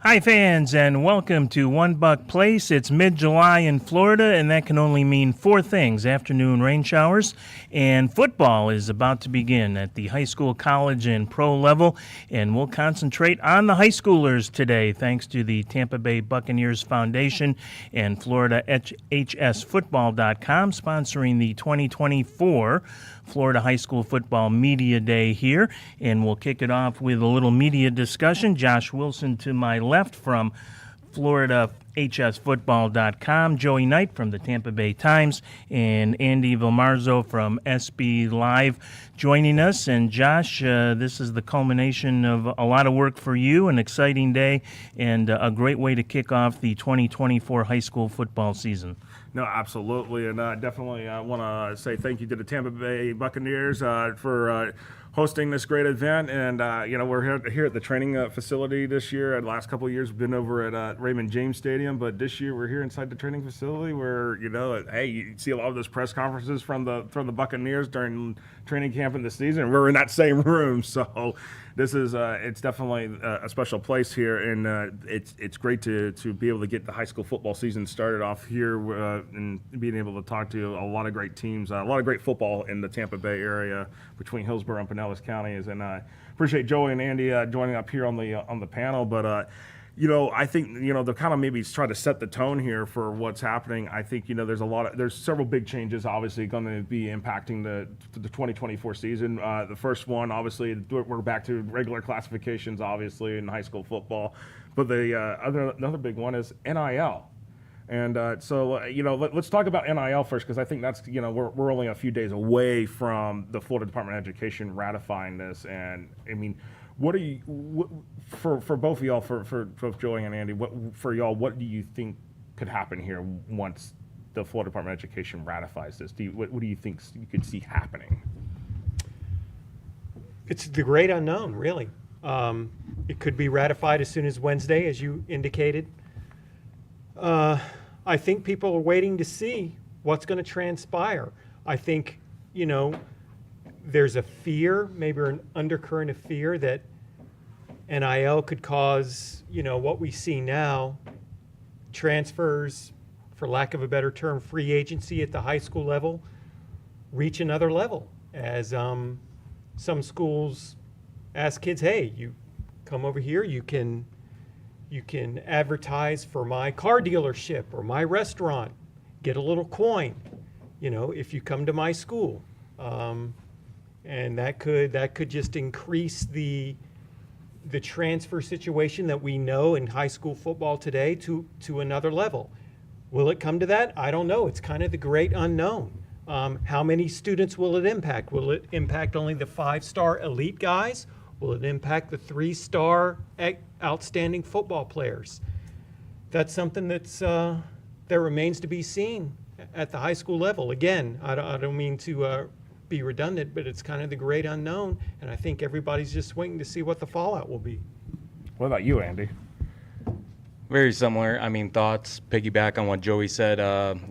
Hi, fans, and welcome to One Buc Place. It's mid-July in Florida, and that can only mean four things: afternoon rain showers, and football is about to begin at the high school, college, and pro level, and we'll concentrate on the high schoolers today, thanks to the Tampa Bay Buccaneers Foundation and FloridaHSFootball.com sponsoring the 2024 Florida High School Football Media Day here, and we'll kick it off with a little media discussion. Josh Wilson to my left from FloridaHSFootball.com, Joey Knight from the Tampa Bay Times, and Andy Vilmarzo from SB Live joining us. And Josh, this is the culmination of a lot of work for you, an exciting day, and a great way to kick off the 2024 high school football season. No, absolutely, and definitely I want to say thank you to the Tampa Bay Buccaneers for hosting this great event. And we're here at the training facility this year. The last couple of years we've been over at Raymond James Stadium, but this year we're here inside the training facility where you see a lot of those press conferences from the Buccaneers during training camp in the season. We're in that same room, so this is it's definitely a special place here, and it's great to be able to get the high school football season started off here and being able to talk to a lot of great teams, a lot of great football in the Tampa Bay area between Hillsborough and Pinellas counties. And I appreciate Joey and Andy joining up here on the panel, but I think they're kind of maybe try to set the tone here for what's happening. I think there's several big changes obviously going to be impacting the 2024 season. The first one, obviously, we're back to regular classifications, obviously, in high school football. But another big one is NIL. And let's talk about NIL first, because I think that's we're only a few days away from the Florida Department of Education ratifying this. And I mean, what for both of y'all, for both Joey and Andy, what do you think could happen here once the Florida Department of Education ratifies this? What do you think you could see happening? It's the great unknown, really. It could be ratified as soon as Wednesday, as you indicated. I think people are waiting to see what's going to transpire. I think, there's a fear, maybe an undercurrent of fear that NIL could cause, what we see now, transfers, for lack of a better term, free agency at the high school level, reach another level as some schools ask kids, hey, you come over here, you can advertise for my car dealership or my restaurant, get a little coin, if you come to my school. And that could just increase the transfer situation that we know in high school football today to another level. Will it come to that? I don't know. It's kind of the great unknown. How many students will it impact? Will it impact only the 5-star elite guys? Will it impact the 3-star outstanding football players? That's something that remains to be seen at the high school level. Again, I don't mean to be redundant, but it's kind of the great unknown, and I think everybody's just waiting to see what the fallout will be. What about you, Andy? Very similar. I mean, thoughts, piggyback on what Joey said.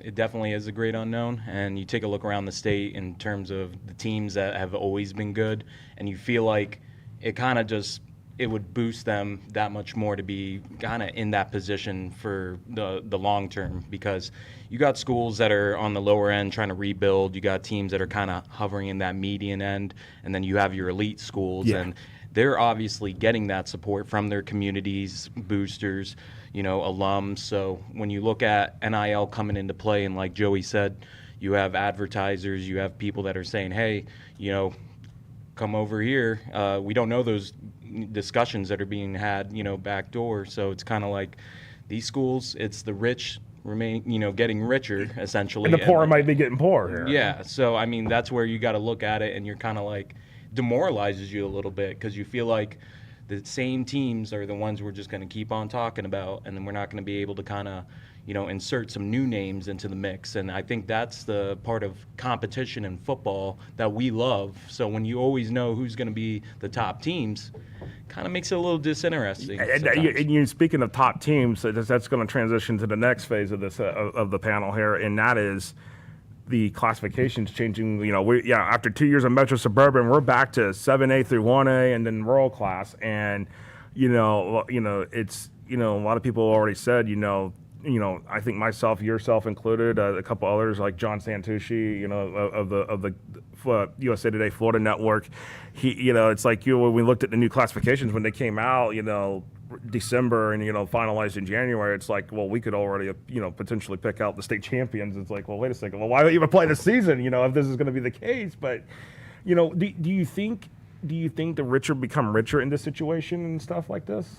It definitely is a great unknown, and you take a look around the state in terms of the teams that have always been good, and you feel like it kind of just it would boost them that much more to be kind of in that position for the long term, because you got schools that are on the lower end trying to rebuild. You got teams that are kind of hovering in that median end, and then you have your elite schools, and they're obviously getting that support from their communities, boosters, alums. So when you look at NIL coming into play, and like Joey said, you have advertisers, you have people that are saying, hey, come over here. We don't know those discussions that are being had, backdoor. So it's kind of like these schools, it's the rich getting richer, essentially. And the poor might be getting poorer. Yeah. So, I mean, that's where you got to look at it, and you're kind of like demoralizes you a little bit, because you feel like the same teams are the ones we're just going to keep on talking about, and then we're not going to be able to kind of insert some new names into the mix. And I think that's the part of competition in football that we love. So when you always know who's going to be the top teams, kind of makes it a little disinteresting. And you're speaking of top teams, that's going to transition to the next phase of this of the panel here, and that is the classifications changing. After 2 years of Metro Suburban, we're back to 7A through 1A, and then rural class, and it's a lot of people already said, I think myself, yourself included, a couple others like John Santucci, of the USA Today Florida Network. It's like when we looked at the new classifications when they came out, December and finalized in January. It's like, well, we could already potentially pick out the state champions. It's like, well, wait a second. Well, why even play the season? If this is going to be the case, but do you think the richer become richer in this situation and stuff like this?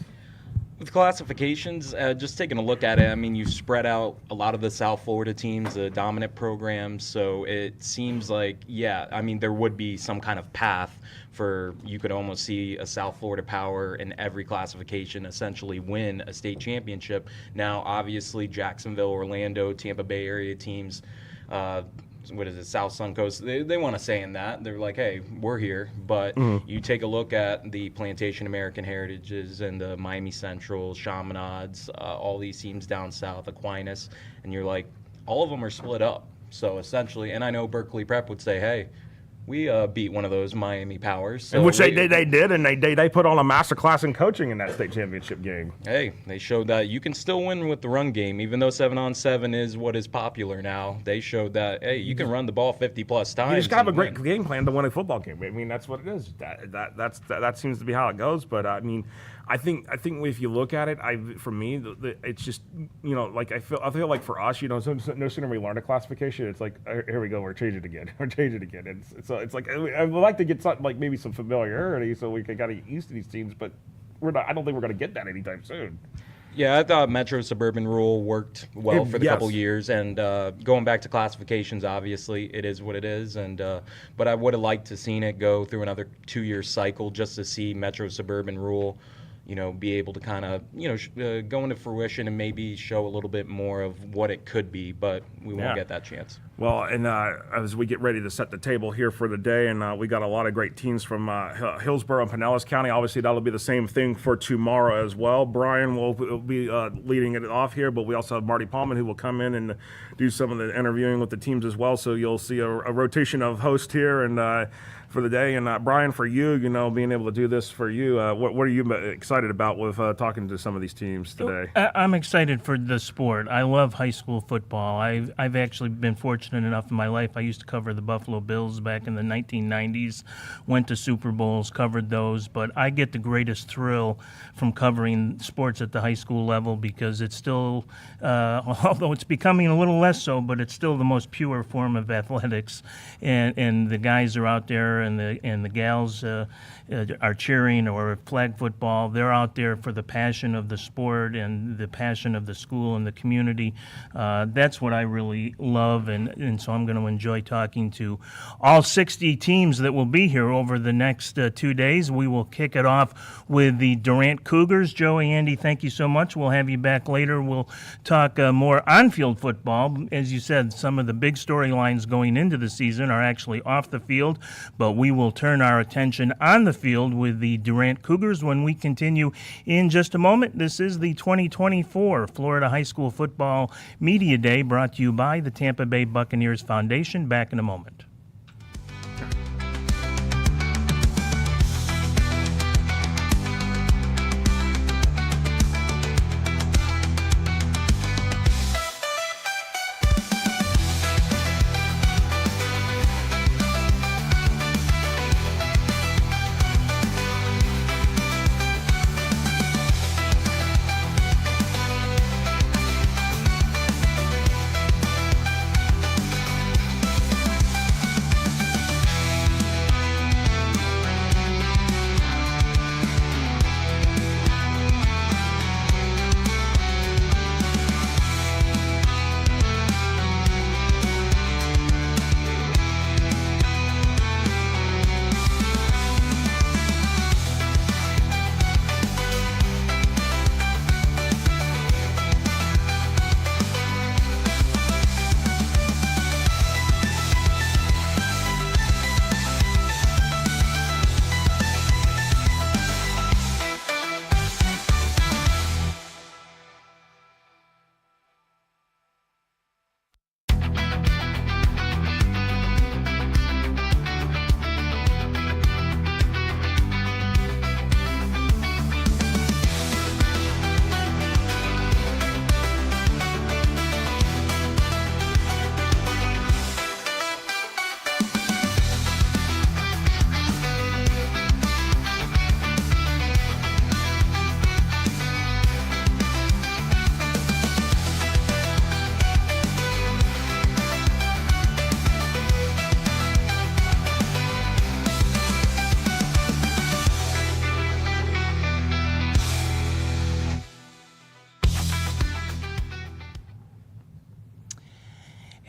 With classifications, just taking a look at it, I mean, you spread out a lot of the South Florida teams, the dominant programs, so it seems like, there would be some kind of path for, you could almost see a South Florida power in every classification essentially win a state championship. Now, obviously, Jacksonville, Orlando, Tampa Bay area teams, South Suncoast, they want to say in that. They're like, hey, we're here. But you take a look at the Plantation American Heritages and the Miami Central, Chaminades, all these teams down south, Aquinas, and you're like, all of them are split up. So essentially, and I know Berkeley Prep would say, hey, we beat one of those Miami powers. So which they did, and they put on a master class in coaching in that state championship game. Hey, they showed that you can still win with the run game, even though 7-on-7 is what is popular now. They showed that, hey, you can run the ball 50-plus times. You just got to have a great game plan to win a football game. I mean, that's what it is. That seems to be how it goes. But I mean, I think if you look at it, for me, it's just like I feel like for us, no sooner we learn a classification, it's like here we go, we're changing it again. It's like I would like to get something like maybe some familiarity so we can kind of get used to these teams, but I don't think we're going to get that anytime soon. Yeah, I thought Metro Suburban rule worked well for the couple years, and going back to classifications, obviously it is what it is, and but I would have liked to seen it go through another 2-year cycle just to see Metro Suburban rule be able to kind of, go into fruition and maybe show a little bit more of what it could be, but we won't get that chance. Well, and as we get ready to set the table here for the day, and we got a lot of great teams from Hillsborough and Pinellas County. Obviously, that'll be the same thing for tomorrow as well. Brian will be leading it off here, but we also have Marty Palman who will come in and do some of the interviewing with the teams as well. So you'll see a rotation of hosts here and for the day. And Brian, for you, being able to do this for you, what are you excited about with talking to some of these teams today? I'm excited for the sport. I love high school football. I've actually been fortunate enough in my life. I used to cover the Buffalo Bills back in the 1990s, went to Super Bowls, covered those, but I get the greatest thrill from covering sports at the high school level because it's still, although it's becoming a little less so, but it's still the most pure form of athletics, and the guys are out there and the gals are cheering, or flag football. They're out there for the passion of the sport and the passion of the school and the community. That's what I really love, and so I'm going to enjoy talking to all 60 teams that will be here over the next 2 days. We will kick it off with the Durant Cougars. Joey, Andy, thank you so much. We'll have you back later. We'll talk more on-field football. As you said, some of the big storylines going into the season are actually off the field, but we will turn our attention on the field with the Durant Cougars when we continue in just a moment. This is the 2024 Florida High School Football Media Day, brought to you by the Tampa Bay Buccaneers Foundation. Back in a moment.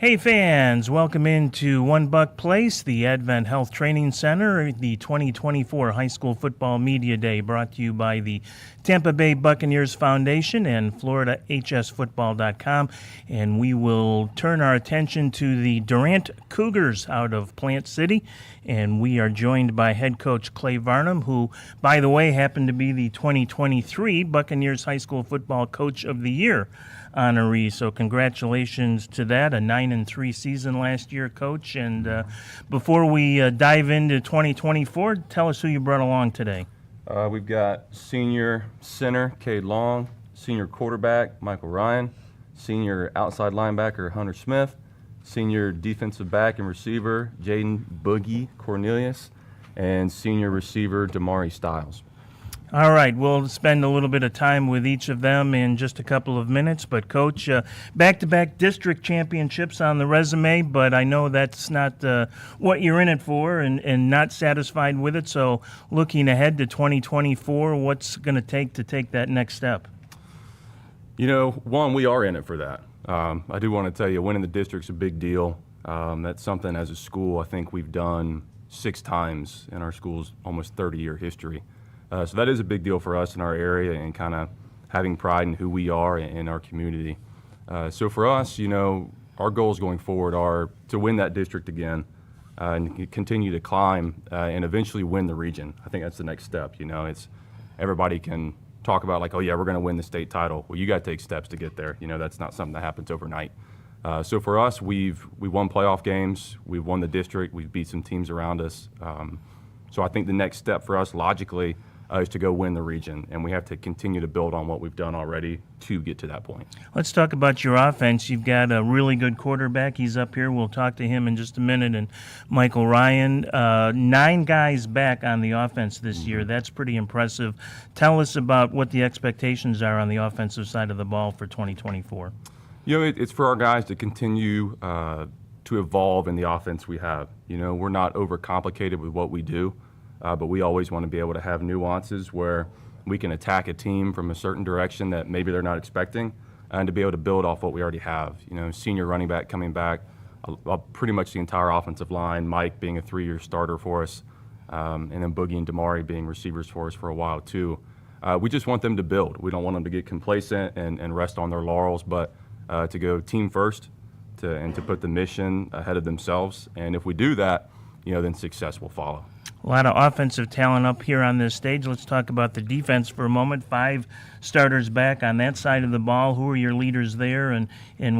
Hey fans, welcome into One Buck Place, the AdventHealth Training Center, the 2024 High School Football Media Day, brought to you by the Tampa Bay Buccaneers Foundation and FloridaHSFootball.com. And we will turn our attention to the Durant Cougars out of Plant City. And we are joined by head coach Clay Varnum, who, by the way, happened to be the 2023 Buccaneers High School Football Coach of the Year honoree. So congratulations to that, a 9-3 season last year, Coach. And before we dive into 2024, tell us who you brought along today. We've got senior center, Cade Long, senior quarterback, Michael Ryan, senior outside linebacker, Hunter Smith, senior defensive back and receiver, Jaden Boogie Cornelius, and senior receiver, Damari Stiles. All right, we'll spend a little bit of time with each of them in just a couple of minutes. But, Coach, back-to-back district championships on the resume, but I know that's not what you're in it for and not satisfied with it. So looking ahead to 2024, what's going to take that next step? You know, one, we are in it for that. I do want to tell you, winning the district's a big deal. That's something as a school I think we've done 6 times in our school's almost 30-year history. So that is a big deal for us in our area and kind of having pride in who we are in our community. So for us, you know, our goals going forward are to win that district again and continue to climb and eventually win the region. I think that's the next step. You know, it's everybody can talk about like, oh yeah, we're going to win the state title. Well, you got to take steps to get there. You know, that's not something that happens overnight. So for us, we won playoff games. We've won the district. We've beat some teams around us. So I think the next step for us logically is to go win the region, and we have to continue to build on what we've done already to get to that point. Let's talk about your offense. You've got a really good quarterback. He's up here. We'll talk to him in just a minute. And Michael Ryan, 9 guys back on the offense this year. That's pretty impressive. Tell us about what the expectations are on the offensive side of the ball for 2024. You know, it's for our guys to continue to evolve in the offense we have. You know, we're not overcomplicated with what we do. But we always want to be able to have nuances where we can attack a team from a certain direction that maybe they're not expecting and to be able to build off what we already have. You know, senior running back coming back, pretty much the entire offensive line, Mike being a 3-year starter for us, and then Boogie and Damari being receivers for us for a while too. We just want them to build. We don't want them to get complacent and rest on their laurels, but to go team first and to put the mission ahead of themselves. And if we do that, you know, then success will follow. A lot of offensive talent up here on this stage. Let's talk about the defense for a moment. 5 starters back on that side of the ball. Who are your leaders there, and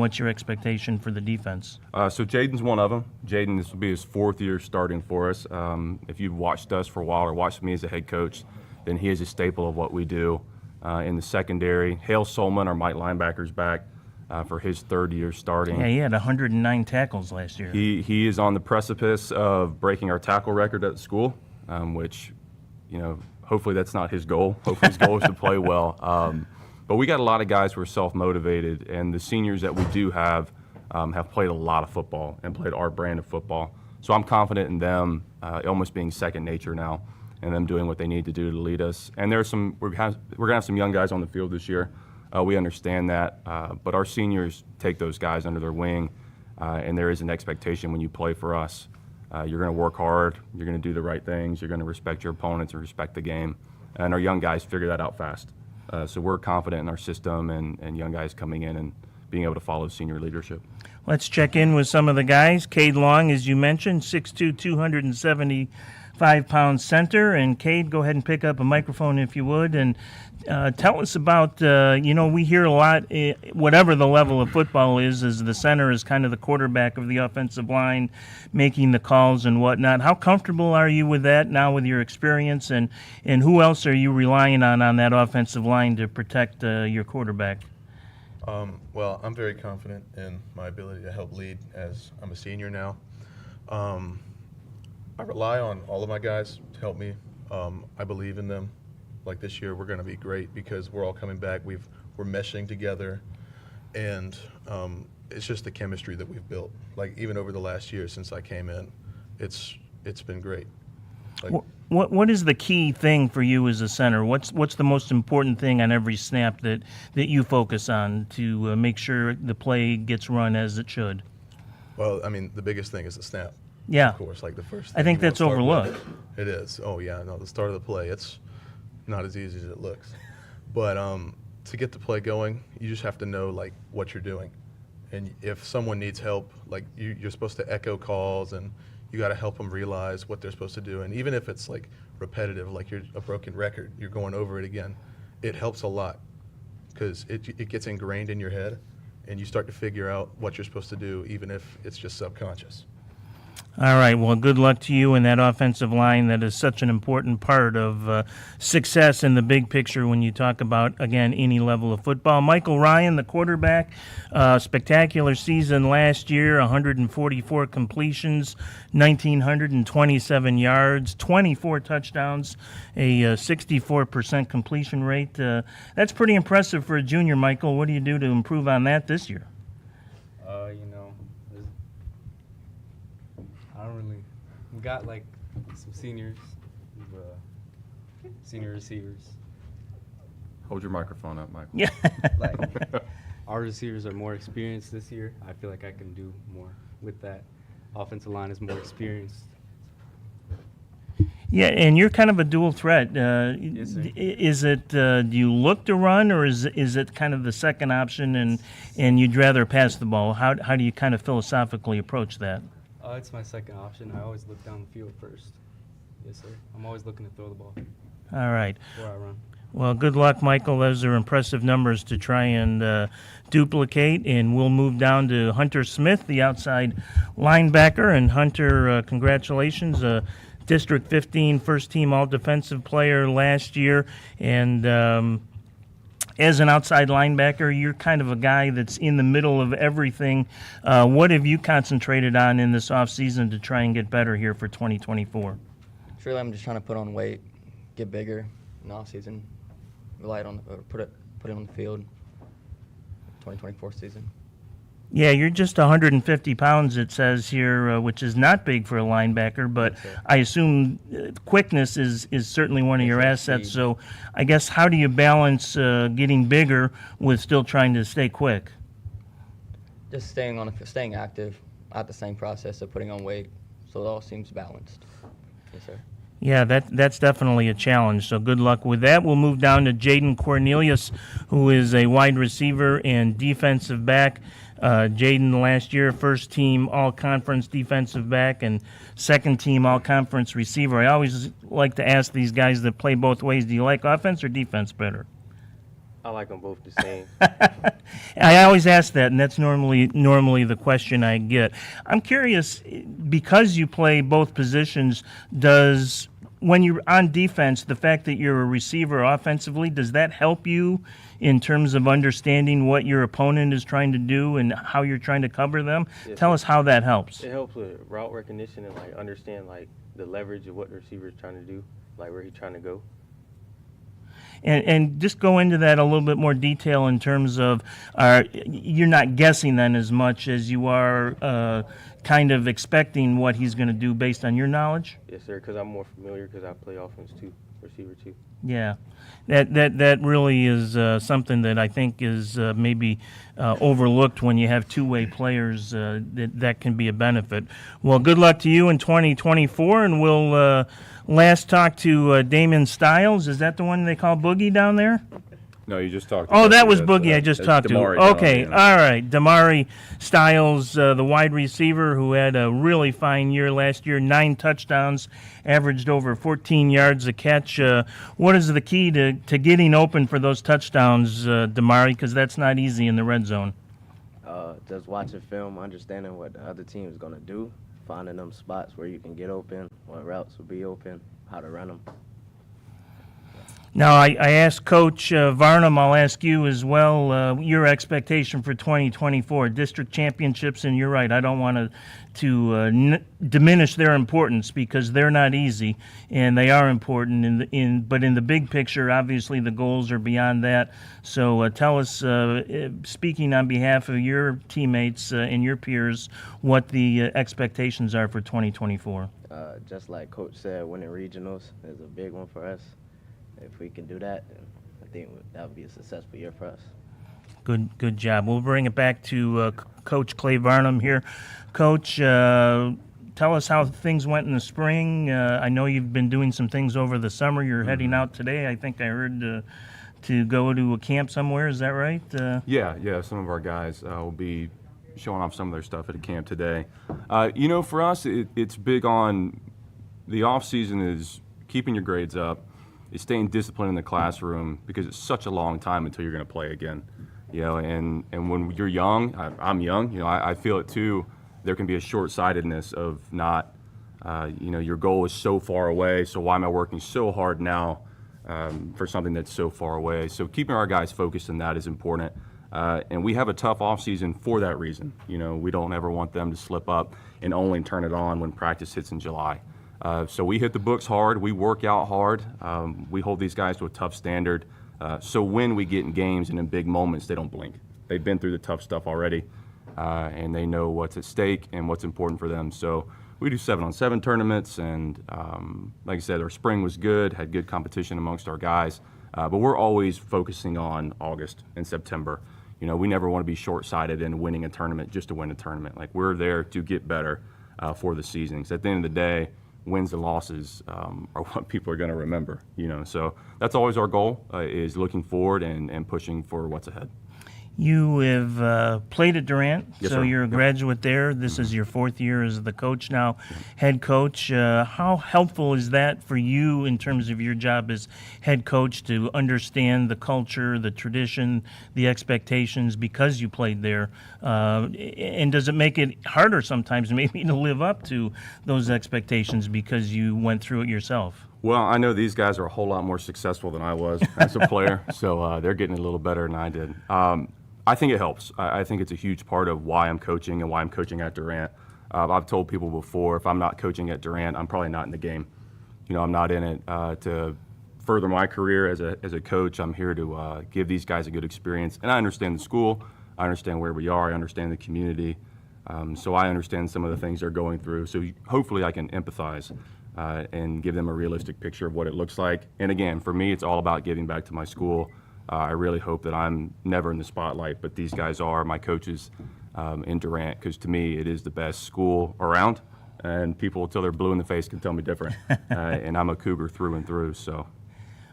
what's your expectation for the defense? So Jaden's one of them. Jaden, this will be his 4th year starting for us. If you've watched us for a while or watched me as a head coach, then he is a staple of what we do. In the secondary, Hale Solman, our Mike linebacker's back for his 3rd year starting. Yeah, he had 109 tackles last year. He is on the precipice of breaking our tackle record at the school, which, you know, hopefully that's not his goal. Hopefully his goal is to play well. But we got a lot of guys who are self-motivated, and the seniors that we do have played a lot of football and played our brand of football. So I'm confident in them almost being second nature now and them doing what they need to do to lead us. And we're going to have some young guys on the field this year. We understand that, but our seniors take those guys under their wing, and there is an expectation when you play for us. You're going to work hard, you're going to do the right things, you're going to respect your opponents and respect the game, and our young guys figure that out fast. So we're confident in our system and young guys coming in and being able to follow senior leadership. Let's check in with some of the guys. Cade Long, as you mentioned, 6'2", 275-pound center. And Cade, go ahead and pick up a microphone if you would, and tell us about, we hear a lot, whatever the level of football is the center is kind of the quarterback of the offensive line, making the calls and whatnot. How comfortable are you with that now with your experience, and who else are you relying on that offensive line to protect your quarterback? Well, I'm very confident in my ability to help lead as I'm a senior now. I rely on all of my guys to help me. I believe in them. Like this year, we're going to be great because we're all coming back. We're meshing together, and it's just the chemistry that we've built. Like even over the last year since I came in, it's been great. Like, what is the key thing for you as a center? What's the most important thing on every snap that you focus on to make sure the play gets run as it should? Well, I mean, the biggest thing is the snap. Yeah. Of course, like the first I thing think you wanna that's start with. overlooked. It is. Oh, yeah. No, the start of the play, it's not as easy as it looks. But to get the play going, you just have to know, like, what you're doing. And if someone needs help, like, you're supposed to echo calls, and you got to help them realize what they're supposed to do. And even if it's, like, repetitive, like you're a broken record, you're going over it again, it helps a lot because it gets ingrained in your head, and you start to figure out what you're supposed to do, even if it's just subconscious. All right. Well, good luck to you in that offensive line. That is such an important part of success in the big picture when you talk about, again, any level of football. Michael Ryan, the quarterback, spectacular season last year, 144 completions, 1,927 yards, 24 touchdowns, a 64% completion rate. That's pretty impressive for a junior, Michael. What do you do to improve on that this year? I don't really. We got like some seniors, senior receivers. Hold your microphone up, Michael. Yeah. Like our receivers are more experienced this year. I feel like I can do more with that. Offensive line is more experienced. Yeah, and you're kind of a dual threat. Yes, sir. Is it? Do you look to run, or is it kind of the second option, and you'd rather pass the ball? How do you kind of philosophically approach that? It's my second option. I always look down the field first. Yes, sir. I'm always looking to throw the ball All right. before I run. Well, good luck, Michael. Those are impressive numbers to try and duplicate. And we'll move down to Hunter Smith, the outside linebacker. And Hunter, congratulations, District 15 first-team all-defensive player last year. And as an outside linebacker, you're kind of a guy that's in the middle of everything. What have you concentrated on in this offseason to try and get better here for 2024? Truly, I'm just trying to put on weight, get bigger in the off season, put it on the field. 2024 season. Yeah, you're just 150 pounds, it says here, which is not big for a linebacker, but I assume quickness is certainly one of your assets. So I guess how do you balance getting bigger with still trying to stay quick? Just staying active at the same process of putting on weight, so it all seems balanced. Yes, sir. Yeah, that's definitely a challenge, so good luck with that. We'll move down to Jaden Cornelius, who is a wide receiver and defensive back. Jaden last year, first team all-conference defensive back and second team all-conference receiver. I always like to ask these guys that play both ways, do you like offense or defense better? I like them both the same. I always ask that, and that's normally the question I get. I'm curious, because you play both positions, when you're on defense, the fact that you're a receiver offensively, does that help you in terms of understanding what your opponent is trying to do and how you're trying to cover them? Yes, Tell us how that helps. It helps with route recognition and like understand like the leverage of what the receiver is trying to do, like where he's trying to go. And just go into that a little bit more detail in terms of you're not guessing then as much as you are kind of expecting what he's going to do based on your knowledge? Yes, sir, because I'm more familiar because I play offense too, receiver too. Yeah, that really is something that I think is maybe overlooked when you have two-way players. That can be a benefit. Well, good luck to you in 2024, and we'll last talk to Damon Stiles. Is that the one they call Boogie down there? No, you just talked. Oh, about that was the, Boogie I just that's talked to. Damari Okay, down, yeah. all right. Damari Stiles, the wide receiver who had a really fine year last year, 9 touchdowns, averaged over 14 yards a catch. What is the key to getting open for those touchdowns, Damari? Because that's not easy in the red zone. Just watching film, understanding what the other team is going to do, finding them spots where you can get open, what routes will be open, how to run them. Now, I asked Coach Varnum, I'll ask you as well, your expectation for 2024, district championships, and you're right, I don't want to diminish their importance because they're not easy, and they are important, but in the big picture, obviously the goals are beyond that. So tell us, speaking on behalf of your teammates and your peers, what the expectations are for 2024. Just like Coach said, winning regionals is a big one for us. If we can do that, I think that would be a successful year for us. Good job. We'll bring it back to Coach Clay Varnum here. Coach, tell us how things went in the spring. I know you've been doing some things over the summer. You're heading out today. I think I heard to go to a camp somewhere. Is that right? Yeah. Some of our guys will be showing off some of their stuff at a camp today. For us, it's big on the off season is keeping your grades up, is staying disciplined in the classroom because it's such a long time until you're going to play again. And when you're young, I'm young. I feel it too. There can be a short-sightedness of not, your goal is so far away. So why am I working so hard now for something that's so far away? So keeping our guys focused on that is important. And we have a tough offseason for that reason. We don't ever want them to slip up and only turn it on when practice hits in July. So we hit the books hard. We work out hard. We hold these guys to a tough standard. So when we get in games and in big moments, they don't blink. They've been through the tough stuff already, and they know what's at stake and what's important for them. So we do 7-on-7 tournaments, and like I said, our spring was good, had good competition amongst our guys. But we're always focusing on August and September. We never want to be short-sighted in winning a tournament just to win a tournament. Like, we're there to get better for the season. 'Cause at the end of the day, wins and losses are what people are going to remember. So that's always our goal, is looking forward and pushing for what's ahead. You have played at Durant, Yes, so sir. you're a graduate there. This is your 4th year as the coach now, head coach. How helpful is that for you in terms of your job as head coach to understand the culture, the tradition, the expectations because you played there? And does it make it harder sometimes maybe to live up to those expectations because you went through it yourself? Well, I know these guys are a whole lot more successful than I was as a player, so they're getting a little better than I did. I think it helps. I think it's a huge part of why I'm coaching and why I'm coaching at Durant. I've told people before, if I'm not coaching at Durant, I'm probably not in the game. I'm not in it to further my career as a coach. I'm here to give these guys a good experience. And I understand the school. I understand where we are. I understand the community. So I understand some of the things they're going through. So hopefully I can empathize and give them a realistic picture of what it looks like. And again, for me, it's all about giving back to my school. I really hope that I'm never in the spotlight, but these guys are my coaches in Durant, because to me, it is the best school around. And people, till they're blue in the face, can tell me different. And I'm a Cougar through and through, so.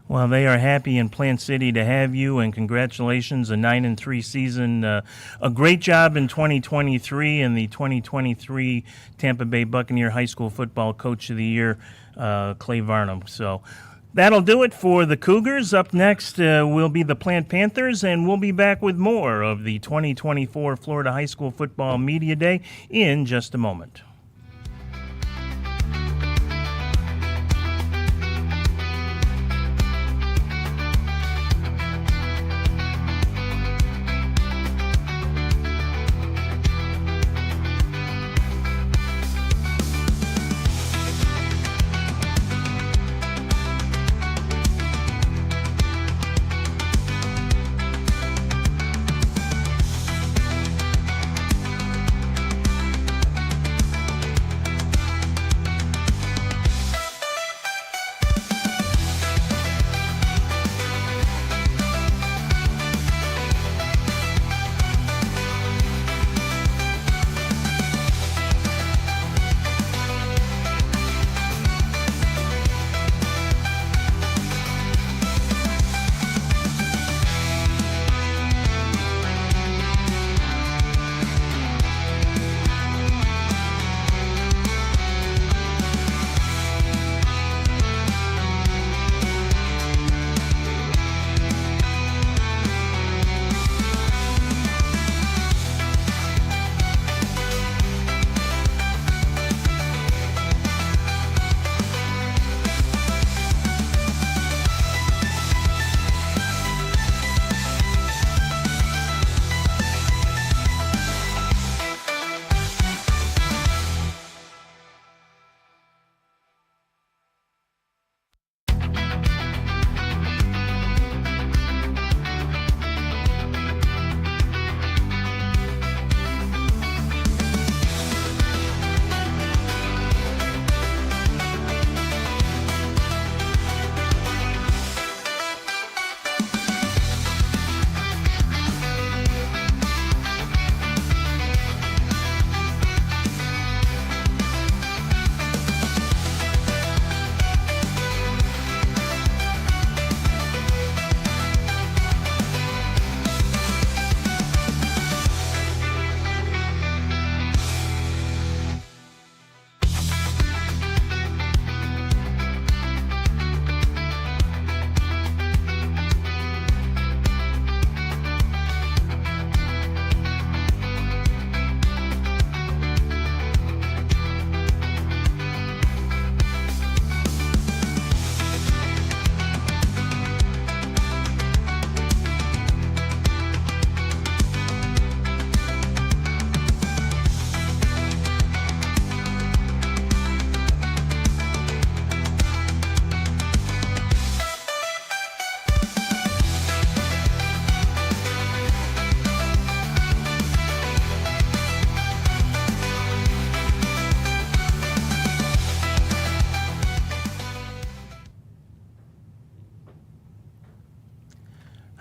Well, they are happy in Plant City to have you, and congratulations, a 9-3 season. A great job in 2023, and the 2023 Tampa Bay Buccaneer High School Football Coach of the Year, Clay Varnum. So that'll do it for the Cougars. Up next will be the Plant Panthers, and we'll be back with more of the 2024 Florida High School Football Media Day in just a moment.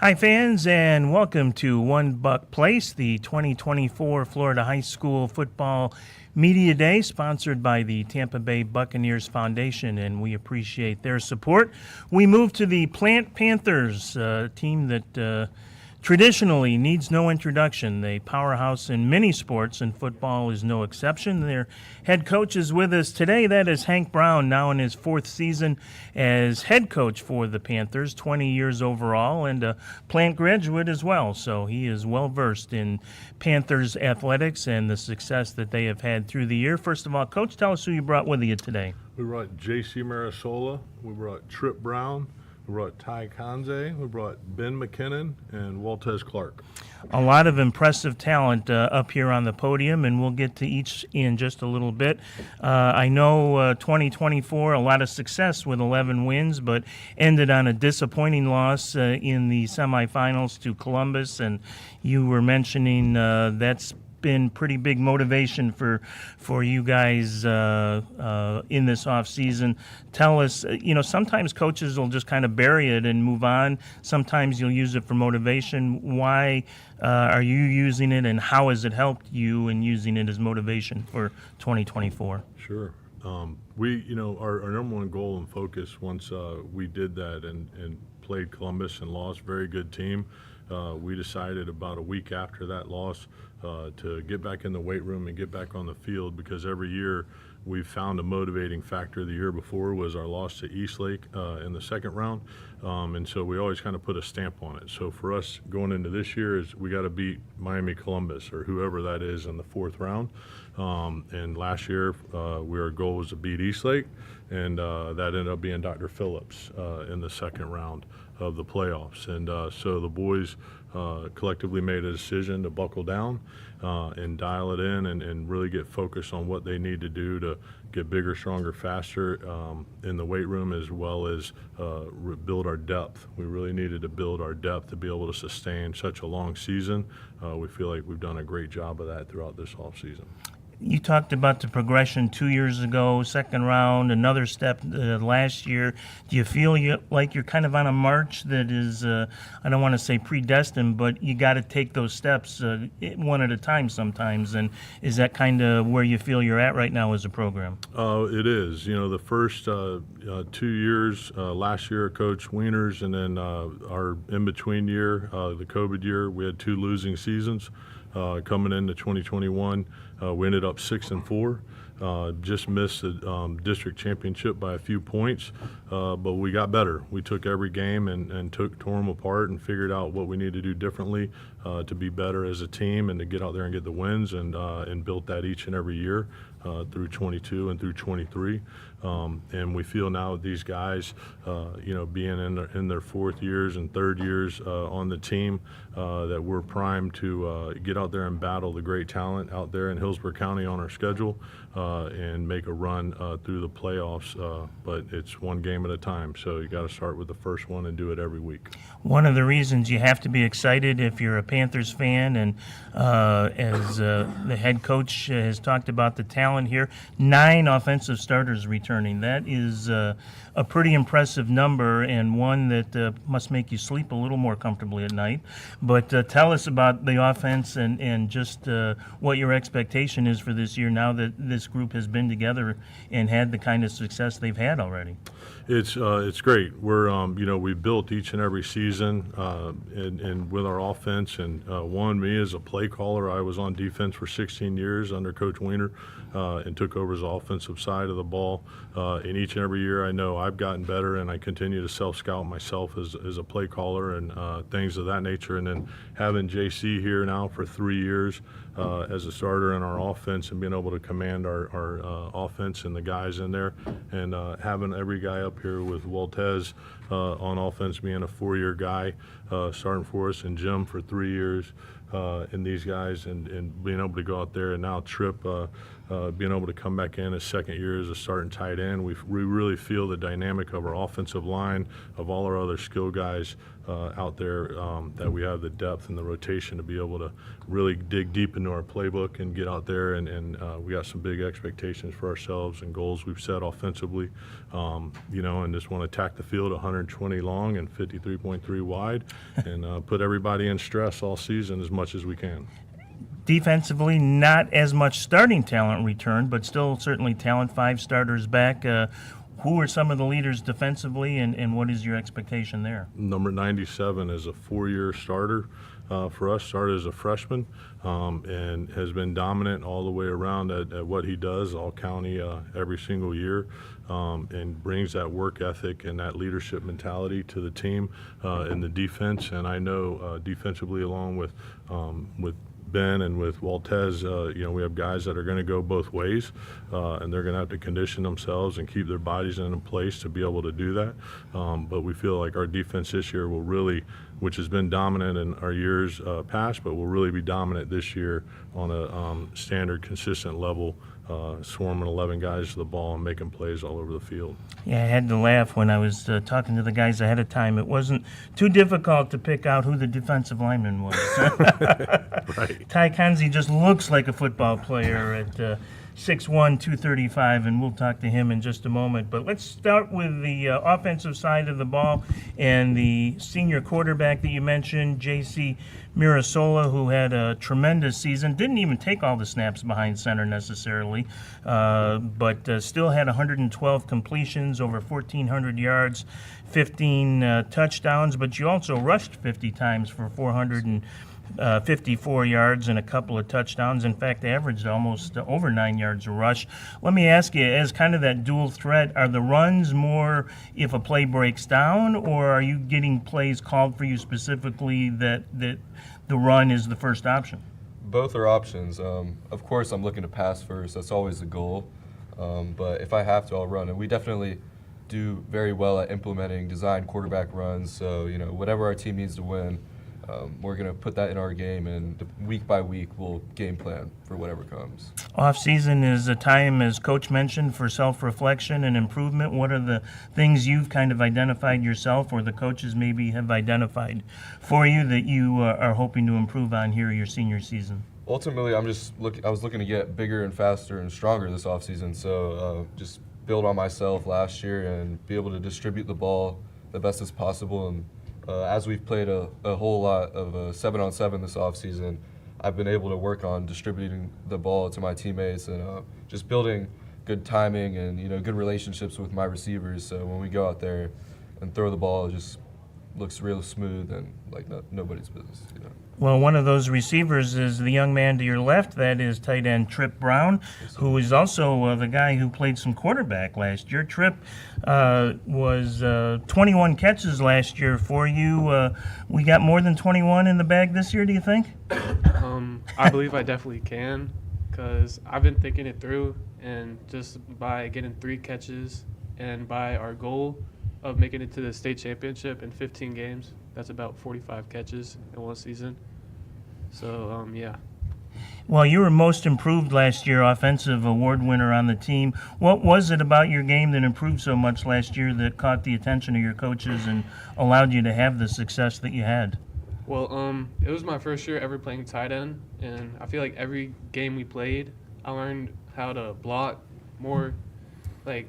Hi, fans, and welcome to One Buck Place, the 2024 Florida High School Football Media Day, sponsored by the Tampa Bay Buccaneers Foundation, and we appreciate their support. We move to the Plant Panthers, a team that traditionally needs no introduction. They powerhouse in many sports, and football is no exception. Their head coach is with us today. That is Hank Brown, now in his 4th season as head coach for the Panthers, 20 years overall, and a Plant graduate as well. So he is well-versed in Panthers athletics and the success that they have had through the year. First of all, Coach, tell us who you brought with you today. We brought J.C. Marisola. We brought Trip Brown. We brought Ty Conze, we brought Ben McKinnon, and Waltez Clark. A lot of impressive talent up here on the podium, and we'll get to each in just a little bit. I know 2024, a lot of success with 11 wins, but ended on a disappointing loss in the semifinals to Columbus, and you were mentioning that's been pretty big motivation for you guys in this off season. Tell us, sometimes coaches will just kind of bury it and move on. Sometimes you'll use it for motivation. Why are you using it, and how has it helped you in using it as motivation for 2024? Sure. We, our number one goal and focus once we did that and played Columbus and lost, very good team. We decided about a week after that loss to get back in the weight room and get back on the field, because every year we've found a motivating factor. The year before was our loss to Eastlake in the second round, and so we always kind of put a stamp on it. So for us going into this year is we got to beat Miami Columbus or whoever that is in the 4th round. And last year our goal was to beat Eastlake, and that ended up being Dr. Phillips in the second round of the playoffs. And so the boys collectively made a decision to buckle down and dial it in and really get focused on what they need to do to get bigger, stronger, faster in the weight room, as well as build our depth. We really needed to build our depth to be able to sustain such a long season. We feel like we've done a great job of that throughout this offseason. You talked about the progression 2 years ago, second round, another step last year. Do you feel like you're kind of on a march that is, I don't want to say predestined, but you got to take those steps one at a time sometimes? And is that kind of where you feel you're at right now as a program? It is. The first 2 years, last year, Coach Wieners, and then our in-between year, the COVID year, we had 2 losing seasons. Coming into 2021, we ended up 6-4. Just missed the district championship by a few points, but we got better. We took every game and tore them apart and figured out what we need to do differently to be better as a team and to get out there and get the wins, and built that each and every year through 22 and through 23. And we feel now with these guys, being in their 4th years and 3rd years on the team, that we're primed to get out there and battle the great talent out there in Hillsborough County on our schedule and make a run through the playoffs. But it's one game at a time, so you got to start with the first one and do it every week. One of the reasons you have to be excited if you're a Panthers fan, and as the head coach has talked about the talent here, 9 offensive starters returning. That is a pretty impressive number, and one that must make you sleep a little more comfortably at night. But tell us about the offense and just what your expectation is for this year now that this group has been together and had the kind of success they've had already. It's great. We're we built each and every season and with our offense, and me as a play caller, I was on defense for 16 years under Coach Wiener and took over his offensive side of the ball. And each and every year I know I've gotten better, and I continue to self-scout myself as a play caller and things of that nature. And then having JC here now for 3 years as a starter in our offense and being able to command our offense and the guys in there, and having every guy up here with Waltez on offense being a 4-year guy starting for us, and Jim for 3 years, and these guys, and being able to go out there, and now Trip being able to come back in his second year as a starting tight end. We really feel the dynamic of our offensive line, of all our other skill guys out there, that we have the depth and the rotation to be able to really dig deep into our playbook and get out there, and we got some big expectations for ourselves and goals we've set offensively, and just want to attack the field 120 long and 53.3 wide and put everybody in stress all season as much as we can. Defensively, not as much starting talent returned, but still certainly talent. 5 starters back. Who are some of the leaders defensively, and what is your expectation there? Number 97 is a 4-year starter for us, started as a freshman, and has been dominant all the way around at what he does, all county, every single year, and brings that work ethic and that leadership mentality to the team in the defense. And I know defensively, along with Ben and with Waltez, we have guys that are going to go both ways, and they're going to have to condition themselves and keep their bodies in a place to be able to do that. But we feel like our defense this year will really, which has been dominant in our years past, but will really be dominant this year on a standard, consistent level, swarming 11 guys to the ball and making plays all over the field. Yeah, I had to laugh when I was talking to the guys ahead of time. It wasn't too difficult to pick out who the defensive lineman was. Right. Ty Kanzi just looks like a football player at 6'1", 235, and we'll talk to him in just a moment. But let's start with the offensive side of the ball and the senior quarterback that you mentioned, J.C. Mirasola, who had a tremendous season. Didn't even take all the snaps behind center necessarily, but still had 112 completions, over 1,400 yards, 15 touchdowns. But you also rushed 50 times for 454 yards and a couple of touchdowns. In fact, averaged almost over 9 yards a rush. Let me ask you, as kind of that dual threat, are the runs more if a play breaks down, or are you getting plays called for you specifically that the run is the first option? Both are options. Of course, I'm looking to pass first. That's always the goal. But if I have to, I'll run. And we definitely do very well at implementing design quarterback runs. So, whatever our team needs to win, we're going to put that in our game, and week by week we'll game plan for whatever comes. Off-season is a time, as Coach mentioned, for self-reflection and improvement. What are the things you've kind of identified yourself, or the coaches maybe have identified for you, that you are hoping to improve on here your senior season? Ultimately, I was looking to get bigger and faster and stronger this offseason, so just build on myself last year and be able to distribute the ball the best as possible. And as we've played a whole lot of 7-on-7 this offseason, I've been able to work on distributing the ball to my teammates and just building good timing and good relationships with my receivers. So when we go out there and throw the ball, it just looks real smooth and like nobody's business. Well, one of those receivers is the young man to your left. That is tight end Trip Brown, who is also the guy who played some quarterback last year. Trip was 21 catches last year for you. We got more than 21 in the bag this year, do you think? I believe I definitely can, because I've been thinking it through, and just by getting 3 catches and by our goal of making it to the state championship in 15 games, that's about 45 catches in one season. So, yeah. Well, you were most improved last year, offensive award winner on the team. What was it about your game that improved so much last year that caught the attention of your coaches and allowed you to have the success that you had? Well, it was my first year ever playing tight end, and I feel like every game we played, I learned how to block more,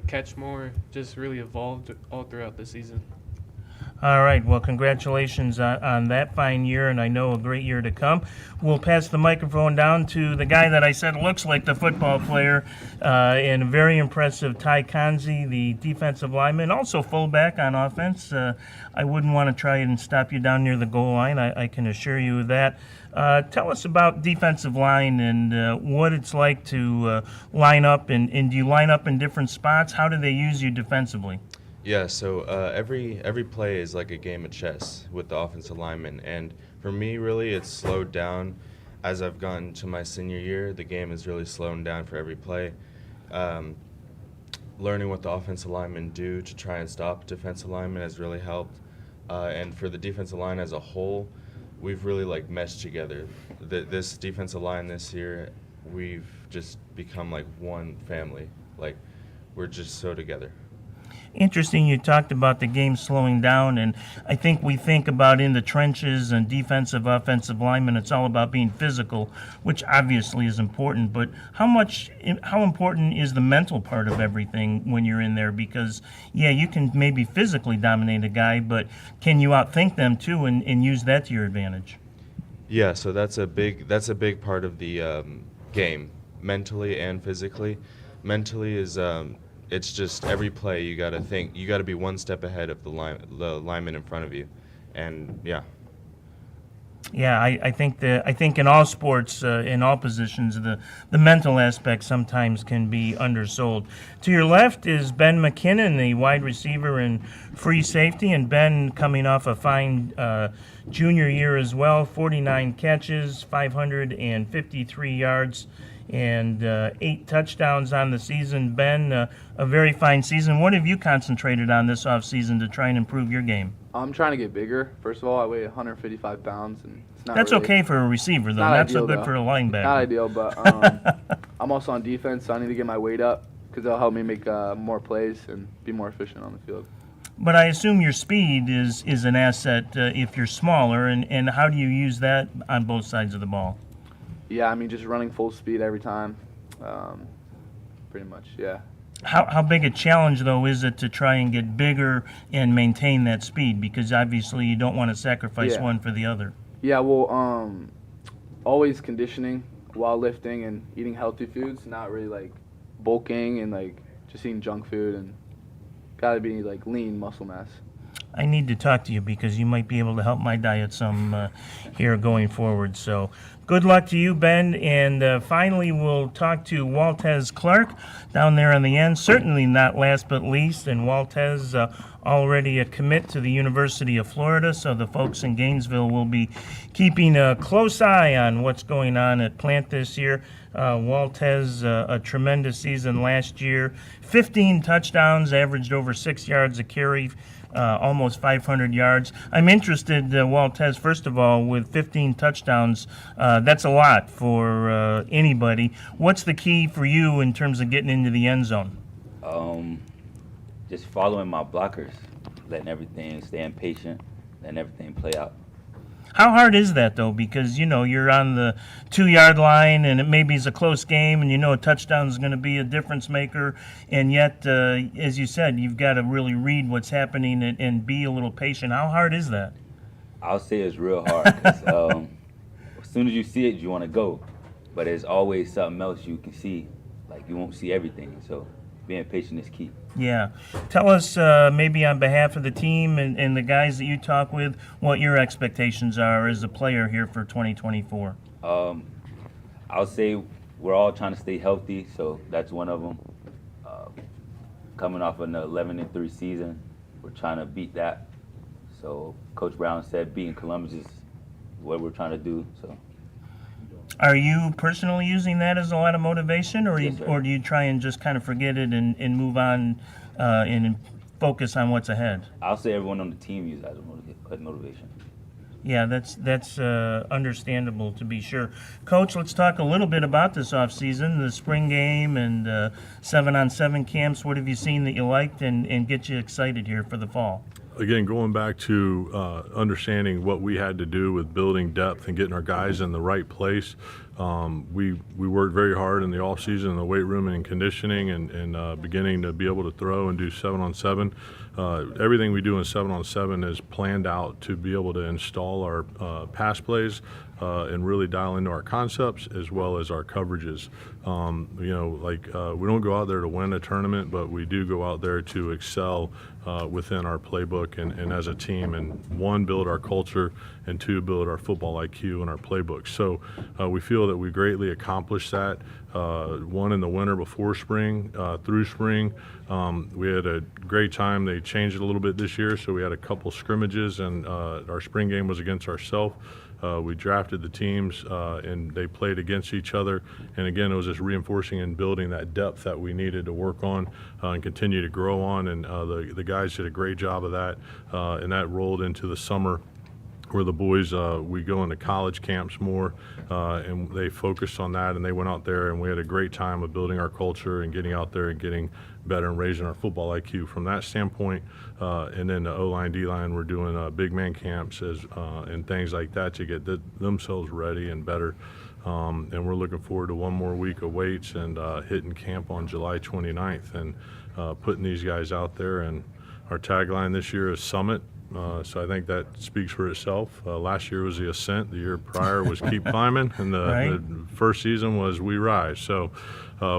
catch more, just really evolved all throughout the season. All right. Well, congratulations on that fine year, and I know a great year to come. We'll pass the microphone down to the guy that I said looks like the football player, and a very impressive Ty Kanzi, the defensive lineman, also fullback on offense. I wouldn't want to try and stop you down near the goal line. I can assure you of that. Tell us about defensive line and what it's like to line up, and do you line up in different spots? How do they use you defensively? Yeah, so every play is like a game of chess with the offensive lineman, and for me, really, it's slowed down as I've gotten to my senior year. The game is really slowing down for every play. Learning what the offensive linemen do to try and stop defensive linemen has really helped, and for the defensive line as a whole, we've really meshed together. This defensive line this year, we've just become like one family. Like, we're just so together. Interesting, you talked about the game slowing down, and I think we think about in the trenches and defensive, offensive linemen, it's all about being physical, which obviously is important, but how important is the mental part of everything when you're in there? Because, yeah, you can maybe physically dominate a guy, but can you outthink them too and use that to your advantage? Yeah, so that's a big part of the game, mentally and physically. Mentally is it's just every play you got to think, you got to be one step ahead of the lineman in front of you, and yeah. Yeah, I think in all sports, in all positions, the mental aspect sometimes can be undersold. To your left is Ben McKinnon, the wide receiver and free safety, and Ben coming off a fine junior year as well, 49 catches, 553 yards, and 8 touchdowns on the season. Ben, a very fine season. What have you concentrated on this offseason to try and improve your game? I'm trying to get bigger. First of all, I weigh 155 pounds, and it's not That's really, okay for a receiver, though. Not so good for a linebacker. Not ideal, but I'm also on defense, so I need to get my weight up because it'll help me make more plays and be more efficient on the field. But I assume your speed is an asset if you're smaller, and how do you use that on both sides of the ball? Yeah, I mean, just running full speed every time, pretty much, yeah. How big a challenge, though, is it to try and get bigger and maintain that speed? Because obviously you don't want to sacrifice one for the other. Yeah, well, always conditioning while lifting and eating healthy foods, not really like bulking and like just eating junk food, and gotta be like lean muscle mass. I need to talk to you because you might be able to help my diet some here going forward. So good luck to you, Ben. And finally, we'll talk to Waltez Clark down there on the end. Certainly not last but least. And Waltez already a commit to the University of Florida. So the folks in Gainesville will be keeping a close eye on what's going on at Plant this year. Waltez, a tremendous season last year. 15 touchdowns, averaged over 6 yards a carry. Almost 500 yards. I'm interested, Waltez, first of all, with 15 touchdowns, that's a lot for anybody. What's the key for you in terms of getting into the end zone? Just following my blockers, staying patient, letting everything play out. How hard is that, though? Because, you're on the 2-yard line, and it maybe is a close game, and a touchdown is going to be a difference maker. And yet, as you said, you've got to really read what's happening and be a little patient. How hard is that? I'll say it's real hard. 'Cause, as soon as you see it, you want to go. But there's always something else you can see. Like, you won't see everything. So being patient is key. Yeah. Tell us, maybe on behalf of the team and the guys that you talk with, what your expectations are as a player here for 2024. I'll say we're all trying to stay healthy, so that's one of them. Coming off an 11-3 season, we're trying to beat that. So Coach Brown said beating Columbus is what we're trying to do. So. Are you personally using that as a lot of motivation, or Yes, do you try and just kind of forget it and move on and focus on what's ahead? I'll say everyone on the team uses that as motivation. Yeah, that's understandable to be sure. Coach, let's talk a little bit about this offseason, the spring game and 7-on-7 camps. What have you seen that you liked and get you excited here for the fall? Again, going back to understanding what we had to do with building depth and getting our guys in the right place, we worked very hard in the off season in the weight room and in conditioning and beginning to be able to throw and do 7-on-7. Everything we do in 7-on-7 is planned out to be able to install our pass plays and really dial into our concepts as well as our coverages. We don't go out there to win a tournament, but we do go out there to excel within our playbook and as a team, and 1, build our culture, and 2, build our football IQ and our playbook. So we feel that we greatly accomplished that. 1 in the winter before spring, through spring. We had a great time. They changed it a little bit this year, so we had a couple scrimmages, and our spring game was against ourselves. We drafted the teams, and they played against each other. And again, it was just reinforcing and building that depth that we needed to work on and continue to grow on. And the guys did a great job of that, and that rolled into the summer. where the boys, we go into college camps more, and they focused on that, and they went out there, and we had a great time of building our culture and getting out there and getting better and raising our football IQ from that standpoint. And then the O-line, D-line, we're doing big man camps and things like that to get themselves ready and better. And we're looking forward to one more week of weights and hitting camp on July 29th and putting these guys out there. And our tagline this year is Summit. So I think that speaks for itself. Last year was the Ascent. The year prior was Keep Climbing. And the first season was We Rise. So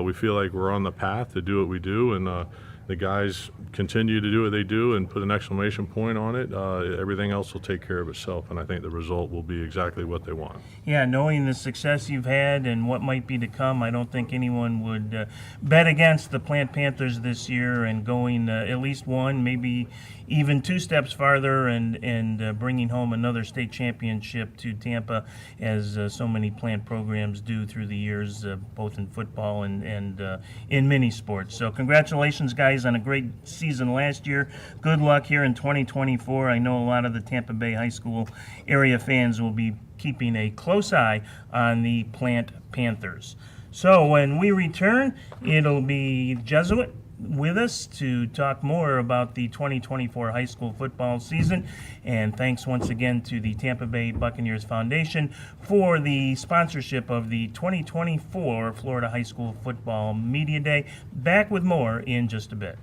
we feel like we're on the path to do what we do. And the guys continue to do what they do and put an exclamation point on it. Everything else will take care of itself. And I think the result will be exactly what they want. Yeah, knowing the success you've had and what might be to come, I don't think anyone would bet against the Plant Panthers this year and going at least one, maybe even 2 steps farther and bringing home another state championship to Tampa, as so many Plant programs do through the years, both in football and in many sports. So congratulations, guys, on a great season last year. Good luck here in 2024. I know a lot of the Tampa Bay high school area fans will be keeping a close eye on the Plant Panthers. So when we return, it'll be Jesuit with us to talk more about the 2024 high school football season. And thanks once again to the Tampa Bay Buccaneers Foundation for the sponsorship of the 2024 Florida High School Football Media Day. Back with more in just a bit.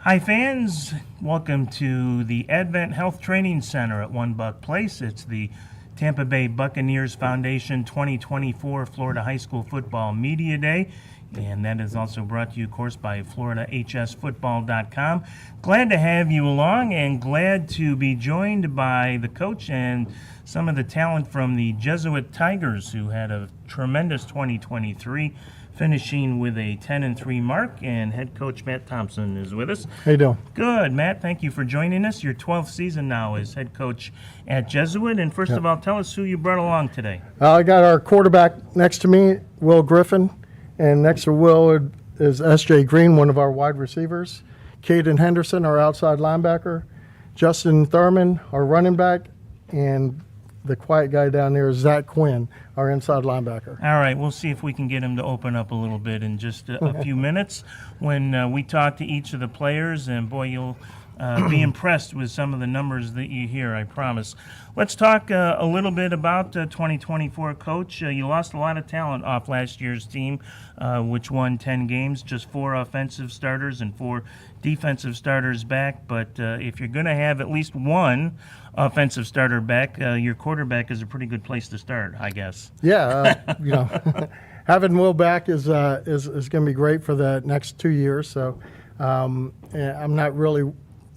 Hi, fans. Welcome to the AdventHealth Training Center at One Buck Place. It's the Tampa Bay Buccaneers Foundation 2024 Florida High School Football Media Day. And that is also brought to you, of course, by FloridaHSFootball.com. Glad to have you along and glad to be joined by the coach and some of the talent from the Jesuit Tigers, who had a tremendous 2023, finishing with a 10-3 mark. And head coach Matt Thompson is with us. How you doing? Good, Matt. Thank you for joining us. Your 12th season now as head coach at Jesuit. And first of all, tell us who you brought along today. I got our quarterback next to me, Will Griffin. And next to Will is S.J. Green, one of our wide receivers. Caden Henderson, our outside linebacker. Justin Thurman, our running back. And the quiet guy down there is Zach Quinn, our inside linebacker. All right, we'll see if we can get him to open up a little bit in just a few minutes when we talk to each of the players. And, boy, you'll be impressed with some of the numbers that you hear, I promise. Let's talk a little bit about 2024, Coach. You lost a lot of talent off last year's team, which won 10 games, just 4 offensive starters and 4 defensive starters back. But if you're going to have at least one offensive starter back, your quarterback is a pretty good place to start, I guess. Yeah, having Will back is going to be great for the next 2 years. So I'm not really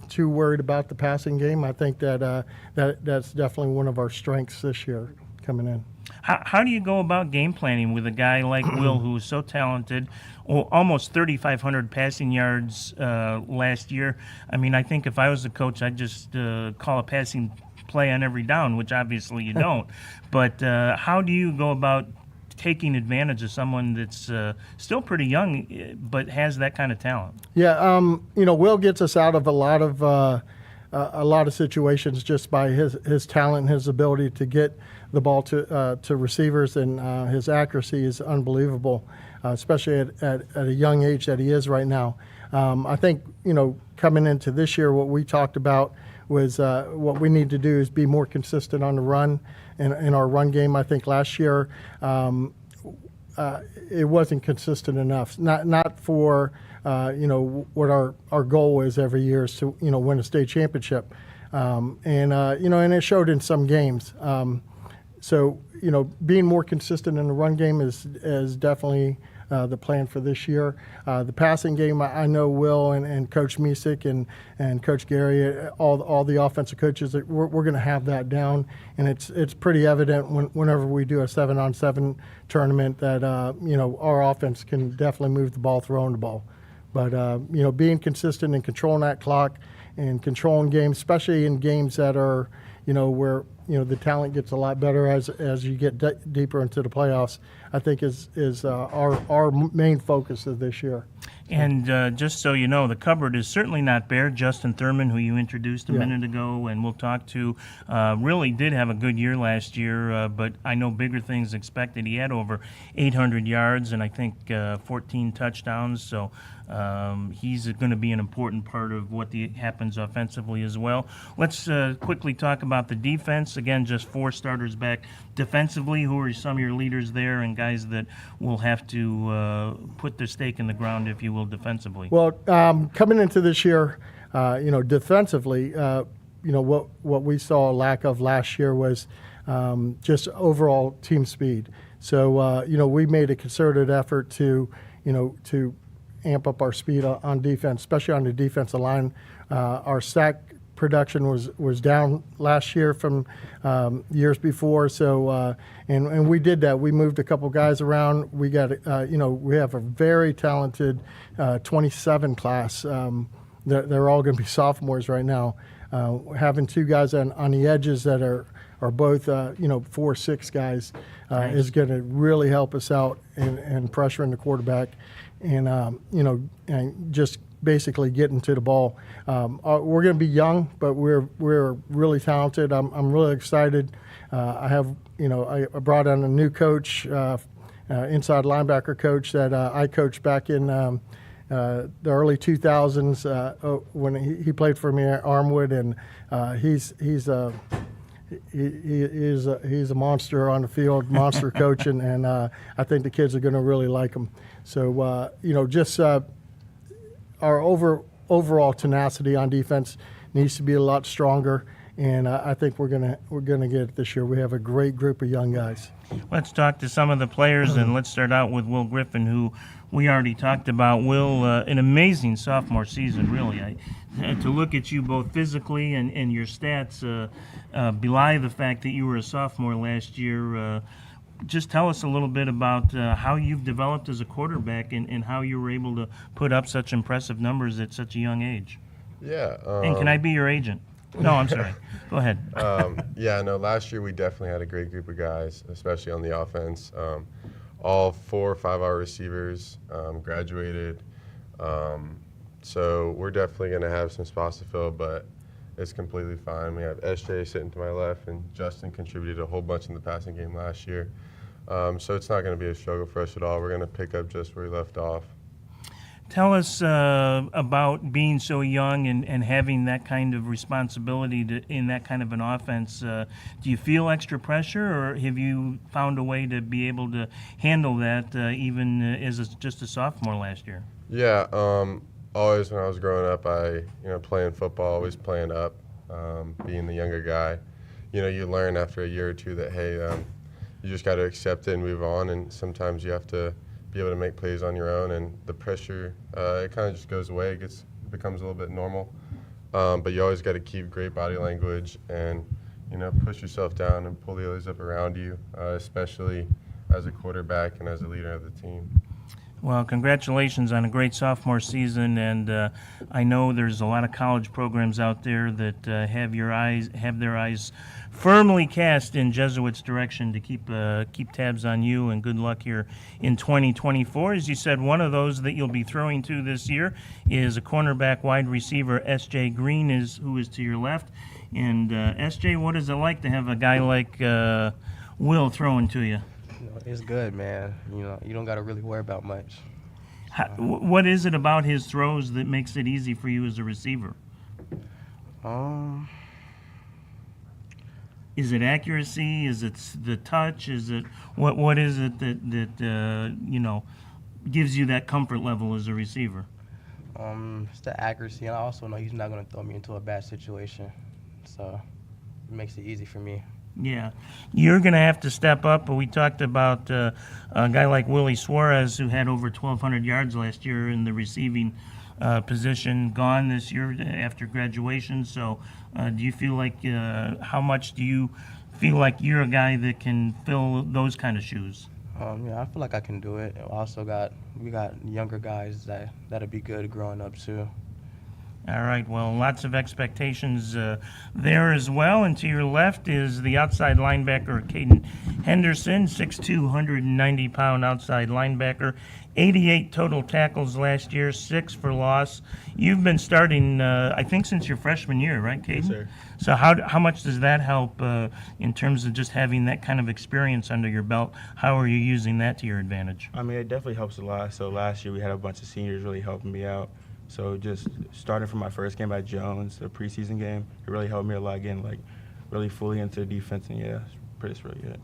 too worried about the passing game. I think that's definitely one of our strengths this year coming in. How do you go about game planning with a guy like Will, who is so talented, almost 3,500 passing yards last year? I mean, I think if I was a coach, I'd just call a passing play on every down, which obviously you don't. But how do you go about taking advantage of someone that's still pretty young but has that kind of talent? Yeah, Will gets us out of a lot of situations just by his talent and his ability to get the ball to receivers, and his accuracy is unbelievable, especially at a young age that he is right now. I think, coming into this year, what we talked about was what we need to do is be more consistent on the run in our run game. I think last year it wasn't consistent enough. Not for what our goal is every year is to win a state championship, and it showed in some games. So being more consistent in the run game is definitely the plan for this year. The passing game, I know Will and Coach Misek and Coach Gary, all the offensive coaches, we're going to have that down, and it's pretty evident whenever we do a 7-on-7 tournament that our offense can definitely move the ball, throwing the ball. But being consistent and controlling that clock and controlling games, especially in games that are where the talent gets a lot better as you get deeper into the playoffs, I think is our main focus of this year. And just so you know, the cupboard is certainly not bare. Justin Thurman, who you introduced a minute ago and we'll talk to, really did have a good year last year, but I know bigger things expected. He had over 800 yards and I think 14 touchdowns, so he's going to be an important part of what happens offensively as well. Let's quickly talk about the defense. Again, just 4 starters back defensively. Who are some of your leaders there and guys that will have to put their stake in the ground, if you will, defensively? Well, coming into this year, defensively, what we saw a lack of last year was just overall team speed. So, we made a concerted effort to amp up our speed on defense, especially on the defensive line. Our sack production was down last year from years before. So, and we did that. We moved a couple guys around. We got, we have a very talented 27 class. They're all going to be sophomores right now. Having 2 guys on the edges that are both 4-6 guys is going to really help us out and pressuring the quarterback and and just basically getting to the ball. We're going to be young, but we're really talented. I'm really excited. I have I brought on a new coach, inside linebacker coach that I coached back in the early 2000s when he played for me at Armwood, and he's a monster on the field, monster coach, and I think the kids are going to really like him. So just our overall tenacity on defense needs to be a lot stronger, and I think we're gonna get it this year. We have a great group of young guys. Let's talk to some of the players, and let's start out with Will Griffin, who we already talked about. Will, an amazing sophomore season, really. To look at you both physically and your stats belie the fact that you were a sophomore last year. Just tell us a little bit about how you've developed as a quarterback and how you were able to put up such impressive numbers at such a young age. Yeah. And can I be your agent? No, I'm sorry. Go ahead. Yeah, no, last year we definitely had a great group of guys, especially on the offense. All 4 or 5 hour receivers graduated. So we're definitely going to have some spots to fill, but it's completely fine. We have SJ sitting to my left, and Justin contributed a whole bunch in the passing game last year. So it's not going to be a struggle for us at all. We're going to pick up just where we left off. Tell us about being so young and having that kind of responsibility in that kind of an offense. Do you feel extra pressure, or have you found a way to be able to handle that even as just a sophomore last year? Yeah, always when I was growing up, playing football, always playing up, being the younger guy. You learn after a year or two that, hey, you just got to accept it and move on, and sometimes you have to be able to make plays on your own, and the pressure, it kind of just goes away. It becomes a little bit normal. But you always got to keep great body language and, push yourself down and pull the others up around you, especially as a quarterback and as a leader of the team. Well, congratulations on a great sophomore season, and I know there's a lot of college programs out there that have their eyes firmly cast in Jesuit's direction to keep tabs on you, and good luck here in 2024. As you said, one of those that you'll be throwing to this year is a cornerback wide receiver, S.J. Green, who is to your left. And S.J., what is it like to have a guy like Will throwing to you? It's good, man. You don't got to really worry about much. What is it about his throws that makes it easy for you as a receiver? Is it accuracy? Is it the touch? Is it what is it that gives you that comfort level as a receiver? It's the accuracy, and I also know he's not going to throw me into a bad situation, so it makes it easy for me. Yeah, you're going to have to step up. But we talked about a guy like Willie Suarez, who had over 1,200 yards last year in the receiving position, gone this year after graduation. So do you feel like, how much do you feel like you're a guy that can fill those kind of shoes? Yeah, I feel like I can do it. We got younger guys that'll be good growing up too. All right, well, lots of expectations there as well. And to your left is the outside linebacker, Caden Henderson, 6'2", 190-pound outside linebacker, 88 total tackles last year, 6 for loss. You've been starting, I think, since your freshman year, right, Caden? Yes, sir. So how much does that help in terms of just having that kind of experience under your belt? How are you using that to your advantage? I mean, it definitely helps a lot. So last year we had a bunch of seniors really helping me out. So just starting from my first game at Jones, the preseason game, it really helped me a lot, getting really fully into the defense, and it's really good.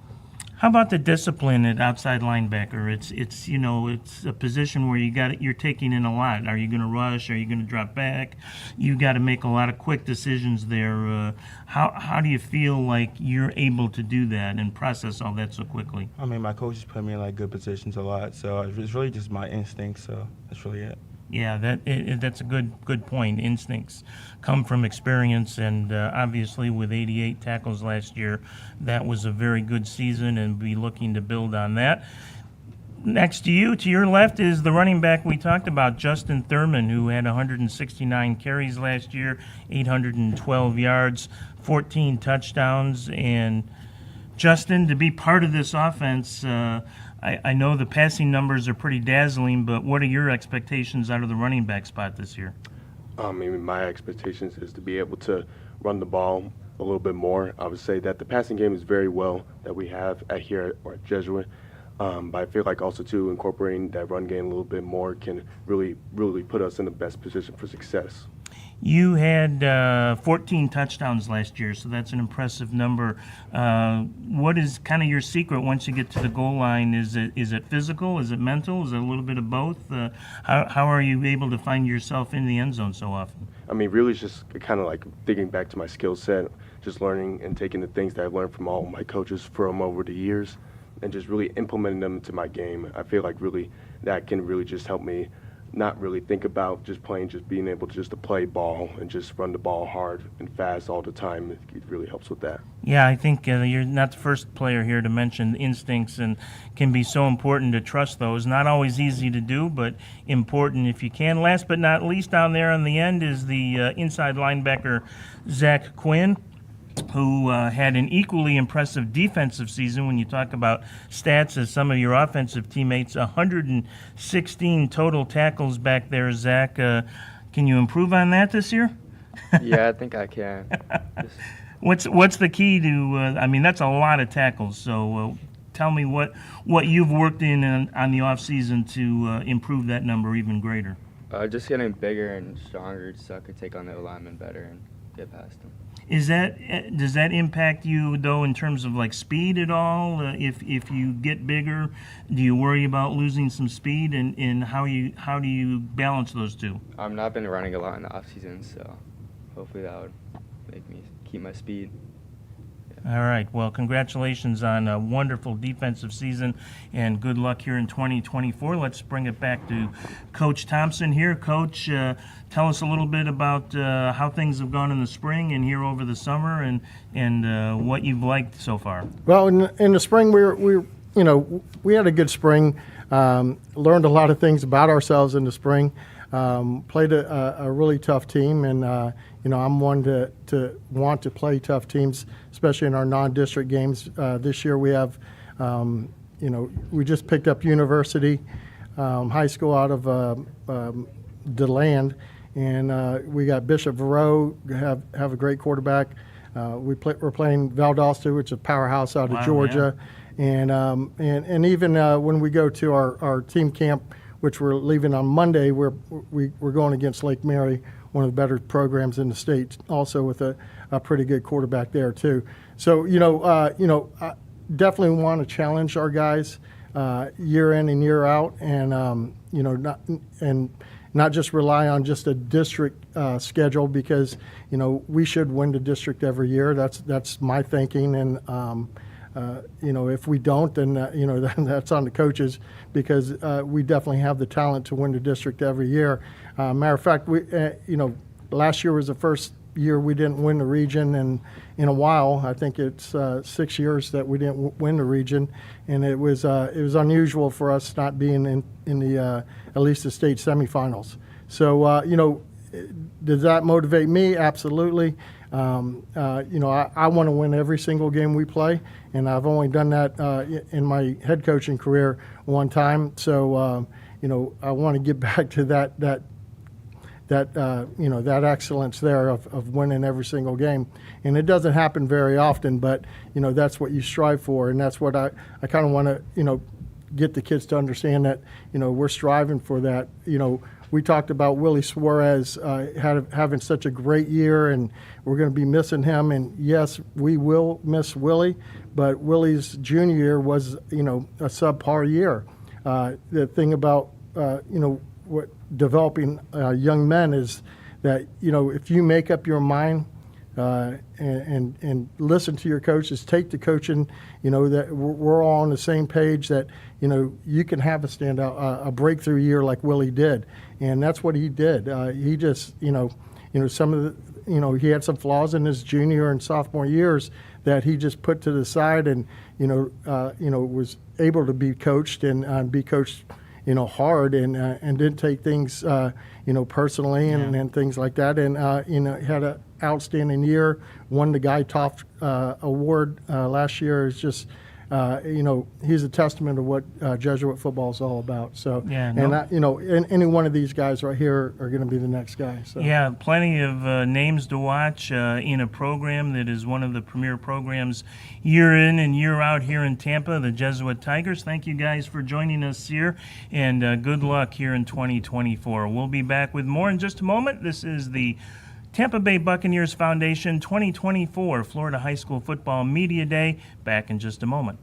How about the discipline at outside linebacker? It's a position where you're taking in a lot. Are you going to rush? Are you going to drop back? You got to make a lot of quick decisions there. How do you feel like you're able to do that and process all that so quickly? I mean, my coaches put me in good positions a lot, so it's really just my instinct. So that's really it. Yeah, that's a good point. Instincts come from experience, and obviously with 88 tackles last year, that was a very good season, and be looking to build on that. Next to you, to your left, is the running back we talked about, Justin Thurman, who had 169 carries last year, 812 yards, 14 touchdowns. And Justin, to be part of this offense, I know the passing numbers are pretty dazzling, but what are your expectations out of the running back spot this year? My expectations is to be able to run the ball a little bit more. I would say that the passing game is very well that we have here at Jesuit, but I feel like also too incorporating that run game a little bit more can really put us in the best position for success. You had 14 touchdowns last year, so that's an impressive number. What is kind of your secret once you get to the goal line? Is it physical? Is it mental? Is it a little bit of both? How are you able to find yourself in the end zone so often? I mean, really it's just kind of like thinking back to my skill set, just learning and taking the things that I've learned from all my coaches from over the years and just really implementing them into my game. I feel like really that can really just help me not really think about just playing, just being able to play ball and just run the ball hard and fast all the time. It really helps with that. Yeah, I think you're not the first player here to mention instincts, and can be so important to trust those. Not always easy to do, but important if you can. Last but not least, down there on the end is the inside linebacker, Zach Quinn, who had an equally impressive defensive season when you talk about stats as some of your offensive teammates. 116 total tackles back there, Zach. Can you improve on that this year? Yeah, I think I can. What's the key to? I mean, that's a lot of tackles. So tell me what you've worked in on the off season to improve that number even greater. Just getting bigger and stronger so I could take on the O-lineman better and get past them. Does that impact you though in terms of like speed at all? If you get bigger, do you worry about losing some speed, and how do you balance those two? I've not been running a lot in the off season, so hopefully that would make me keep my speed. All right. Well, congratulations on a wonderful defensive season, and good luck here in 2024. Let's bring it back to Coach Thompson here. Coach, tell us a little bit about how things have gone in the spring and here over the summer, and what you've liked so far. Well, in the spring, we had a good spring. Learned a lot of things about ourselves in the spring. Played a really tough team, and I'm one to want to play tough teams, especially in our non-district games. This year we have, we just picked up University High School out of DeLand, and we got Bishop Verot, have a great quarterback. We're playing Valdosta, which is a powerhouse out of Georgia, yeah. And even when we go to our team camp, which we're leaving on Monday, we're going against Lake Mary, one of the better programs in the state, also with a pretty good quarterback there too. So I definitely want to challenge our guys year in and year out, and not just rely on just a district schedule, because we should win the district every year. That's my thinking, and if we don't, then that's on the coaches, because we definitely have the talent to win the district every year. Matter of fact, we last year was the first year we didn't win the region, and in a while, I think it's 6 years that we didn't win the region, and it was unusual for us not being in the at least the state semifinals. So does that motivate me? Absolutely. I want to win every single game we play, and I've only done that in my head coaching career one time. So I want to get back to that excellence there of winning every single game, and it doesn't happen very often, but that's what you strive for, and that's what I kind of want to get the kids to understand, that we're striving for that. We talked about Willie Suarez having such a great year, and we're going to be missing him. And yes, we will miss Willie, but Willie's junior year was, a subpar year. The thing about, what developing young men is that, if you make up your mind and listen to your coaches, take the coaching, that we're all on the same page, that, you can have a standout, a breakthrough year like Willie did. And that's what he did. He just, some of the, he had some flaws in his junior and sophomore years that he just put to the side, and, was able to be coached and be coached, hard, and didn't take things, personally and things like that. And, had an outstanding year, won the Guy Toft Award last year. It's just he's a testament to what Jesuit football is all about. So, Yeah, any one of these guys right here are going to be the next guy. So. Yeah, plenty of names to watch in a program that is one of the premier programs year in and year out here in Tampa, the Jesuit Tigers. Thank you guys for joining us here, and good luck here in 2024. We'll be back with more in just a moment. This is the Tampa Bay Buccaneers Foundation 2024 Florida High School Football Media Day. Back in just a moment.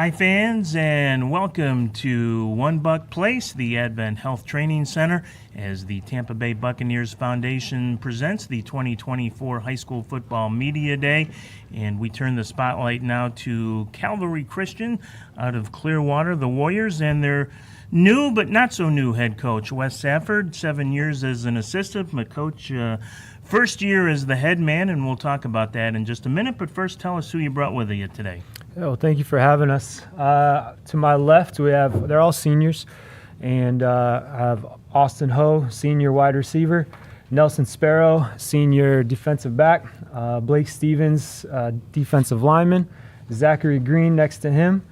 Hi fans, and welcome to One Buck Place, the AdventHealth Training Center, as the Tampa Bay Buccaneers Foundation presents the 2024 High School Football Media Day. And we turn the spotlight now to Calvary Christian out of Clearwater, the Warriors, and their new but not so new head coach, Wes Safford, 7 years as an assistant, but coach first year as the head man, and we'll talk about that in just a minute. But first, tell us who you brought with you today. Yeah, well, thank you for having us. To my left, they're all seniors, and I have Austin Ho, senior wide receiver, Nelson Sparrow, senior defensive back, Blake Stevens, defensive lineman, Zachary Green next to him,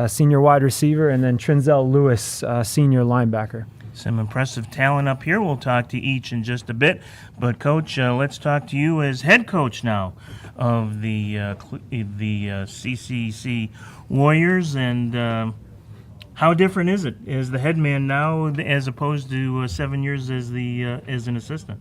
senior wide receiver, and then Trinzel Lewis, senior linebacker. Some impressive talent up here. We'll talk to each in just a bit. But, Coach, let's talk to you as head coach now of the CCC Warriors. And how different is it as the head man now as opposed to 7 years as an assistant?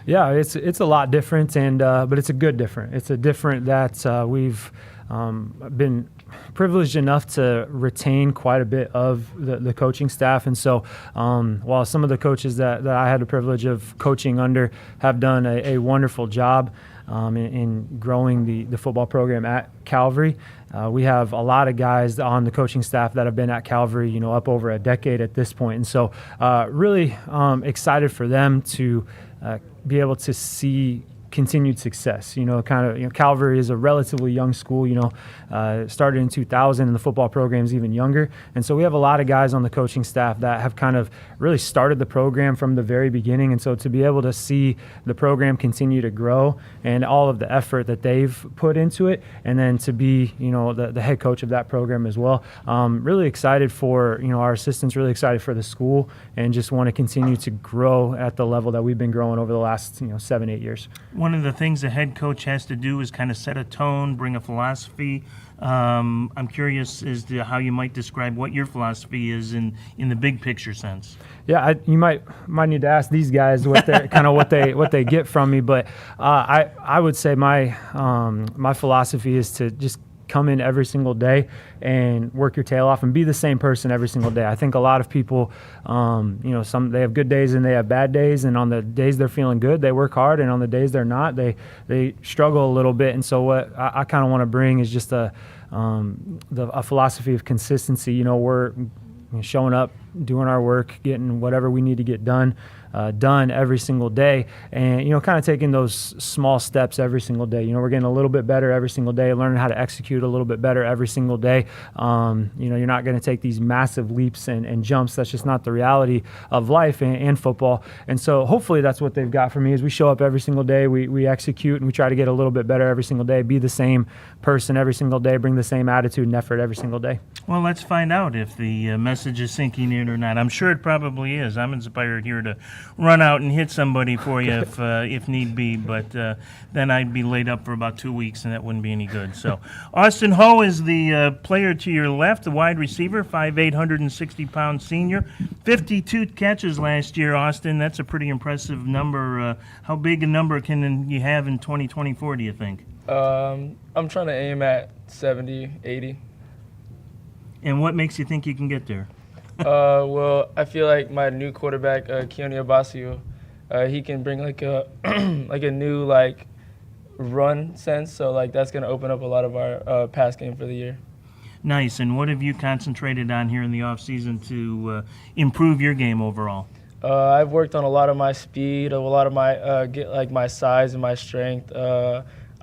Yeah, it's a lot different, and but it's a good different. It's a different that we've been privileged enough to retain quite a bit of the coaching staff. And so while some of the coaches that I had the privilege of coaching under have done a wonderful job in growing the football program at Calvary, we have a lot of guys on the coaching staff that have been at Calvary, up over a decade at this point. And so really excited for them to be able to see continued success. Calvary is a relatively young school, started in 2000 and the football program is even younger. And so we have a lot of guys on the coaching staff that have kind of really started the program from the very beginning. And so to be able to see the program continue to grow and all of the effort that they've put into it, and then to be, the head coach of that program as well. Really excited for, our assistants, really excited for the school, and just want to continue to grow at the level that we've been growing over the last, 7-8 years. One of the things the head coach has to do is kind of set a tone, bring a philosophy. I'm curious as to how you might describe what your philosophy is in the big picture sense. Yeah, you might need to ask these guys what they kind of what they get from me, but I would say my philosophy is to just come in every single day and work your tail off and be the same person every single day. I think a lot of people, they have good days and they have bad days, and on the days they're feeling good, they work hard, and on the days they're not, they struggle a little bit. And so what I kind of want to bring is just a philosophy of consistency. We're showing up, doing our work, getting whatever we need to get done every single day, and kind of taking those small steps every single day. We're getting a little bit better every single day, learning how to execute a little bit better every single day. You're not going to take these massive leaps and jumps. That's just not the reality of life and football. And so hopefully that's what they've got for me, is we show up every single day, we execute, and we try to get a little bit better every single day, be the same person every single day, bring the same attitude and effort every single day. Well, let's find out if the message is sinking in or not. I'm sure it probably is. I'm inspired here to run out and hit somebody for you if need be, but then I'd be laid up for about 2 weeks, and that wouldn't be any good. So Austin Ho is the player to your left, the wide receiver, 5'8", 160-pound senior, 52 catches last year, Austin. That's a pretty impressive number. How big a number can you have in 2024, do you think? I'm trying to aim at 70, 80. And what makes you think you can get there? Well, I feel like my new quarterback, Keone Abasio, he can bring like a like a new run sense. So that's going to open up a lot of our pass game for the year. Nice. And what have you concentrated on here in the off season to improve your game overall? I've worked on a lot of my speed, a lot of my my size and my strength.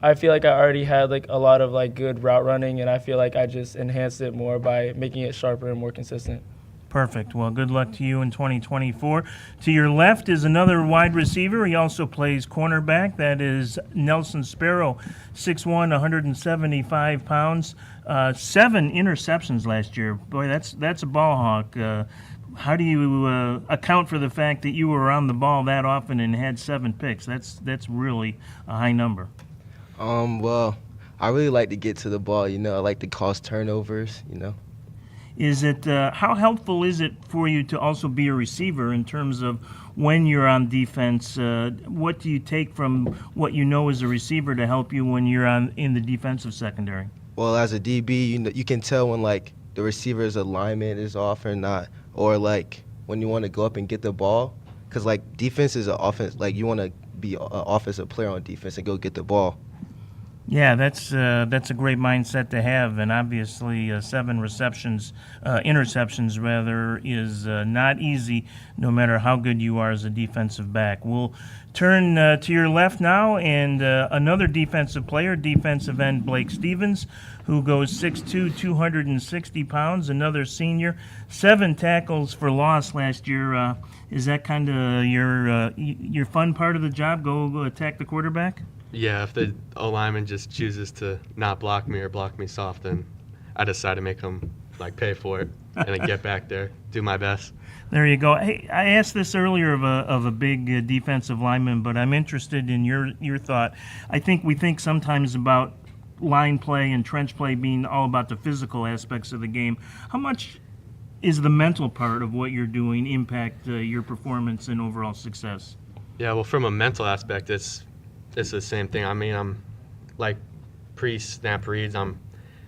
I feel like I already had a lot of good route running, and I feel like I just enhanced it more by making it sharper and more consistent. Perfect. Well, good luck to you in 2024. To your left is another wide receiver. He also plays cornerback. That is Nelson Sparrow, 6'1", 175 pounds. 7 interceptions last year. Boy, that's a ball hawk. How do you account for the fact that you were around the ball that often and had 7 picks? That's really a high number. Well, I really like to get to the ball. I like to cause turnovers. Is it how helpful is it for you to also be a receiver in terms of when you're on defense? What do you take from what you know as a receiver to help you when you're in the defensive secondary? Well, as a DB, you can tell when the receiver's alignment is off or not, or when you want to go up and get the ball, because defense is an offense. You want to be an offensive player on defense and go get the ball. Yeah, that's a great mindset to have, and obviously 7 interceptions rather, is not easy, no matter how good you are as a defensive back. We'll turn to your left now, and another defensive player, defensive end Blake Stevens, who goes 6'2", 260 pounds, another senior, 7 tackles for loss last year. Is that kind of your fun part of the job? Go attack the quarterback? Yeah, if the O-lineman just chooses to not block me or block me soft, then I decide to make them pay for it. and then get back there, do my best. There you go. Hey, I asked this earlier of a big defensive lineman, but I'm interested in your thought. I think we think sometimes about line play and trench play being all about the physical aspects of the game. How much is the mental part of what you're doing impact your performance and overall success? Yeah, well, from a mental aspect, it's the same thing. I mean, I'm like pre-snap reads. I'm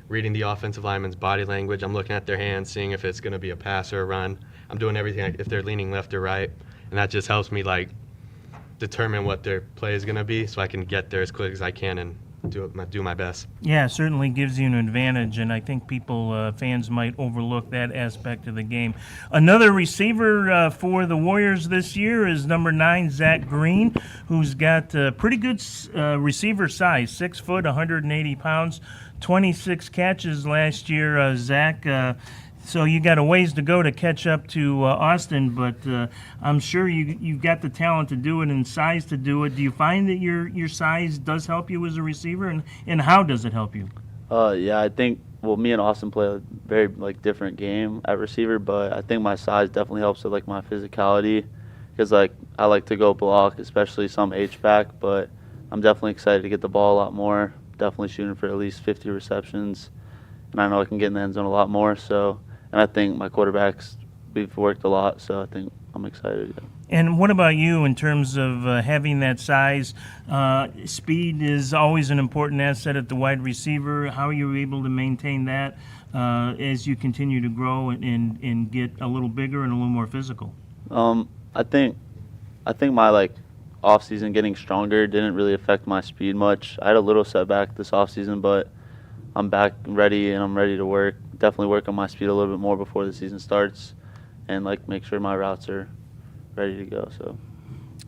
reading the offensive lineman's body language. I'm looking at their hands, seeing if it's going to be a pass or a run. I'm doing everything if they're leaning left or right, and that just helps me like determine what their play is going to be, so I can get there as quick as I can and do my best. Yeah, it certainly gives you an advantage, and I think fans might overlook that aspect of the game. Another receiver for the Warriors this year is number 9, Zach Green, who's got pretty good receiver size, 6 foot, 180 pounds, 26 catches last year. Zach, so you got a ways to go to catch up to Austin, but I'm sure you've got the talent to do it and size to do it. Do you find that your size does help you as a receiver, and how does it help you? Yeah, I think, well, me and Austin play a very different game at receiver, but I think my size definitely helps with my physicality, because I like to go block, especially some H-back, but I'm definitely excited to get the ball a lot more, definitely shooting for at least 50 receptions, and I know I can get in the end zone a lot more, and I think my quarterbacks, we've worked a lot, so I think I'm excited. Yeah. And what about you in terms of having that size? Speed is always an important asset at the wide receiver. How are you able to maintain that as you continue to grow and get a little bigger and a little more physical? I think my off-season getting stronger didn't really affect my speed much. I had a little setback this off-season, but I'm back ready, and I'm ready to work. Definitely work on my speed a little bit more before the season starts, and make sure my routes are ready to go. So.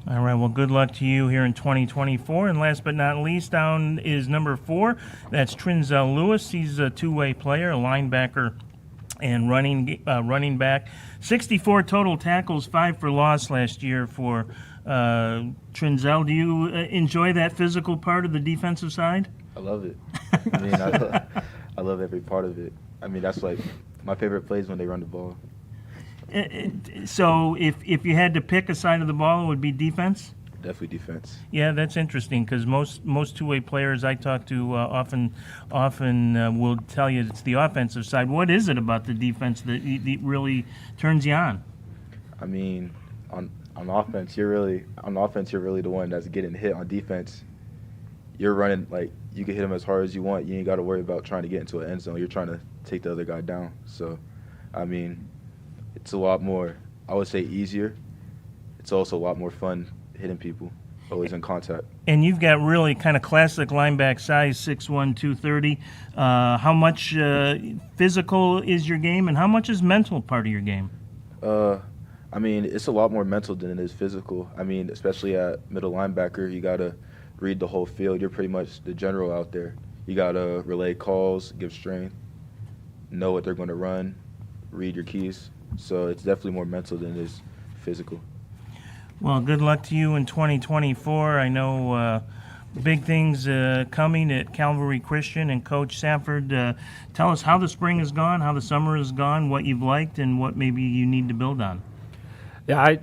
All right, well, good luck to you here in 2024. And last but not least, down is number 4. That's Trinzel Lewis. He's a two-way player, a linebacker and running back. 64 total tackles, 5 for loss last year for Trinzel. Do you enjoy that physical part of the defensive side? I love it. I mean, I love every part of it. I mean, that's my favorite plays when they run the ball. So if you had to pick a side of the ball, it would be defense? Definitely defense. Yeah, that's interesting, because most two-way players I talk to often will tell you it's the offensive side. What is it about the defense that really turns you on? I mean, on offense, you're really the one that's getting hit. On defense, you're running, you can hit him as hard as you want. You ain't got to worry about trying to get into an end zone. You're trying to take the other guy down. So, I mean, it's a lot more, I would say, easier. It's also a lot more fun hitting people, always in contact. And you've got really kind of classic linebacker size, 6'1", 230. How much physical is your game, and how much is mental part of your game? I mean, it's a lot more mental than it is physical. I mean, especially at middle linebacker, you got to read the whole field. You're pretty much the general out there. You got to relay calls, give strength, know what they're going to run, read your keys. So it's definitely more mental than it is physical. Well, good luck to you in 2024. I know big things coming at Calvary Christian, and Coach Sanford, tell us how the spring has gone, how the summer has gone, what you've liked, and what maybe you need to build on. Yeah,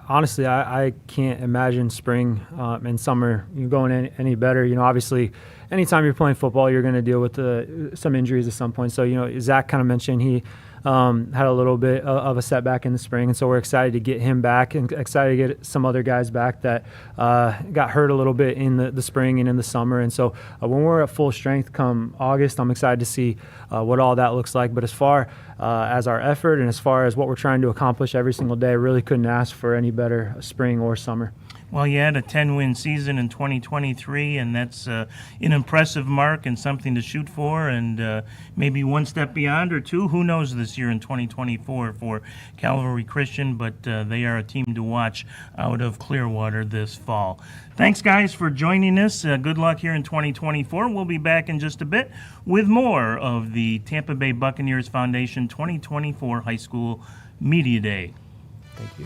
honestly, I can't imagine spring and summer going any better. Obviously, anytime you're playing football, you're going to deal with some injuries at some point. So, Zach kind of mentioned he had a little bit of a setback in the spring, and so we're excited to get him back and excited to get some other guys back that got hurt a little bit in the spring and in the summer. And so when we're at full strength come August, I'm excited to see what all that looks like. But as far as our effort and as far as what we're trying to accomplish every single day, I really couldn't ask for any better spring or summer. Well, you had a 10-win season in 2023, and that's an impressive mark and something to shoot for, and maybe one step beyond or two. Who knows this year in 2024 for Calvary Christian, but they are a team to watch out of Clearwater this fall. Thanks, guys, for joining us. Good luck here in 2024. We'll be back in just a bit with more of the Tampa Bay Buccaneers Foundation 2024 High School Media Day. Thank you.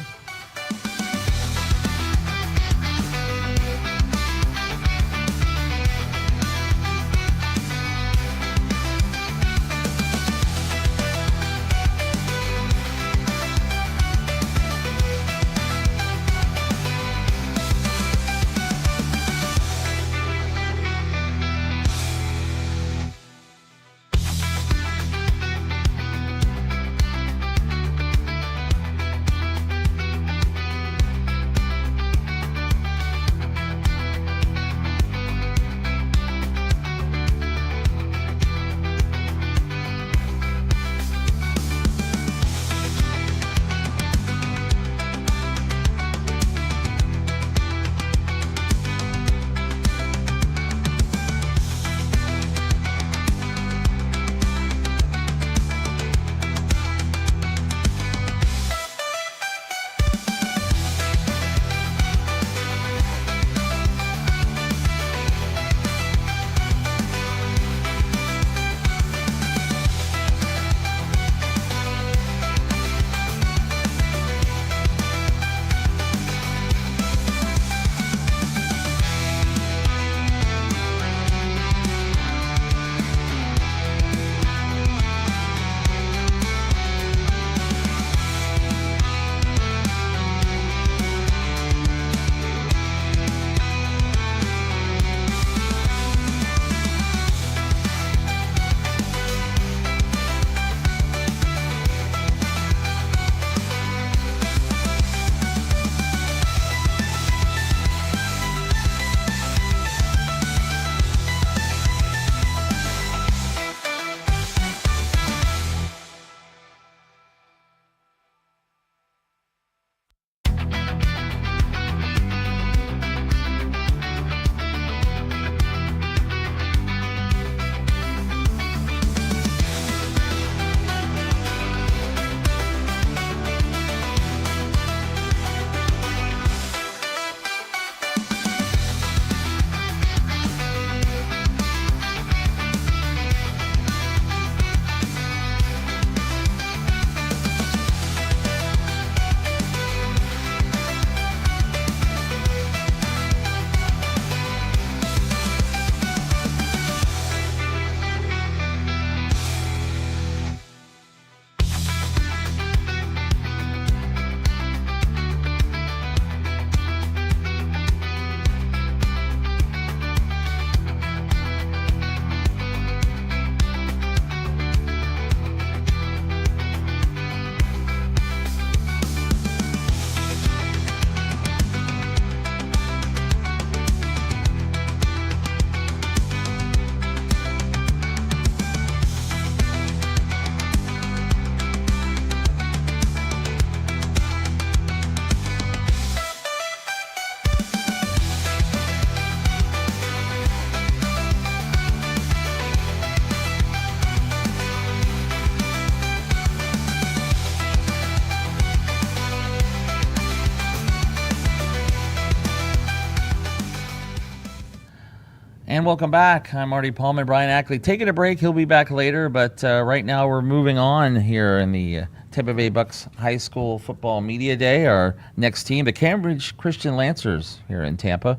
And welcome back. I'm Marty Paulman, Brian Ackley. Taking a break. He'll be back later, but right now we're moving on here in the Tampa Bay Bucks High School Football Media Day. Our next team, the Calvary Christian Lancers here in Tampa.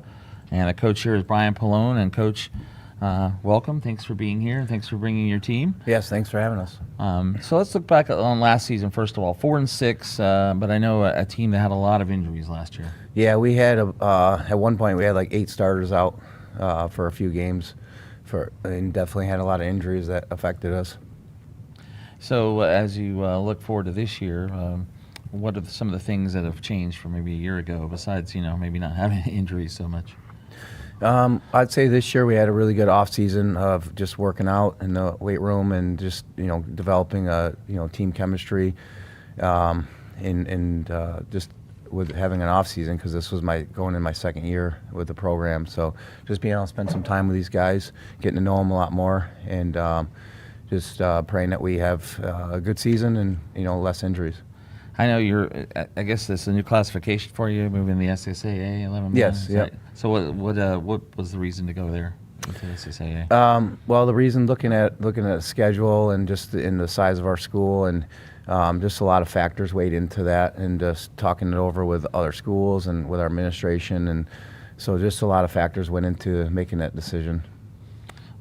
And the coach here is Brian Pallone. And Coach, welcome. Thanks for being here. Thanks for bringing your team. Yes, thanks for having us. So let's look back on last season, first of all. 4-6, but I know a team that had a lot of injuries last year. Yeah, we had, at one point, we had like 8 starters out for a few games, and definitely had a lot of injuries that affected us. So as you look forward to this year, what are some of the things that have changed from maybe a year ago, besides, maybe not having injuries so much? I'd say this year we had a really good off season of just working out in the weight room and just developing team chemistry, and just with having an off season, because this was going in my second year with the program. So just being able to spend some time with these guys, getting to know them a lot more, and just praying that we have a good season and less injuries. I know I guess this is a new classification for you, moving the SSAA 11. Yes, yeah. So what was the reason to go there into SSAA? Well, the reason looking at the schedule and just in the size of our school, and just a lot of factors weighed into that, and just talking it over with other schools and with our administration, and so just a lot of factors went into making that decision.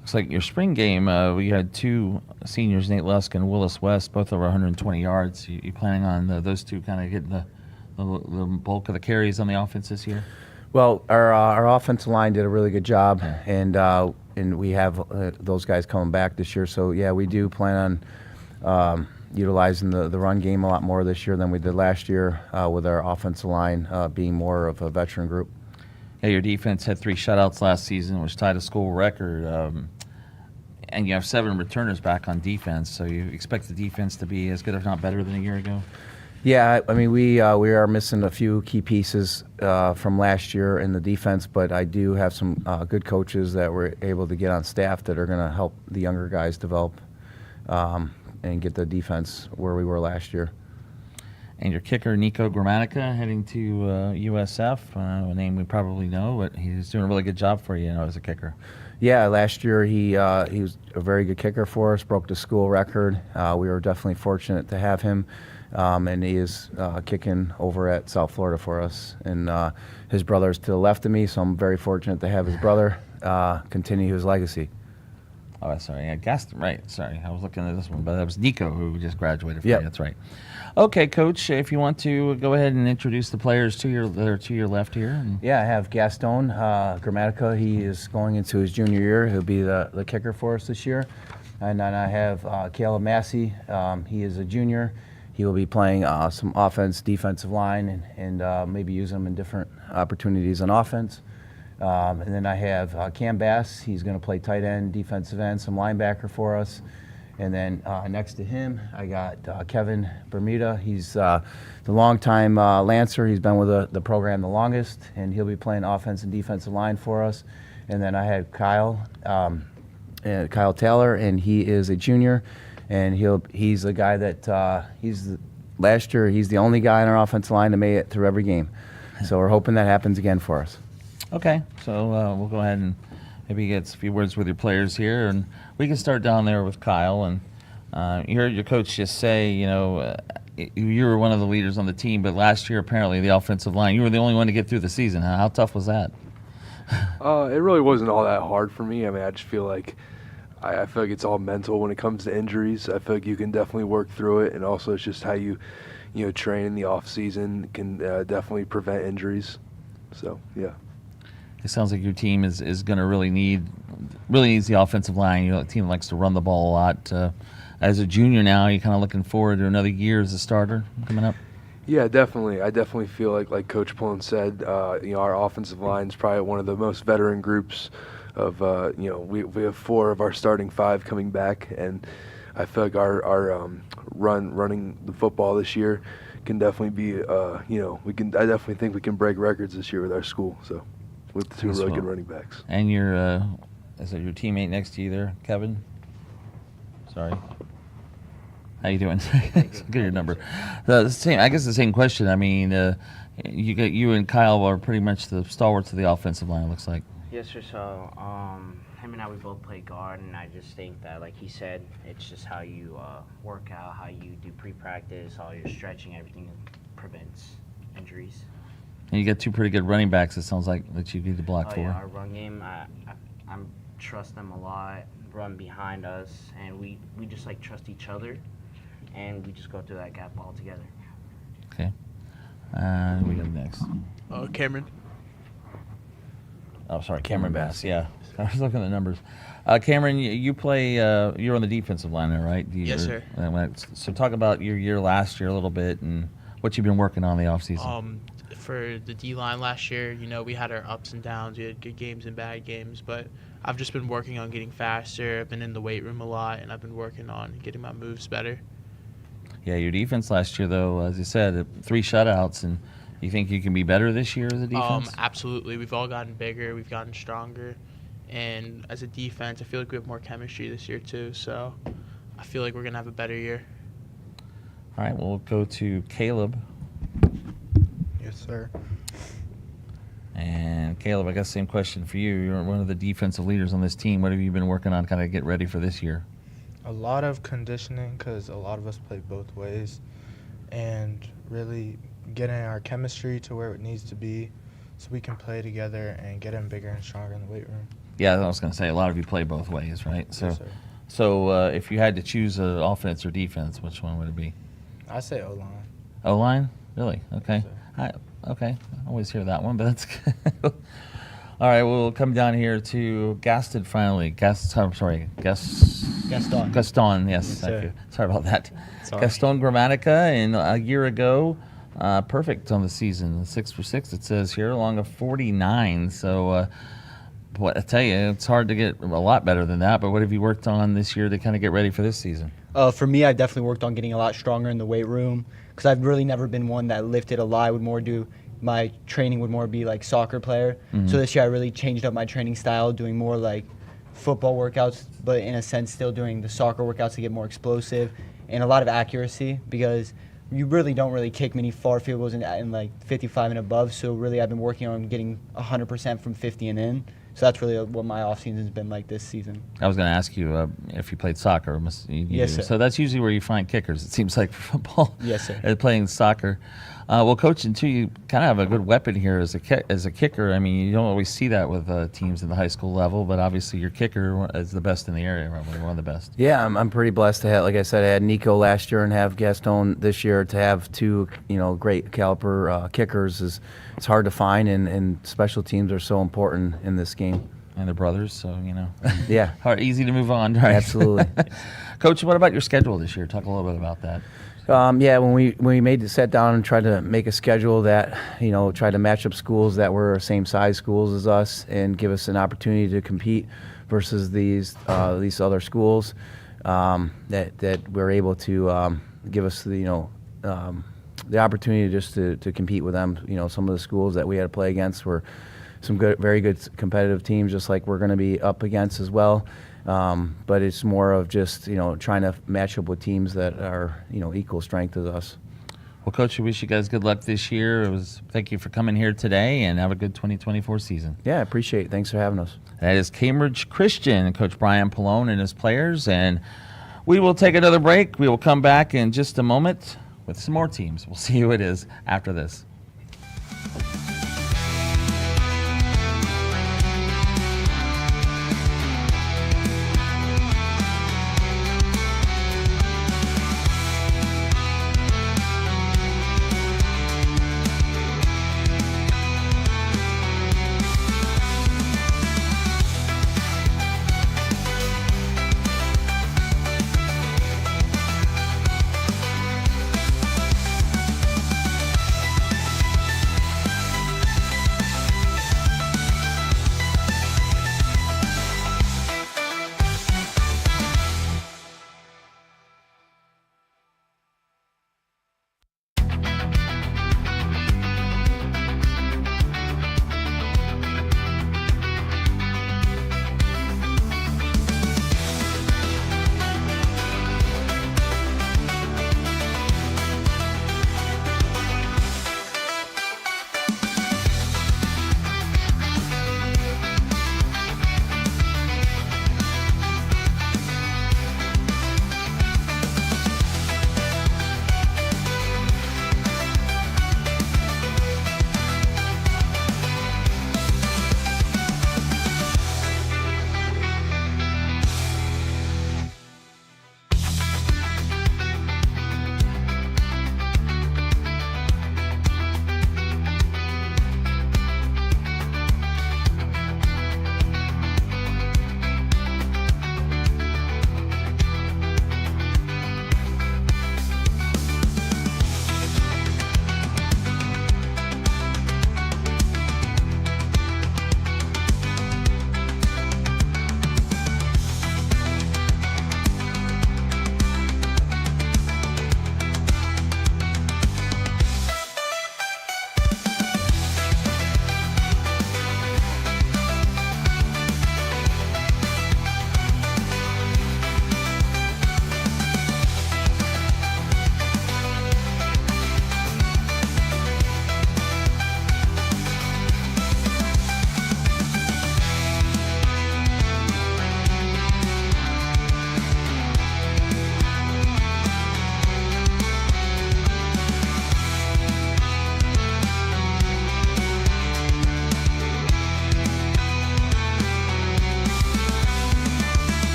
Looks like your spring game, we had 2 seniors, Nate Lusk and Willis West, both over 120 yards. You planning on those two kind of getting the bulk of the carries on the offense this year? Well, our offensive line did a really good job, and we have those guys coming back this year. So yeah, we do plan on utilizing the run game a lot more this year than we did last year, with our offensive line being more of a veteran group. Yeah, your defense had 3 shutouts last season, which tied a school record, and you have 7 returners back on defense. So you expect the defense to be as good, if not better, than a year ago? Yeah, I mean, we are missing a few key pieces from last year in the defense, but I do have some good coaches that we're able to get on staff that are going to help the younger guys develop and get the defense where we were last year. And your kicker, Nico Gramatica, heading to USF, a name we probably know, but he's doing a really good job for you, as a kicker. Yeah, last year he was a very good kicker for us, broke the school record. We were definitely fortunate to have him, and he is kicking over at South Florida for us. And his brother's to the left of me, so I'm very fortunate to have his brother continue his legacy. Oh, sorry, I guessed right. Sorry, I was looking at this one, but that was Nico who just graduated from Yep. you. That's right. Okay, Coach, if you want to go ahead and introduce the players that are to your left here. And Yeah, I have Gaston Gramatica. He is going into his junior year. He'll be the kicker for us this year. And then I have Caleb Massey. He is a junior. He will be playing some offense, defensive line, and maybe using him in different opportunities on offense. And then I have Cam Bass. He's going to play tight end, defensive end, some linebacker for us. And then next to him, I got Kevin Bermuda. He's the longtime Lancer. He's been with the program the longest, and he'll be playing offense and defensive line for us. And then I had Kyle Taylor, and he is a junior, and he's a guy that last year he's the only guy in our offensive line that made it through every game. So we're hoping that happens again for us. Okay, so we'll go ahead and maybe get a few words with your players here, and we can start down there with Kyle. And you heard your coach just say, you were one of the leaders on the team, but last year apparently the offensive line, you were the only one to get through the season. How tough was that? It really wasn't all that hard for me. I mean, I just feel like I feel like it's all mental when it comes to injuries. I feel like you can definitely work through it, and also it's just how you train in the off season can definitely prevent injuries. So yeah. It sounds like your team is going to really needs the offensive line. The team likes to run the ball a lot. As a junior now, you're kind of looking forward to another year as a starter coming up. Yeah, definitely. I definitely feel like Coach Pallone said, our offensive line is probably one of the most veteran groups of, we have 4 of our starting 5 coming back, and I feel like our running the football this year can definitely be, I definitely think we can break records this year with our school. So. With 2 really good running backs. And is that your teammate next to you there, Kevin? Sorry. How you doing? Get your number. I guess the same question. I mean, you and Kyle are pretty much the stalwarts of the offensive line, it looks like. Yes, sir. So, him and I, we both play guard, and I just think that, like he said, it's just how you work out, how you do pre-practice, all your stretching, everything prevents injuries. And you got two pretty good running backs, it sounds like, that you need to block for. Yeah, our run game, I trust them a lot, run behind us, and we just, like, trust each other, and we just go through that gap all together. Okay. We go next. Cameron. Oh, sorry, Cameron Bass. Yeah, I was looking at the numbers. Cameron, you play. You're on the defensive line there, right? Yes, sir. So talk about your year last year a little bit and what you've been working on the offseason. For the D-line last year, we had our ups and downs. We had good games and bad games, but I've just been working on getting faster. I've been in the weight room a lot, and I've been working on getting my moves better. Yeah, your defense last year, though, as you said, 3 shutouts, and you think you can be better this year as a defense? Absolutely. We've all gotten bigger. We've gotten stronger. And as a defense, I feel like we have more chemistry this year, too. So I feel like we're going to have a better year. All right, we'll go to Caleb. Yes, sir. And Caleb, I guess same question for you. You're one of the defensive leaders on this team. What have you been working on kind of get ready for this year? A lot of conditioning because a lot of us play both ways, and really getting our chemistry to where it needs to be so we can play together and get them bigger and stronger in the weight room. Yeah, I was going to say, a lot of you play both ways, right? Yes, sir. So if you had to choose offense or defense, which one would it be? I say O-line. O-line? Really? Okay. Okay. I always hear that one, but that's good. All right, we'll come down here to Gaston finally. Gaston, yes, thank you. Sorry about that. Gaston Gramatica, and a year ago, perfect on the season, 6 for 6 it says here, along a 49. So, what I tell you, it's hard to get a lot better than that. But what have you worked on this year to kind of get ready for this season? For me, I've definitely worked on getting a lot stronger in the weight room because I've really never been one that lifted a lot. I would more do my training would more be like soccer player. Mm-hmm. So this year I really changed up my training style, doing more like football workouts, but in a sense still doing the soccer workouts to get more explosive and a lot of accuracy because you really don't really kick many far field goals in like 55 and above. So really I've been working on getting 100% from 50 and in. So that's really what my off-season has been like this season. I was going to ask you if you played soccer. Yes, sir. So that's usually where you find kickers, it seems like, for football. Yes, sir. And playing soccer. Well, coaching, too, you kind of have a good weapon here as a kicker. I mean, you don't always see that with teams in the high school level, but obviously your kicker is the best in the area, probably one of the best. Yeah, I'm pretty blessed to have, like I said, I had Nico last year and have Gaston this year. To have 2, great caliber kickers it's hard to find, and special teams are so important in this game. And they're brothers, so, Yeah. Easy to move on, right? Absolutely. Coach, what about your schedule this year? Talk a little bit about that. Yeah, when we sat down and tried to make a schedule that, tried to match up schools that were same size schools as us and give us an opportunity to compete versus these other schools, that were able to give us the opportunity just to compete with them. Some of the schools that we had to play against were some very good competitive teams, just like we're going to be up against as well. But it's more of just, trying to match up with teams that are, equal strength as us. Well, Coach, we wish you guys good luck this year. Thank you for coming here today, and have a good 2024 season. Yeah, I appreciate it. Thanks for having us. That is Calvary Christian, Coach Brian Pallone and his players. And we will take another break. We will come back in just a moment with some more teams. We'll see who it is after this.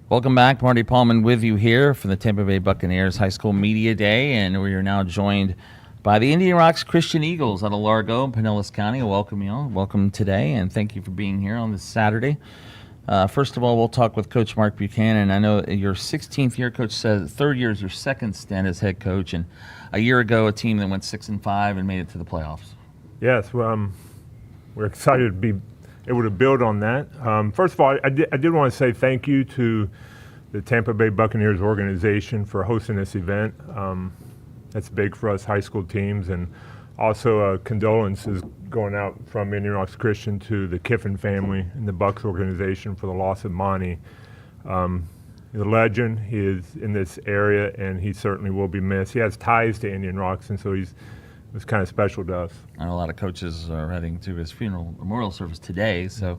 Welcome back. Marty Paulman with you here for the Tampa Bay Buccaneers High School Media Day, and we are now joined by the Indian Rocks Christian Eagles out of Largo, Pinellas County. Welcome, y'all. Welcome today, and thank you for being here on this Saturday. First of all, we'll talk with Coach Mark Buchanan. I know your 16th year, Coach says third year is your second stint as head coach, and a year ago, a team that went 6-5 and made it to the playoffs. Yes, well, we're excited to be able to build on that. First of all, I did want to say thank you to the Tampa Bay Buccaneers organization for hosting this event. That's big for us high school teams, and also condolences going out from Indian Rocks Christian to the Kiffin family and the Bucks organization for the loss of Monty. The legend, he is in this area, and he certainly will be missed. He has ties to Indian Rocks, and so it was kind of special to us. I know a lot of coaches are heading to his funeral memorial service today, so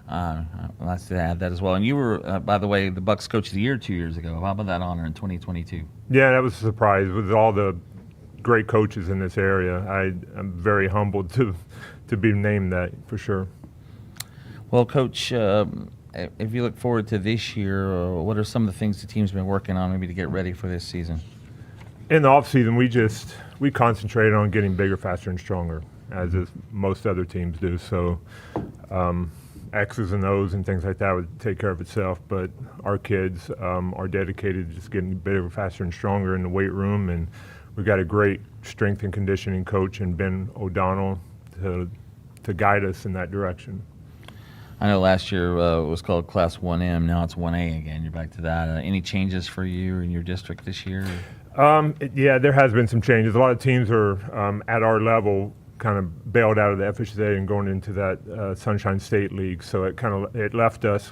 nice to add that as well. And you were, by the way, the Bucks Coach of the Year 2 years ago. How about that honor in 2022? Yeah, that was a surprise with all the great coaches in this area. I'm very humbled to be named that, for sure. Well, Coach, if you look forward to this year, what are some of the things the team's been working on maybe to get ready for this season? In the offseason, we concentrated on getting bigger, faster, and stronger, as most other teams do. So X's and O's and things like that would take care of itself. But our kids are dedicated to just getting bigger, faster, and stronger in the weight room. And we've got a great strength and conditioning coach in Ben O'Donnell to guide us in that direction. I know last year it was called Class 1M. Now it's 1A again. You're back to that. Any changes for you in your district this year? Yeah, there has been some changes. A lot of teams are at our level kind of bailed out of the FHSA and going into that Sunshine State League. So it left us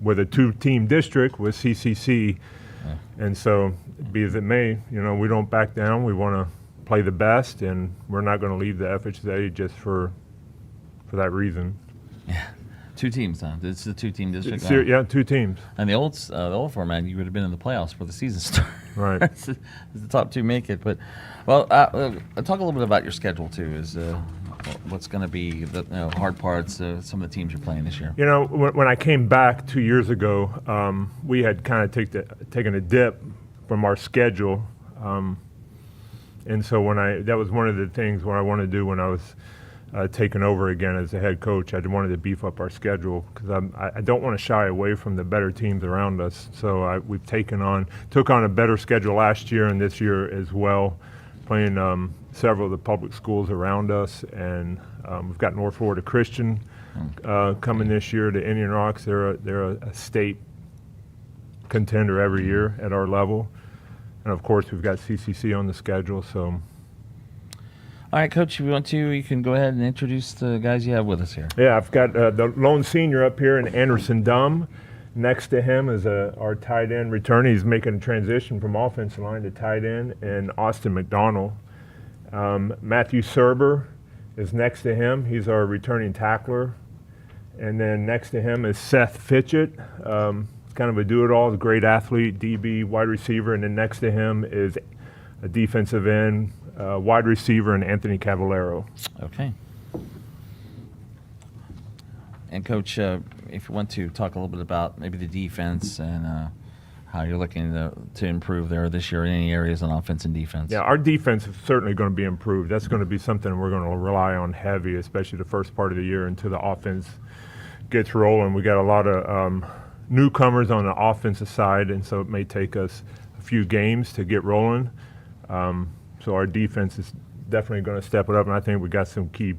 with a 2-team district with CCC. Yeah. And so, be as it may, we don't back down. We want to play the best, and we're not going to leave the FHSA just for that reason. Yeah. 2 teams, huh? It's a 2-team district. Yeah, 2 teams. And the old format, you would have been in the playoffs before the season started. Right. It's the top 2 make it. But, well, talk a little bit about your schedule too. Is what's going to be the hard parts of some of the teams you're playing this year? When I came back 2 years ago, we had kind of taken a dip from our schedule, and so that was one of the things what I wanted to do when I was taken over again as the head coach. I wanted to beef up our schedule because I don't want to shy away from the better teams around us. So we've took on a better schedule last year and this year as well, playing several of the public schools around us, and we've got Northside Christian coming this year to Indian Rocks. They're a state contender every year at our level, and of course we've got CCC on the schedule. So. All right, Coach, if you want to, you can go ahead and introduce the guys you have with us here. Yeah, I've got the lone senior up here, and Anderson Dumm. Next to him is our tight end returner. He's making a transition from offensive line to tight end, and Austin McDonald. Matthew Serber is next to him. He's our returning tackler. And then next to him is Seth Fitchett. Kind of a do-it-all, a great athlete, DB, wide receiver. And then next to him is a defensive end, wide receiver, and Anthony Cavallero. Okay. And Coach, if you want to talk a little bit about maybe the defense and how you're looking to improve there this year in any areas on offense and defense. Yeah, our defense is certainly going to be improved. That's going to be something we're going to rely on heavy, especially the first part of the year until the offense gets rolling. We got a lot of newcomers on the offensive side, and so it may take us a few games to get rolling. So our defense is definitely going to step it up, and I think we got some key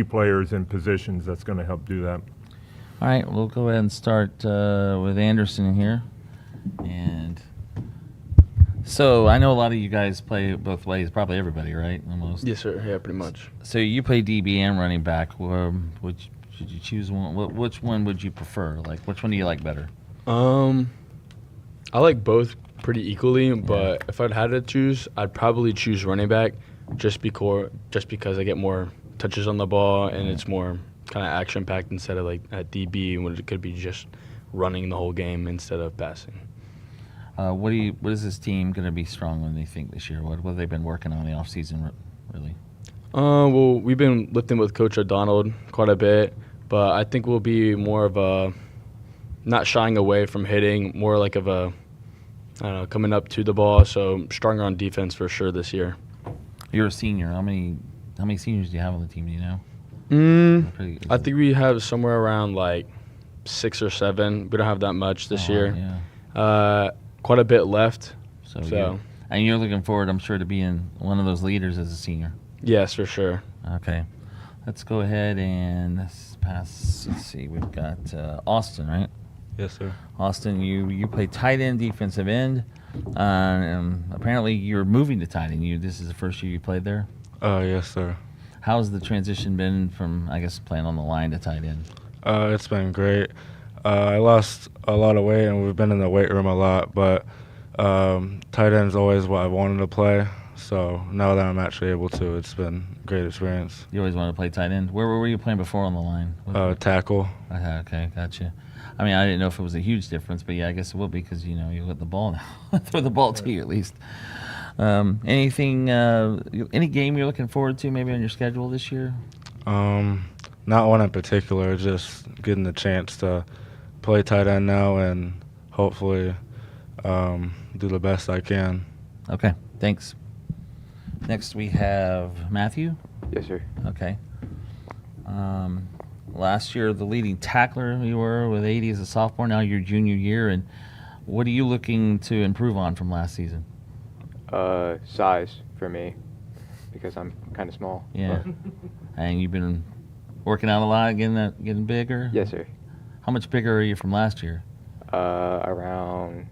players in positions that's going to help do that. All right, we'll go ahead and start with Anderson here. And so I know a lot of you guys play both ways, probably everybody, right? Almost. Yes, sir. Yeah, pretty much. So you play DB and running back. Should you choose one? Which one would you prefer? Like, which one do you like better? I like both pretty equally, but if I'd had to choose, I'd probably choose running back just because I get more touches on the ball and it's more kind of action-packed instead of like at DB when it could be just running the whole game instead of passing. What is this team going to be strong when they think this year? What have they been working on in the offseason, really? Well, we've been lifting with Coach O'Donnell quite a bit, but I think we'll be more of a not shying away from hitting, more like of a, I don't know, coming up to the ball. So stronger on defense for sure this year. You're a senior. How many seniors do you have on the team? Do you know? I think we have somewhere around like 6 or 7. We don't have that much this year. Yeah. Quite a bit left. So. And you're looking forward, I'm sure, to being one of those leaders as a senior. Yes, for sure. Okay. Let's go ahead and pass. Let's see. We've got Austin, right? Yes, sir. Austin, you play tight end, defensive end. Apparently, you're moving to tight end. This is the first year you played there? Yes, sir. How's the transition been from, I guess, playing on the line to tight end? It's been great. I lost a lot of weight, and we've been in the weight room a lot, but tight end's always what I wanted to play. So now that I'm actually able to, it's been a great experience. You always wanted to play tight end. Where were you playing before on the line? Tackle. Okay, gotcha. I mean, I didn't know if it was a huge difference, but yeah, I guess it will be because, you let the ball now. Throw the ball to you at least. Any game you're looking forward to maybe on your schedule this year? Not one in particular, just getting the chance to play tight end now and hopefully do the best I can. Okay, thanks. Next we have Matthew. Yes, sir. Okay. Last year, the leading tackler you were with 80 as a sophomore. Now your junior year, and what are you looking to improve on from last season? Size for me, because I'm kind of small. Yeah. And you've been working out a lot, getting bigger? Yes, sir. How much bigger are you from last year? Around,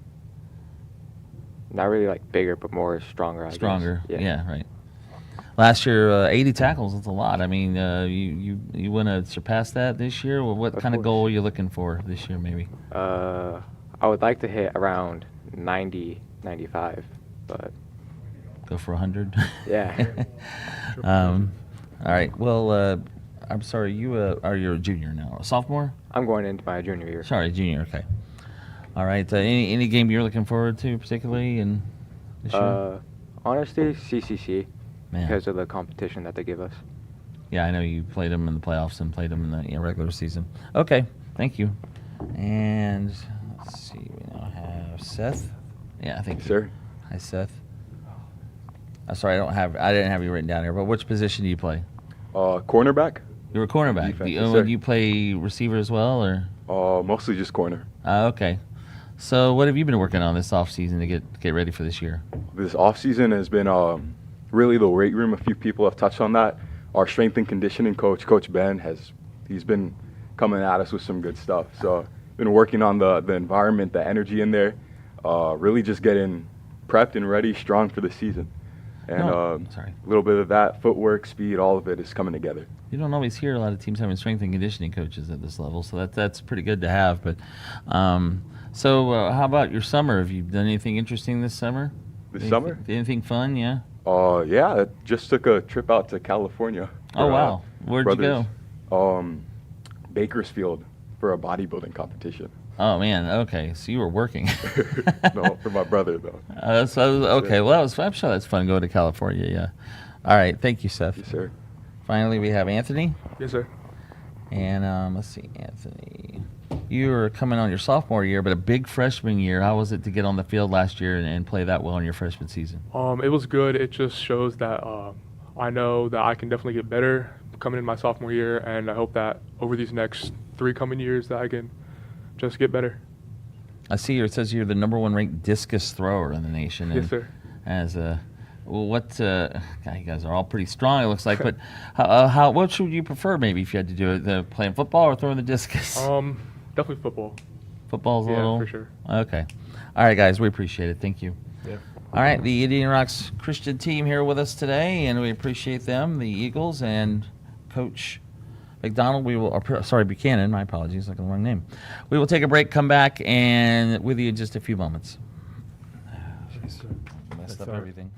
not really like bigger, but more stronger, I Stronger, guess. yeah, right. Last year, 80 tackles, that's a lot. I mean, you want to surpass that this year? Well, what kind of goal are you looking for this year, maybe? I would like to hit around 90, 95, but... Go for 100? Yeah. All right, well, I'm sorry, you're a junior now, a sophomore? I'm going into my junior year. Sorry, junior, okay. All right, any game you're looking forward to particularly in this year? Honestly, CCC, Man. because of the competition that they give us. Yeah, I know you played them in the playoffs and played them in the regular season. Okay, thank you. And let's see, we now have Seth. Yeah, I think Sir. Hi, Seth. Sorry, I didn't have you written down here, but which position do you play? Cornerback. You're a cornerback. Defense, yes, sir. Do you play receiver as well, or? Mostly just corner. Okay. So what have you been working on this off season to get ready for this year? This off season has been really the weight room. A few people have touched on that. Our strength and conditioning coach, Coach Ben, he's been coming at us with some good stuff. So been working on the environment, the energy in there, really just getting prepped and ready, strong for the season. And a little bit of that, footwork, speed, all of it is coming together. You don't always hear a lot of teams having strength and conditioning coaches at this level, so that's pretty good to have. But so how about your summer? Have you done anything interesting this summer? Summer? Anything fun? Yeah. Yeah, I just took a trip out to California. Oh wow, where'd you go? Bakersfield for a bodybuilding competition. Oh man, okay, so you were working. No, for my brother though. Okay, well I'm sure that's fun going to California. Yeah. All right, thank you, Seth. Yes, sir. Finally, we have Anthony. Yes, sir. And let's see, Anthony. You were coming on your sophomore year, but a big freshman year. How was it to get on the field last year and play that well in your freshman season? It was good. It just shows that I know that I can definitely get better coming in my sophomore year, and I hope that over these next 3 coming years that I can just get better. I see here it says you're the #1 ranked discus thrower in the nation. Yes, sir. As you guys are all pretty strong, it looks like. But what should you prefer, maybe, if you had to do it, playing football or throwing the discus? Definitely football. Football's a little. Yeah, for sure. Okay. All right, guys, we appreciate it. Thank you. Yeah. All right, the Indian Rocks Christian team here with us today, and we appreciate them, the Eagles, and Coach McDonald. Buchanan. My apologies, I got the wrong name. We will take a break, come back, and with you in just a few moments. Messed up everything.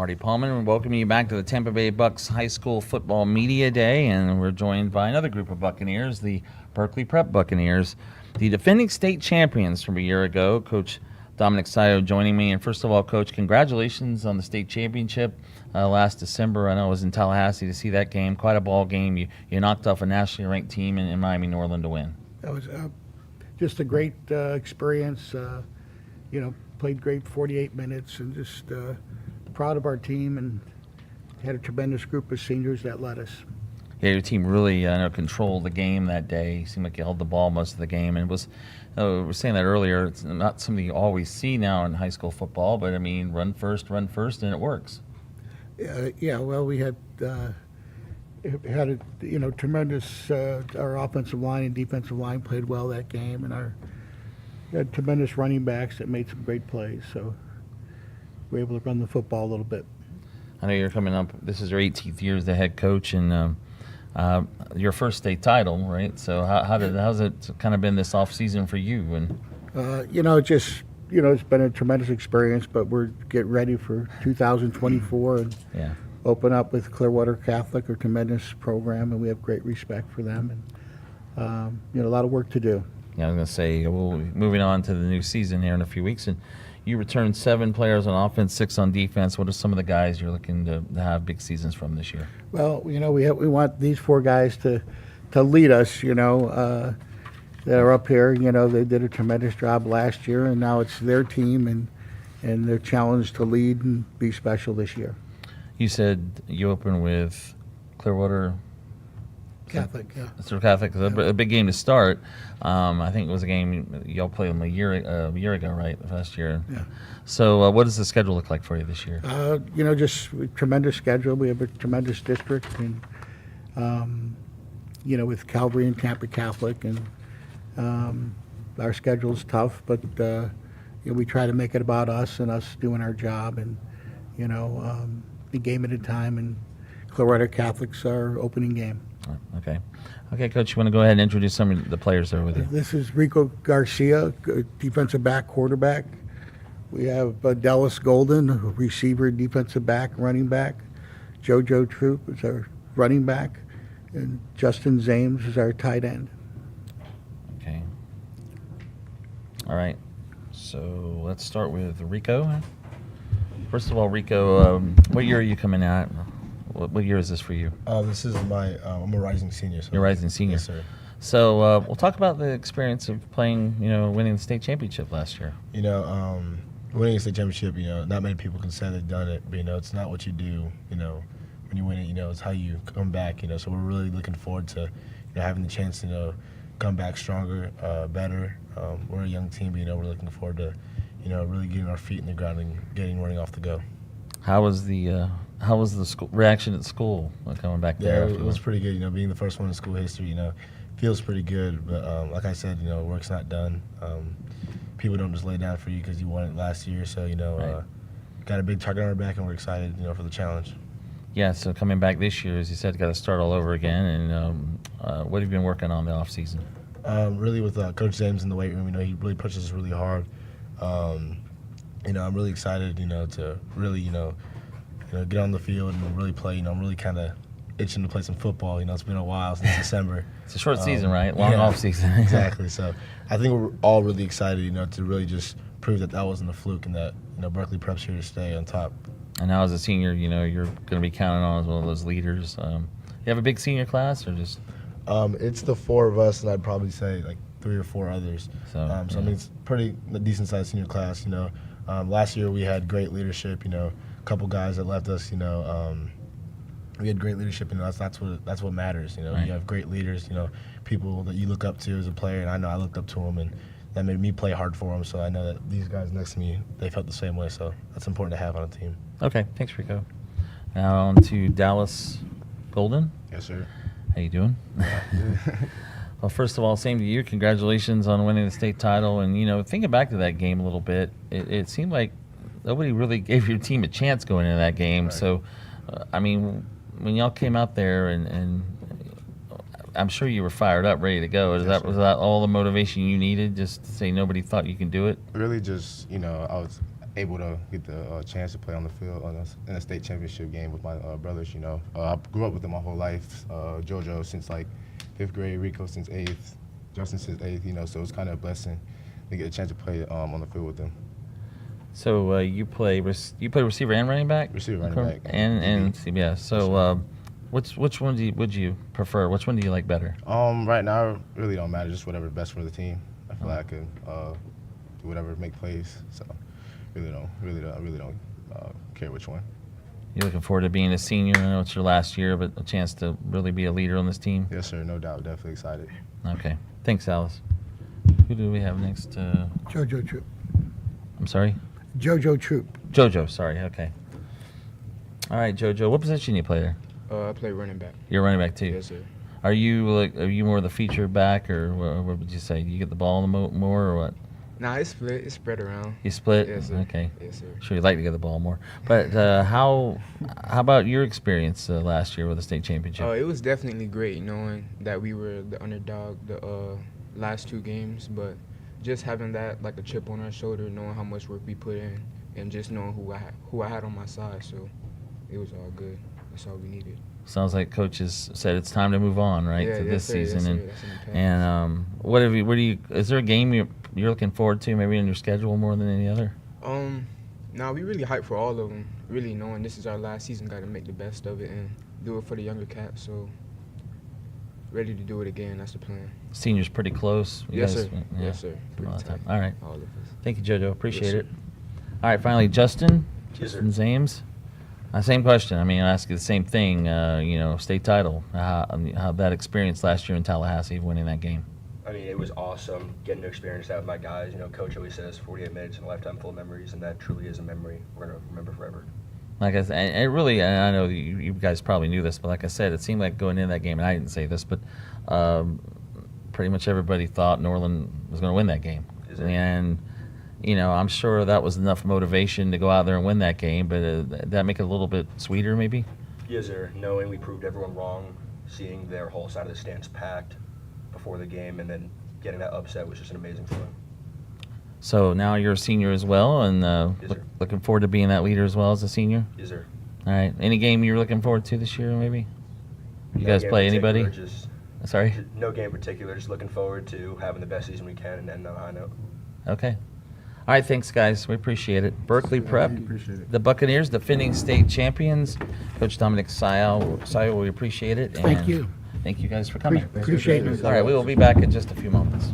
Marty Paulman, welcoming you back to the Tampa Bay Bucks High School Football Media Day, and we're joined by another group of Buccaneers, the Berkeley Prep Buccaneers, the defending state champions from a year ago. Coach Dominic Sayo joining me. And first of all, Coach, congratulations on the state championship last December. I know I was in Tallahassee to see that game. Quite a ball game. You knocked off a nationally ranked team in Miami Norland to win. That was just a great experience. Played great 48 minutes, and just proud of our team, and had a tremendous group of seniors that led us. Yeah, your team really controlled the game that day. Seemed like you held the ball most of the game, and it was. We were saying that earlier. It's not something you always see now in high school football, but I mean, run first, and it works. Well, we had a tremendous. Our offensive line and defensive line played well that game, and we had tremendous running backs that made some great plays. So we were able to run the football a little bit. I know you're coming up. This is your 18th year as the head coach, and your first state title, right? So how's it kind of been this off season for you? And it's been a tremendous experience, but we're getting ready for 2024 and open up with Clearwater Catholic, a tremendous program, and we have great respect for them, and a lot of work to do. Yeah, I was going to say, we'll be moving on to the new season here in a few weeks, and you returned 7 players on offense, 6 on defense. What are some of the guys you're looking to have big seasons from this year? Well, we want these 4 guys to lead us, that are up here. They did a tremendous job last year, and now it's their team, and they're challenged to lead and be special this year. You said you opened with Clearwater Catholic, yeah. So Catholic, a big game to start. I think it was a game y'all played them a year ago, right? Last year. Yeah. So what does the schedule look like for you this year? Just a tremendous schedule. We have a tremendous district, and with Calvary and Tampa Catholic, and our schedule's tough, but we try to make it about us and us doing our job, and a game at a time. And Clearwater Catholic's our opening game. Okay, Coach, you want to go ahead and introduce some of the players there with you? This is Rico Garcia, defensive back, quarterback. We have Dallas Golden, receiver, defensive back, running back. JoJo Troop is our running back. And Justin Zames is our tight end. Okay. All right. So let's start with Rico. First of all, Rico, what year are you coming out? What year is this for you? This is I'm a rising senior. So you're a rising senior. Yes, sir. So we'll talk about the experience of playing, winning the state championship last year. Winning a state championship, not many people can say they've done it, but, it's not what you do, when you win it, it's how you come back, so we're really looking forward to, having the chance to, come back stronger, better. We're a young team, but, we're looking forward to, really getting our feet in the ground and running off the go. How was the school reaction at school coming back there? Yeah, it was pretty good. Being the first one in school history, feels pretty good. But like I said, work's not done. People don't just lay down for you because you won it last year. So right. Got a big target on our back, and we're excited, for the challenge. Yeah. So coming back this year, as you said, got to start all over again. And what have you been working on the off season? Really with Coach James in the weight room. He really pushes us really hard. I'm really excited, to really, get on the field and really play. I'm really kind of itching to play some football. It's been a while since December. It's a short season, right? Long off season. Exactly. So I think we're all really excited, to really just prove that wasn't a fluke and that, Berkeley Prep's here to stay on top. And now as a senior, you're going to be counted on as one of those leaders. You have a big senior class or just? It's the 4 of us, and I'd probably say like 3 or 4 others. So I mean, it's pretty decent sized senior class. Last year we had great leadership. A couple guys that left us. We had great leadership, and that's what matters. Right. You have great leaders. People that you look up to as a player, and I know I looked up to them, and that made me play hard for them. So I know that these guys next to me, they felt the same way. So that's important to have on a team. Okay, thanks, Rico. Now on to Dallas Golden. Yes, sir. How you doing? Well, first of all, same to you. Congratulations on winning the state title. And, thinking back to that game a little bit, it seemed like nobody really gave your team a chance going into that game. Right. So, when y'all came out there and I'm sure you were fired up, ready to go. Was that all the motivation you needed, just to say nobody thought you can do it? Really just, I was able to get the chance to play on the field in a state championship game with my brothers. I grew up with them my whole life. JoJo since like 5th grade, Rico since 8th, Justin since 8th. So it's kind of a blessing to get a chance to play on the field with them. So you play receiver and running back? Receiver, running back, and CBS. So which one would you prefer? Which one do you like better? Right now, it really don't matter. Just whatever's best for the team. I feel like I can do whatever, make plays. So I really don't care which one. You're looking forward to being a senior. I know it's your last year, but a chance to really be a leader on this team. Yes, sir. No doubt. Definitely excited. Okay. Thanks, Alice. Who do we have next? JoJo Troop. I'm sorry? JoJo Troop. JoJo, sorry. Okay. All right, JoJo. What position you play there? I play running back. You're running back too? Yes, sir. Are you more the feature back, or what would you say? Do you get the ball more, or what? Nah, it's split. It's spread around. You split? Yes, sir. Okay. Yes, sir. Sure, you'd like to get the ball more. But how about your experience last year with the state championship? It was definitely great knowing that we were the underdog the last 2 games, but just having that like a chip on our shoulder, knowing how much work we put in, and just knowing who I had on my side, so it was all good. That's all we needed. Sounds like coaches said it's time to move on, right, Yeah, to yes, this sir, season. yes, sir. And That's in the past. and is there a game you're looking forward to, maybe in your schedule more than any other? Nah, we really hyped for all of them. Really knowing this is our last season, got to make the best of it and do it for the younger cats. So ready to do it again. That's the plan. Senior's pretty close. You Yes, guys- sir. yeah, Yes, sir. a Pretty lot of time. tight. All right. All of us. Thank you, JoJo. Appreciate Yes, sir. it. All right, finally, Justin. Yes, sir. Justin Zames. Same question. I mean, I ask you the same thing. State title. How that experience last year in Tallahassee, winning that game. I mean, it was awesome getting to experience that with my guys. Coach always says 48 minutes in a lifetime full of memories, and that truly is a memory we're going to remember forever. Like I said, and it really, and I know you guys probably knew this, but like I said, it seemed like going into that game, and I didn't say this, but pretty much everybody thought Norland was going to win that game. And, I'm sure that was enough motivation to go out there and win that game, but that make it a little bit sweeter maybe? Yes, sir. Knowing we proved everyone wrong, seeing their whole side of the stands packed before the game, and then getting that upset was just an amazing feeling. So now you're a senior as well, and looking forward to being that leader as well as a senior? Yes, sir. All right. Any game you're looking forward to this year, maybe? You No guys game play in anybody? particular, Sorry? No game in particular. Just looking forward to having the best season we can and ending on a high note. Okay. All right, thanks, guys. We appreciate it. Berkeley Prep, appreciate it. the Buccaneers, defending state champions. Coach Dominic Sayo, we appreciate it. Thank and you. Thank you guys for coming. Appreciate it. All right, we will be back in just a few moments.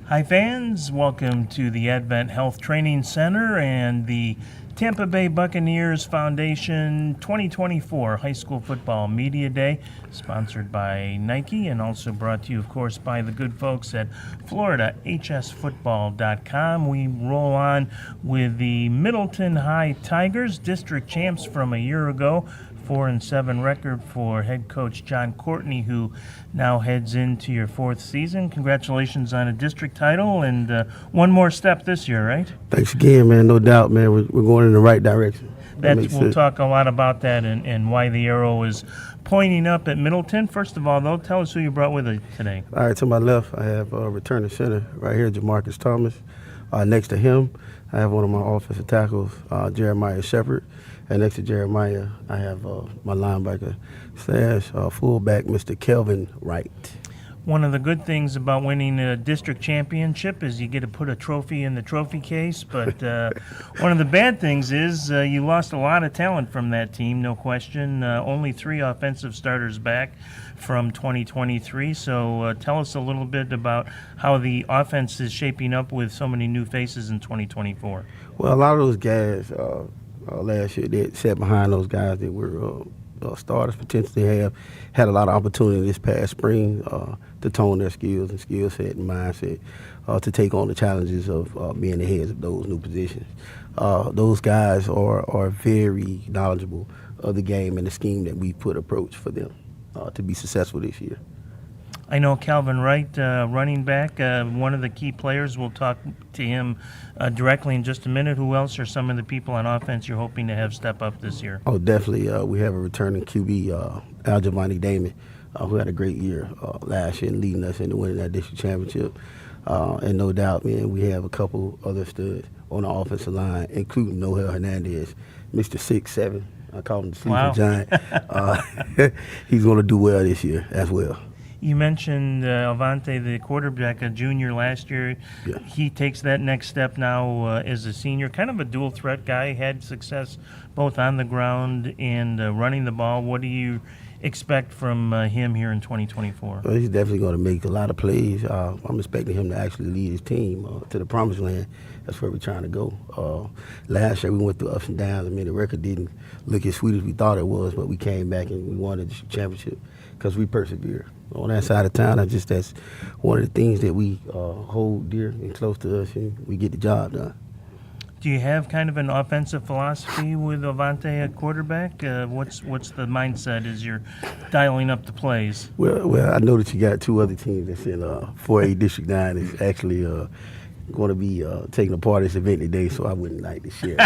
Hi fans, welcome to the AdventHealth Training Center and the Tampa Bay Buccaneers Foundation 2024 High School Football Media Day, sponsored by Nike and also brought to you, of course, by the good folks at FloridaHSFootball.com. We roll on with the Middleton High Tigers, district champs from a year ago. 4-7 record for head coach John Courtney, who now heads into your 4th season. Congratulations on a district title and one more step this year, right? Thanks again, man. No doubt, man. We're going in the right direction. We'll talk a lot about that and why the arrow is pointing up at Middleton. First of all, though, tell us who you brought with you today. All right, to my left, I have returning center right here, Jamarcus Thomas. Next to him, I have one of my offensive tackles, Jeremiah Shepard. And next to Jeremiah, I have my linebacker / fullback, Mr. Kelvin Wright. One of the good things about winning a district championship is you get to put a trophy in the trophy case. But one of the bad things is you lost a lot of talent from that team, no question. Only 3 offensive starters back from 2023. So tell us a little bit about how the offense is shaping up with so many new faces in 2024. Well, a lot of those guys last year that sat behind those guys that were starters potentially had a lot of opportunity this past spring to tone their skills and skill set and mindset to take on the challenges of being the heads of those new positions. Those guys are very knowledgeable of the game and the scheme that we put approach for them to be successful this year. I know Calvin Wright, running back, one of the key players. We'll talk to him directly in just a minute. Who else are some of the people on offense you're hoping to have step up this year? Oh, definitely. We have a returning QB, Aljavani Damon, who had a great year last year and leading us into winning that district championship. And no doubt, man, we have a couple other studs on the offensive line, including Noel Hernandez, Mr. 6'7". I call him the sleeping giant. He's going to do well this year as well. You mentioned Avante, the quarterback, a junior last year. Yeah. He takes that next step now as a senior. Kind of a dual threat guy, had success both on the ground and running the ball. What do you expect from him here in 2024? Well, he's definitely going to make a lot of plays. I'm expecting him to actually lead his team to the promised land. That's where we're trying to go. Last year we went through ups and downs. I mean, the record didn't look as sweet as we thought it was, but we came back and we won the championship because we persevered. On that side of town, that's one of the things that we hold dear and close to us, and we get the job done. Do you have kind of an offensive philosophy with Avante at quarterback? What's the mindset as you're dialing up the plays? Well, I know that you got 2 other teams that's in 4A District 9 is actually going to be taking a part of this event today, so I wouldn't like to share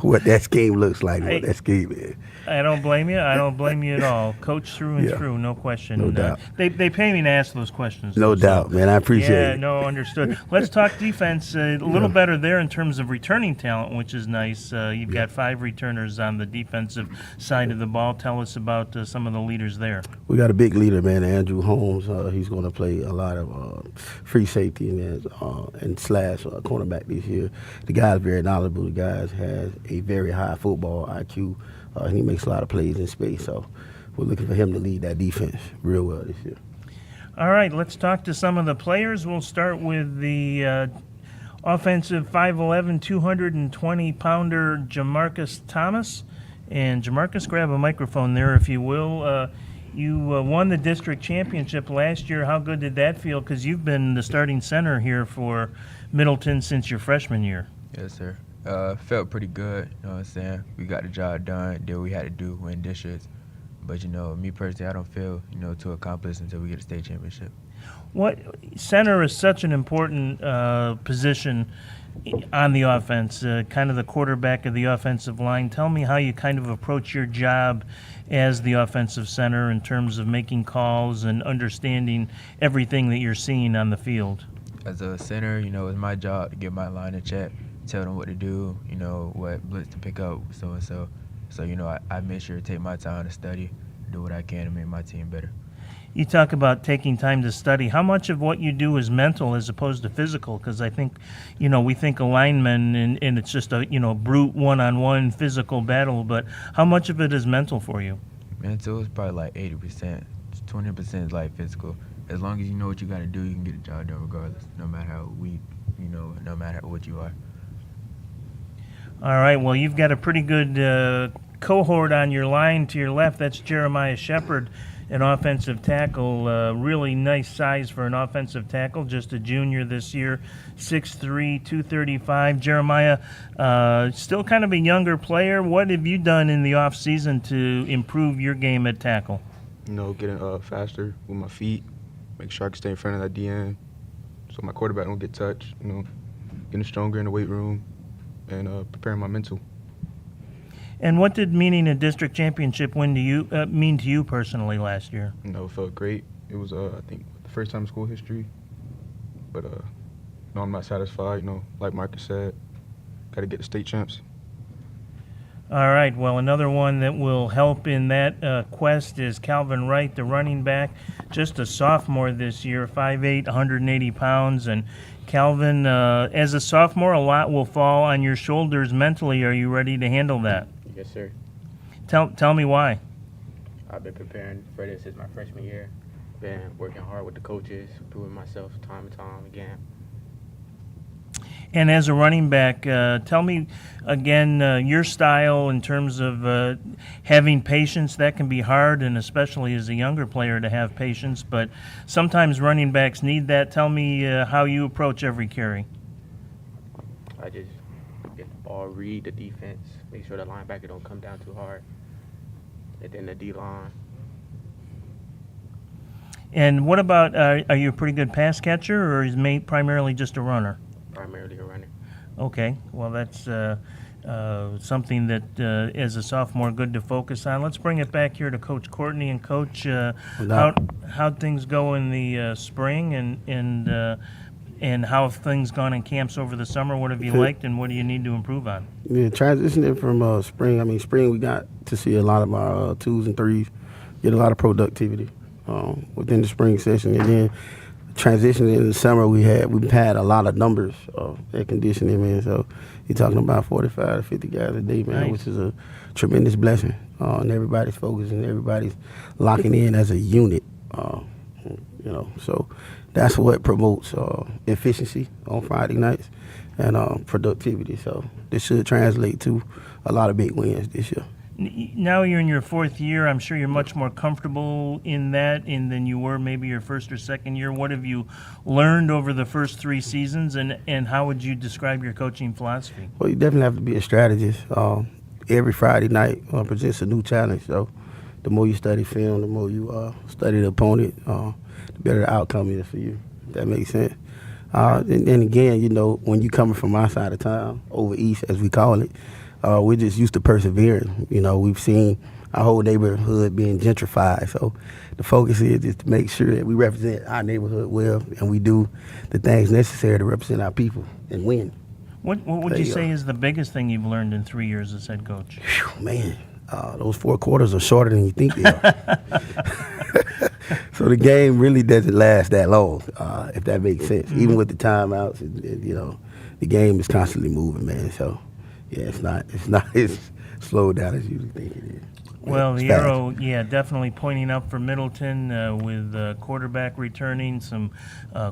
what that scheme looks like, what that scheme is. I don't blame you. I don't blame you at all. Coach through and through, no question. No doubt. They pay me to ask those questions. No doubt, man. I appreciate it. Yeah, no, understood. Let's talk defense. A little better there in terms of returning talent, which is nice. You've got 5 returners on the defensive side of the ball. Tell us about some of the leaders there. We got a big leader, man, Andrew Holmes. He's going to play a lot of free safety and slash cornerback this year. The guy's very knowledgeable. The guy has a very high football IQ. And he makes a lot of plays in space, so we're looking for him to lead that defense real well this year. All right, let's talk to some of the players. We'll start with the offensive 5'11", 220-pounder Jamarcus Thomas. And Jamarcus, grab a microphone there, if you will. You won the district championship last year. How good did that feel? Because you've been the starting center here for Middleton since your freshman year. Yes, sir. Felt pretty good, you know what I'm saying? We got the job done, did what we had to do, win districts. But, me personally, I don't feel, too accomplished until we get a state championship. Center is such an important position on the offense, kind of the quarterback of the offensive line. Tell me how you kind of approach your job as the offensive center in terms of making calls and understanding everything that you're seeing on the field. As a center, it's my job to get my line in check, tell them what to do, what blitz to pick up, so-and-so. So, I make sure to take my time to study, do what I can to make my team better. You talk about taking time to study. How much of what you do is mental as opposed to physical? Because I think, we think of linemen and it's just a, brute one-on-one physical battle, but how much of it is mental for you? Mental is probably like 80%. 20% is like physical. as long as you know what you got to do, you can get the job done regardless, no matter how weak, no matter what you are. All right, well, you've got a pretty good cohort on your line to your left. That's Jeremiah Shepard, an offensive tackle. Really nice size for an offensive tackle, just a junior this year, 6'3", 235. Jeremiah, still kind of a younger player. What have you done in the off season to improve your game at tackle? Getting faster with my feet, make sure I can stay in front of that DN so my quarterback don't get touched, getting stronger in the weight room and preparing my mental. And what did meaning a district championship win to you mean to you personally last year? It felt great. It was, I think, the first time in school history. But, I'm not satisfied. Like Marcus said, got to get the state champs. All right, well, another one that will help in that quest is Calvin Wright, the running back, just a sophomore this year, 5'8", 180 pounds. And Calvin, as a sophomore, a lot will fall on your shoulders mentally. Are you ready to handle that? Yes, sir. Tell me why. I've been preparing for this since my freshman year. Been working hard with the coaches, proving myself time and time again. And as a running back, tell me again your style in terms of having patience. That can be hard, and especially as a younger player to have patience. But sometimes running backs need that. Tell me how you approach every carry. I just get the ball, read the defense, make sure the linebacker don't come down too hard, and then the D-line. And what about, are you a pretty good pass catcher, or is primarily just a runner? Primarily a runner. Okay, well, that's something that, as a sophomore, good to focus on. Let's bring it back here to Coach Courtney. And, Coach, how'd things go in the spring, and how have things gone in camps over the summer? What have you liked, and what do you need to improve on? Yeah, transitioning from spring we got to see a lot of our 2s and 3s get a lot of productivity within the spring session, and then transitioning in the summer, we've had a lot of numbers at conditioning, man. So you're talking about 45 to 50 guys a day, man, which is a tremendous blessing. And everybody's focused and everybody's locking in as a unit. So that's what promotes efficiency on Friday nights and productivity. So this should translate to a lot of big wins this year. Now you're in your 4th year. I'm sure you're much more comfortable in that than you were maybe your 1st or 2nd year. What have you learned over the first 3 seasons, and how would you describe your coaching philosophy? Well, you definitely have to be a strategist. Every Friday night presents a new challenge. So the more you study film, the more you study the opponent, the better the outcome is for you, if that makes sense. And again, when you're coming from our side of town, over east as we call it, we're just used to persevering. We've seen our whole neighborhood being gentrified. So the focus is just to make sure that we represent our neighborhood well, and we do the things necessary to represent our people and win. What would you say is the biggest thing you've learned in 3 years as head coach? Whew, man, those 4 quarters are shorter than you think they are. So the game really doesn't last that long, if that makes sense. Even with the timeouts, the game is constantly moving, man. So. Yeah, it's not as slowed down as you think it is. Well, the arrow, definitely pointing up for Middleton with quarterback returning, some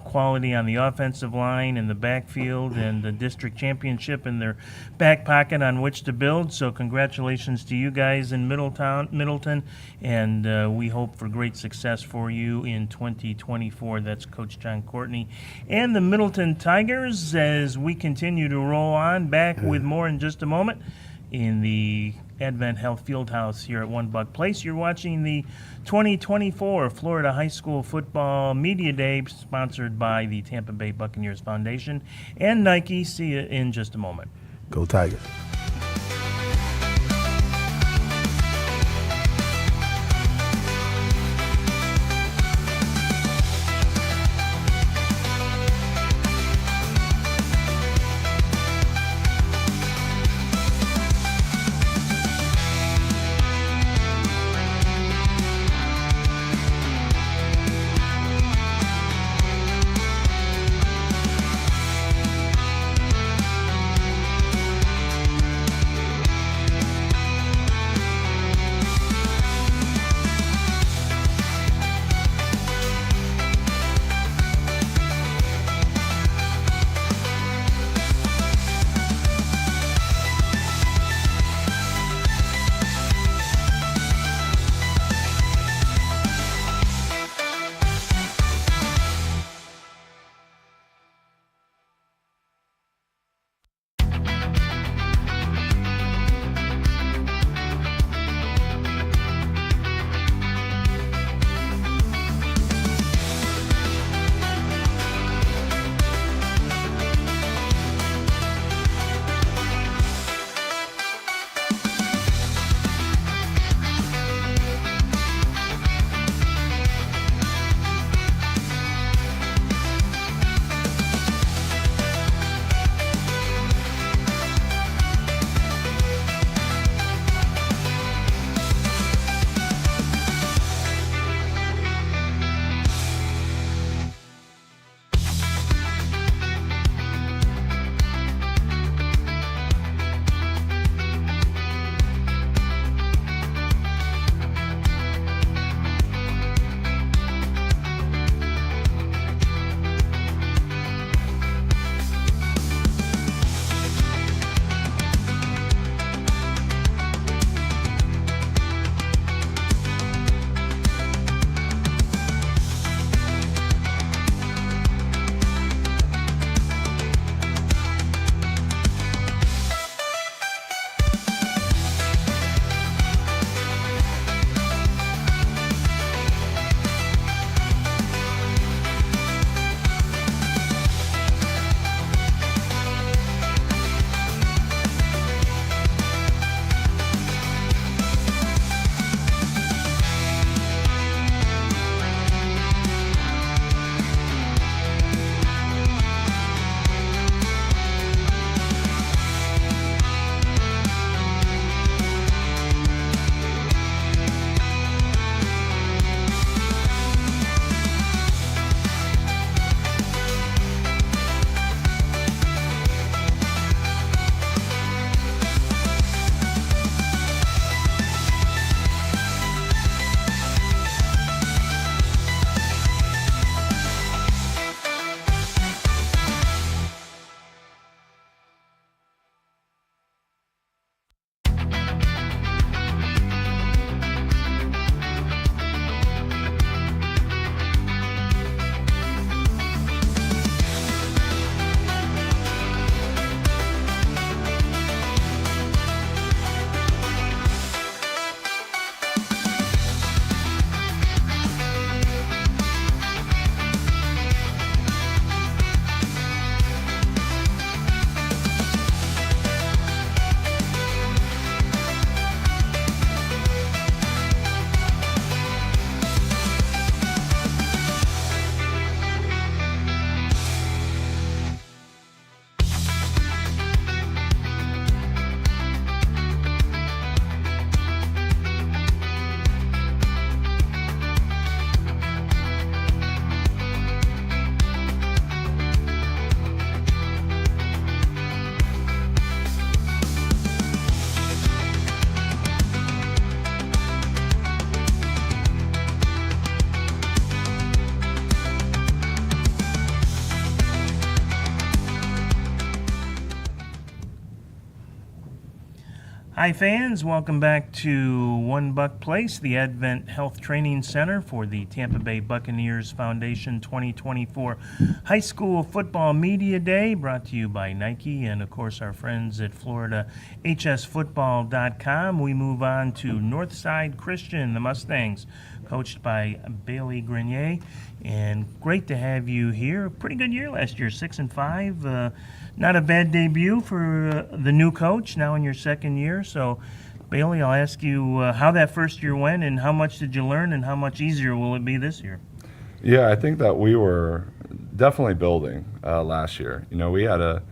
quality on the offensive line and the backfield, and the district championship in their back pocket on which to build. So congratulations to you guys in Middleton, and we hope for great success for you in 2024. That's Coach John Courtney and the Middleton Tigers as we continue to roll on. Back with more in just a moment in the AdventHealth Fieldhouse here at One Buck Place. You're watching the 2024 Florida High School Football Media Day, sponsored by the Tampa Bay Buccaneers Foundation and Nike. See you in just a moment. Go Tigers. Hi fans, welcome back to One Buck Place, the AdventHealth Training Center for the Tampa Bay Buccaneers Foundation 2024 High School Football Media Day, brought to you by Nike and of course our friends at FloridaHSFootball.com. We move on to Northside Christian, the Mustangs, coached by Bailey Grenier, and great to have you here. Pretty good year last year, 6-5. Not a bad debut for the new coach, now in your second year. So, Bailey, I'll ask you how that first year went and how much did you learn and how much easier will it be this year? Yeah, I think that we were definitely building last year. You know, we had a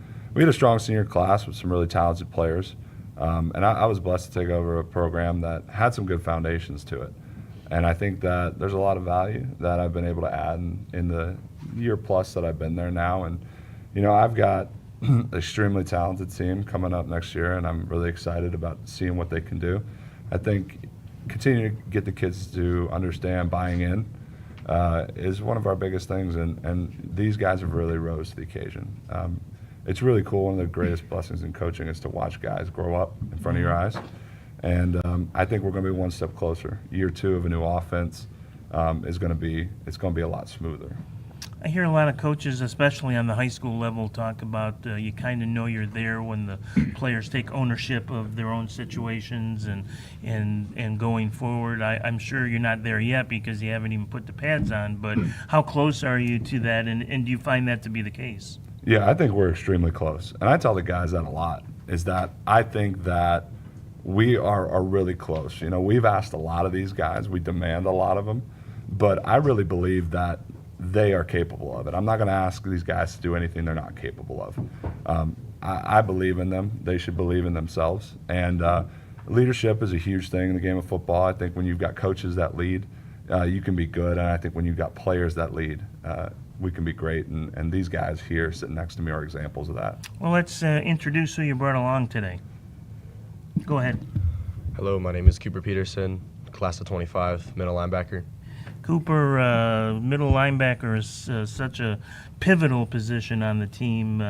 strong senior class with some really talented players, and I was blessed to take over a program that had some good foundations to it. And I think that there's a lot of value that I've been able to add in the year plus that I've been there now. And, you know, I've got extremely talented team coming up next year, and I'm really excited about seeing what they can do. I think continuing to get the kids to understand buying in is one of our biggest things, and these guys have really rose to the occasion. It's really cool. One of the greatest blessings in coaching is to watch guys grow up in front of your eyes, and I think we're going to be one step closer. Year two of a new offense is going to be a lot smoother. I hear a lot of coaches, especially on the high school level, talk about you kind of know you're there when the players take ownership of their own situations and going forward. I'm sure you're not there yet because you haven't even put the pads on, but how close are you to that, and do you find that to be the case? Yeah, I think we're extremely close. And I tell the guys that a lot, is that I think that we are really close. You know, we've asked a lot of these guys. We demand a lot of them. But I really believe that they are capable of it. I'm not going to ask these guys to do anything they're not capable of. I believe in them. They should believe in themselves. And leadership is a huge thing in the game of football. I think when you've got coaches that lead, you can be good. And I think when you've got players that lead, we can be great. And these guys here sitting next to me are examples of that. Well, let's introduce who you brought along today. Go ahead. Hello, my name is Cooper Peterson, class of 25, middle linebacker. Cooper, middle linebacker is such a pivotal position on the team.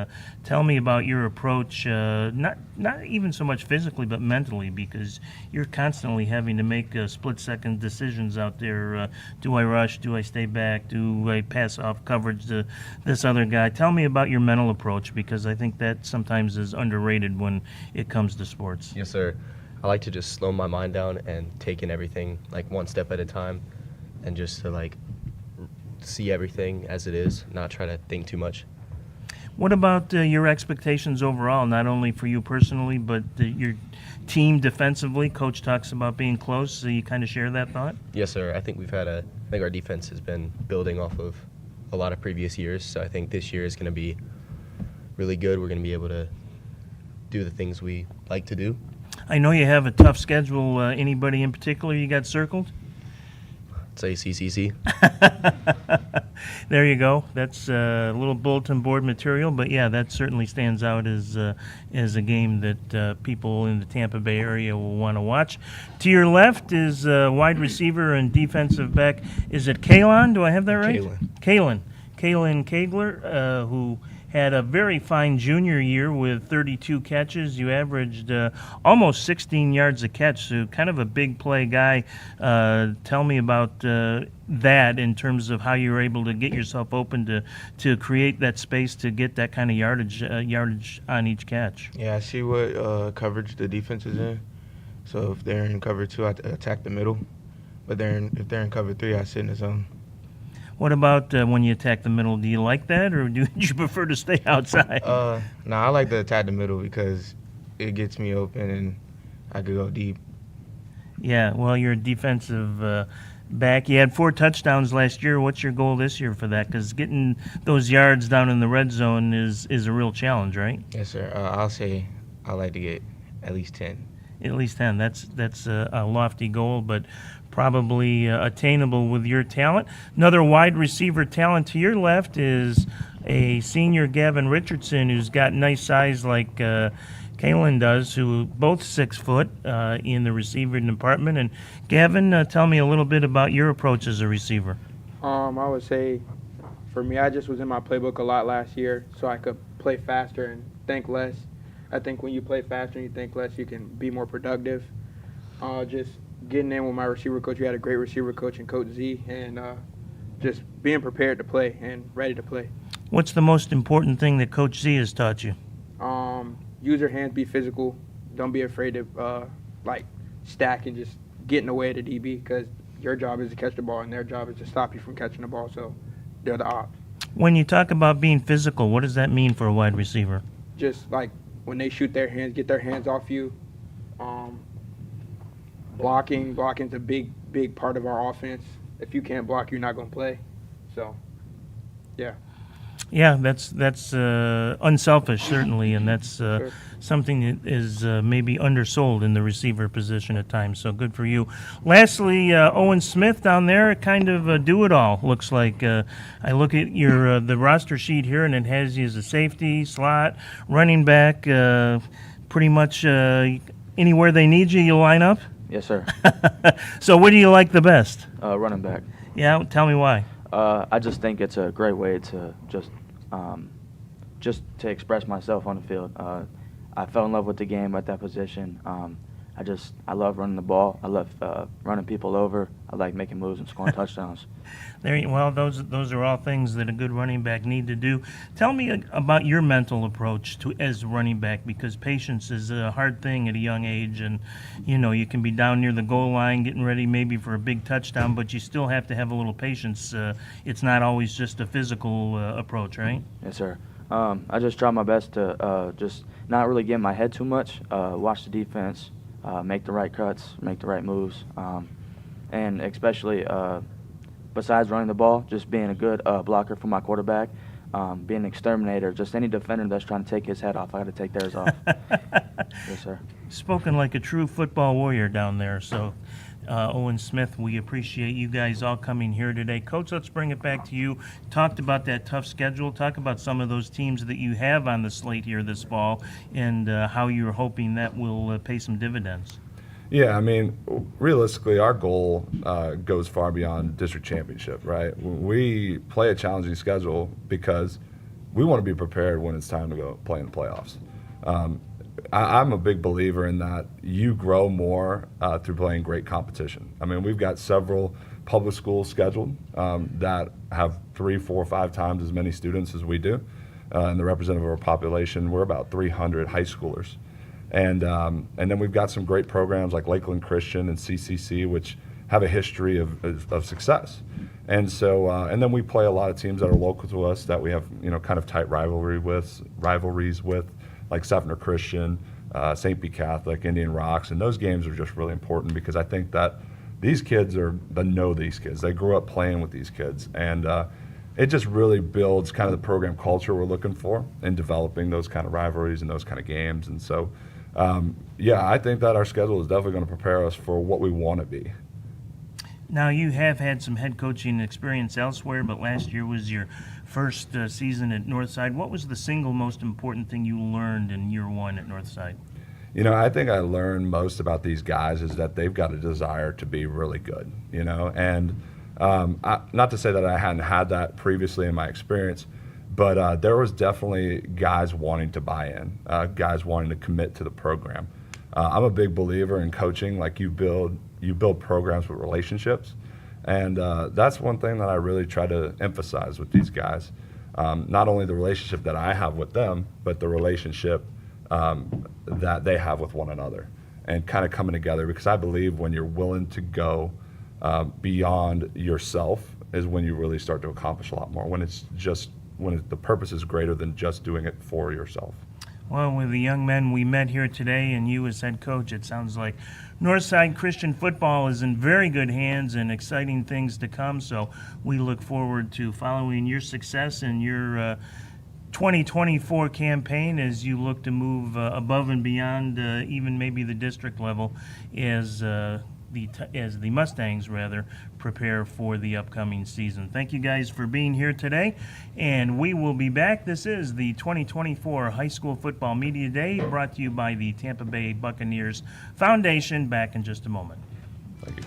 Tell me about your approach, not even so much physically, but mentally, because you're constantly having to make split-second decisions out there. Do I rush? Do I stay back? Do I pass off coverage to this other guy? Tell me about your mental approach, because I think that sometimes is underrated when it comes to sports. Yes, sir. I like to just slow my mind down and take in everything like one step at a time, and just to like see everything as it is, not try to think too much. What about your expectations overall, not only for you personally, but your team defensively? Coach talks about being close, so you kind of share that thought? Yes, sir. I think I think our defense has been building off of a lot of previous years, so I think this year is going to be really good. We're going to be able to do the things we like to do. I know you have a tough schedule. Anybody in particular you got circled? Say CCC. There you go. That's a little bulletin board material, but yeah, that certainly stands out as a game that people in the Tampa Bay area will want to watch. To your left is wide receiver and defensive back. Is it Kalon? Do I have that right? Kalon Kagler, who had a very fine junior year with 32 catches. You averaged almost 16 yards a catch, so kind of a big play guy. Tell me about that in terms of how you were able to get yourself open to create that space to get that kind of yardage on each catch. Yeah, I see what coverage the defense is in. So if they're in cover 2, I attack the middle. But if they're in cover 3, I sit in the zone. What about when you attack the middle? Do you like that, or do you prefer to stay outside? No, I like to attack the middle because it gets me open and I could go deep. Yeah, well, you're a defensive back. You had 4 touchdowns last year. What's your goal this year for that? Because getting those yards down in the red zone is a real challenge, right? Yes, sir. I'll say I like to get at least 10. At least 10. That's a lofty goal, but probably attainable with your talent. Another wide receiver talent to your left is a senior, Gavin Richardson, who's got nice size like Kalen does, who both 6 foot in the receiving department. And Gavin, tell me a little bit about your approach as a receiver. I would say for me, I just was in my playbook a lot last year so I could play faster and think less. I think when you play faster and you think less, you can be more productive. Just getting in with my receiver coach, we had a great receiver coach and Coach Z, and just being prepared to play and ready to play. What's the most important thing that Coach Z has taught you? Use your hands, be physical. Don't be afraid to stack and just get in the way of the DB, because your job is to catch the ball and their job is to stop you from catching the ball. So they're the ops. When you talk about being physical, what does that mean for a wide receiver? Just like when they shoot their hands, get their hands off you. Blocking's a big part of our offense. If you can't block, you're not going to play. So, yeah. Yeah, that's unselfish, certainly, and that's something that is maybe undersold in the receiver position at times, so good for you. Lastly, Owen Smith down there, kind of a do-it-all, looks like. I look at your the roster sheet here, and it has you as a safety, slot, running back, pretty much anywhere they need you, you line up? Yes, sir. So what do you like the best? Running back. Yeah, tell me why. I just think it's a great way to just to express myself on the field. I fell in love with the game at that position. I love running the ball. I love running people over. I like making moves and scoring touchdowns. Well, those are all things that a good running back need to do. Tell me about your mental approach as a running back, because patience is a hard thing at a young age, and you can be down near the goal line getting ready maybe for a big touchdown, but you still have to have a little patience. It's not always just a physical approach, right? Yes, sir. I just try my best to just not really get in my head too much, watch the defense, make the right cuts, make the right moves, and especially besides running the ball, just being a good blocker for my quarterback, being an exterminator, just any defender that's trying to take his head off, I got to take theirs off. Yes, sir. Spoken like a true football warrior down there. So, Owen Smith, we appreciate you guys all coming here today. Coach, let's bring it back to you. Talked about that tough schedule. Talk about some of those teams that you have on the slate here this fall, and how you're hoping that will pay some dividends. Yeah, I mean, realistically, our goal goes far beyond district championship, right? We play a challenging schedule because we want to be prepared when it's time to go play in the playoffs. I'm a big believer in that you grow more through playing great competition. I mean, we've got several public schools scheduled that have 3, 4, 5 times as many students as we do. And the representative of our population, we're about 300 high schoolers. And then we've got some great programs like Lakeland Christian and CCC, which have a history of success. And so, and then we play a lot of teams that are local to us that we have, kind of tight rivalries with, like Sefner Christian, St. Pete Catholic, Indian Rocks, and those games are just really important because I think that these kids know these kids. They grew up playing with these kids, and it just really builds kind of the program culture we're looking for in developing those kind of rivalries and those kind of games. And so, I think that our schedule is definitely going to prepare us for what we want to be. Now, you have had some head coaching experience elsewhere, but last year was your first season at Northside. What was the single most important thing you learned in year one at Northside? I think I learned most about these guys is that they've got a desire to be really good, and not to say that I hadn't had that previously in my experience, but there was definitely guys wanting to buy in, guys wanting to commit to the program. I'm a big believer in coaching. Like you build programs with relationships, and that's one thing that I really try to emphasize with these guys. Not only the relationship that I have with them, but the relationship that they have with one another, and kind of coming together. Because I believe when you're willing to go beyond yourself is when you really start to accomplish a lot more. When the purpose is greater than just doing it for yourself. Well, with the young men we met here today and you as head coach, it sounds like Northside Christian football is in very good hands and exciting things to come. So we look forward to following your success and your 2024 campaign as you look to move above and beyond even maybe the district level as the Mustangs prepare for the upcoming season. Thank you guys for being here today, and we will be back. This is the 2024 High School Football Media Day, brought to you by the Tampa Bay Buccaneers Foundation. Back in just a moment. Thank you.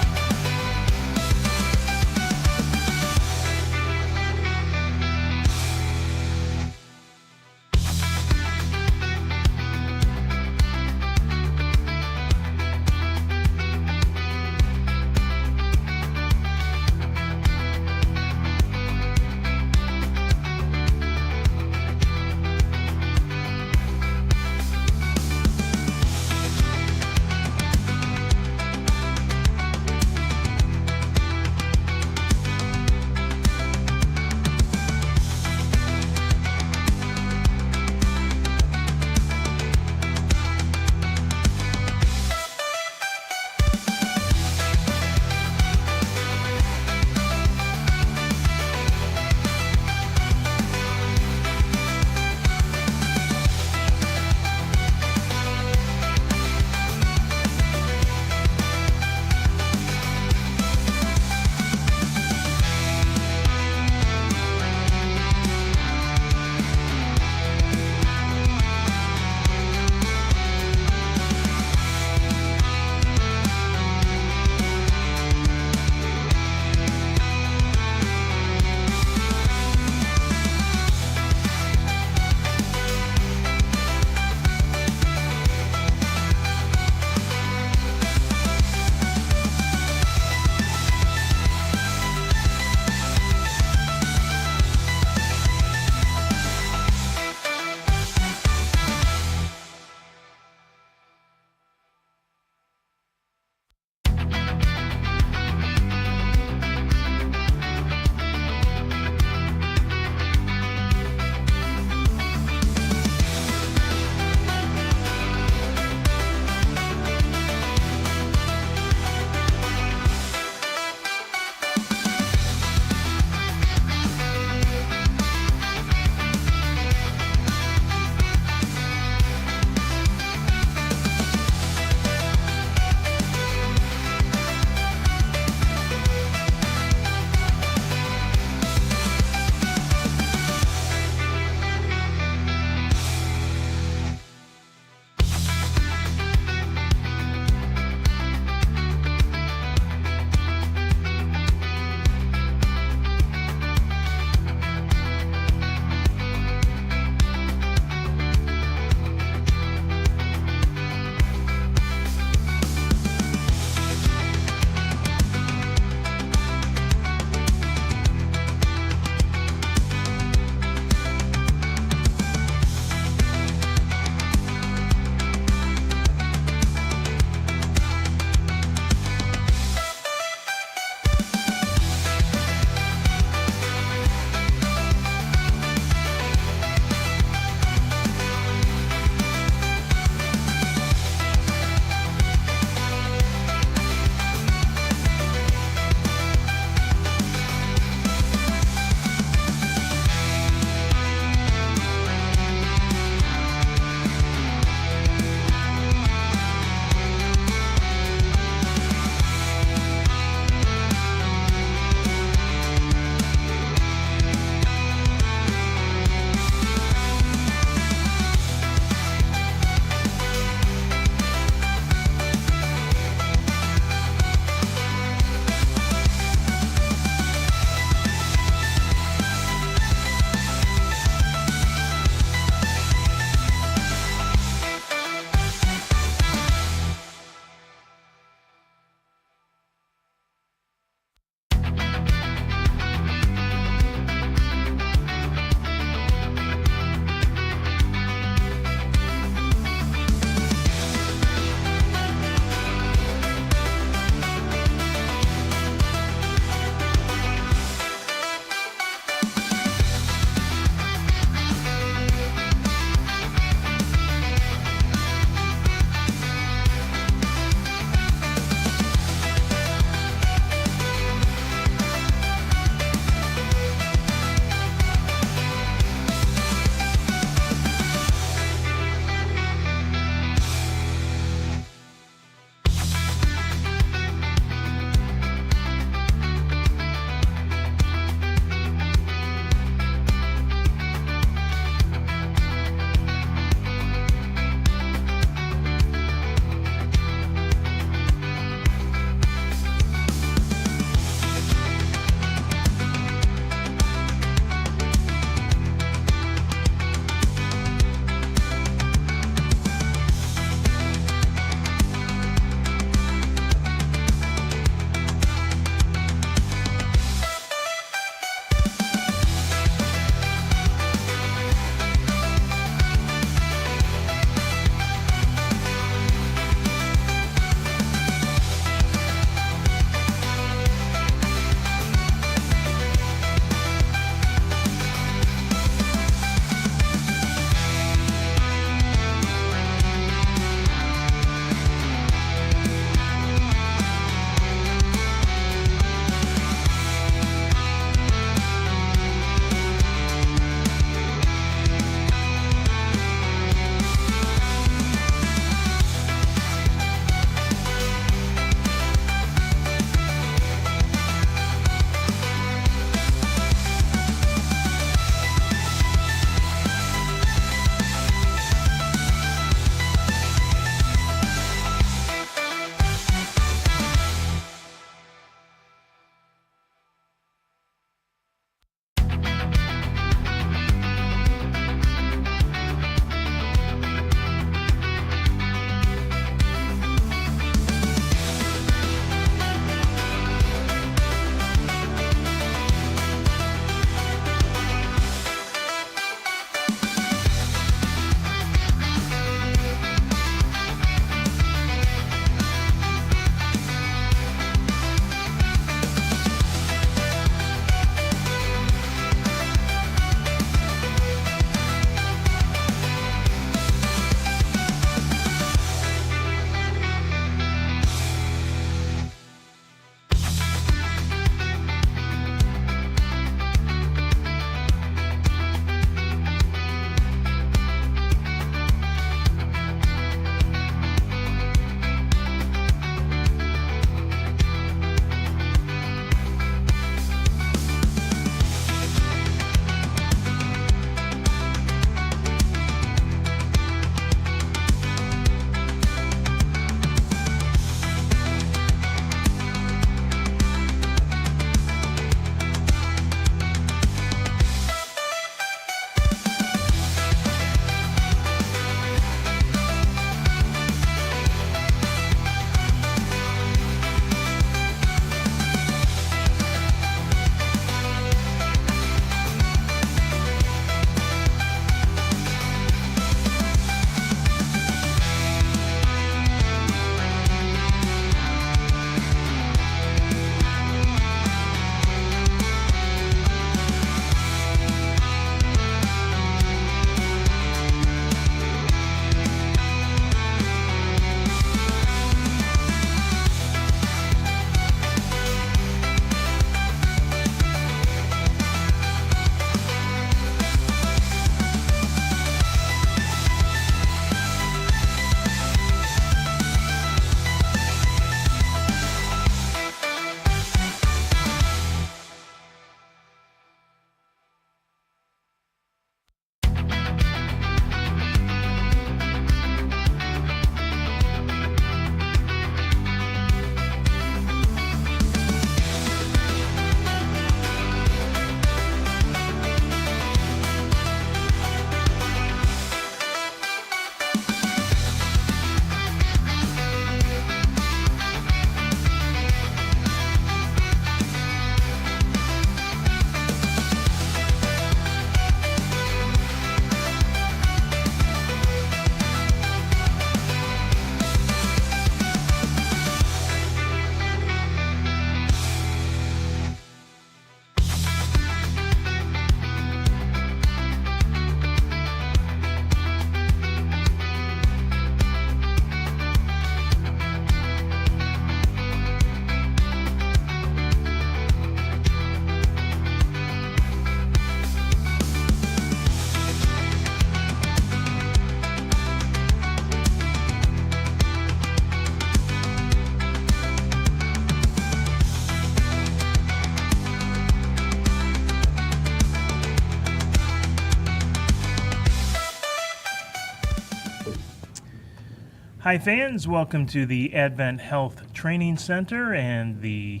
Hi fans, welcome to the AdventHealth Training Center and the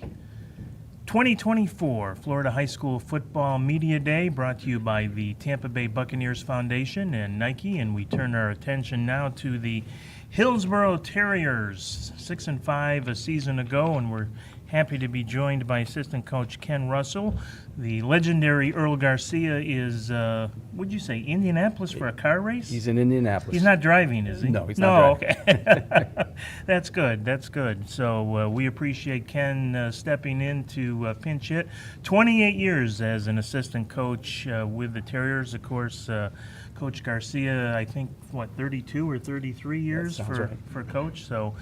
2024 Florida High School Football Media Day, brought to you by the Tampa Bay Buccaneers Foundation and Nike. And we turn our attention now to the Hillsboro Terriers, 6-5 a season ago, and we're happy to be joined by assistant coach Ken Russell. The legendary Earl Garcia is, what'd you say, Indianapolis for a car race? He's in Indianapolis. He's not driving, is he? No, he's not driving. Okay. That's good. That's good. So we appreciate Ken stepping in to pinch hit. 28 years as an assistant coach with the Terriers. Of course, Coach Garcia, I think, 32 or 33 years for coach. So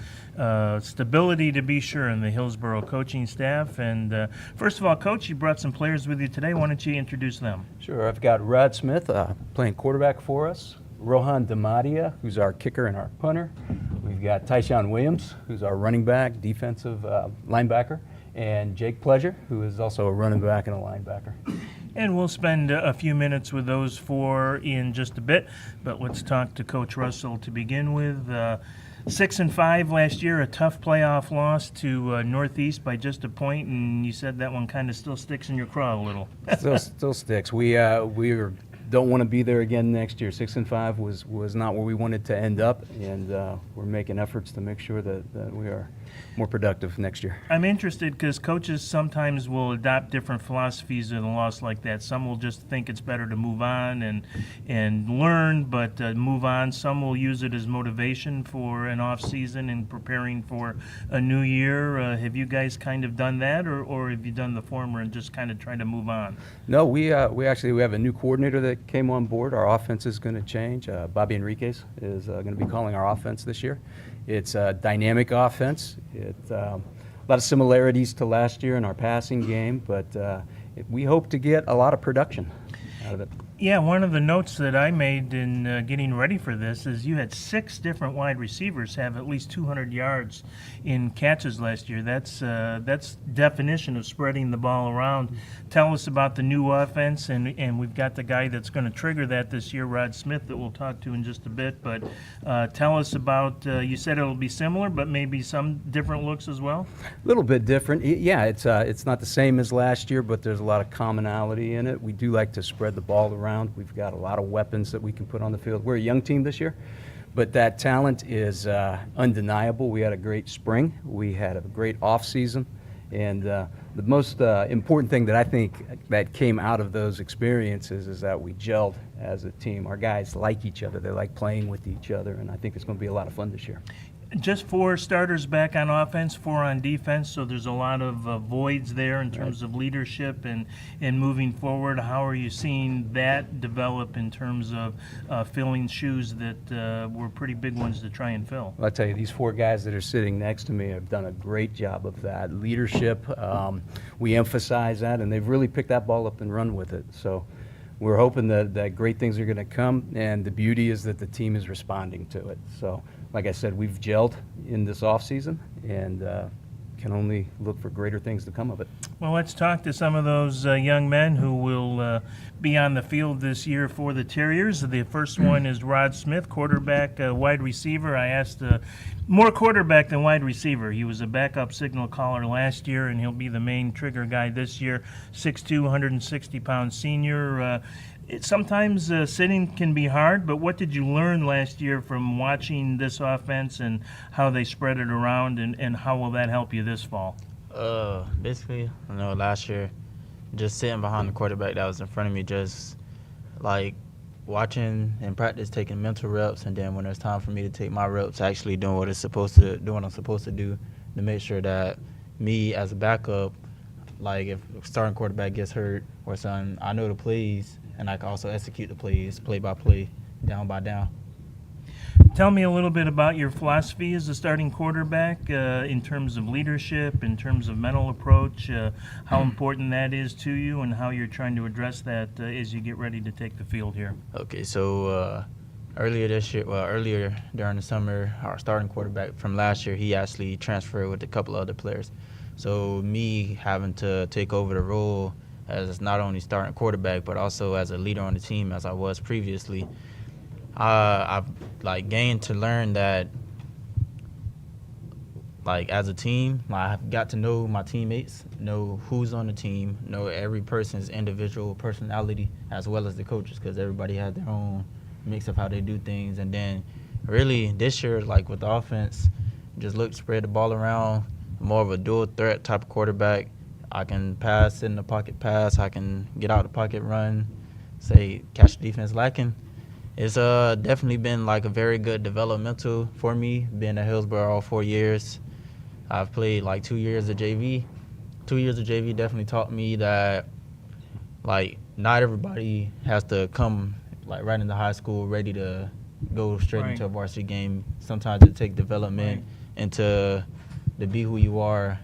stability, to be sure, in the Hillsboro coaching staff. And first of all, Coach, you brought some players with you today. Why don't you introduce them? Sure. I've got Rod Smith playing quarterback for us. Rohan Damadia, who's our kicker and our punter. We've got Tyshawn Williams, who's our running back, defensive linebacker. And Jake Pleasure, who is also a running back and a linebacker. And we'll spend a few minutes with those four in just a bit. But let's talk to Coach Russell to begin with. 6-5 last year, a tough playoff loss to Northeast by just a point, and you said that one kind of still sticks in your craw a little. Still sticks. We don't want to be there again next year. 6-5 was not where we wanted to end up, and we're making efforts to make sure that we are more productive next year. I'm interested because coaches sometimes will adopt different philosophies in a loss like that. Some will just think it's better to move on and learn, but move on. Some will use it as motivation for an off season and preparing for a new year. Have you guys kind of done that, or have you done the former and just kind of try to move on? No, we have a new coordinator that came on board. Our offense is going to change. Bobby Enriquez is going to be calling our offense this year. It's a dynamic offense. It's a lot of similarities to last year in our passing game, but we hope to get a lot of production out of it. Yeah, one of the notes that I made in getting ready for this is you had 6 different wide receivers have at least 200 yards in catches last year. That's definition of spreading the ball around. Tell us about the new offense, and we've got the guy that's going to trigger that this year, Rod Smith, that we'll talk to in just a bit. But tell us about, you said it'll be similar, but maybe some different looks as well? A little bit different. Yeah, it's not the same as last year, but there's a lot of commonality in it. We do like to spread the ball around. We've got a lot of weapons that we can put on the field. We're a young team this year, but that talent is undeniable. We had a great spring. We had a great off season, and the most important thing that I think that came out of those experiences is that we gelled as a team. Our guys like each other. They like playing with each other, and I think it's going to be a lot of fun this year. Just 4 starters back on offense, 4 on defense, so there's a lot of voids there in terms of leadership and moving forward. How are you seeing that develop in terms of filling shoes that were pretty big ones to try and fill? Well, I'll tell you, these 4 guys that are sitting next to me have done a great job of that. Leadership, we emphasize that, and they've really picked that ball up and run with it. So we're hoping that great things are going to come, and the beauty is that the team is responding to it. So, like I said, we've gelled in this offseason and can only look for greater things to come of it. Well, let's talk to some of those young men who will be on the field this year for the Terriers. The first one is Rod Smith, quarterback, wide receiver. I asked more quarterback than wide receiver. He was a backup signal caller last year, and he'll be the main trigger guy this year. 6'2", 160-pound senior. Sometimes sitting can be hard, but what did you learn last year from watching this offense and how they spread it around, and how will that help you this fall? Basically, last year, just sitting behind the quarterback that was in front of me, just like watching in practice, taking mental reps, and then when it's time for me to take my reps, actually doing what I'm supposed to do to make sure that me as a backup, like if a starting quarterback gets hurt or something, I know the plays, and I can also execute the plays, play by play, down by down. Tell me a little bit about your philosophy as a starting quarterback in terms of leadership, in terms of mental approach, how important that is to you, and how you're trying to address that as you get ready to take the field here. Okay, so earlier during the summer, our starting quarterback from last year, he actually transferred with a couple other players. So me having to take over the role as not only starting quarterback, but also as a leader on the team as I was previously, I've gained to learn that like as a team, I've got to know my teammates, know who's on the team, know every person's individual personality as well as the coaches, because everybody had their own mix of how they do things. And then really this year, like with the offense, just look, spread the ball around, more of a dual threat type of quarterback. I can pass, sit in the pocket pass, I can get out the pocket run, say catch the defense lacking. It's definitely been like a very good developmental for me, being at Hillsborough all 4 years. I've played like 2 years of JV. 2 years of JV definitely taught me that like not everybody has to come like right into high school ready to go straight into a varsity game. Sometimes it takes development into to be who you are,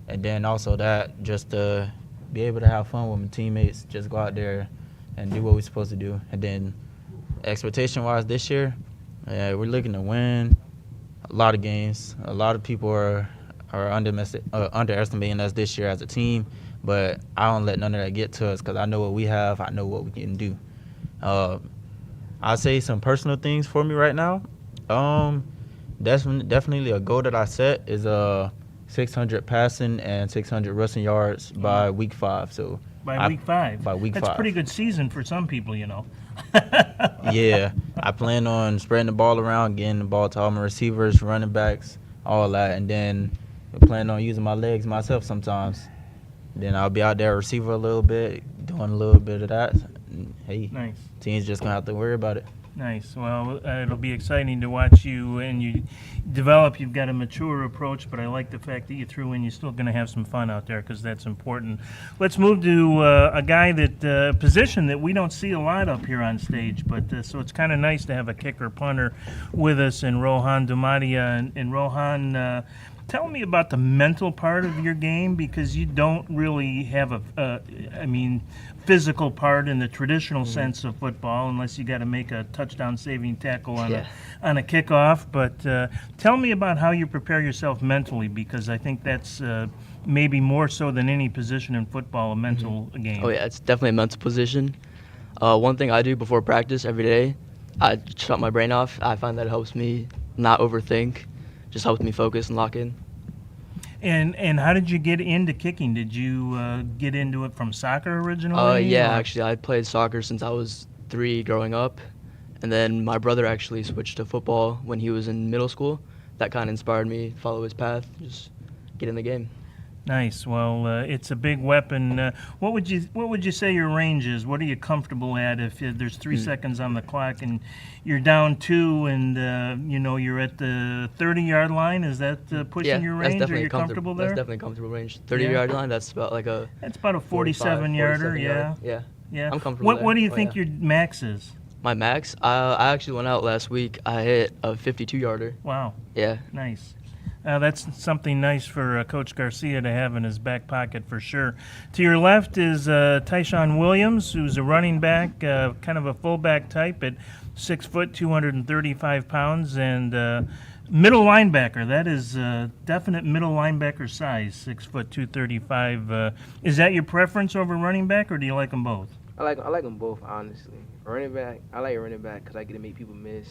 and then also that just to be able to have fun with my teammates, just go out there and do what we're supposed to do. And then expectation-wise this year, we're looking to win a lot of games. A lot of people are underestimating us this year as a team, but I don't let none of that get to us because I know what we have. I know what we can do. I'll say some personal things for me right now. Definitely a goal that I set is 600 passing and 600 rushing yards by week 5. So By week 5? By week 5. That's a pretty good season for some people, you know. Yeah, I plan on spreading the ball around, getting the ball to all my receivers, running backs, all that, and then I plan on using my legs myself sometimes. Then I'll be out there receiver a little bit, doing a little bit of that. And, hey, nice. Team's just gonna have to worry about it. Nice. Well, it'll be exciting to watch you and you develop. You've got a mature approach, but I like the fact that you threw in. You're still going to have some fun out there because that's important. Let's move to a guy that position that we don't see a lot up here on stage, but so it's kind of nice to have a kicker punter with us in Rohan Dumadia. And Rohan, tell me about the mental part of your game, because you don't really have physical part in the traditional sense of football, unless you got to make a touchdown-saving tackle on a kickoff. But tell me about how you prepare yourself mentally, because I think that's maybe more so than any position in football, a mental game. Oh yeah, it's definitely a mental position. One thing I do before practice every day, I shut my brain off. I find that it helps me not overthink, just helps me focus and lock in. And how did you get into kicking? Did you get into it from soccer originally? Yeah, actually, I played soccer since I was 3 growing up. And then my brother actually switched to football when he was in middle school. That kind of inspired me to follow his path, just get in the game. Nice. Well, it's a big weapon. What would you say your range is? What are you comfortable at if there's 3 seconds on the clock and you're down 2 and you're at the 30-yard line? Is that pushing your range? Are you comfortable there? That's definitely a comfortable range. 30-yard line. That's about like a. That's about a 47-yarder. Yeah. Yeah. I'm comfortable. What do you think your max is? My max? I actually went out last week. I hit a 52-yarder. Wow. Yeah. Nice. That's something nice for Coach Garcia to have in his back pocket for sure. To your left is Tyshawn Williams, who's a running back, kind of a fullback type at 6 foot, 235 pounds, and middle linebacker. That is definite middle linebacker size, 6 foot, 235. Is that your preference over running back, or do you like them both? I like them both, honestly. Running back, I like running back because I get to make people miss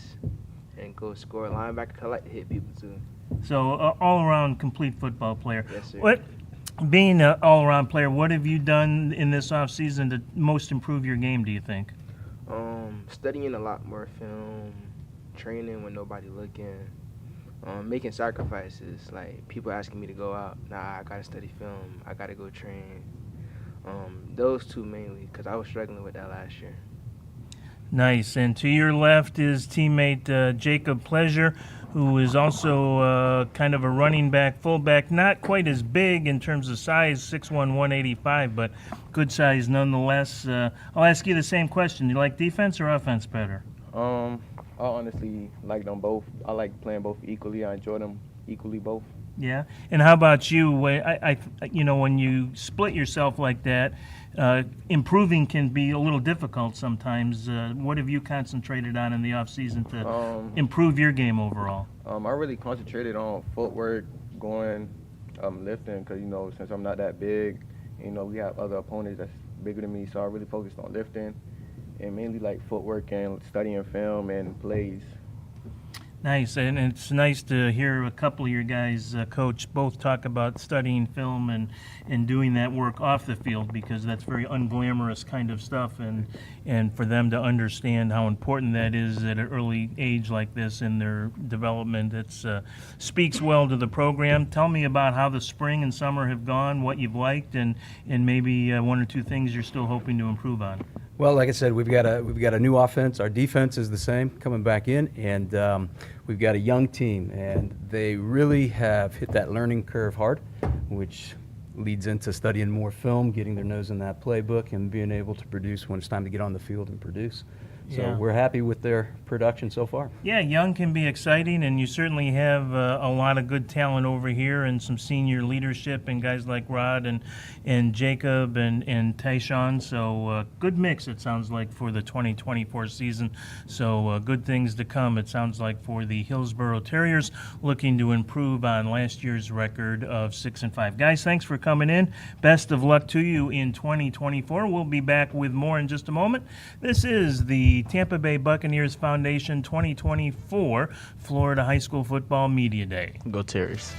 and go score. Linebacker, I like to hit people too. So all-around complete football player. Yes, sir. Being an all-around player, what have you done in this offseason to most improve your game, do you think? Studying a lot more film, training when nobody looking, making sacrifices. Like people asking me to go out. Nah, I gotta study film. I gotta go train. Those two mainly, because I was struggling with that last year. Nice. And to your left is teammate Jacob Pleasure, who is also kind of a running back, fullback, not quite as big in terms of size, 6'1", 185, but good size nonetheless. I'll ask you the same question. Do you like defense or offense better? I honestly like them both. I like playing both equally. I enjoy them equally both. Yeah. And how about you? When you split yourself like that, improving can be a little difficult sometimes. What have you concentrated on in the off season to improve your game overall? I really concentrated on footwork, going, lifting, because since I'm not that big, we have other opponents that's bigger than me, so I really focused on lifting and mainly like footwork and studying film and plays. Nice, and it's nice to hear a couple of your guys, Coach, both talk about studying film and doing that work off the field, because that's very unglamorous kind of stuff, and for them to understand how important that is at an early age like this in their development, it speaks well to the program. Tell me about how the spring and summer have gone, what you've liked, and maybe one or two things you're still hoping to improve on. Well, like I said, we've got a new offense. Our defense is the same, coming back in, and we've got a young team, and they really have hit that learning curve hard, which leads into studying more film, getting their nose in that playbook, and being able to produce when it's time to get on the field and produce. So Yeah. we're happy with their production so far. Yeah, young can be exciting, and you certainly have a lot of good talent over here and some senior leadership and guys like Rod and Jacob and Tyshawn. So good mix, it sounds like, for the 2024 season. So good things to come, it sounds like, for the Hillsboro Terriers, looking to improve on last year's record of 6-5. Guys, thanks for coming in. Best of luck to you in 2024. We'll be back with more in just a moment. This is the Tampa Bay Buccaneers Foundation 2024 Florida High School Football Media Day. Go Terriers.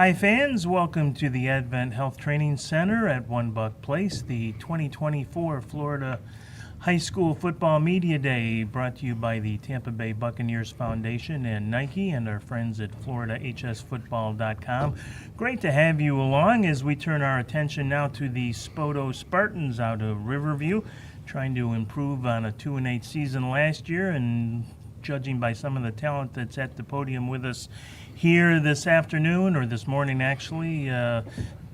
Hi fans, welcome to the AdventHealth Training Center at One Buck Place, the 2024 Florida High School Football Media Day, brought to you by the Tampa Bay Buccaneers Foundation and Nike and our friends at FloridaHSFootball.com. Great to have you along as we turn our attention now to the Spoto Spartans out of Riverview, trying to improve on a 2-8 season last year, and judging by some of the talent that's at the podium with us here this afternoon, or this morning actually, I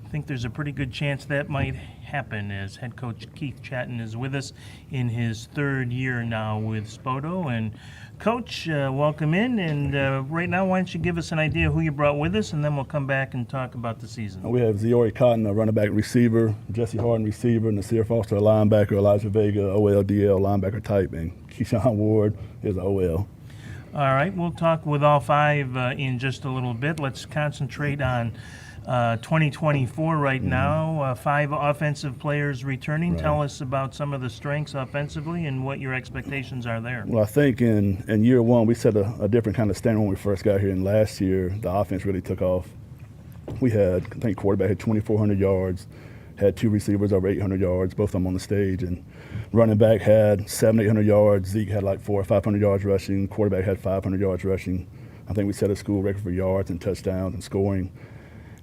think there's a pretty good chance that might happen as head coach Keith Chatton is with us in his third year now with Spoto. And Coach, welcome in, and right now why don't you give us an idea of who you brought with us, and then we'll come back and talk about the season. We have Ziori Cotton, a running back receiver, Jesse Harden receiver, Nasir Foster, a linebacker, Elijah Vega, OL, DL linebacker type, and Keyshawn Ward is OL. All right, we'll talk with all five in just a little bit. Let's concentrate on 2024 right now. 5 offensive players returning. Right. Tell us about some of the strengths offensively and what your expectations are there. Well, I think in year one, we set a different kind of standard when we first got here, and last year the offense really took off. We had, I think quarterback had 2,400 yards, had 2 receivers over 800 yards, both of them on the stage, and running back had 700-800 yards. Zeke had like 400 or 500 yards rushing. Quarterback had 500 yards rushing. I think we set a school record for yards and touchdowns and scoring.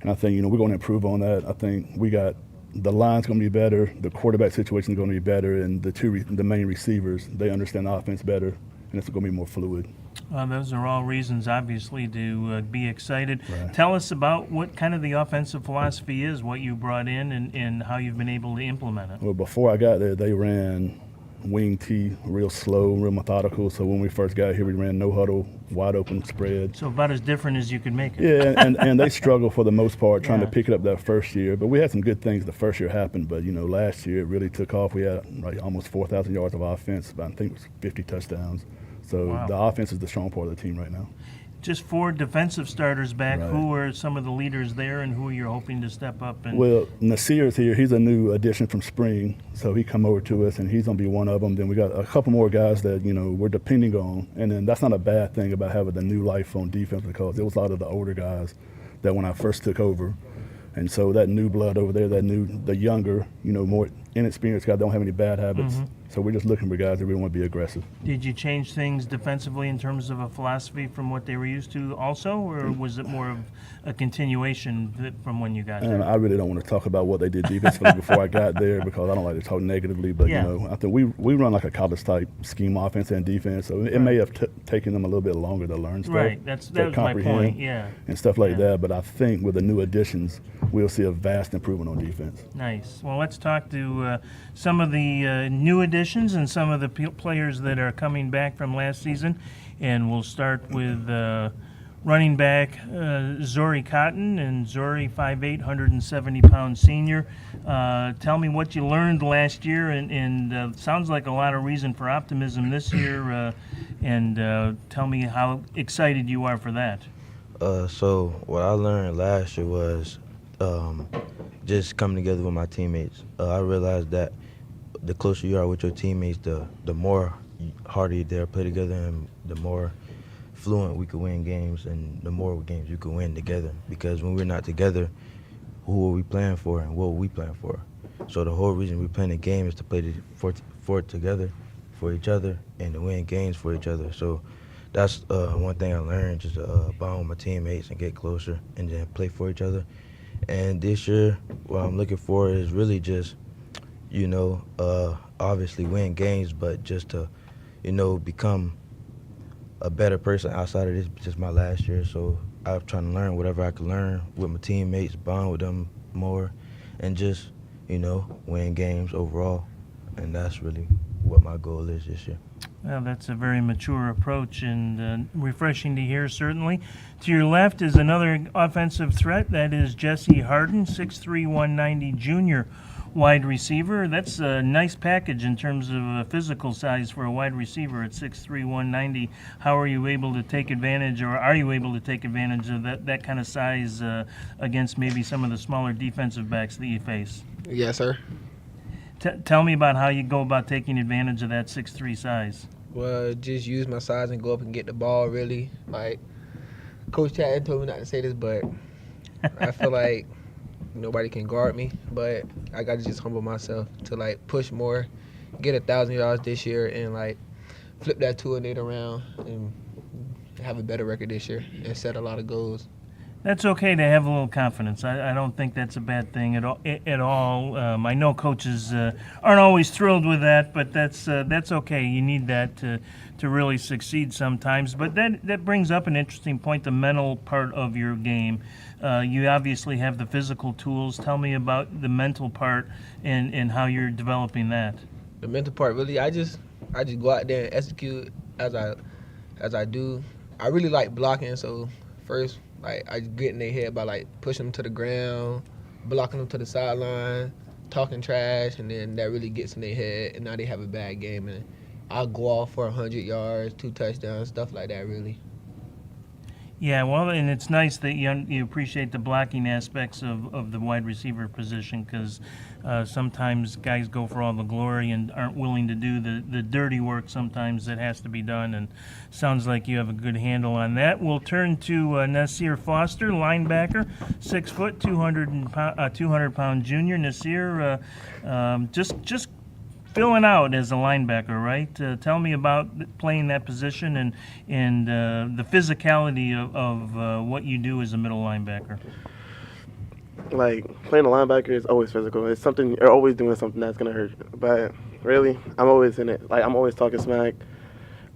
And I think, we're going to improve on that. I think we got the line's going to be better, the quarterback situation is going to be better, and the main receivers, they understand the offense better, and it's going to be more fluid. Those are all reasons, obviously, to be excited. Right. Tell us about what kind of the offensive philosophy is, what you brought in, and how you've been able to implement it. Well, before I got there, they ran wing T, real slow, real methodical. So when we first got here, we ran no huddle, wide open spread. So about as different as you could make it. Yeah, and they struggled for the most part trying to pick it up that first year. But we had some good things the first year happened. But, last year it really took off. We had like almost 4,000 yards of offense, but I think it was 50 touchdowns. So Wow. the offense is the strong part of the team right now. Just 4 defensive starters back. Right. Who are some of the leaders there, and who are you hoping to step up? And Well, Nasir's here. He's a new addition from spring, so he come over to us, and he's going to be one of them. Then we got a couple more guys that, we're depending on. And then that's not a bad thing about having the new life on defense, because it was a lot of the older guys that when I first took over. And so that new blood over there, the younger, more inexperienced guys don't have any bad habits. Mhm. So we're just looking for guys that really want to be aggressive. Did you change things defensively in terms of a philosophy from what they were used to also, or was it more of a continuation from when you got And there? I really don't want to talk about what they did defensively before I got there, because I don't like to talk negatively. But, Yeah. I think we run like a college-type scheme offense and defense. So it may have taken them a little bit longer to learn stuff. Right, that was my point, yeah. And stuff like that. But I think with the new additions, we'll see a vast improvement on defense. Nice. Well, let's talk to some of the new additions and some of the players that are coming back from last season. And we'll start with running back Zori Cotton. And Zori, 5'8", 170-pound senior. Tell me what you learned last year, and sounds like a lot of reason for optimism this year. And tell me how excited you are for that. So what I learned last year was just coming together with my teammates. I realized that the closer you are with your teammates, the more harder they'll play together, and the more fluent we could win games, and the more games you could win together. Because when we're not together, who are we playing for, and what are we playing for? So the whole reason we're playing the game is to play for together, for each other, and to win games for each other. So that's one thing I learned, just bond with my teammates and get closer and then play for each other. And this year, what I'm looking for is really just, obviously win games, but just to, become a better person outside of this. Just my last year, so I'm trying to learn whatever I can learn with my teammates, bond with them more, and just, win games overall. And that's really what my goal is this year. Well, that's a very mature approach, and refreshing to hear, certainly. To your left is another offensive threat. That is Jesse Harden, 6'3", 190 junior wide receiver. That's a nice package in terms of a physical size for a wide receiver at 6'3", 190. How are you able to take advantage, or are you able to take advantage of that kind of size against maybe some of the smaller defensive backs that you face? Yes, sir. Tell me about how you go about taking advantage of that 6'3" size. Well, just use my size and go up and get the ball, really. Like, Coach Chatton told me not to say this, but I feel like nobody can guard me, but I got to just humble myself to, like, push more, get 1,000 yards this year, and, like, flip that 2 and 8 around and have a better record this year and set a lot of goals. That's okay to have a little confidence. I don't think that's a bad thing at all. I know coaches aren't always thrilled with that, but that's okay. You need that to really succeed sometimes. But that brings up an interesting point, the mental part of your game. You obviously have the physical tools. Tell me about the mental part and how you're developing that. The mental part, really, I just go out there and execute as I do. I really like blocking, so first, like, I get in their head by, like, pushing them to the ground, blocking them to the sideline, talking trash, and then that really gets in their head, and now they have a bad game, and I'll go off for 100 yards, 2 touchdowns, stuff like that, really. Yeah, well, and it's nice that you appreciate the blocking aspects of the wide receiver position, because sometimes guys go for all the glory and aren't willing to do the dirty work sometimes that has to be done, and sounds like you have a good handle on that. We'll turn to Nasir Foster, linebacker, 6 foot, 200-pound junior. Nasir, just filling out as a linebacker, right? Tell me about playing that position and the physicality of what you do as a middle linebacker. Like, playing a linebacker is always physical. It's something, you're always doing something that's going to hurt. But really, I'm always in it. Like, I'm always talking smack,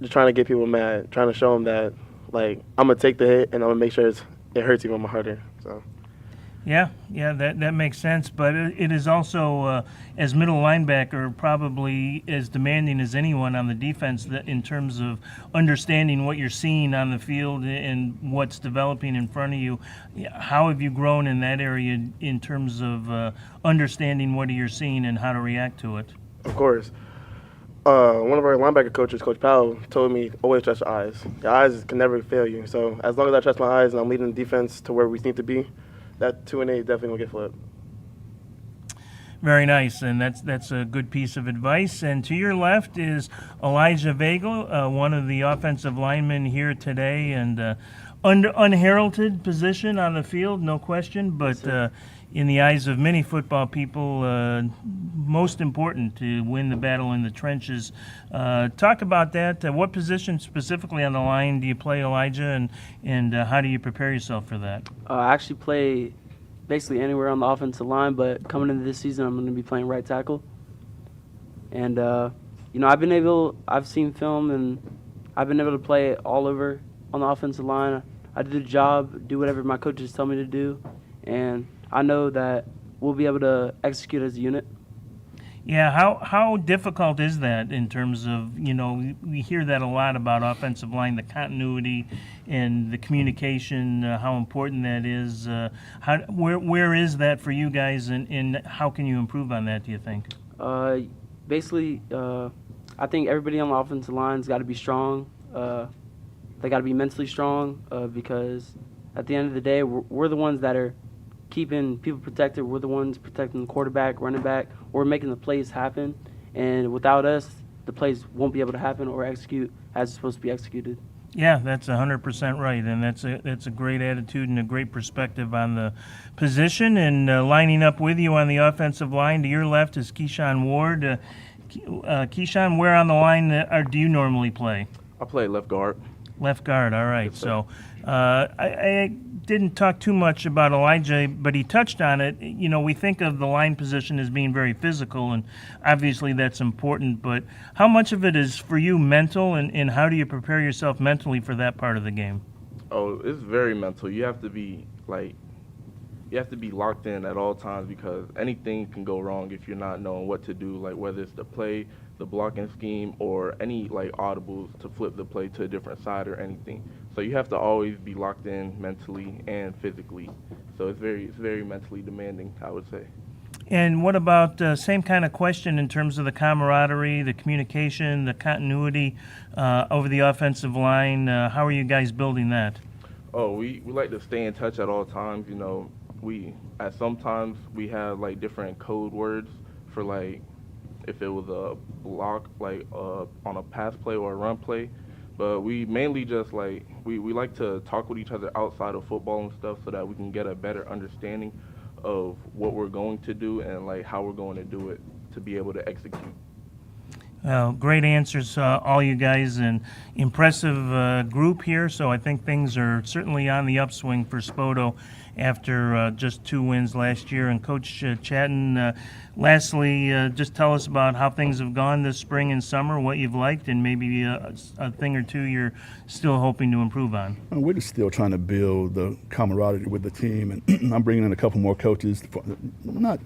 just trying to get people mad, trying to show them that, like, I'm going to take the hit and I'm going to make sure it hurts even more harder. So. Yeah, that makes sense. But it is also, as middle linebacker, probably as demanding as anyone on the defense in terms of understanding what you're seeing on the field and what's developing in front of you. How have you grown in that area in terms of understanding what you're seeing and how to react to it? Of course. One of our linebacker coaches, Coach Powell, told me always trust your eyes. Your eyes can never fail you. So as long as I trust my eyes and I'm leading the defense to where we need to be, that 2 and 8 definitely will get flipped. Very nice, and that's a good piece of advice. And to your left is Elijah Vagel, one of the offensive linemen here today, and unheralded position on the field, no question, but in the eyes of many football people, most important to win the battle in the trenches. Talk about that. What position specifically on the line do you play, Elijah, and how do you prepare yourself for that? I actually play basically anywhere on the offensive line, but coming into this season, I'm going to be playing right tackle. And, I've seen film, and I've been able to play all over on the offensive line. I do the job, do whatever my coaches tell me to do, and I know that we'll be able to execute as a unit. Yeah, how difficult is that in terms of, we hear that a lot about offensive line, the continuity and the communication, how important that is. Where is that for you guys, and how can you improve on that, do you think? Basically, I think everybody on the offensive line's got to be strong. They got to be mentally strong because at the end of the day, we're the ones that are keeping people protected. We're the ones protecting the quarterback, running back. We're making the plays happen. And without us, the plays won't be able to happen or execute as it's supposed to be executed. Yeah, that's 100% right, and that's a great attitude and a great perspective on the position. And lining up with you on the offensive line, to your left is Keyshawn Ward. Keyshawn, where on the line do you normally play? I play left guard. Left guard, all right. So I didn't talk too much about Elijah, but he touched on it. We think of the line position as being very physical, and obviously that's important, but how much of it is for you mental, and how do you prepare yourself mentally for that part of the game? Oh, it's very mental. You have to be locked in at all times because anything can go wrong if you're not knowing what to do, like whether it's the play, the blocking scheme, or any audibles to flip the play to a different side or anything. So you have to always be locked in mentally and physically. So it's very mentally demanding, I would say. And what about same kind of question in terms of the camaraderie, the communication, the continuity over the offensive line? How are you guys building that? Oh, we like to stay in touch at all times. Sometimes we have different code words for if it was a block on a pass play or a run play. But we mainly just like we like to talk with each other outside of football and stuff so that we can get a better understanding of what we're going to do and like how we're going to do it to be able to execute. Well, great answers, all you guys, and impressive group here. So I think things are certainly on the upswing for Spoto after just 2 wins last year. And Coach Chatton, lastly, just tell us about how things have gone this spring and summer, what you've liked, and maybe a thing or two you're still hoping to improve on. We're just still trying to build the camaraderie with the team, and I'm bringing in a couple more coaches, not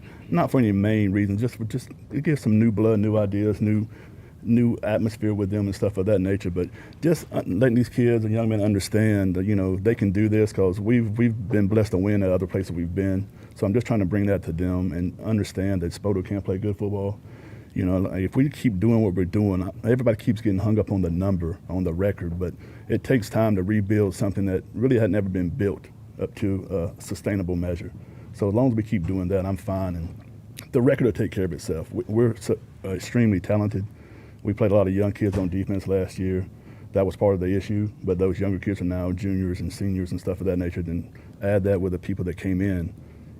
for any main reason, just to give some new blood, new ideas, new atmosphere with them and stuff of that nature. But just letting these kids and young men understand that, you know, they can do this because we've been blessed to win at other places we've been. So I'm just trying to bring that to them and understand that Spoto can play good football. You know, like if we keep doing what we're doing, everybody keeps getting hung up on the number, on the record, but it takes time to rebuild something that really had never been built up to a sustainable measure. So as long as we keep doing that, I'm fine, and the record will take care of itself. We're extremely talented. We played a lot of young kids on defense last year. That was part of the issue, but those younger kids are now juniors and seniors and stuff of that nature. Then add that with the people that came in.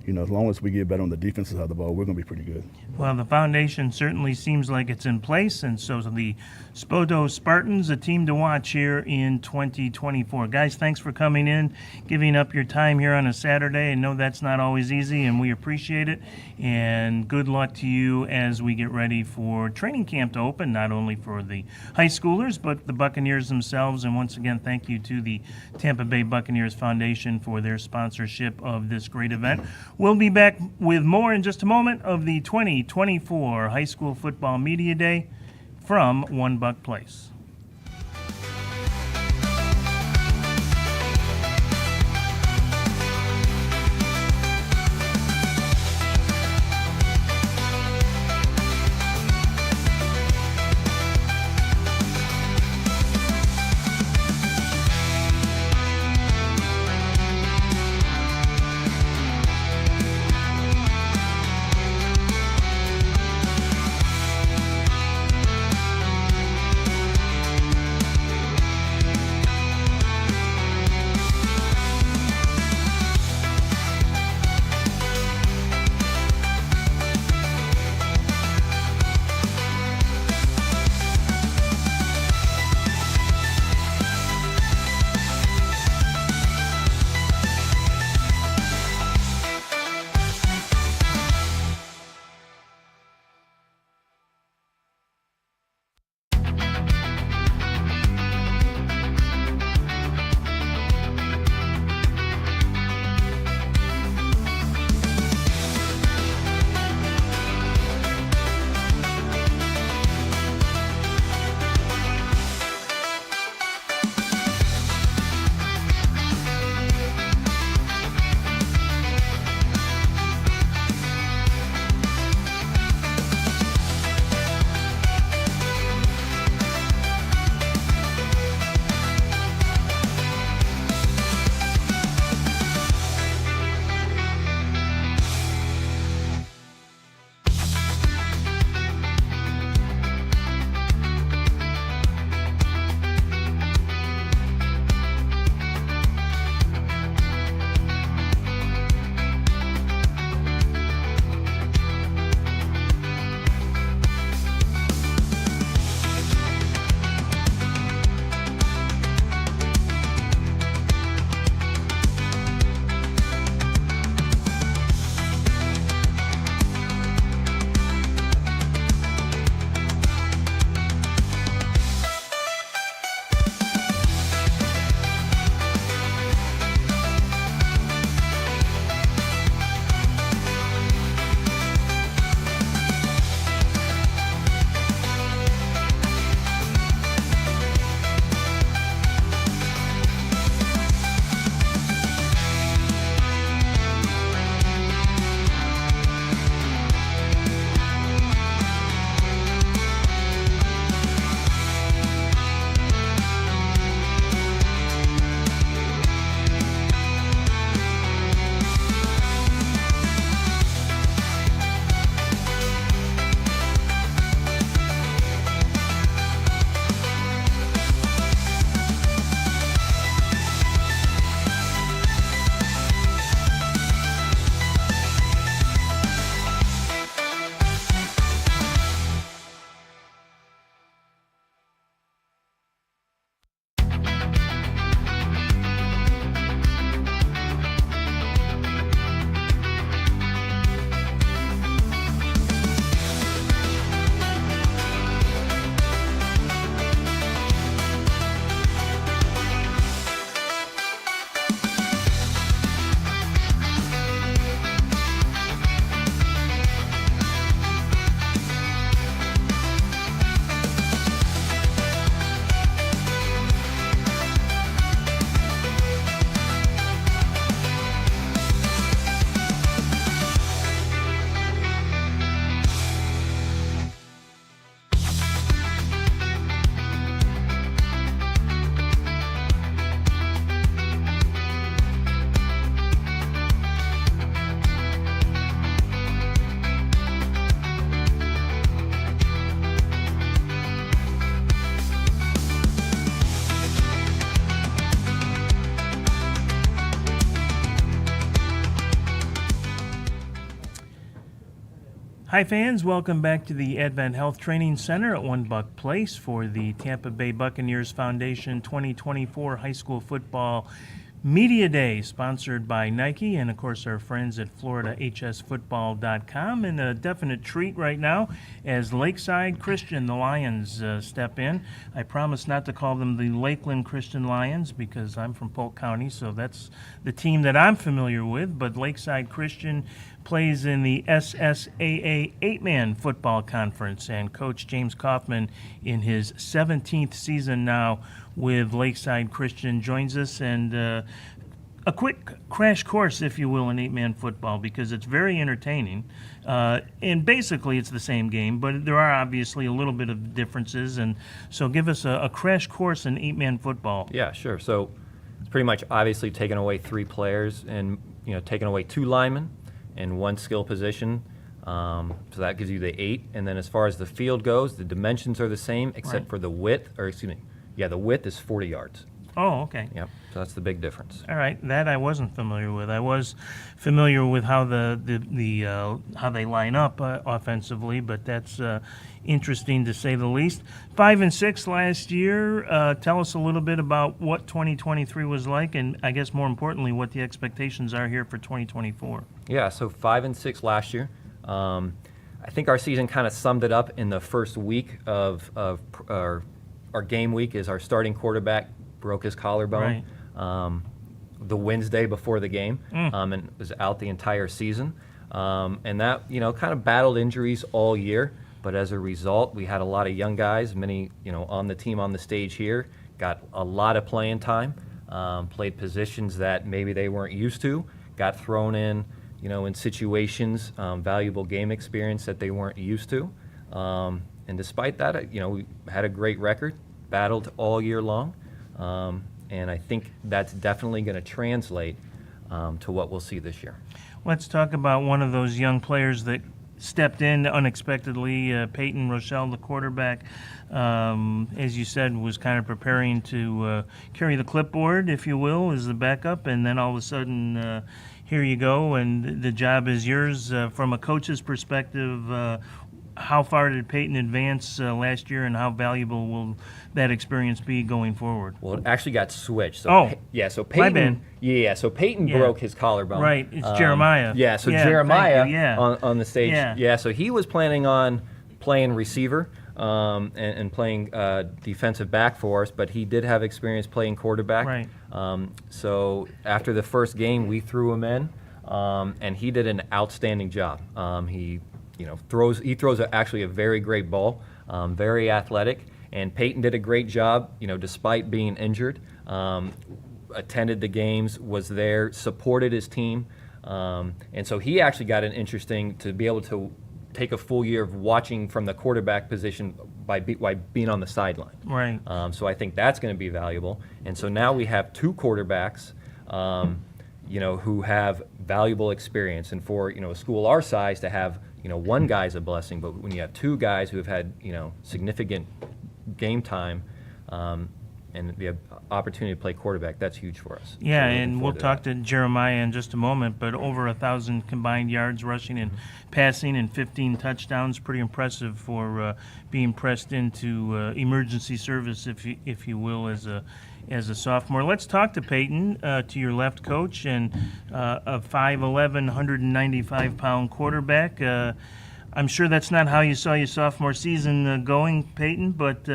You know, as long as we get better on the defensive side of the ball, we're going to be pretty good. Well, the foundation certainly seems like it's in place, and so the Spoto Spartans, a team to watch here in 2024. Guys, thanks for coming in, giving up your time here on a Saturday. I know that's not always easy, and we appreciate it. And good luck to you as we get ready for training camp to open, not only for the high schoolers, but the Buccaneers themselves. And once again, thank you to the Tampa Bay Buccaneers Foundation for their sponsorship of this great event. We'll be back with more in just a moment of the 2024 High School Football Media Day from One Buck Place. Hi fans, welcome back to the AdventHealth Training Center at One Buck Place for the Tampa Bay Buccaneers Foundation 2024 High School Football Media Day, sponsored by Nike and, of course, our friends at FloridaHSFootball.com. And a definite treat right now as Lakeside Christian, the Lions, step in. I promise not to call them the Lakeland Christian Lions because I'm from Polk County, so that's the team that I'm familiar with. But Lakeside Christian plays in the SSAA 8-man football conference, and Coach James Kaufman, in his 17th season now with Lakeside Christian, joins us, and a quick crash course, if you will, in 8-man football, because it's very entertaining, and basically it's the same game, but there are obviously a little bit of differences, and so give us a crash course in 8-man football. Yeah, sure. So it's pretty much obviously taking away 3 players and taking away 2 linemen and 1 skill position. So that gives you the 8. And then as far as the field goes, the dimensions are the same except for the width, the width is 40 yards. Oh, okay. Yep. So that's the big difference. All right, that I wasn't familiar with. I was familiar with how how they line up offensively, but that's interesting to say the least. 5-6 last year. Tell us a little bit about what 2023 was like, and I guess more importantly, what the expectations are here for 2024. Yeah. So 5-6 last year. I think our season kind of summed it up in the first week of our game week. Is our starting quarterback broke his collarbone the Wednesday before the game, and was out the entire season. And that, kind of battled injuries all year. But as a result, we had a lot of young guys, many, on the team on the stage here, got a lot of playing time, played positions that maybe they weren't used to, got thrown in, in situations, valuable game experience that they weren't used to. And despite that, we had a great record, battled all year long. And I think that's definitely going to translate to what we'll see this year. Let's talk about one of those young players that stepped in unexpectedly, Peyton Rochelle, the quarterback, as you said, was kind of preparing to carry the clipboard, if you will, as the backup, and then all of a sudden, here you go, and the job is yours. From a coach's perspective, how far did Peyton advance last year, and how valuable will that experience be going forward? Well, it actually got switched. So so Peyton, my bad. So Peyton broke his collarbone. Right, it's Jeremiah. Jeremiah on the stage. So he was planning on playing receiver and playing defensive back for us, but he did have experience playing quarterback. Right. So after the first game, we threw him in, and he did an outstanding job. He throws actually a very great ball, very athletic, and Peyton did a great job, despite being injured. Attended the games, was there, supported his team, and so he actually got an interesting to be able to take a full year of watching from the quarterback position by being on the sideline. Right. So I think that's going to be valuable, and so now we have 2 quarterbacks, who have valuable experience, and for a school our size to have one guy's a blessing, but when you have 2 guys who have had significant game time and the opportunity to play quarterback, that's huge for us. Yeah, so and we'll talk to Jeremiah in just a moment, but over 1,000 combined yards rushing and passing and 15 touchdowns, pretty impressive for being pressed into emergency service, if you will, as a sophomore. Let's talk to Peyton, to your left, coach, and a 5'11", 195-pound quarterback. I'm sure that's not how you saw your sophomore season going, Peyton, but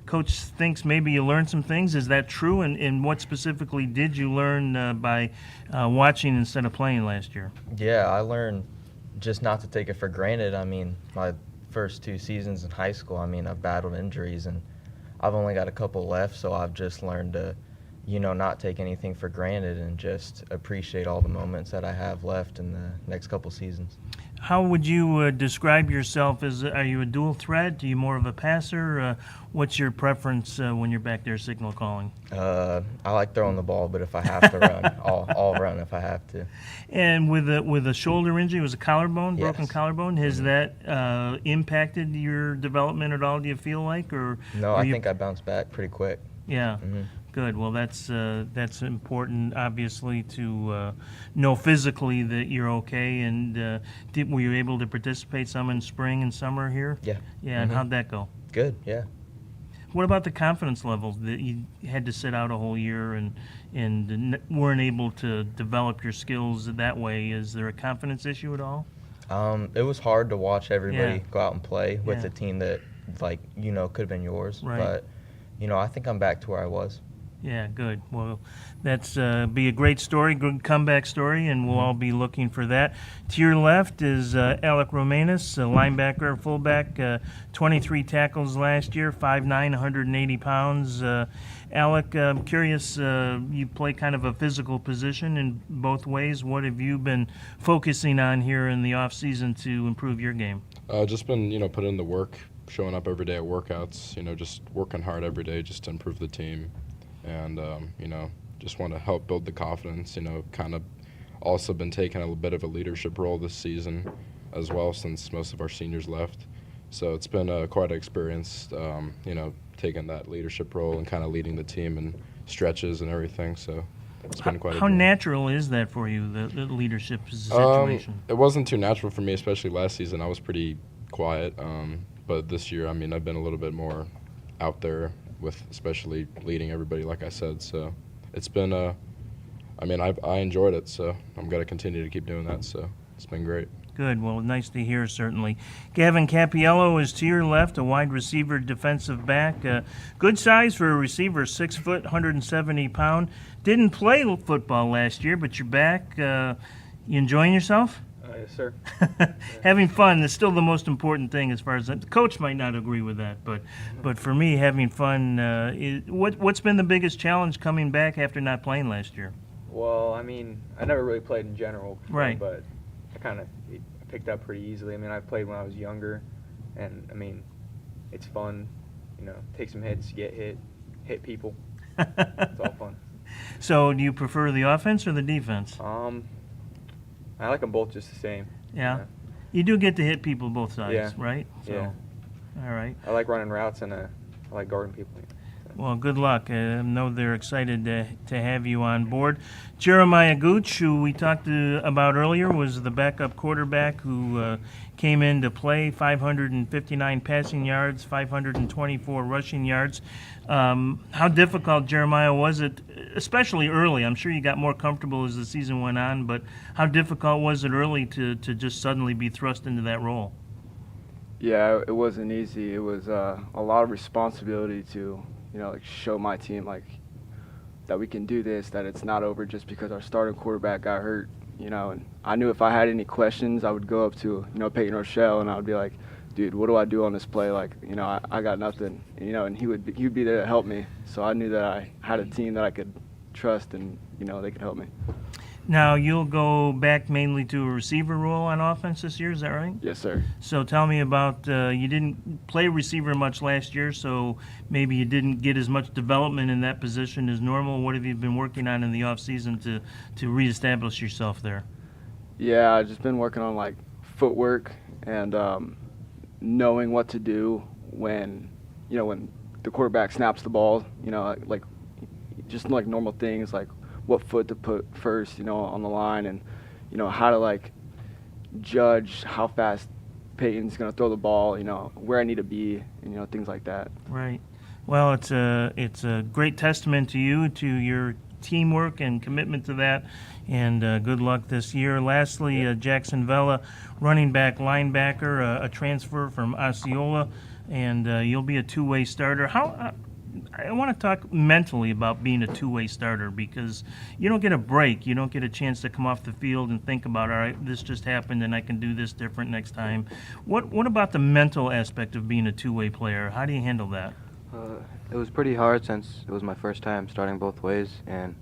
Coach thinks maybe you learned some things. Is that true? And what specifically did you learn by watching instead of playing last year? Yeah, I learned just not to take it for granted. I mean, my first 2 seasons in high school, I've battled injuries, and I've only got a couple left, so I've just learned to, not take anything for granted and just appreciate all the moments that I have left in the next couple seasons. How would you describe yourself? Are you a dual threat? Are you more of a passer? What's your preference when you're back there signal calling? I like throwing the ball, but if I have to run, I'll run if I have to. And with a shoulder injury, it was a collarbone, broken collarbone. Has that impacted your development at all? Do you feel like, or no? I think I bounced back pretty quick. Yeah. Good. Well, that's important, obviously, to know physically that you're okay. And were you able to participate some in spring and summer here? Yeah. Yeah. And how'd that go? Good. Yeah. What about the confidence levels that you had to sit out a whole year and weren't able to develop your skills that way? Is there a confidence issue at all? It was hard to watch everybody go out and play with Yeah. a team that, like, could have been yours. Right. But, I think I'm back to where I was. Yeah, good. Well, that's be a great story, good comeback story, and we'll all be looking for that. To your left is Alec Romanus, a linebacker, fullback, 23 tackles last year, 5'9", 180 pounds. Alec, I'm curious, you play kind of a physical position in both ways. What have you been focusing on here in the off-season to improve your game? Just been, putting in the work, showing up every day at workouts, just working hard every day just to improve the team. And, just want to help build the confidence, kind of also been taking a little bit of a leadership role this season as well since most of our seniors left. So it's been quite an experience, taking that leadership role and kind of leading the team and stretches and everything. So it's been quite How natural is that for you, the leadership situation? It wasn't too natural for me, especially last season. I was pretty quiet. But this year, I've been a little bit more out there with especially leading everybody, like I said. So it's been, I enjoyed it, so I'm going to continue to keep doing that. So it's been great. Good. Well, nice to hear, certainly. Gavin Capiello is to your left, a wide receiver, defensive back. Good size for a receiver, 6 foot, 170 pound. Didn't play football last year, but you're back. You enjoying yourself? Yes, sir. Having fun is still the most important thing as far as the coach might not agree with that, but for me, having fun. What's been the biggest challenge coming back after not playing last year? Well, I never really played in general before, Right. but I picked up pretty easily. I played when I was younger, and it's fun. Take some hits, get hit people. It's all fun. So, do you prefer the offense or the defense? I like them both just the same. Yeah. You do get to hit people both sides, Yeah. right? So, Yeah. All right. I like running routes, and I like guarding people. Well, good luck. I know they're excited to have you on board. Jeremiah Gooch, who we talked about earlier, was the backup quarterback who came in to play, 559 passing yards, 524 rushing yards. How difficult, Jeremiah, was it, especially early? I'm sure you got more comfortable as the season went on, but how difficult was it early to just suddenly be thrust into that role? Yeah, it wasn't easy. It was a lot of responsibility to show my team that we can do this, that it's not over just because our starting quarterback got hurt, and I knew if I had any questions, I would go up to, Peyton Rochelle, and I would be like, dude, what do I do on this play? I got nothing, and he would be there to help me. So I knew that I had a team that I could trust and, they could help me. Now, you'll go back mainly to a receiver role on offense this year, is that right? Yes, sir. So tell me about, you didn't play receiver much last year, so maybe you didn't get as much development in that position as normal. What have you been working on in the offseason to reestablish yourself there? Yeah, I've just been working on, footwork and knowing what to do when the quarterback snaps the ball, just normal things like what foot to put first, on the line, and how to judge how fast Peyton's going to throw the ball, where I need to be, and things like that. Right. Well, it's a great testament to you, to your teamwork and commitment to that, and good luck this year. Lastly, Jackson Vela, running back, linebacker, a transfer from Osceola, and you'll be a two-way starter. I want to talk mentally about being a two-way starter, because you don't get a break. You don't get a chance to come off the field and think about, all right, this just happened and I can do this different next time. What about the mental aspect of being a two-way player? How do you handle that? It was pretty hard since it was my first time starting both ways, and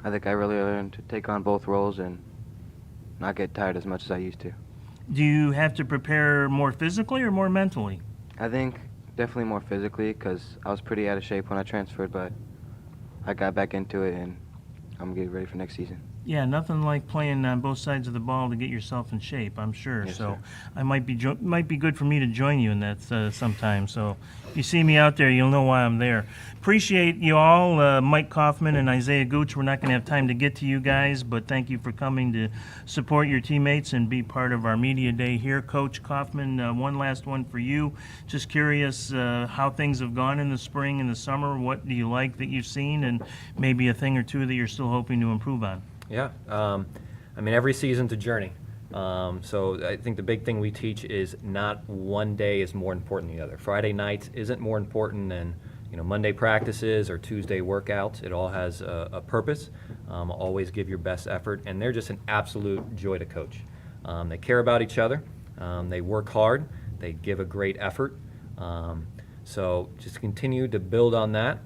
I think I really learned to take on both roles and not get tired as much as I used to. Do you have to prepare more physically or more mentally? I think definitely more physically, because I was pretty out of shape when I transferred, but I got back into it, and I'm getting ready for next season. Yeah, nothing like playing on both sides of the ball to get yourself in shape, I'm sure. Yes, So sir. I might be good for me to join you in that sometime. So if you see me out there, you'll know why I'm there. Appreciate you all, Mike Kaufman and Isaiah Gooch. We're not going to have time to get to you guys, but thank you for coming to support your teammates and be part of our media day here. Coach Kaufman, one last one for you. Just curious how things have gone in the spring and the summer. What do you like that you've seen, and maybe a thing or two that you're still hoping to improve on? Yeah, I mean, every season's a journey. So I think the big thing we teach is not one day is more important than the other. Friday nights isn't more important than Monday practices or Tuesday workouts. It all has a purpose. Always give your best effort, and they're just an absolute joy to coach. They care about each other. They work hard. They give a great effort. So just continue to build on that.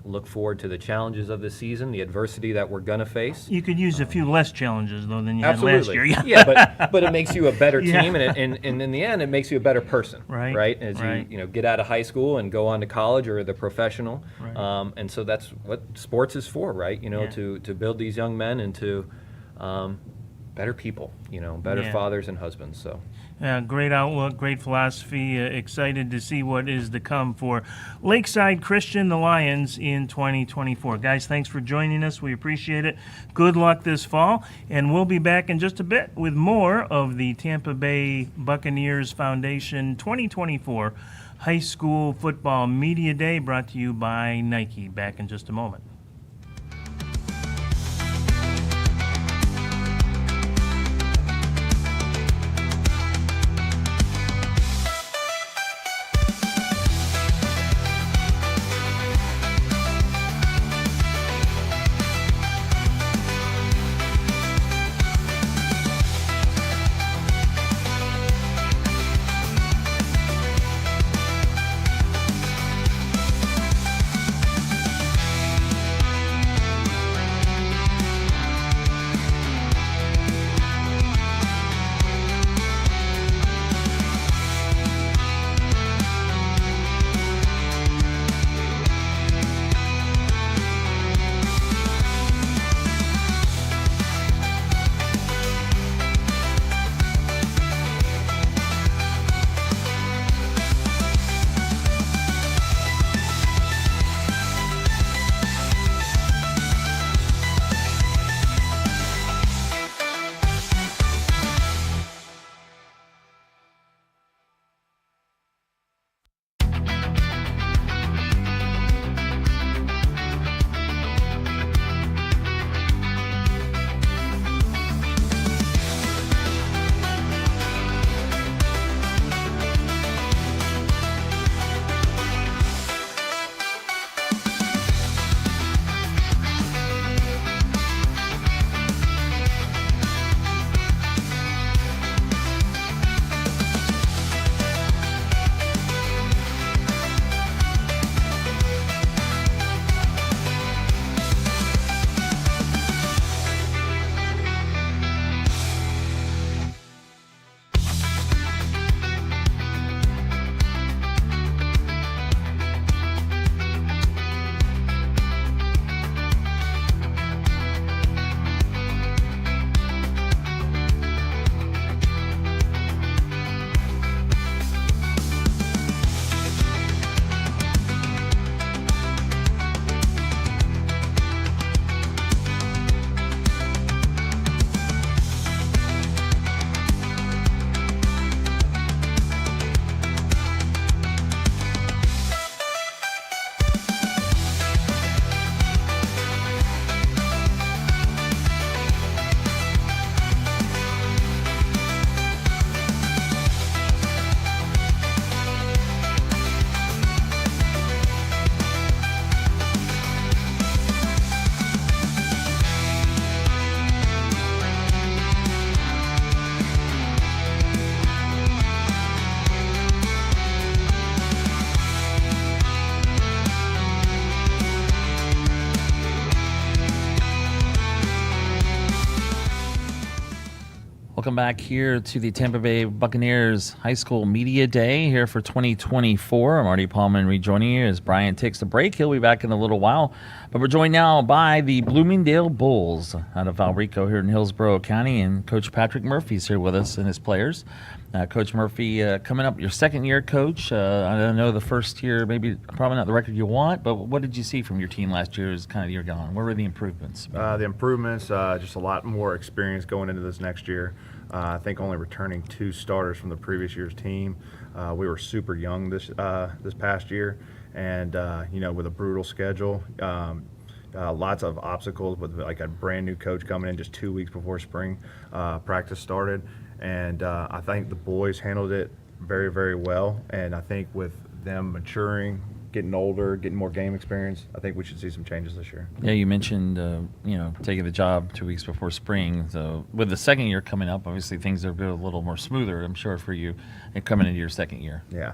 Look forward to the challenges of the season, the adversity that we're going to face. You could use a few less challenges, though, than you Absolutely. had last year. Yeah, but it makes you a better Yeah. team, and in the end, it makes you a better person. Right. As Right. you get out of high school and go on to college or the professional. Right. And so that's what sports is for, right? Yeah. To build these young men into better people, better Yeah. fathers and husbands. So. Great outlook, great philosophy. Excited to see what is to come for Lakeside Christian, the Lions, in 2024. Guys, thanks for joining us. We appreciate it. Good luck this fall. And we'll be back in just a bit with more of the Tampa Bay Buccaneers Foundation 2024 High School Football Media Day, brought to you by Nike. Back in just a moment. welcome back here to the Tampa Bay Buccaneers High School Media Day here for 2024. I'm Artie Paulman rejoining you as Brian takes the break. He'll be back in a little while. But we're joined now by the Bloomingdale Bulls out of Valrico here in Hillsborough County, and Coach Patrick Murphy's here with us and his players. Coach Murphy, coming up your second year, Coach. I know the first year, maybe probably not the record you want, but what did you see from your team last year as kind of year gone? What were the improvements? The improvements, just a lot more experience going into this next year. I think only returning 2 starters from the previous year's team. We were super young this past year, and with a brutal schedule. Lots of obstacles with like a brand new coach coming in just 2 weeks before spring practice started. And I think the boys handled it very, very well. And I think with them maturing, getting older, getting more game experience, I think we should see some changes this year. Yeah, you mentioned, taking the job 2 weeks before spring. So with the second year coming up, obviously things are a little more smoother, I'm sure, for you coming into your second year. Yeah.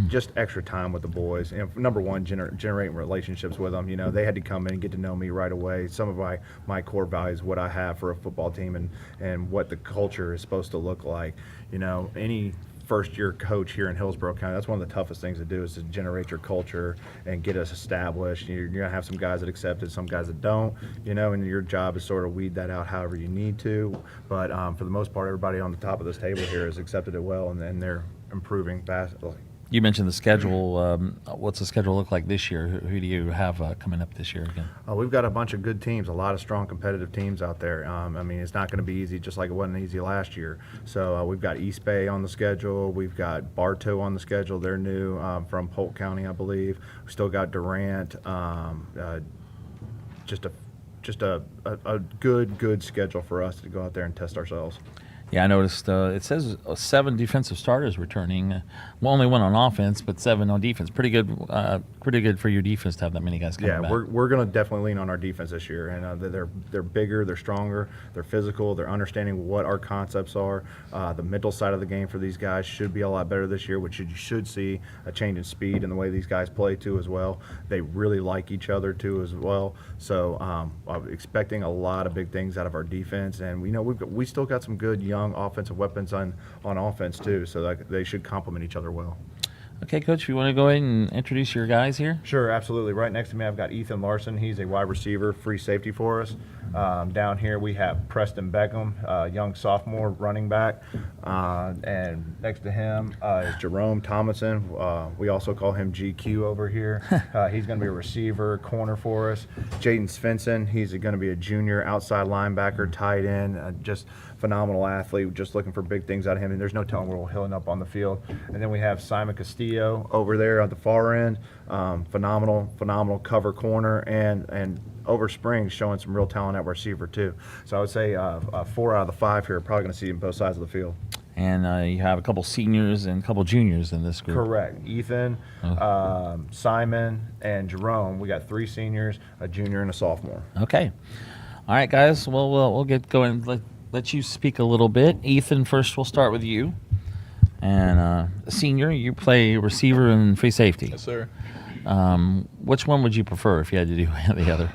Just extra time with the boys. Number one, generating relationships with them. They had to come in and get to know me right away. Some of my core values, what I have for a football team, and what the culture is supposed to look like. Any first-year coach here in Hillsborough County, that's one of the toughest things to do, is to generate your culture and get us established. You're going to have some guys that accept it, some guys that don't, and your job is sort of weed that out however you need to. But for the most part, everybody on the top of this table here has accepted it well, and they're improving fast. You mentioned the schedule. What's the schedule look like this year? Who do you have coming up this year again? We've got a bunch of good teams, a lot of strong competitive teams out there. It's not going to be easy, just like it wasn't easy last year. So we've got East Bay on the schedule. We've got Bartow on the schedule. They're new from Polk County, I believe. We still got Durant. Just a good schedule for us to go out there and test ourselves. Yeah, I noticed it says 7 defensive starters returning. Only 1 on offense, but 7 on defense. Pretty good for your defense to have that many guys coming back. Yeah, we're going to definitely lean on our defense this year, and they're bigger, they're stronger, they're physical, they're understanding what our concepts are. The mental side of the game for these guys should be a lot better this year, which you should see a change in speed in the way these guys play too as well. They really like each other too as well. So I'm expecting a lot of big things out of our defense, and we still got some good young offensive weapons on offense too, so they should complement each other well. Okay, Coach, you want to go ahead and introduce your guys here? Sure, absolutely. Right next to me, I've got Ethan Larson. He's a wide receiver, free safety for us. Down here, we have Preston Beckham, young sophomore running back. And next to him is Jerome Thomason. We also call him GQ over here. He's going to be a receiver, corner for us. Jaden Svensson, he's going to be a junior outside linebacker, tight end, just phenomenal athlete. Just looking for big things out of him, and there's no telling where he'll end up on the field. And then we have Simon Castillo over there at the far end. Phenomenal cover corner, and over spring showing some real talent at receiver too. So I would say 4 out of the 5 here are probably going to see him both sides of the field. And you have a couple seniors and a couple juniors in this group. Correct. Ethan, Simon, and Jerome. We got 3 seniors, a junior, and a sophomore. Okay. All right, guys. Well, we'll get going. Let you speak a little bit. Ethan, first we'll start with you. And senior, you play receiver and free safety. Yes, sir. Which one would you prefer if you had to do the other?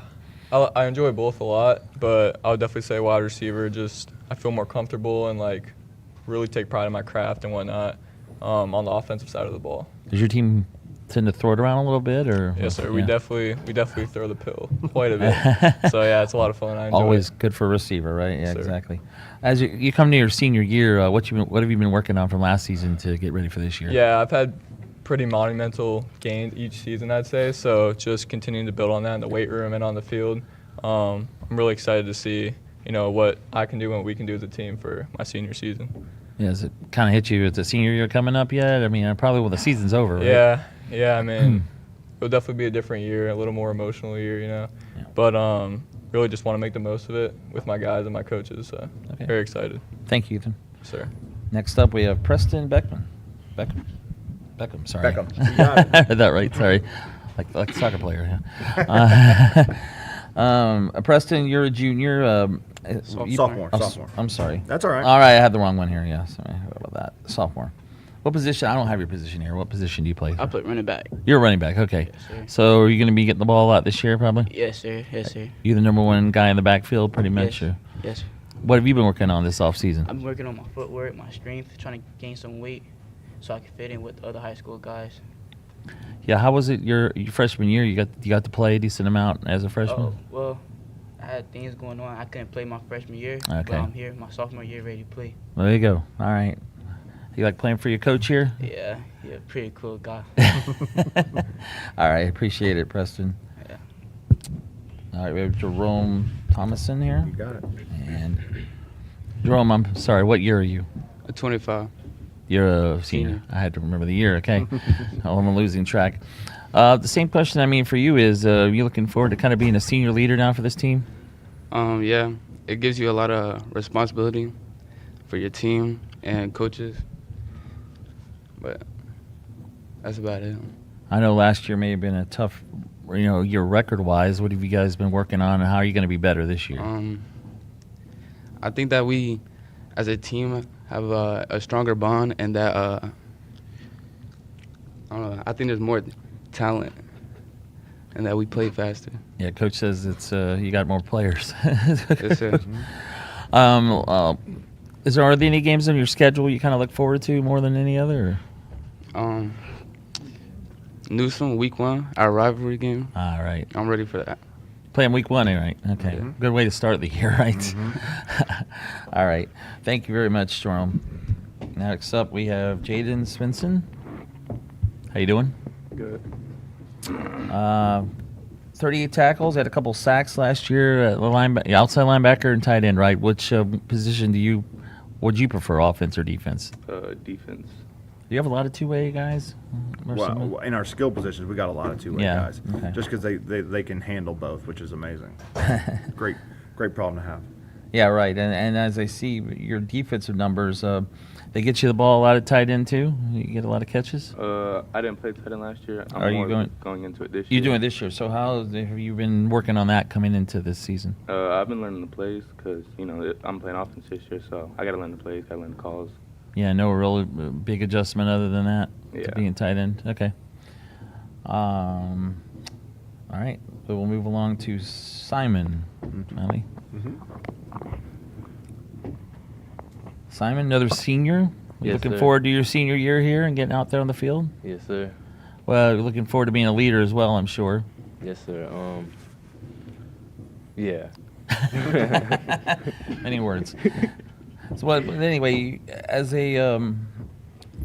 I enjoy both a lot, but I would definitely say wide receiver. Just I feel more comfortable and really take pride in my craft and whatnot on the offensive side of the ball. Does your team tend to throw it around a little bit, or? Yes, sir. Yeah. We definitely throw the pill quite a bit. So yeah, it's a lot of fun. I enjoy Always it. Good for a receiver, right? Yeah, Yes, exactly. As you come to your senior year, what have you been working on from last season to get ready for this year? Yeah, I've had pretty monumental gains each season, I'd say. So just continuing to build on that in the weight room and on the field. I'm really excited to see, what I can do and what we can do as a team for my senior season. Yeah, does it kind of hit you as the senior year coming up yet? I mean, probably when the season's over, right? Yeah. I mean, it'll definitely be a different year, a little more emotional year, Yeah. But really just want to make the most of it with my guys and my coaches. So very excited. Thank you, Ethan. Yes, sir. Next up, we have Preston Beckham, sorry. Beckham. You got it. I heard that right, sorry. Like a soccer player, yeah. Preston, you're a junior. Sophomore. I'm sorry. That's all right. All right, I had the wrong one here, yeah. Sorry about that. Sophomore. What position? I don't have your position here. What position do you play? I play running back. You're a running back, okay. Yes, sir. So are you going to be getting the ball a lot this year, probably? Yes, sir. Yes, sir. You the number one guy in the backfield, pretty much? Yes. Yes. What have you been working on this off season? I'm working on my footwork, my strength, trying to gain some weight so I can fit in with other high school guys. Yeah, how was it your freshman year? You got to play a decent amount as a freshman? Oh, well, I had things going on. I couldn't play my freshman year, but Okay. I'm here my sophomore year ready to play. Well, there you go. All right. You like playing for your coach here? Yeah, pretty cool guy. All right, appreciate it, Preston. Yeah. All right, we have Jerome Thomason here. You got it. And Jerome, I'm sorry, what year are you? 25. You're a senior. I had to remember the year, okay. I'm losing track. The same question, for you is, you looking forward to kind of being a senior leader now for this team? Yeah, it gives you a lot of responsibility for your team and coaches, but that's about it. I know last year may have been a tough, year record-wise. What have you guys been working on, and how are you going to be better this year? I think that we, as a team, have a stronger bond, and that I don't know. I think there's more talent, and that we play faster. Yeah, coach says it's you got more players. Yes, sir. Are there any games on your schedule you kind of look forward to more than any other? Newsom, week 1, our rivalry game. All right. I'm ready for that. Playing week 1, right? Okay. Mhm. Good way to start the year, right? All right. Thank you very much, Jerome. Next up, we have Jaden Svensson. How you doing? Good. 38 tackles, had a couple sacks last year. Outside linebacker and tight end, right? Which position would you prefer, offense or defense? Defense. Do you have a lot of two-way guys? Well, in our skill positions, we got a lot of two-way Yeah, guys. okay. Just because they can handle both, which is amazing. Great problem to have. Yeah, right. And as I see your defensive numbers, they get you the ball a lot of tight end too? You get a lot of catches? I didn't play tight end last year. Are you going into it this year? You're doing it this year. So how have you been working on that coming into this season? I've been learning the plays because, I'm playing offense this year, so I got to learn the plays, got to learn the calls. Yeah, no real big adjustment other than that to being tight end. Okay. All right. So we'll move along to Simon. Ali. Simon, another senior. Yes, Looking sir. forward to your senior year here and getting out there on the field? Yes, sir. Well, you're looking forward to being a leader as well, I'm sure. Yes, sir. Yeah. Many words. So, anyway, as a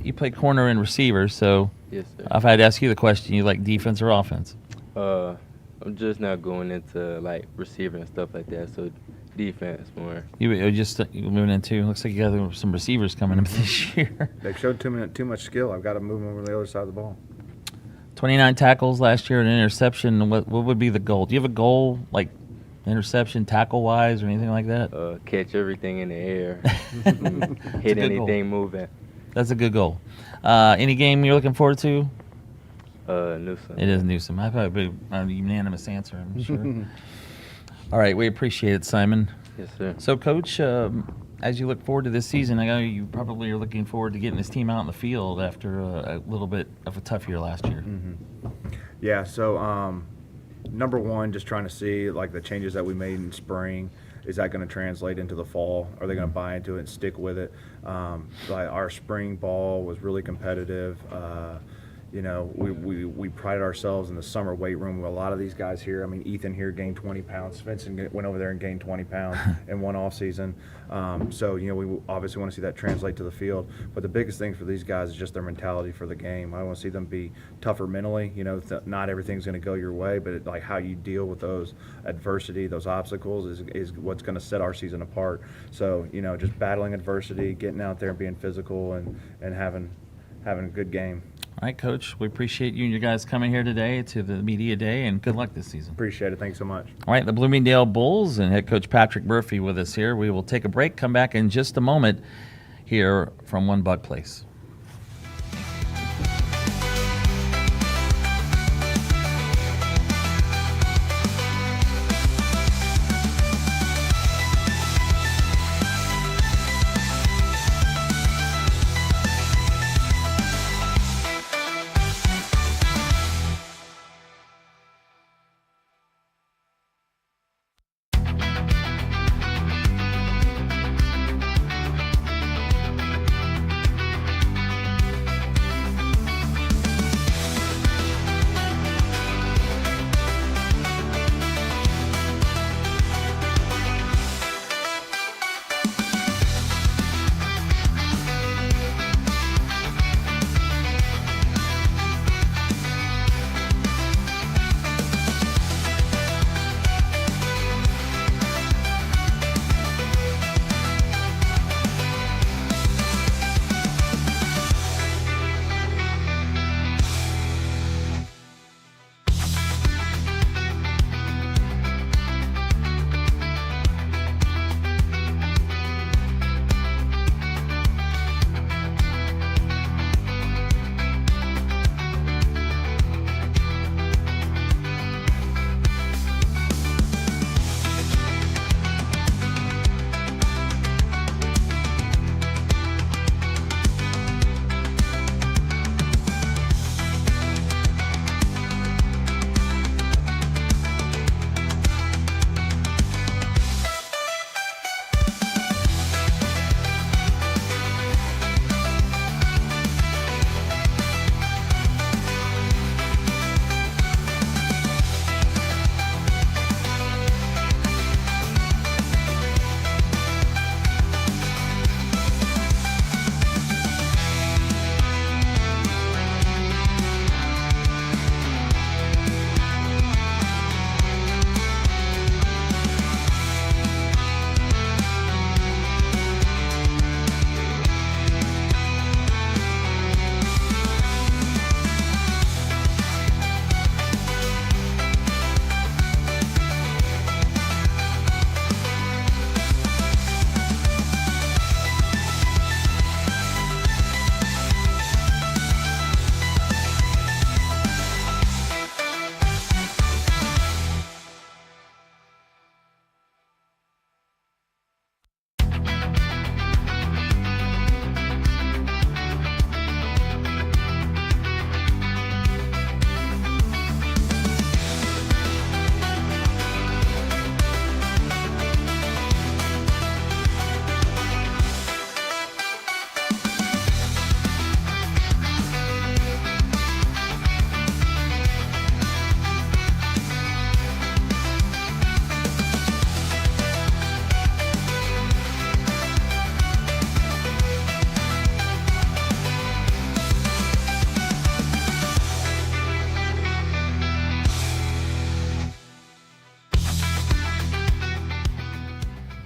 you play corner and receiver, so Yes, sir. if I had to ask you the question, you like defense or offense? I'm just now going into like receiver and stuff like that, so defense more. You just moving into. Looks like you got some receivers coming up this year. They've showed too much skill. I've got to move them over to the other side of the ball. 29 tackles last year, an interception. What would be the goal? Do you have a goal like interception tackle wise or anything like that? Catch everything in the air, It's a hit good goal. anything moving. That's a good goal. Any game you're looking forward to? Newsom. It is Newsom. I probably a unanimous answer, I'm sure. All right, we appreciate it, Simon. Yes, sir. So, Coach, as you look forward to this season, I know you probably are looking forward to getting this team out in the field after a little bit of a tough year last year. Yeah, so number one, just trying to see like the changes that we made in spring. Is that going to translate into the fall? Are they going to buy into it and stick with it? Like our spring ball was really competitive. We pride ourselves in the summer weight room with a lot of these guys here. I mean, Ethan here gained 20 pounds. Svensson went over there and gained 20 pounds in one off season. So, we obviously want to see that translate to the field. But the biggest thing for these guys is just their mentality for the game. I want to see them be tougher mentally. Not everything's going to go your way, but like how you deal with those adversity, those obstacles is what's going to set our season apart. So, just battling adversity, getting out there and being physical and having a good game. All right, Coach, we appreciate you and your guys coming here today to the media day, and good luck this season. Appreciate it. Thanks so much. All right, the Bloomingdale Bulls and head coach Patrick Murphy with us here. We will take a break, come back in just a moment here from One Buck Place.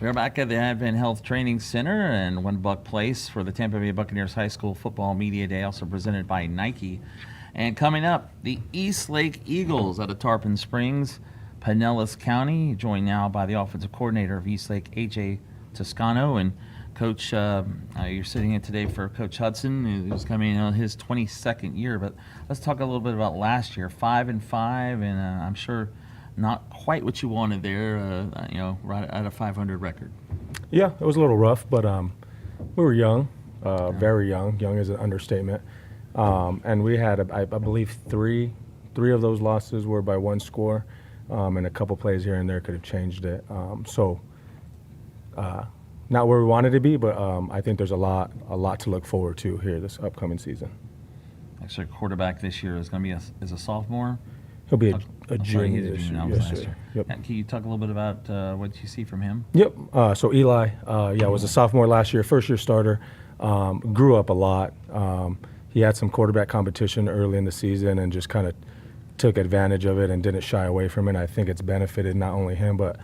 We're back at the AdventHealth Training Center in One Buck Place for the Tampa Bay Buccaneers High School Football Media Day, also presented by Nike. And coming up, the East Lake Eagles out of Tarpon Springs, Pinellas County, joined now by the offensive coordinator of East Lake, A.J. Toscano. And Coach, you're sitting in today for Coach Hudson, who's coming in on his 22nd year. But let's talk a little bit about last year, 5-5, and I'm sure not quite what you wanted there, right at a 500 record. Yeah, it was a little rough, but we were young, very young. Young is an understatement. And we had, I believe, three of those losses were by one score, and a couple plays here and there could have changed it. Not where we wanted to be, but I think there's a lot to look forward to here this upcoming season. Actually, quarterback this year is going to be is a sophomore. He'll be a Sorry, junior he's a this junior year. now, Yes, last sir. year. Yep. Can you talk a little bit about what you see from him? Yep. So Eli, was a sophomore last year, first-year starter. Grew up a lot. He had some quarterback competition early in the season and just kind of took advantage of it and didn't shy away from it. I think it's benefited not only him but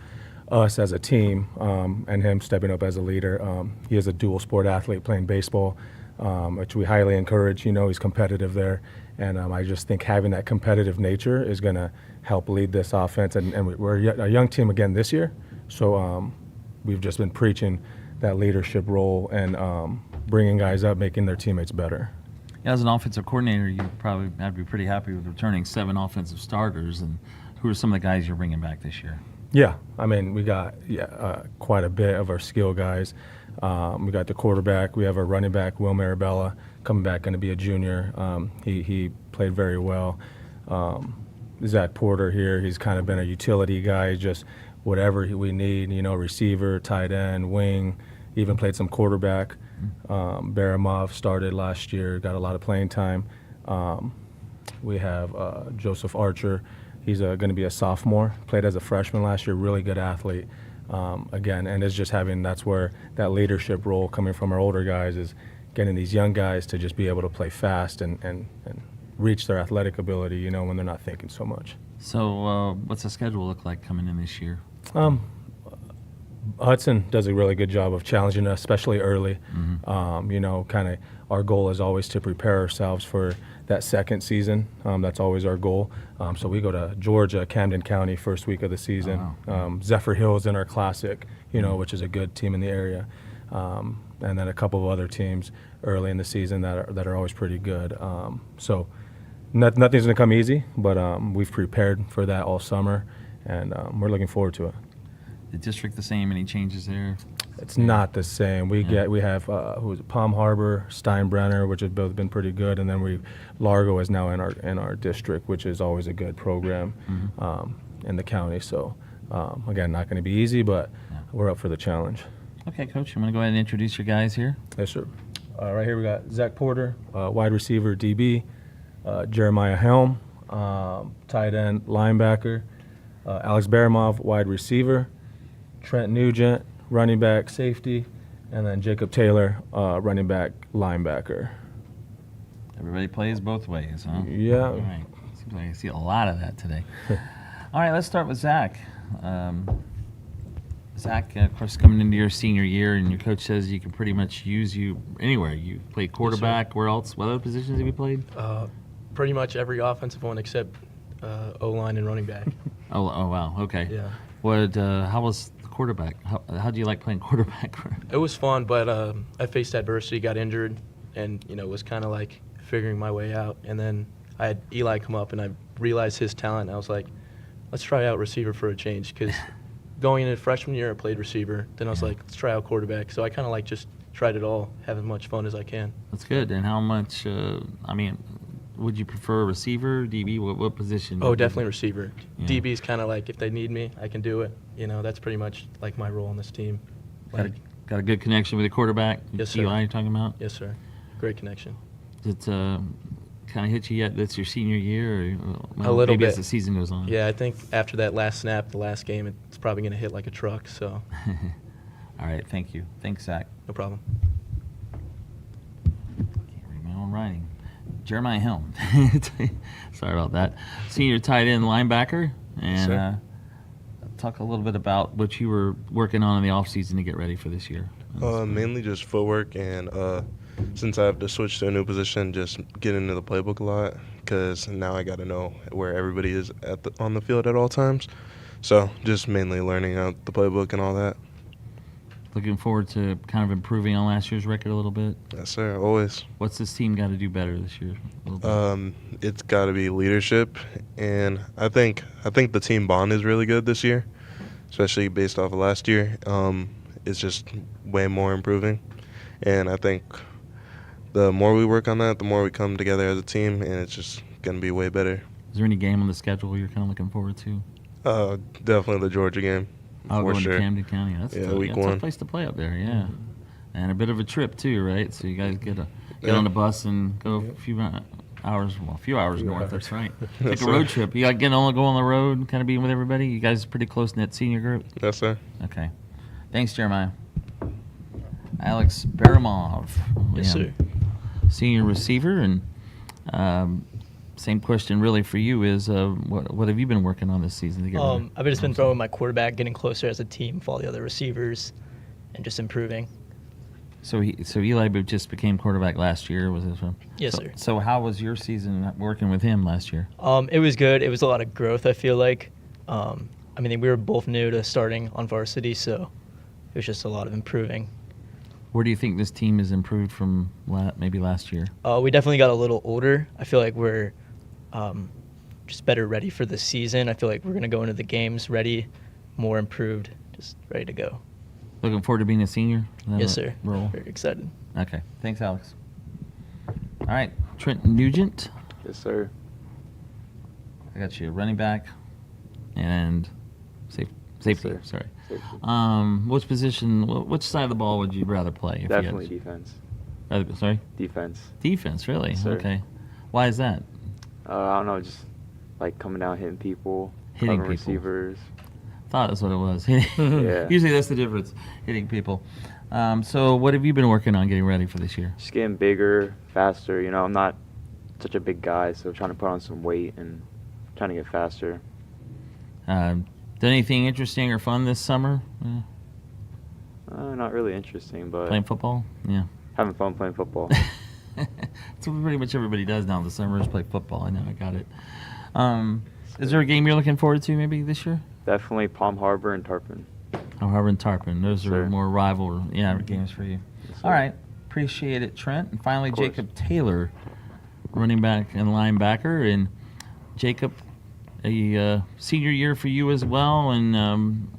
us as a team, and him stepping up as a leader. He is a dual sport athlete playing baseball, which we highly encourage. He's competitive there. And I just think having that competitive nature is going to help lead this offense. And we're a young team again this year, so we've just been preaching that leadership role and bringing guys up, making their teammates better. Yeah, as an offensive coordinator, you probably have to be pretty happy with returning 7 offensive starters. And who are some of the guys you're bringing back this year? Yeah, I mean, we got quite a bit of our skill guys. We got the quarterback. We have our running back, Will Marabella, coming back, going to be a junior. He played very well. Zach Porter here, he's kind of been a utility guy, just whatever we need, receiver, tight end, wing, even played some quarterback. Baramov started last year, got a lot of playing time. We have Joseph Archer. He's going to be a sophomore, played as a freshman last year, really good athlete. Again, and it's just that's where that leadership role coming from our older guys is getting these young guys to just be able to play fast and reach their athletic ability, when they're not thinking so much. So what's the schedule look like coming in this year? Hudson does a really good job of challenging us, especially early. Kind of our goal is always to prepare ourselves for that second season. That's always our goal. So we go to Georgia, Camden County, first week of the season. Oh, wow. Zephyr Hills in our classic, which is a good team in the area. And then a couple of other teams early in the season that are always pretty good. So nothing's going to come easy, but we've prepared for that all summer, and we're looking forward to it. The district the same? Any changes there? It's not the same. We have Palm Harbor, Steinbrenner, which have both been pretty good, and then Largo is now in our district, which is always a good program in the county. So again, not going to be easy, but we're up for the challenge. Okay, Coach, I'm going to go ahead and introduce your guys here. Yes, sir. Right here we got Zach Porter, wide receiver, DB, Jeremiah Helm, tight end, linebacker, Alex Baramov, wide receiver, Trent Nugent, running back, safety, and then Jacob Taylor, running back, linebacker. Everybody plays both ways, huh? Yeah. All right. Seems like I see a lot of that today. All right, let's start with Zach. Zach, of course, coming into your senior year, and your coach says you can pretty much use you anywhere. You played quarterback. Yes, where else? What other positions have you played? Pretty much every offensive one except O-line and running back. Oh, wow. Okay. Yeah. How was the quarterback? How do you like playing quarterback? It was fun, but I faced adversity, got injured, and was kind of like figuring my way out. And then I had Eli come up, and I realized his talent. And I was like, let's try out receiver for a change, because going into freshman year, I played receiver. Then I was like, let's try out quarterback. So I kind of like just tried it all, have as much fun as I can. That's good. And how much? Would you prefer receiver, DB? What position? Oh, definitely receiver. Yeah. DB is kind of like, if they need me, I can do it. That's pretty much like my role on this team. Got a good connection with the quarterback? Yes, sir. Eli you're talking about? Yes, sir. Great connection. Did it kind of hit you yet? That's your senior year? Or, A little maybe bit. as the season goes on. Yeah, I think after that last snap, the last game, it's probably going to hit like a truck. So. All right, thank you. Thanks, Zach. No problem. Can't read my own writing. Jeremiah Helm. Sorry about that. Senior tight end linebacker. And talk a little bit about what you were working on in the off season to get ready for this year. Mainly just footwork, and since I have to switch to a new position, just get into the playbook a lot, because now I got to know where everybody is on the field at all times. So just mainly learning out the playbook and all that. Looking forward to kind of improving on last year's record a little bit. Yes, sir, always. What's this team got to do better this year? It's got to be leadership, and I think the team bond is really good this year, especially based off of last year. It's just way more improving, and I think the more we work on that, the more we come together as a team, and it's just going to be way better. Is there any game on the schedule you're kind of looking forward to? Definitely the Georgia game. Oh, for going sure. to Camden County. That's week a one. tough place to play up there, yeah. And a bit of a trip too, right? So you guys get on the bus and go a few hours north. That's right. Take a road trip. You got to go on the road and kind of be with everybody. You guys pretty close knit senior group. Yes, sir. Okay. Thanks, Jeremiah. Alex Baramov. Yes, sir. Senior receiver, and same question really for you is what have you been working on this season to get ready? I've just been throwing my quarterback, getting closer as a team with all the other receivers, and just improving. So Eli just became quarterback last year, was this one? Yes, sir. So how was your season working with him last year? It was good. It was a lot of growth, I feel like. I mean, we were both new to starting on varsity, so it was just a lot of improving. Where do you think this team has improved from maybe last year? We definitely got a little older. I feel like we're just better ready for the season. I feel like we're going to go into the games ready, more improved, just ready to go. Looking forward to being a senior? Yes, sir. Role? Very excited. Okay. Thanks, Alex. All right. Trent Nugent. Yes, sir. I got you running back and safety. Yes, Sorry. Safety. Which position, which side of the ball would you rather play? Definitely defense. Sorry? Defense. Defense, really? Yes, sir. Okay. Why is that? I don't know, just like coming down, hitting people, Hitting covering people. receivers. Thought that's what it was. Yeah. Usually that's the difference, hitting people. So what have you been working on getting ready for this year? Just getting bigger, faster. You know, I'm not such a big guy, so trying to put on some weight and trying to get faster. Done anything interesting or fun this summer? Not really interesting, but Playing football? Yeah. having fun playing football. That's what pretty much everybody does now. The summer is play football. I know, I got it. Is there a game you're looking forward to maybe this year? Definitely Palm Harbor and Tarpon. Palm Harbor and Tarpon. Those Sure. are more rival games for you. Yes, All sir. right. Appreciate it, Trent. And finally, Of course. Jacob Taylor, running back and linebacker. And Jacob, a senior year for you as well. And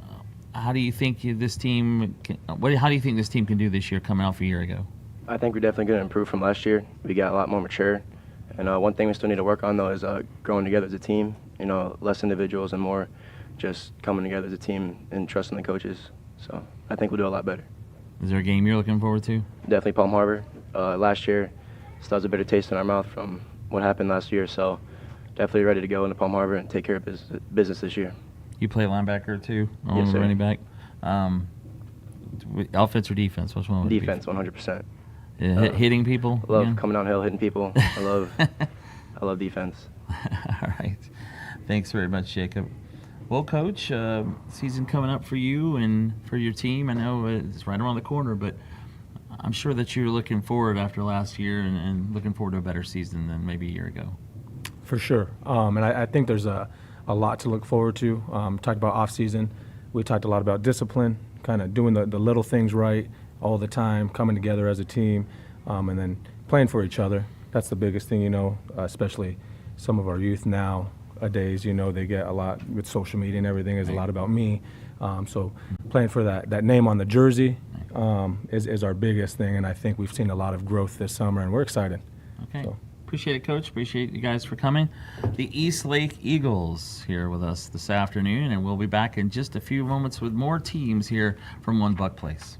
how do you think this team can do this year coming off a year ago? I think we're definitely going to improve from last year. We got a lot more mature. And one thing we still need to work on, though, is growing together as a team. You know, less individuals and more just coming together as a team and trusting the coaches. So I think we'll do a lot better. Is there a game you're looking forward to? Definitely Palm Harbor. Last year, still has a bitter taste in our mouth from what happened last year. So definitely ready to go into Palm Harbor and take care of business this year. You play linebacker too, Yes, sir. running back. Offense or defense? Which one? Would it be? Defense, 100%. Hitting people. I love again? coming downhill, hitting people. I love defense. All right. Thanks very much, Jacob. Well, Coach, season coming up for you and for your team. I know it's right around the corner, but I'm sure that you're looking forward after last year and looking forward to a better season than maybe a year ago. For sure. And I think there's a lot to look forward to. Talked about off season. We talked a lot about discipline, kind of doing the little things right all the time, coming together as a team, and then playing for each other. That's the biggest thing, especially some of our youth nowadays, they get a lot with social media and everything is a lot about me. So playing for that name on the jersey is our biggest thing, and I think we've seen a lot of growth this summer, and we're excited. Okay. So. Appreciate it, Coach. Appreciate you guys for coming. The East Lake Eagles here with us this afternoon, and we'll be back in just a few moments with more teams here from One Buck Place.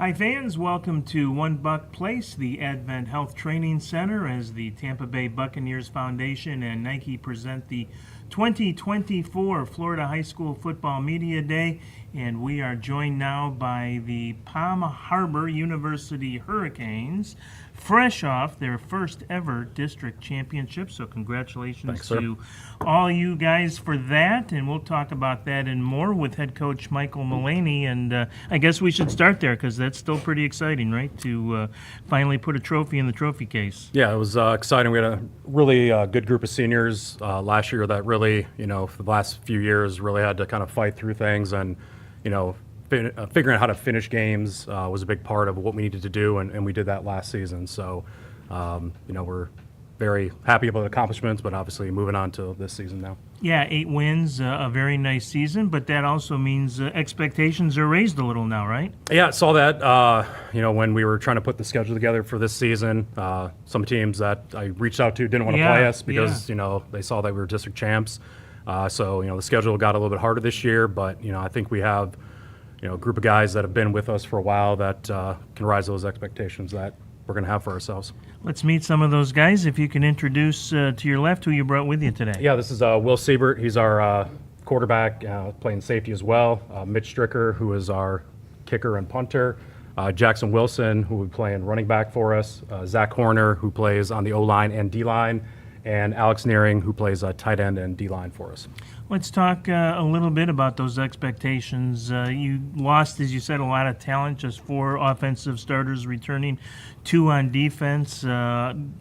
Hi fans, welcome to One Buck Place, the AdventHealth Training Center, as the Tampa Bay Buccaneers Foundation and Nike present the 2024 Florida High School Football Media Day, and we are joined now by the Palm Harbor University Hurricanes, fresh off their first ever district championship. So congratulations Thanks, sir. to all you guys for that, and we'll talk about that and more with head coach Michael Mullaney. And I guess we should start there because that's still pretty exciting, right, to finally put a trophy in the trophy case. Yeah, it was exciting. We had a really good group of seniors last year that really, for the last few years, really had to kind of fight through things, and, figuring out how to finish games was a big part of what we needed to do, and we did that last season. So, we're very happy about the accomplishments, but obviously moving on to this season now. Yeah, 8 wins, a very nice season, but that also means expectations are raised a little now, right? Yeah, I saw that, when we were trying to put the schedule together for this season. Some teams that I reached out to didn't want to play us because, they saw that we were district champs. So, the schedule got a little bit harder this year, but, I think we have, a group of guys that have been with us for a while that can rise those expectations that we're going to have for ourselves. Let's meet some of those guys. If you can introduce to your left who you brought with you today. Yeah, this is Will Siebert. He's our quarterback, playing safety as well. Mitch Stricker, who is our kicker and punter. Jackson Wilson, who will be playing running back for us. Zach Horner, who plays on the O-line and D-line. And Alex Nearing, who plays tight end and D-line for us. Let's talk a little bit about those expectations. You lost, as you said, a lot of talent, just 4 offensive starters returning, 2 on defense.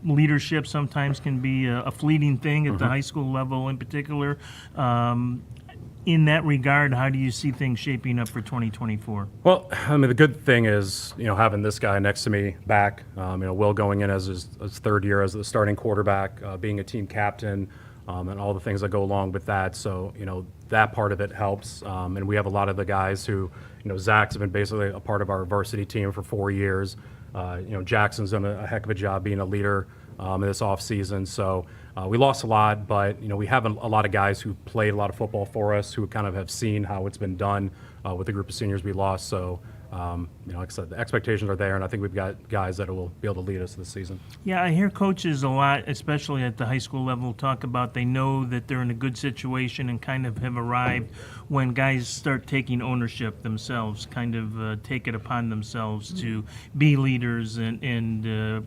Leadership sometimes can be a fleeting thing at the high school level in particular. In that regard, how do you see things shaping up for 2024? Well, the good thing is, having this guy next to me back, Will going in as his third year as the starting quarterback, being a team captain, and all the things that go along with that. So, that part of it helps. And we have a lot of the guys who, Zach's been basically a part of our varsity team for 4 years. Jackson's done a heck of a job being a leader in this offseason. So we lost a lot, but, we have a lot of guys who played a lot of football for us who kind of have seen how it's been done with the group of seniors we lost. So, like I said, the expectations are there, and I think we've got guys that will be able to lead us this season. Yeah, I hear coaches a lot, especially at the high school level, talk about they know that they're in a good situation and kind of have arrived when guys start taking ownership themselves, kind of take it upon themselves to be leaders and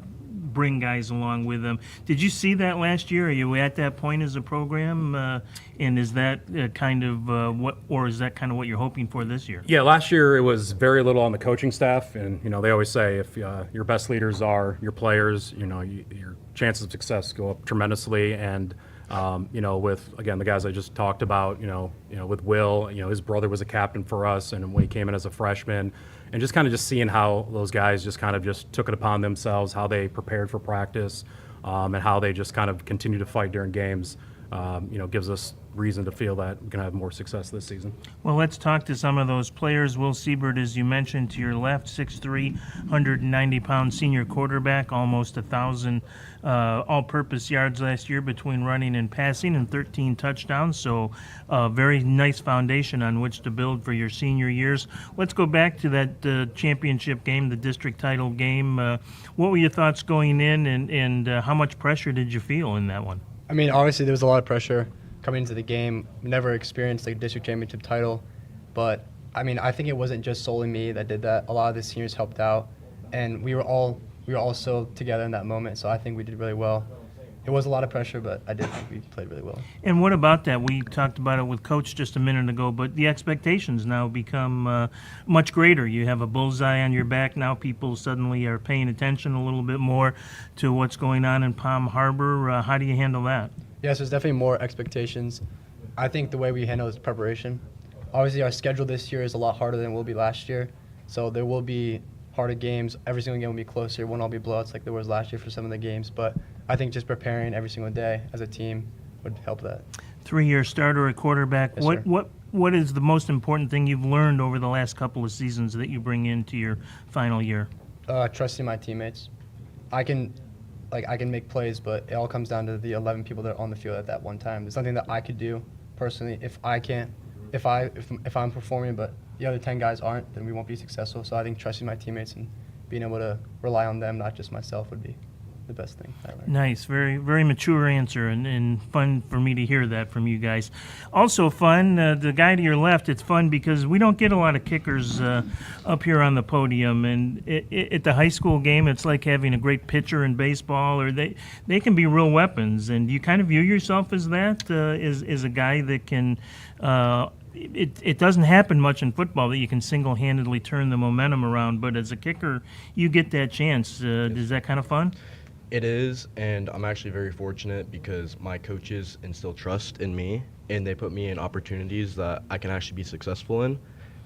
bring guys along with them. Did you see that last year? Are you at that point as a program? And is that kind of what you're hoping for this year? Yeah, last year it was very little on the coaching staff, and they always say if your best leaders are your players, your chances of success go up tremendously. And with again the guys I just talked about, with Will, his brother was a captain for us, and when he came in as a freshman, and just seeing how those guys just took it upon themselves, how they prepared for practice, and how they just kind of continue to fight during games, gives us reason to feel that we're going to have more success this season. Well, let's talk to some of those players. Will Siebert, as you mentioned, to your left, 6'3", 190-pound senior quarterback, almost 1,000 all-purpose yards last year between running and passing, and 13 touchdowns. So a very nice foundation on which to build for your senior years. Let's go back to that championship game, the district title game. What were your thoughts going in, and how much pressure did you feel in that one? I mean, obviously there was a lot of pressure coming into the game. Never experienced a district championship title, but I mean, I think it wasn't just solely me that did that. A lot of the seniors helped out, and we were all so together in that moment. So I think we did really well. It was a lot of pressure, but I did think we played really well. And what about that? We talked about it with Coach just a minute ago, but the expectations now become much greater. You have a bullseye on your back now. People suddenly are paying attention a little bit more to what's going on in Palm Harbor. How do you handle that? Yes, there's definitely more expectations. I think the way we handle is preparation. Obviously, our schedule this year is a lot harder than it will be last year, so there will be harder games. Every single game will be closer. It won't all be blowouts like there was last year for some of the games, but I think just preparing every single day as a team would help that. 3-year starter at quarterback. Yes, sir. What is the most important thing you've learned over the last couple of seasons that you bring into your final year? Trusting my teammates. I can make plays, but it all comes down to the 11 people that are on the field at that one time. There's nothing that I could do personally. If I can't if I'm performing, but the other 10 guys aren't, then we won't be successful. So I think trusting my teammates and being able to rely on them, not just myself, would be the best thing I learned. Nice, very, very mature answer, and fun for me to hear that from you guys. Also fun, the guy to your left, it's fun because we don't get a lot of kickers up here on the podium, and at the high school game, it's like having a great pitcher in baseball, or they can be real weapons, and you kind of view yourself as that, as a guy that can, it doesn't happen much in football that you can single-handedly turn the momentum around, but as a kicker, you get that chance. Is that kind of fun? It is, and I'm actually very fortunate because my coaches instill trust in me, and they put me in opportunities that I can actually be successful in.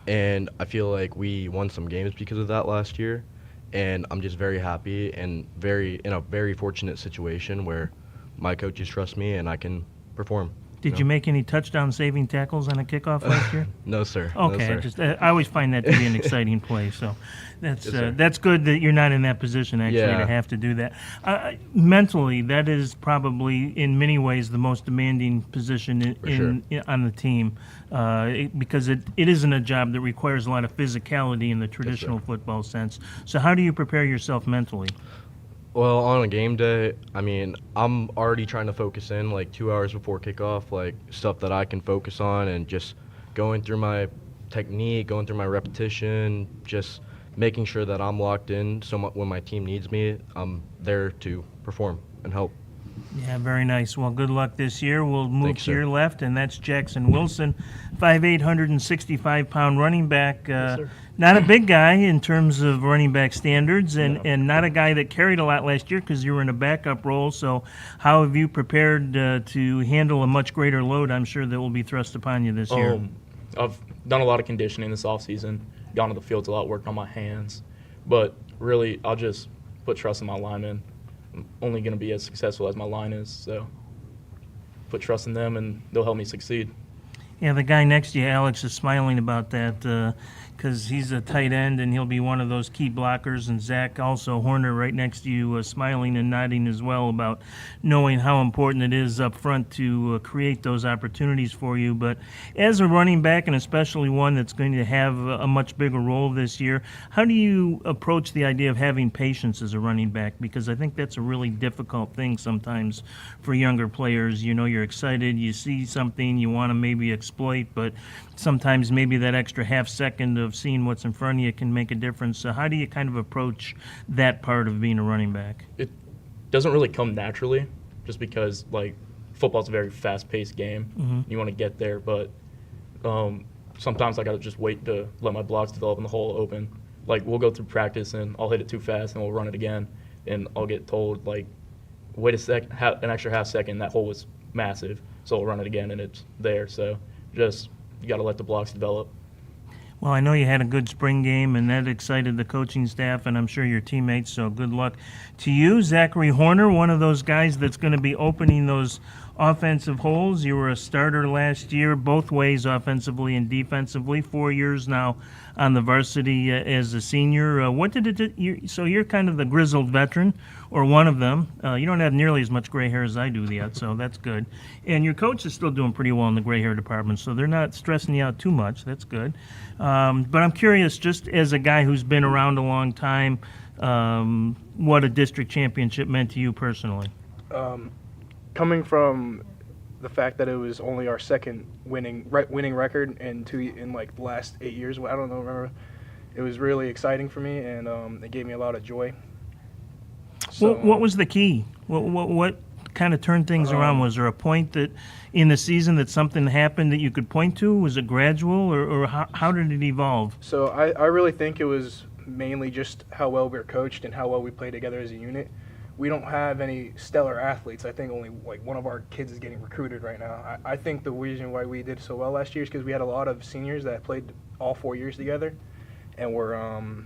And I feel like we won some games because of that last year, and I'm just very happy and in a very fortunate situation where my coaches trust me and I can perform. Did you make any touchdown-saving tackles on a kickoff last year? No, sir. Okay, No, sir. I always find that to be an exciting play. So Yes, sir. that's good that you're not in that position actually Yeah. to have to do that. Mentally, that is probably in many ways the most demanding position on the team because it isn't a job that requires a lot of physicality in the traditional football sense. So how do you prepare yourself mentally? Well, on a game day, I mean, I'm already trying to focus in like 2 hours before kickoff, like stuff that I can focus on and just going through my technique, going through my repetition, just making sure that I'm locked in so when my team needs me, I'm there to perform and help. Yeah, very nice. Well, good luck this year. We'll move Thanks, to your sir. left, and that's Jackson Wilson, 5'8", 165-pound running back. Not a big guy in terms of running back standards, and not a guy that carried a lot last year because you were in a backup role. So how have you prepared to handle a much greater load, I'm sure, that will be thrust upon you this year? I've done a lot of conditioning this offseason, gone to the fields a lot, worked on my hands. But really, I'll just put trust in my linemen. I'm only going to be as successful as my line is, so put trust in them, and they'll help me succeed. Yeah, the guy next to you, Alex, is smiling about that because he's a tight end and he'll be one of those key blockers. And Zach, also Horner, right next to you, smiling and nodding as well about knowing how important it is up front to create those opportunities for you. But as a running back, and especially one that's going to have a much bigger role this year, how do you approach the idea of having patience as a running back? Because I think that's a really difficult thing sometimes for younger players. You know, you're excited, you see something, you want to maybe exploit, but sometimes maybe that extra half second of seeing what's in front of you can make a difference. So how do you kind of approach that part of being a running back? It doesn't really come naturally just because, like, football's a very fast-paced game. Mhm. You want to get there, but sometimes I got to just wait to let my blocks develop and the hole open. Like, we'll go through practice, and I'll hit it too fast, and we'll run it again, and I'll get told, like, wait a sec, an extra half second, that hole was massive, so I'll run it again, and it's there. So just you got to let the blocks develop. Well, I know you had a good spring game, and that excited the coaching staff, and I'm sure your teammates, so good luck to you. Zachary Horner, one of those guys that's going to be opening those offensive holes. You were a starter last year, both ways, offensively and defensively, 4 years now on the varsity as a senior. What did it do? So you're kind of the grizzled veteran, or one of them. You don't have nearly as much gray hair as I do yet, so that's good. And your coach is still doing pretty well in the gray hair department, so they're not stressing you out too much. That's good. But I'm curious, just as a guy who's been around a long time, what a district championship meant to you personally. Coming from the fact that it was only our second winning record in like the last 8 years, I don't know, remember, it was really exciting for me, and it gave me a lot of joy. So, What was the key? What kind of turned things around? Was there a point that in the season that something happened that you could point to? Was it gradual, or how did it evolve? So I really think it was mainly just how well we were coached and how well we played together as a unit. We don't have any stellar athletes. I think only like one of our kids is getting recruited right now. I think the reason why we did so well last year is because we had a lot of seniors that played all 4 years together, and were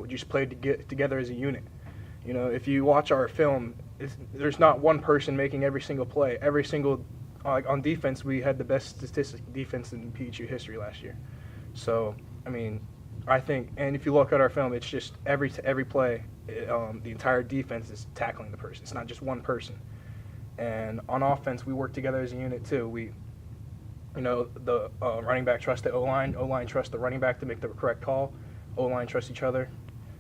just played together as a unit. You know, if you watch our film, there's not one person making every single play. Every single on defense, we had the best statistic defense in PHU history last year. So I mean, I think, and if you look at our film, it's just every play, the entire defense is tackling the person. It's not just one person. And on offense, we work together as a unit too. the running back trusts the O-line, O-line trusts the running back to make the correct call, O-line trusts each other.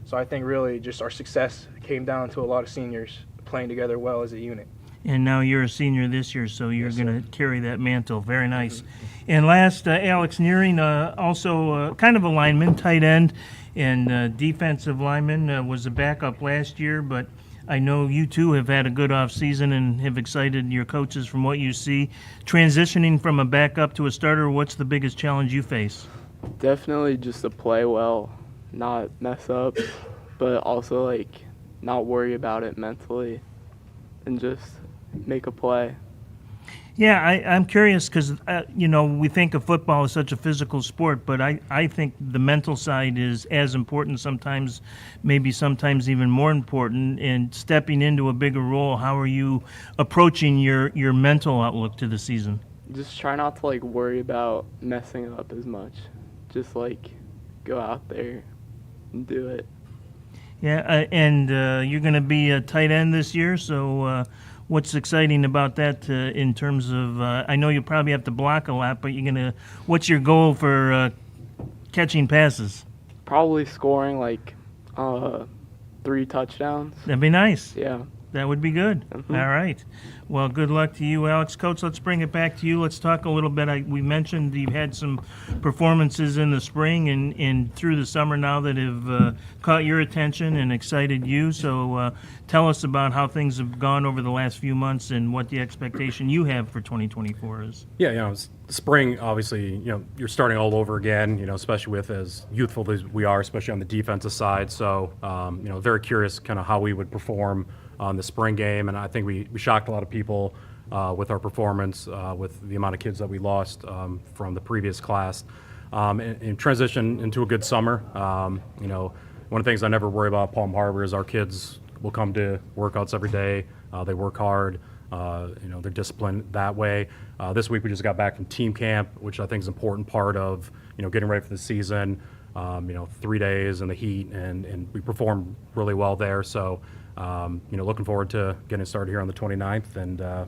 So I think really just our success came down to a lot of seniors playing together well as a unit. And now you're a senior this year, so you're Yes, going to carry that mantle. Very nice. And last, Alex Nearing, also kind of a lineman, tight end, and defensive lineman, was a backup last year, but I know you too have had a good off season and have excited your coaches from what you see. Transitioning from a backup to a starter, what's the biggest challenge you face? Definitely just to play well, not mess up, but also like not worry about it mentally and just make a play. Yeah, I'm curious because, we think of football as such a physical sport, but I think the mental side is as important, sometimes even more important. And stepping into a bigger role, how are you approaching your mental outlook to the season? Just try not to like worry about messing up as much. Just like go out there and do it. Yeah, and you're going to be a tight end this year, so what's exciting about that in terms of, I know you probably have to block a lot, but what's your goal for catching passes? Probably scoring like 3 touchdowns. That'd be nice. Yeah. That would be good. Mm-hmm. All right. Well, good luck to you, Alex. Coach, let's bring it back to you. Let's talk a little bit. We mentioned you've had some performances in the spring and through the summer now that have caught your attention and excited you. So tell us about how things have gone over the last few months and what the expectation you have for 2024 is. Yeah, spring, obviously, you're starting all over again, especially with as youthful as we are, especially on the defensive side. So, very curious kind of how we would perform on the spring game, and I think we shocked a lot of people with our performance, with the amount of kids that we lost from the previous class, and transition into a good summer. One of the things I never worry about at Palm Harbor is our kids will come to workouts every day. They work hard. They're disciplined that way. This week we just got back from team camp, which I think is an important part of getting ready for the season. 3 days in the heat, and we performed really well there. So, looking forward to getting started here on the 29th and,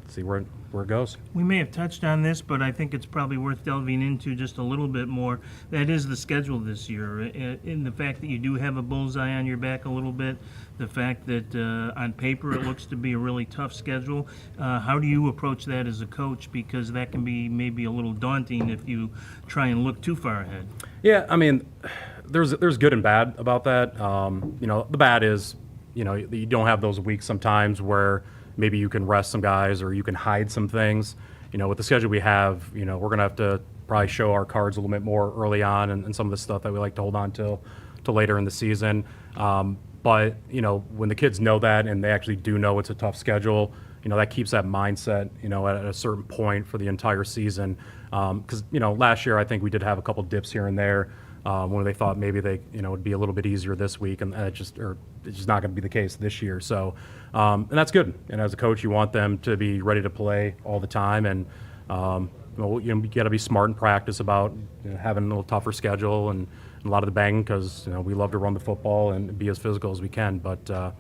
see where it goes. We may have touched on this, but I think it's probably worth delving into just a little bit more. That is the schedule this year. In the fact that you do have a bullseye on your back a little bit, the fact that on paper it looks to be a really tough schedule. How do you approach that as a coach? Because that can be maybe a little daunting if you try and look too far ahead. Yeah, I mean, there's good and bad about that. The bad is, you don't have those weeks sometimes where maybe you can rest some guys or you can hide some things. With the schedule we have, we're going to have to probably show our cards a little bit more early on and some of the stuff that we like to hold on to later in the season. But, when the kids know that and they actually do know it's a tough schedule, that keeps that mindset, at a certain point for the entire season. Because, last year I think we did have a couple dips here and there when they thought maybe they, would be a little bit easier this week, and it's just not going to be the case this year. So, and that's good. And as a coach, you want them to be ready to play all the time, and you got to be smart in practice about having a little tougher schedule and a lot of the banging because we love to run the football and be as physical as we can. But like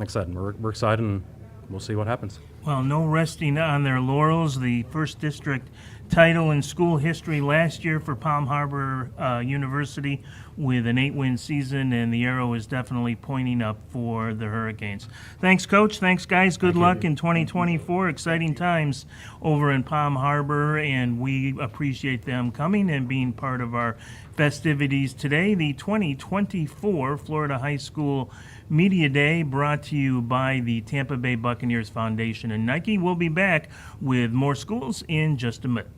I said, we're excited, and we'll see what happens. Well, no resting on their laurels. The first district title in school history last year for Palm Harbor University with an 8-win season, and the arrow is definitely pointing up for the Hurricanes. Thanks, Coach. Thanks, guys. Good luck in 2024. Exciting times over in Palm Harbor, and we appreciate them coming and being part of our festivities today. The 2024 Florida High School Media Day brought to you by the Tampa Bay Buccaneers Foundation and Nike. We'll be back with more schools in just a minute.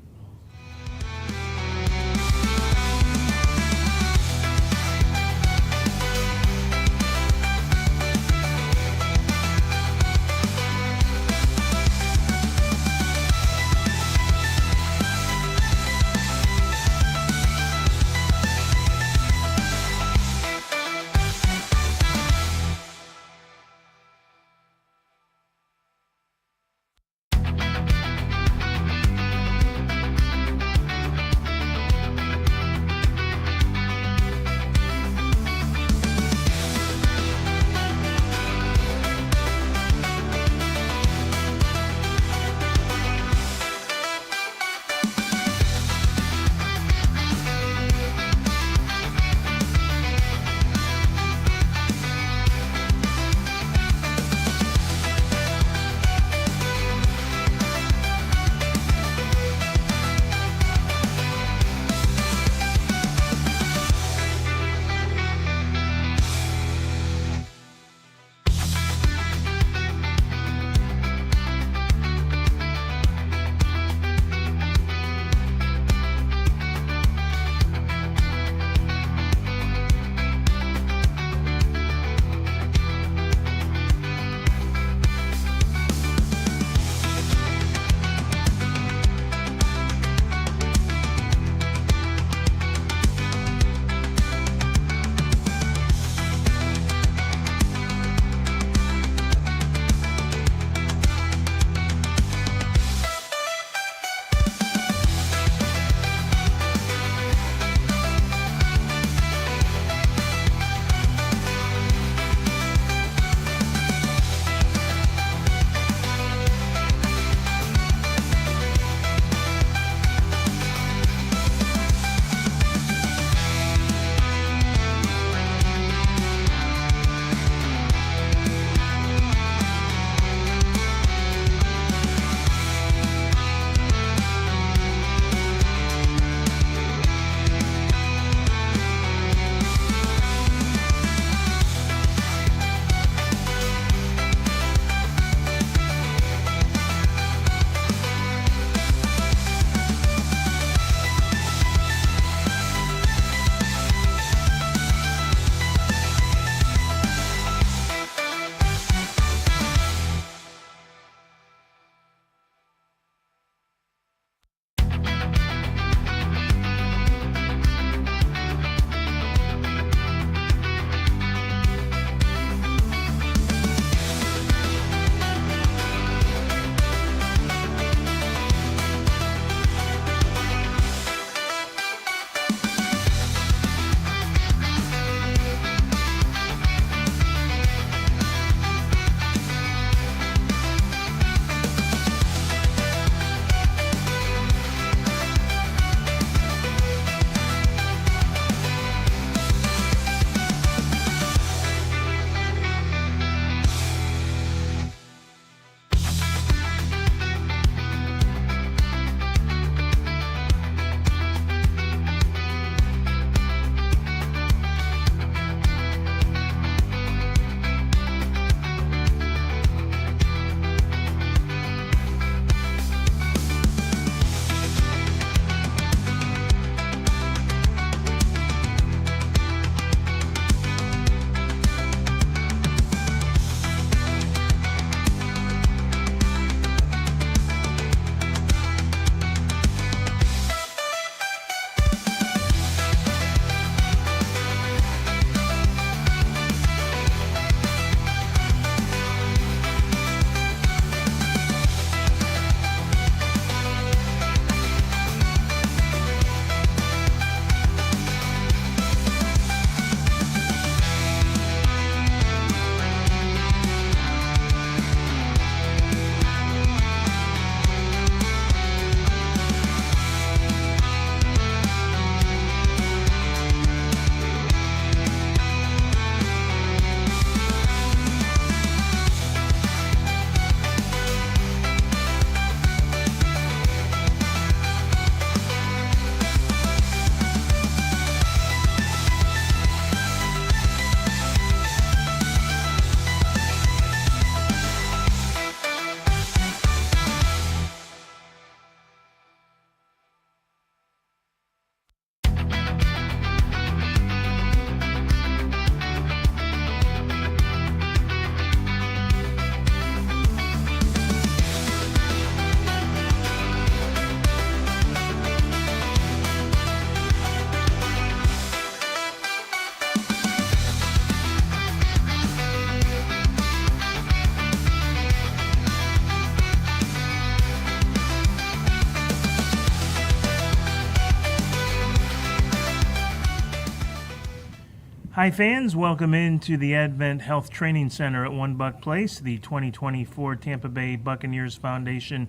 Hi fans, welcome into the AdventHealth Training Center at One Buck Place, the 2024 Tampa Bay Buccaneers Foundation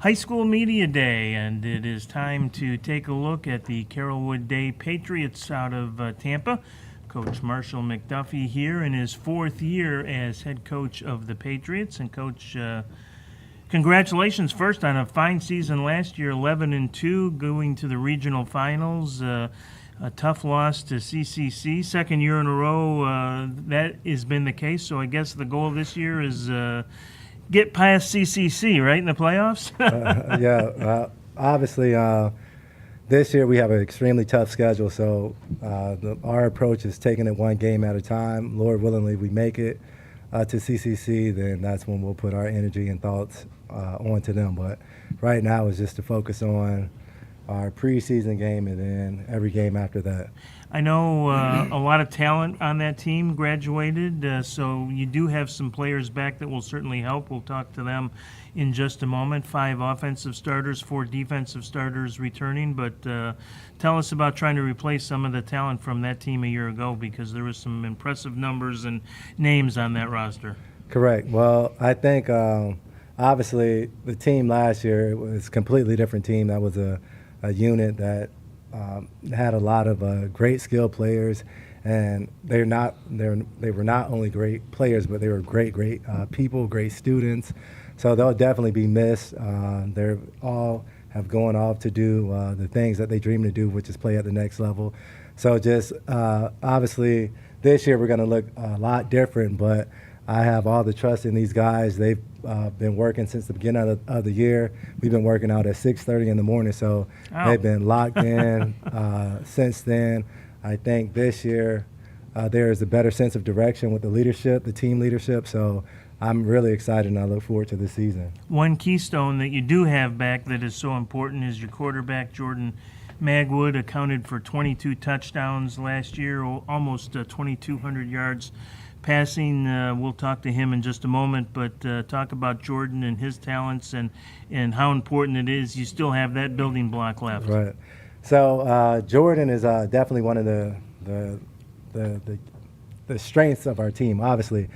High School Media Day, and it is time to take a look at the Carrollwood Day Patriots out of Tampa. Coach Marshall McDuffie here in his 4th year as head coach of the Patriots. And Coach, congratulations first on a fine season last year, 11-2, going to the regional finals. A tough loss to CCC, 2nd year in a row that has been the case. So I guess the goal this year is get past CCC, right, in the playoffs? Obviously this year we have an extremely tough schedule, so our approach is taking it one game at a time. Lord willingly, we make it to CCC, then that's when we'll put our energy and thoughts onto them. But right now is just to focus on our preseason game and then every game after that. I know a lot of talent on that team graduated, so you do have some players back that will certainly help. We'll talk to them in just a moment. 5 offensive starters, 4 defensive starters returning, but tell us about trying to replace some of the talent from that team a year ago, because there was some impressive numbers and names on that roster. Correct. Well, I think obviously the team last year was a completely different team. That was a unit that had a lot of great skilled players, and they were not only great players, but they were great people, great students. So they'll definitely be missed. They're all have gone off to do the things that they dream to do, which is play at the next level. So just obviously this year we're going to look a lot different, but I have all the trust in these guys. They've been working since the beginning of the year. We've been working out at 6:30 in the morning, so they've been locked in since then. I think this year there is a better sense of direction with the leadership, the team leadership, so I'm really excited and I look forward to this season. One keystone that you do have back that is so important is your quarterback, Jordan Magwood, accounted for 22 touchdowns last year, almost 2,200 yards passing. We'll talk to him in just a moment, but talk about Jordan and his talents and how important it is. You still have that building block left. Right. So Jordan is definitely one of the strengths of our team. Obviously,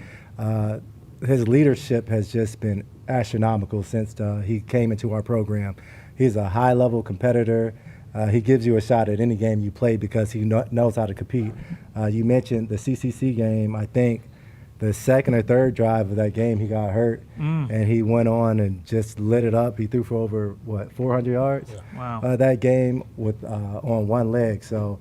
his leadership has just been astronomical since he came into our program. He's a high-level competitor. He gives you a shot at any game you play because he knows how to compete. You mentioned the CCC game. I think the 2nd or 3rd drive of that game, he got hurt, and he went on and just lit it up. He threw for over, 400 yards? Yeah. Wow. That game with on one leg. So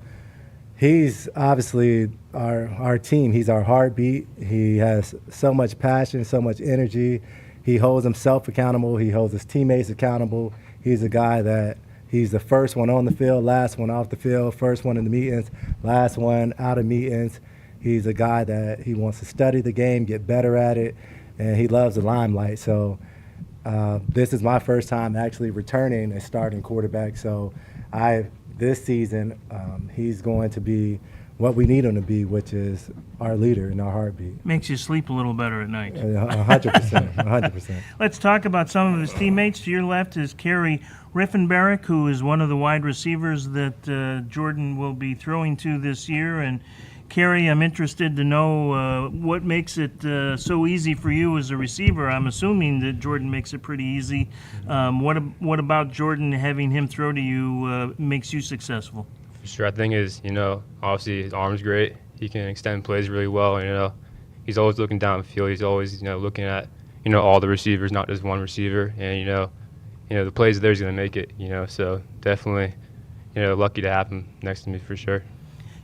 he's obviously our team. He's our heartbeat. He has so much passion, so much energy. He holds himself accountable. He holds his teammates accountable. He's a guy that he's the first one on the field, last one off the field, first one in the meetings, last one out of meetings. He's a guy that he wants to study the game, get better at it, and he loves the limelight. So this is my first time actually returning as starting quarterback. So this season, he's going to be what we need him to be, which is our leader and our heartbeat. Makes you sleep a little better at night. 100%. 100%. Let's talk about some of his teammates. To your left is Kerry Riffenbarek, who is one of the wide receivers that Jordan will be throwing to this year. And Kerry, I'm interested to know what makes it so easy for you as a receiver. I'm assuming that Jordan makes it pretty easy. What about Jordan, having him throw to you, makes you successful? For sure, I think obviously his arm's great. He can extend plays really well. He's always looking downfield. He's always looking at all the receivers, not just one receiver. And the plays there, he's gonna make it. So definitely lucky to have him next to me for sure.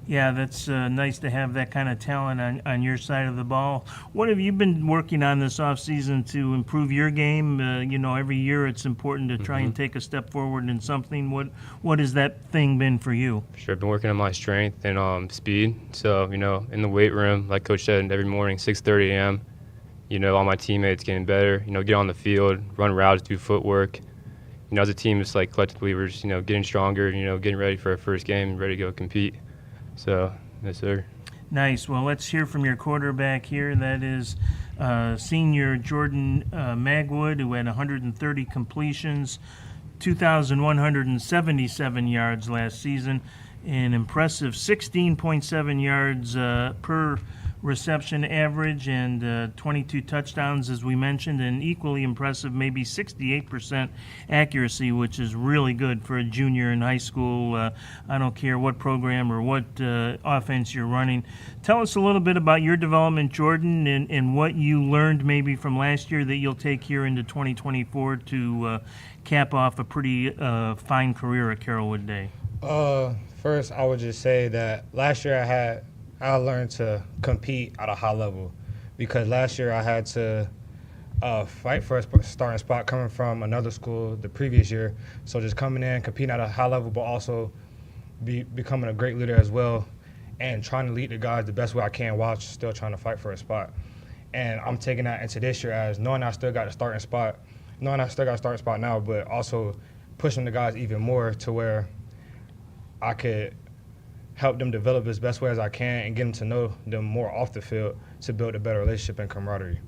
Yeah, that's nice to have that kind of talent on your side of the ball. What have you been working on this offseason to improve your game? Every year it's important to try and take a step forward in something. What has that thing been for you? For sure, I've been working on my strength and speed. So, in the weight room, like Coach said, every morning, 6:30 a.m., all my teammates getting better, get on the field, run routes, do footwork. As a team, it's like collectively we're just, getting stronger, getting ready for our first game, ready to go compete. So, yes, sir. Nice. Well, let's hear from your quarterback here. That is senior Jordan Magwood, who had 130 completions, 2,177 yards last season. an impressive 16.7 yards per reception average and 22 touchdowns, as we mentioned, and equally impressive, maybe 68% accuracy, which is really good for a junior in high school. I don't care what program or what offense you're running. Tell us a little bit about your development, Jordan, and what you learned maybe from last year that you'll take here into 2024 to cap off a pretty fine career at Carrollwood Day. First, I would just say that last year I learned to compete at a high level, because last year I had to fight for a starting spot coming from another school the previous year. So just coming in, competing at a high level, but also becoming a great leader as well, and trying to lead the guys the best way I can while still trying to fight for a spot. And I'm taking that into this year as knowing I still got a starting spot, now, but also pushing the guys even more to where I could help them develop as best way as I can and get them to know them more off the field to build a better relationship and camaraderie.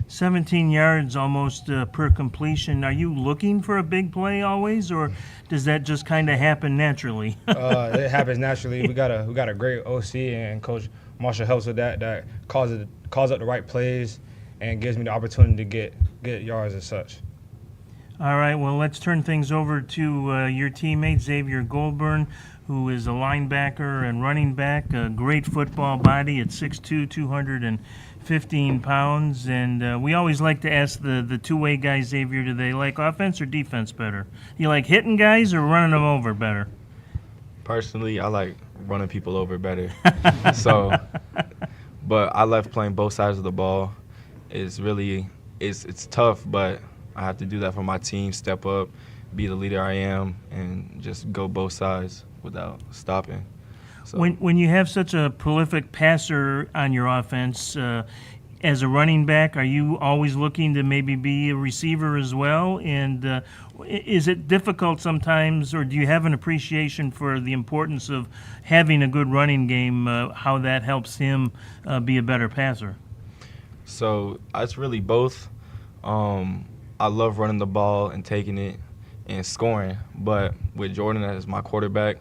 17 yards almost per completion. Are you looking for a big play always, or does that just kind of happen naturally? It happens naturally. We got a great OC, and Coach Marshall helps with that calls up the right plays and gives me the opportunity to get yards and such. All right, well, let's turn things over to your teammate, Xavier Goldburn, who is a linebacker and running back, a great football body at 6'2", 215 pounds. And we always like to ask the two-way guys, Xavier, do they like offense or defense better? Do you like hitting guys or running them over better? Personally, I like running people over better. But I love playing both sides of the ball. It's tough, but I have to do that for my team, step up, be the leader I am, and just go both sides without stopping. So. When you have such a prolific passer on your offense, as a running back, are you always looking to maybe be a receiver as well? And is it difficult sometimes, or do you have an appreciation for the importance of having a good running game, how that helps him be a better passer? So it's really both. I love running the ball and taking it and scoring, but with Jordan as my quarterback,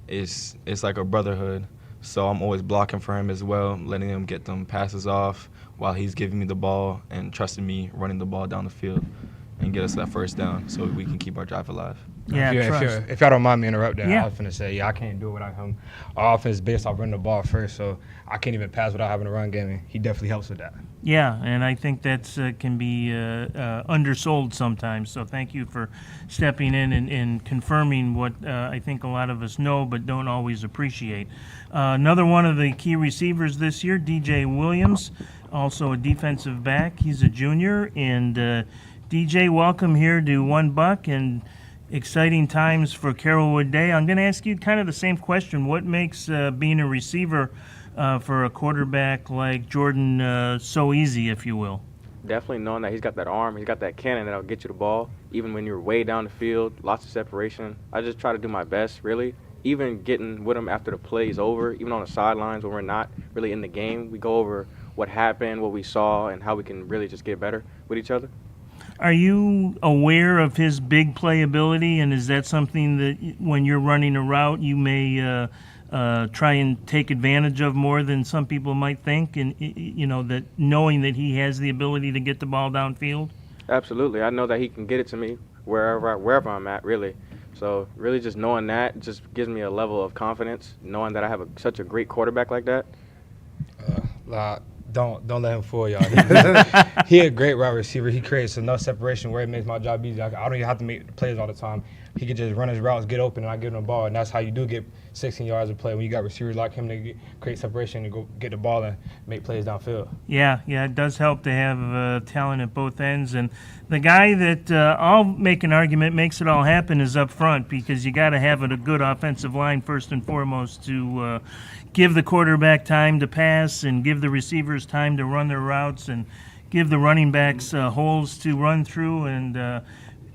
it's like a brotherhood. So I'm always blocking for him as well, letting him get them passes off while he's giving me the ball and trusting me running the ball down the field and get us that first down so we can keep our drive alive. Yeah, if y'all don't mind me interrupting, yeah. I was finna say, I can't do it without him. Our offense is based off running the ball first, so I can't even pass without having a run game, and he definitely helps with that. Yeah, and I think that's can be undersold sometimes. So thank you for stepping in and confirming what I think a lot of us know but don't always appreciate. Another one of the key receivers this year, DJ Williams, also a defensive back. He's a junior, and DJ, welcome here to One Buck, and exciting times for Carrollwood Day. I'm going to ask you kind of the same question. What makes being a receiver for a quarterback like Jordan so easy, if you will? Definitely knowing that he's got that arm, he's got that cannon that'll get you the ball, even when you're way down the field, lots of separation. I just try to do my best, really. Even getting with him after the play is over, even on the sidelines when we're not really in the game, we go over what happened, what we saw, and how we can really just get better with each other. Are you aware of his big play ability, and is that something that when you're running a route you may try and take advantage of more than some people might think, and that knowing that he has the ability to get the ball downfield? Absolutely. I know that he can get it to me wherever I'm at, really. So really just knowing that just gives me a level of confidence, knowing that I have such a great quarterback like that. Don't let him fool y'all. He a great wide receiver. He creates enough separation where it makes my job easy. I don't even have to make the plays all the time. He can just run his routes, get open, and I give him the ball. And that's how you do get 16 yards of play when you got receivers like him to create separation and go get the ball and make plays downfield. Yeah, it does help to have talent at both ends. And the guy that I'll make an argument makes it all happen is up front, because you got to have a good offensive line first and foremost to give the quarterback time to pass and give the receivers time to run their routes and give the running backs holes to run through. And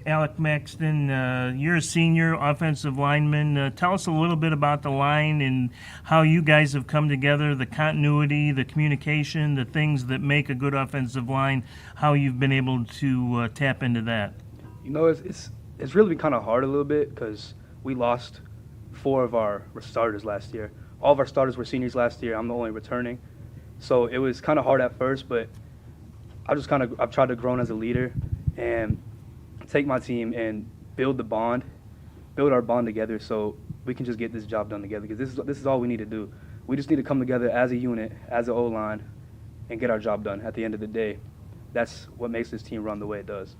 Alec Maxton, you're a senior offensive lineman. Tell us a little bit about the line and how you guys have come together, the continuity, the communication, the things that make a good offensive line, how you've been able to tap into that. It's really been kind of hard a little bit because we lost 4 of our starters last year. All of our starters were seniors last year. I'm the only returning. So it was kind of hard at first, but I've tried to grow as a leader and take my team and build our bond together so we can just get this job done together, because this is all we need to do. We just need to come together as a unit, as an O-line, and get our job done. At the end of the day, that's what makes this team run the way it does.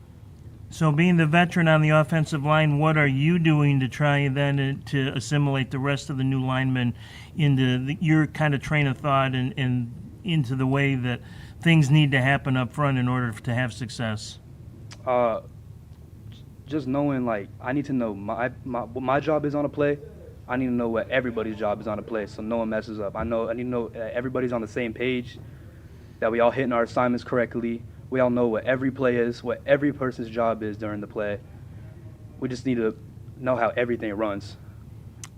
So being the veteran on the offensive line, what are you doing to try then to assimilate the rest of the new linemen into your kind of train of thought and into the way that things need to happen up front in order to have success? Just knowing, like, I need to know what my job is on a play. I need to know what everybody's job is on a play, so no one messes up. I need to know that everybody's on the same page, that we all hitting our assignments correctly. We all know what every play is, what every person's job is during the play. We just need to know how everything runs,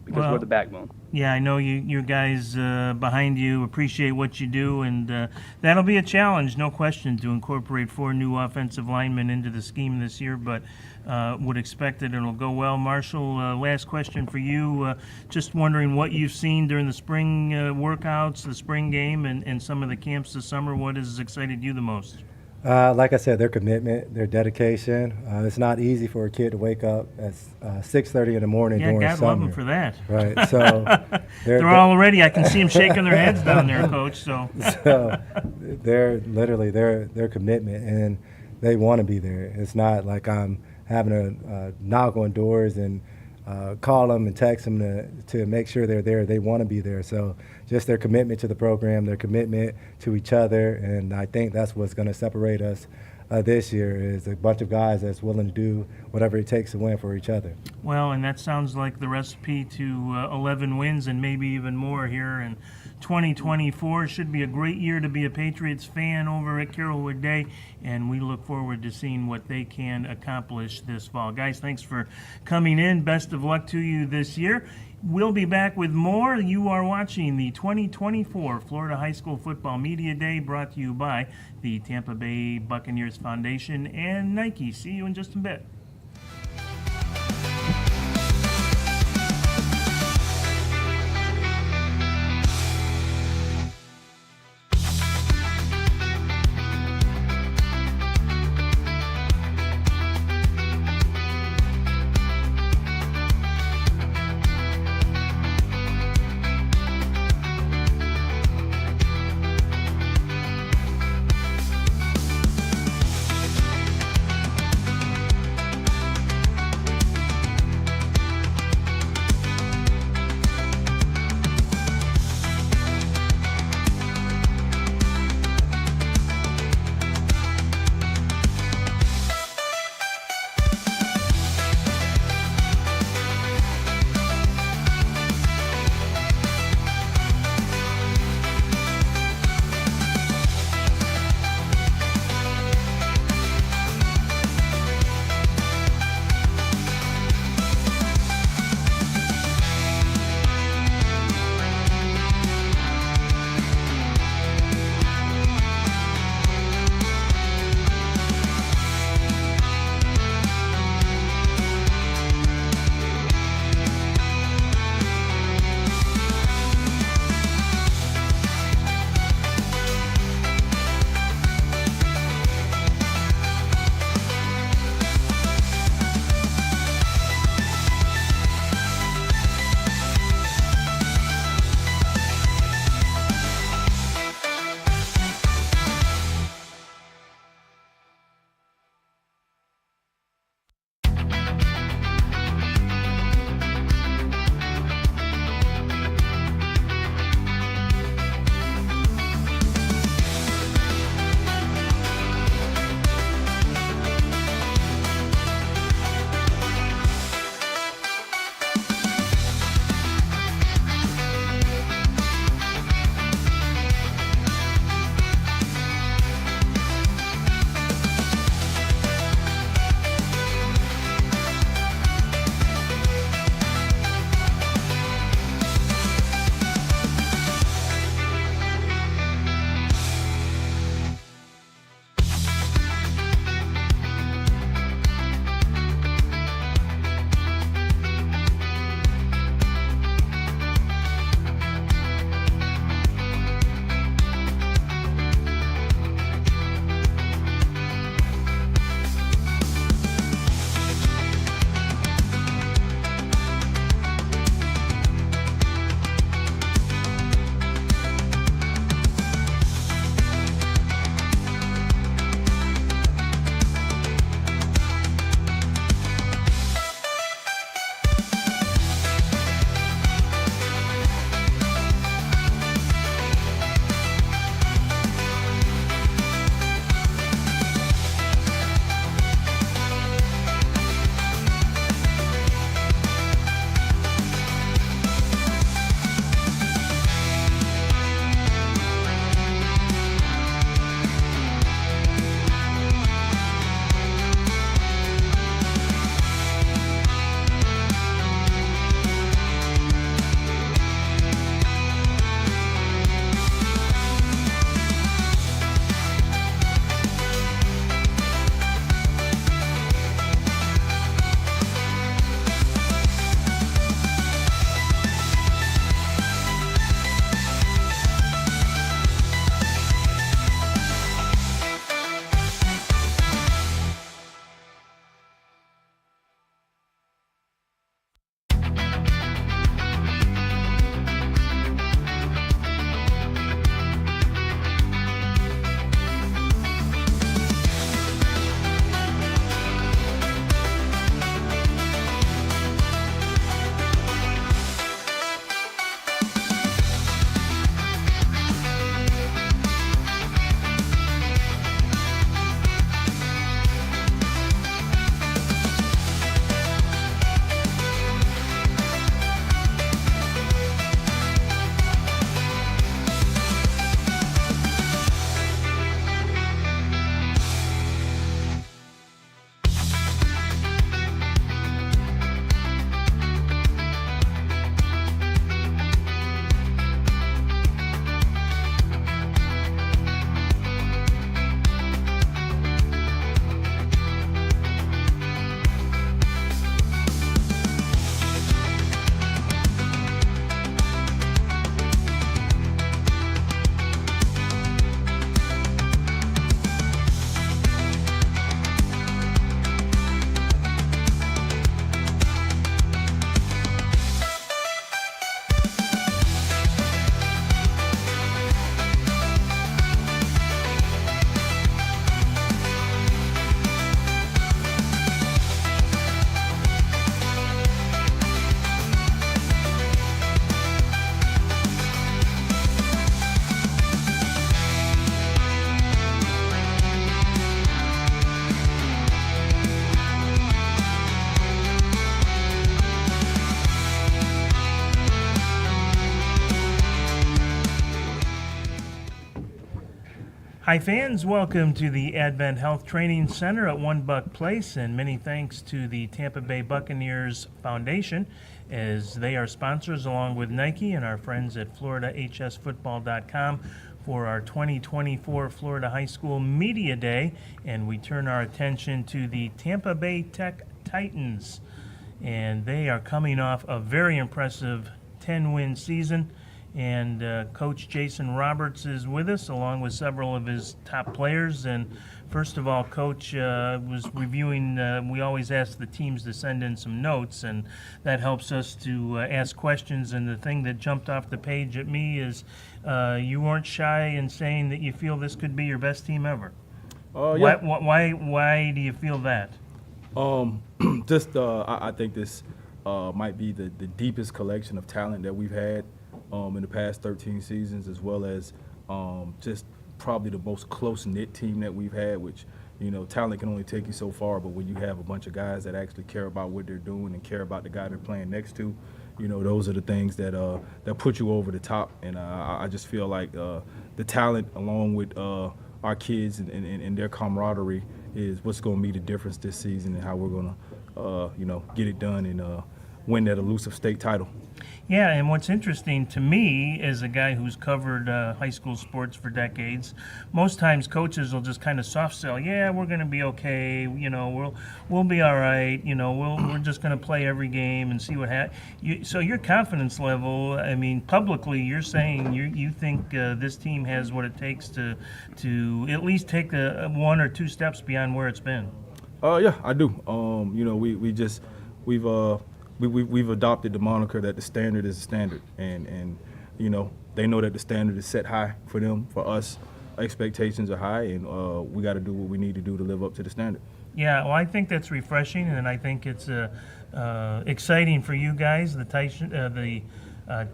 because we're the backbone. Yeah, I know you guys behind you appreciate what you do, and that'll be a challenge, no question, to incorporate 4 new offensive linemen into the scheme this year, but would expect that it'll go well. Marshall, last question for you. Just wondering what you've seen during the spring workouts, the spring game, and some of the camps this summer. What has excited you the most? Like I said, their commitment, their dedication. It's not easy for a kid to wake up at 6:30 in the morning during God summer. love them for that. Right. So they're all ready. I can see them shaking their heads down there, Coach. So they're literally their commitment, and they want to be there. It's not like I'm having to knock on doors and call them and text them to make sure they're there. They want to be there. So just their commitment to the program, their commitment to each other, and I think that's what's going to separate us this year is a bunch of guys that's willing to do whatever it takes to win for each other. Well, and that sounds like the recipe to 11 wins and maybe even more here in 2024. Should be a great year to be a Patriots fan over at Carrollwood Day, and we look forward to seeing what they can accomplish this fall. Guys, thanks for coming in. Best of luck to you this year. We'll be back with more. You are watching the 2024 Florida High School Football Media Day, brought to you by the Tampa Bay Buccaneers Foundation and Nike. See you in just a bit. Hi fans, welcome to the AdventHealth Training Center at One Buck Place, and many thanks to the Tampa Bay Buccaneers Foundation as they are sponsors along with Nike and our friends at FloridaHSFootball.com for our 2024 Florida High School Media Day, and we turn our attention to the Tampa Bay Tech Titans, and they are coming off a very impressive 10-win season. And Coach Jason Roberts is with us, along with several of his top players. And first of all, Coach was reviewing. We always ask the teams to send in some notes, and that helps us to ask questions. And the thing that jumped off the page at me is you weren't shy in saying that you feel this could be your best team ever. Yeah. Why do you feel that? I think this might be the deepest collection of talent that we've had in the past 13 seasons, as well as just probably the most close-knit team that we've had, which, you know, talent can only take you so far, but when you have a bunch of guys that actually care about what they're doing and care about the guy they're playing next to, you know, those are the things that put you over the top. And I just feel like the talent, along with our kids and their camaraderie, is what's going to be the difference this season and how we're going to, get it done and win that elusive state title. Yeah, and what's interesting to me as a guy who's covered high school sports for decades, most times coaches will just kind of soft sell. Yeah, we're going to be okay. You know, we'll be all right. You know, we're just going to play every game and see what happens. So your confidence level, I mean, publicly, you're saying you think this team has what it takes to at least take one or two steps beyond where it's been. Yeah, I do. We've adopted the moniker that the standard is the standard, and you know, they know that the standard is set high for them. For us, expectations are high, and we got to do what we need to do to live up to the standard. Yeah, well, I think that's refreshing, and I think it's exciting for you guys, the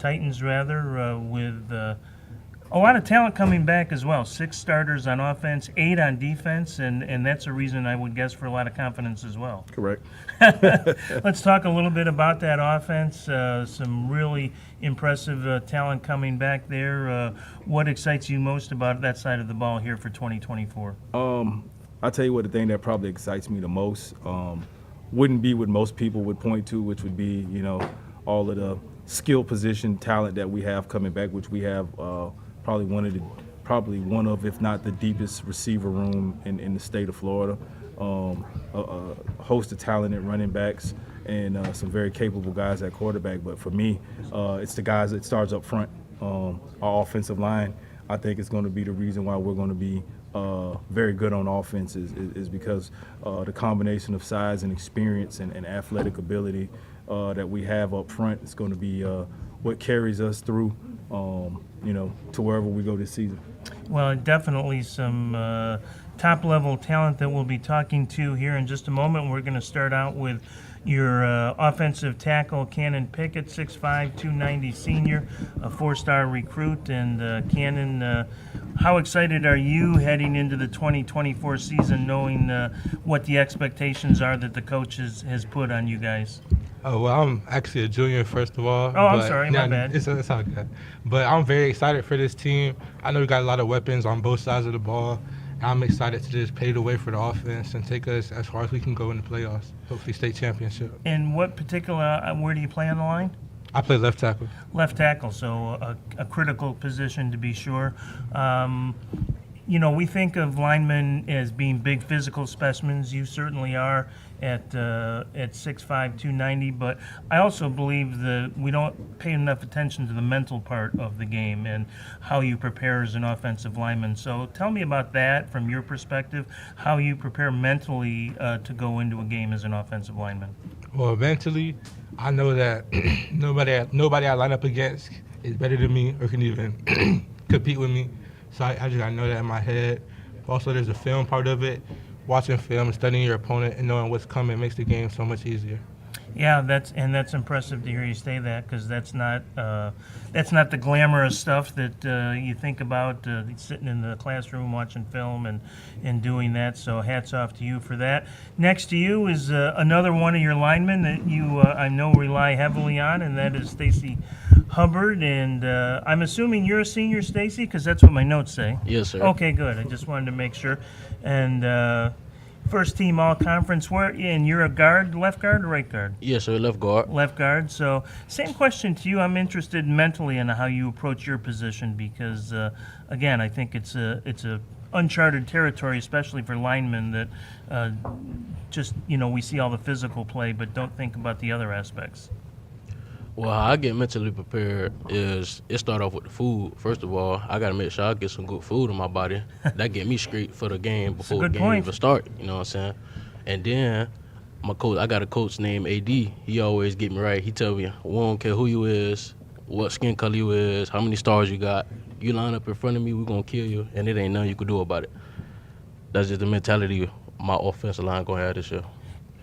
Titans rather, with a lot of talent coming back as well. 6 starters on offense, 8 on defense, and that's a reason I would guess for a lot of confidence as well. Correct. Let's talk a little bit about that offense. Some really impressive talent coming back there. What excites you most about that side of the ball here for 2024? I'll tell you what, the thing that probably excites me the most wouldn't be what most people would point to, which would be, you know, all of the skill position talent that we have coming back, which we have probably one of, if not the deepest receiver room in the state of Florida. A host of talented running backs and some very capable guys at quarterback. But for me, it's the guys that starts up front. Our offensive line, I think, is going to be the reason why we're going to be very good on offense is because the combination of size and experience and athletic ability that we have up front is going to be what carries us through, to wherever we go this season. Well, definitely some top-level talent that we'll be talking to here in just a moment. We're going to start out with your offensive tackle, Cannon Pickett, 6'5", 290 senior, a 4-star recruit. And Cannon, how excited are you heading into the 2024 season, knowing what the expectations are that the coach has put on you guys? Oh, well, I'm actually a junior, first of all. Oh, I'm sorry, my bad. It's all good. But I'm very excited for this team. I know we got a lot of weapons on both sides of the ball. I'm excited to just pave the way for the offense and take us as far as we can go in the playoffs, hopefully state championship. And what particular, where do you play on the line? I play left tackle. Left tackle, so a critical position to be sure. We think of linemen as being big physical specimens. You certainly are at 6'5", 290, but I also believe that we don't pay enough attention to the mental part of the game and how you prepare as an offensive lineman. So tell me about that from your perspective, how you prepare mentally to go into a game as an offensive lineman. Well, mentally, I know that nobody I line up against is better than me or can even compete with me. So I just gotta know that in my head. Also, there's a film part of it. Watching film, studying your opponent, and knowing what's coming makes the game so much easier. Yeah, that's impressive to hear you say that, because that's not the glamorous stuff that you think about sitting in the classroom watching film and doing that. So hats off to you for that. Next to you is another one of your linemen that you I know rely heavily on, and that is Stacy Hubbard, and I'm assuming you're a senior, Stacy, because that's what my notes say. Yes, sir. Okay, good. I just wanted to make sure. And first team all-conference, and you're a guard, left guard or right guard? Yes, sir, left guard. Left guard. So same question to you. I'm interested mentally in how you approach your position because, again, I think it's a uncharted territory, especially for linemen that we see all the physical play but don't think about the other aspects. Well, how I get mentally prepared is it start off with the food. First of all, I got to make sure I get some good food in my body. That get me straight for the game before the game even start, you know what I'm saying? And then my coach, I got a coach named AD. He always get me right. He tell me, we don't care who you is, what skin color you is, how many stars you got. You line up in front of me, we're going to kill you, and it ain't nothing you can do about it. That's just the mentality my offensive line going to have this year.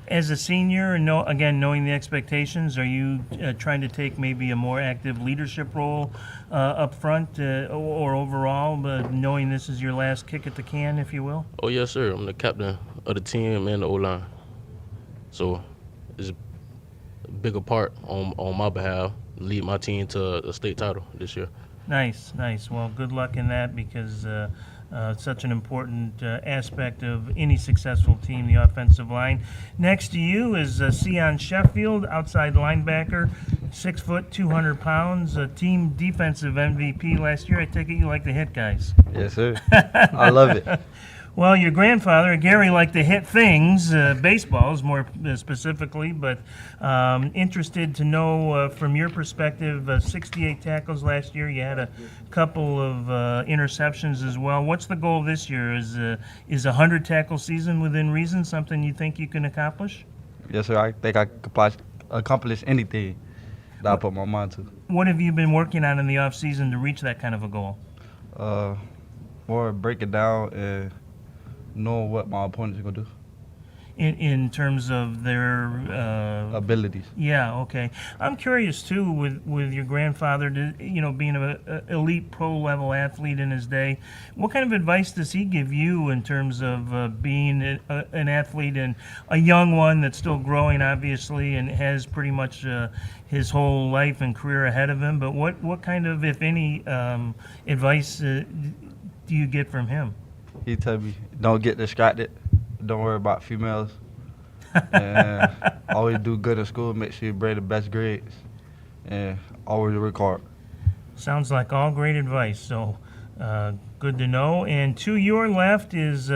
As a senior, and knowing the expectations, are you trying to take maybe a more active leadership role up front or overall, but knowing this is your last kick at the can, if you will? Oh, yes, sir. I'm the captain of the team and the O-line. So it's a bigger part on my behalf, lead my team to a state title this year. Nice. Well, good luck in that because such an important aspect of any successful team, the offensive line. Next to you is Sion Sheffield, outside linebacker, 6 foot, 200 pounds, team defensive MVP last year. I take it you like to hit guys. Yes, sir. I love it. Well, your grandfather, Gary, liked to hit things, baseballs more specifically, but interested to know from your perspective, 68 tackles last year. You had a couple of interceptions as well. What's the goal this year? Is a 100 tackle season within reason something you think you can accomplish? Yes, sir. I think I could accomplish anything that I put my mind to. What have you been working on in the off season to reach that kind of a goal? More break it down and know what my opponents are going to do. In terms of their abilities. Yeah, okay. I'm curious too with your grandfather, being an elite pro level athlete in his day. What kind of advice does he give you in terms of being an athlete and a young one that's still growing, obviously, and has pretty much his whole life and career ahead of him? But what kind of, if any, advice do you get from him? He tell me, don't get distracted. Don't worry about females. And always do good in school. Make sure you bring the best grades. And always work hard. Sounds like all great advice. So good to know. And to your left is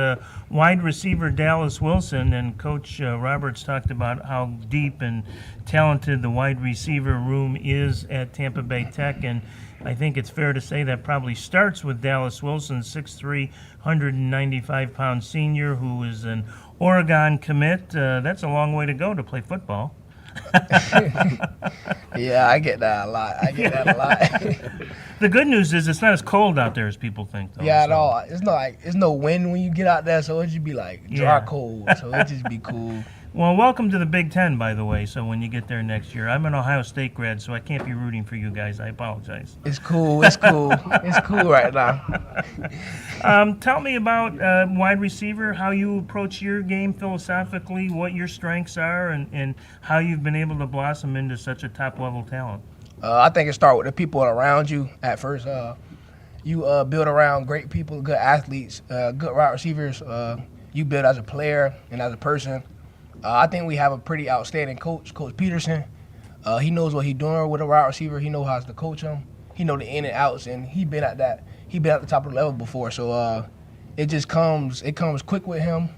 wide receiver Dallas Wilson. And Coach Roberts talked about how deep and talented the wide receiver room is at Tampa Bay Tech. And I think it's fair to say that probably starts with Dallas Wilson, 6'3", 195-pound senior who is an Oregon commit. That's a long way to go to play football. Yeah, I get that a lot. The good news is it's not as cold out there as people think, though. Yeah, at all. It's no wind when you get out there, so it just be like dry cold. So it just be cool. Well, welcome to the Big Ten, by the way, so when you get there next year. I'm an Ohio State grad, so I can't be rooting for you guys. I apologize. It's cool. It's cool right now. Tell me about wide receiver, how you approach your game philosophically, what your strengths are, and how you've been able to blossom into such a top-level talent. I think it starts with the people around you at first. You build around great people, good athletes, good wide receivers. You build as a player and as a person. I think we have a pretty outstanding coach, Coach Peterson. He knows what he's doing with a wide receiver. He knows how to coach him. He knows the in and outs, and he been at the top of the level before. So it comes quick with him.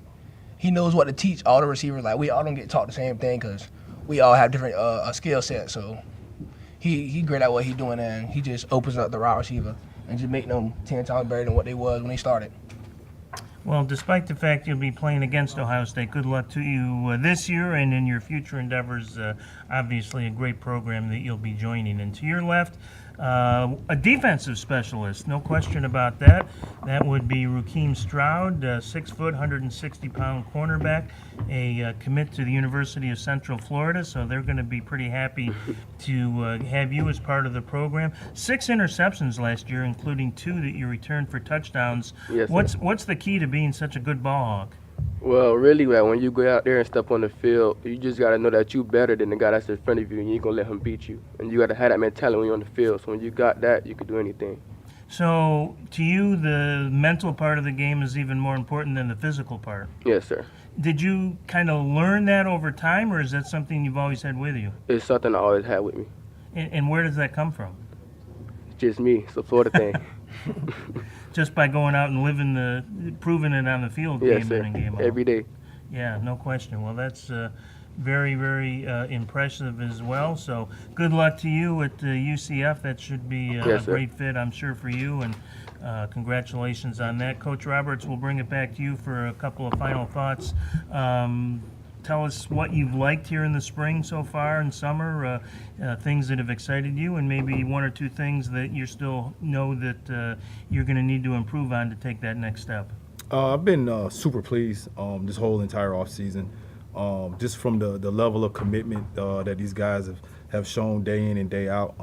He knows what to teach all the receivers. Like, we all don't get taught the same thing because we all have different skill sets. So he great at what he's doing, and he just opens up the wide receiver and just make them 10 times better than what they was when they started. Well, despite the fact you'll be playing against Ohio State, good luck to you this year and in your future endeavors. Obviously a great program that you'll be joining. And to your left, a defensive specialist, no question about that. That would be Rakeem Stroud, 6 foot, 160-pound cornerback, a commit to the University of Central Florida, so they're going to be pretty happy to have you as part of the program. 6 interceptions last year, including 2 that you returned for touchdowns. Yes, What's the key to being such a good ball hawk? Well, really, like, when you go out there and step on the field, you just got to know that you better than the guy that's in front of you, and you ain't going to let him beat you. And you got to have that mentality when you're on the field. So when you got that, you can do anything. So to you, the mental part of the game is even more important than the physical part. Yes, sir. Did you kind of learn that over time, or is that something you've always had with you? It's something I always had with me. And where does that come from? Just me. It's a Florida thing. Just by going out and proving it on the field, Yes, game sir. in and game out. Every day. Yeah, no question. Well, that's very, very impressive as well. So good luck to you at UCF. That should be a Yes, sir. great fit, I'm sure, for you. And congratulations on that. Coach Roberts, we'll bring it back to you for a couple of final thoughts. Tell us what you've liked here in the spring so far and summer, things that have excited you, and maybe one or two things that you still know that you're going to need to improve on to take that next step. I've been super pleased this whole entire offseason, just from the level of commitment that these guys have shown day in and day out.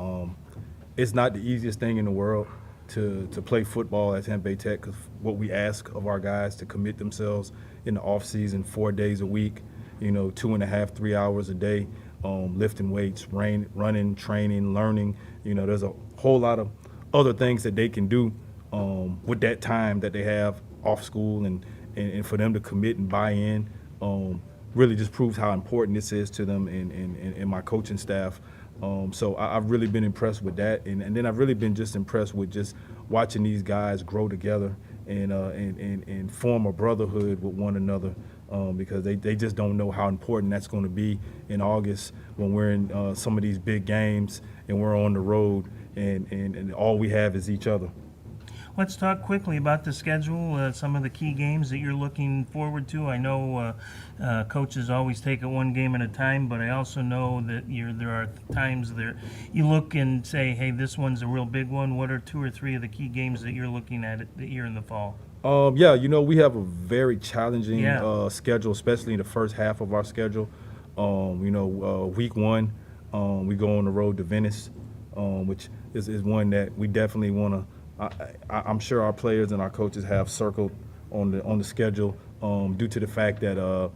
It's not the easiest thing in the world to play football at Tampa Bay Tech, because what we ask of our guys to commit themselves in the offseason 4 days a week, 2.5, 3 hours a day, lifting weights, running, training, learning. There's a whole lot of other things that they can do with that time that they have off school, and for them to commit and buy in really just proves how important this is to them and my coaching staff. So I've really been impressed with that, and then I've really been just impressed with just watching these guys grow together and form a brotherhood with one another, because they just don't know how important that's going to be in August when we're in some of these big games and we're on the road and all we have is each other. Let's talk quickly about the schedule, some of the key games that you're looking forward to. I know coaches always take it one game at a time, but I also know that there are times that you look and say, hey, this one's a real big one. What are 2 or 3 of the key games that you're looking at here in the fall? We have a very challenging schedule, especially in the first half of our schedule. Week 1, we go on the road to Venice, which is one that we definitely want to. I'm sure our players and our coaches have circled on the schedule due to the fact that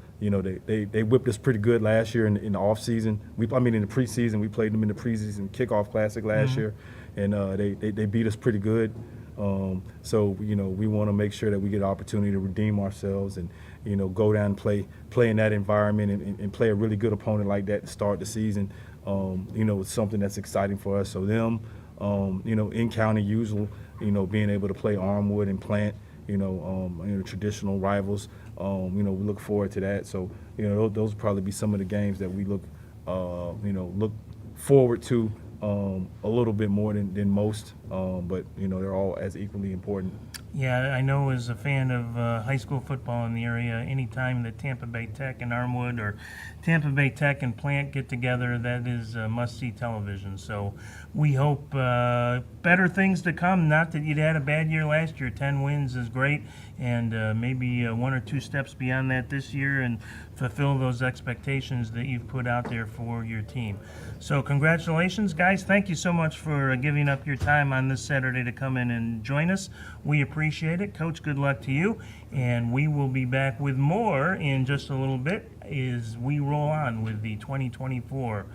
they whipped us pretty good last year in the off season. In the preseason, we played them in the preseason kickoff classic last year, and they beat us pretty good. So we want to make sure that we get an opportunity to redeem ourselves and go down and play in that environment and play a really good opponent like that to start the season. It's something that's exciting for us. So them, in county usual. Being able to play Armwood and Plant, traditional rivals. We look forward to that. So, those will probably be some of the games that we look forward to a little bit more than most. But they're all as equally important. Yeah, I know as a fan of high school football in the area, anytime that Tampa Bay Tech and Armwood or Tampa Bay Tech and Plant get together, that is must-see television. So we hope better things to come. Not that you'd had a bad year last year. 10 wins is great, and maybe 1 or 2 steps beyond that this year and fulfill those expectations that you've put out there for your team. So congratulations, guys. Thank you so much for giving up your time on this Saturday to come in and join us. We appreciate it. Coach, good luck to you. And we will be back with more in just a little bit as we roll on with the 2024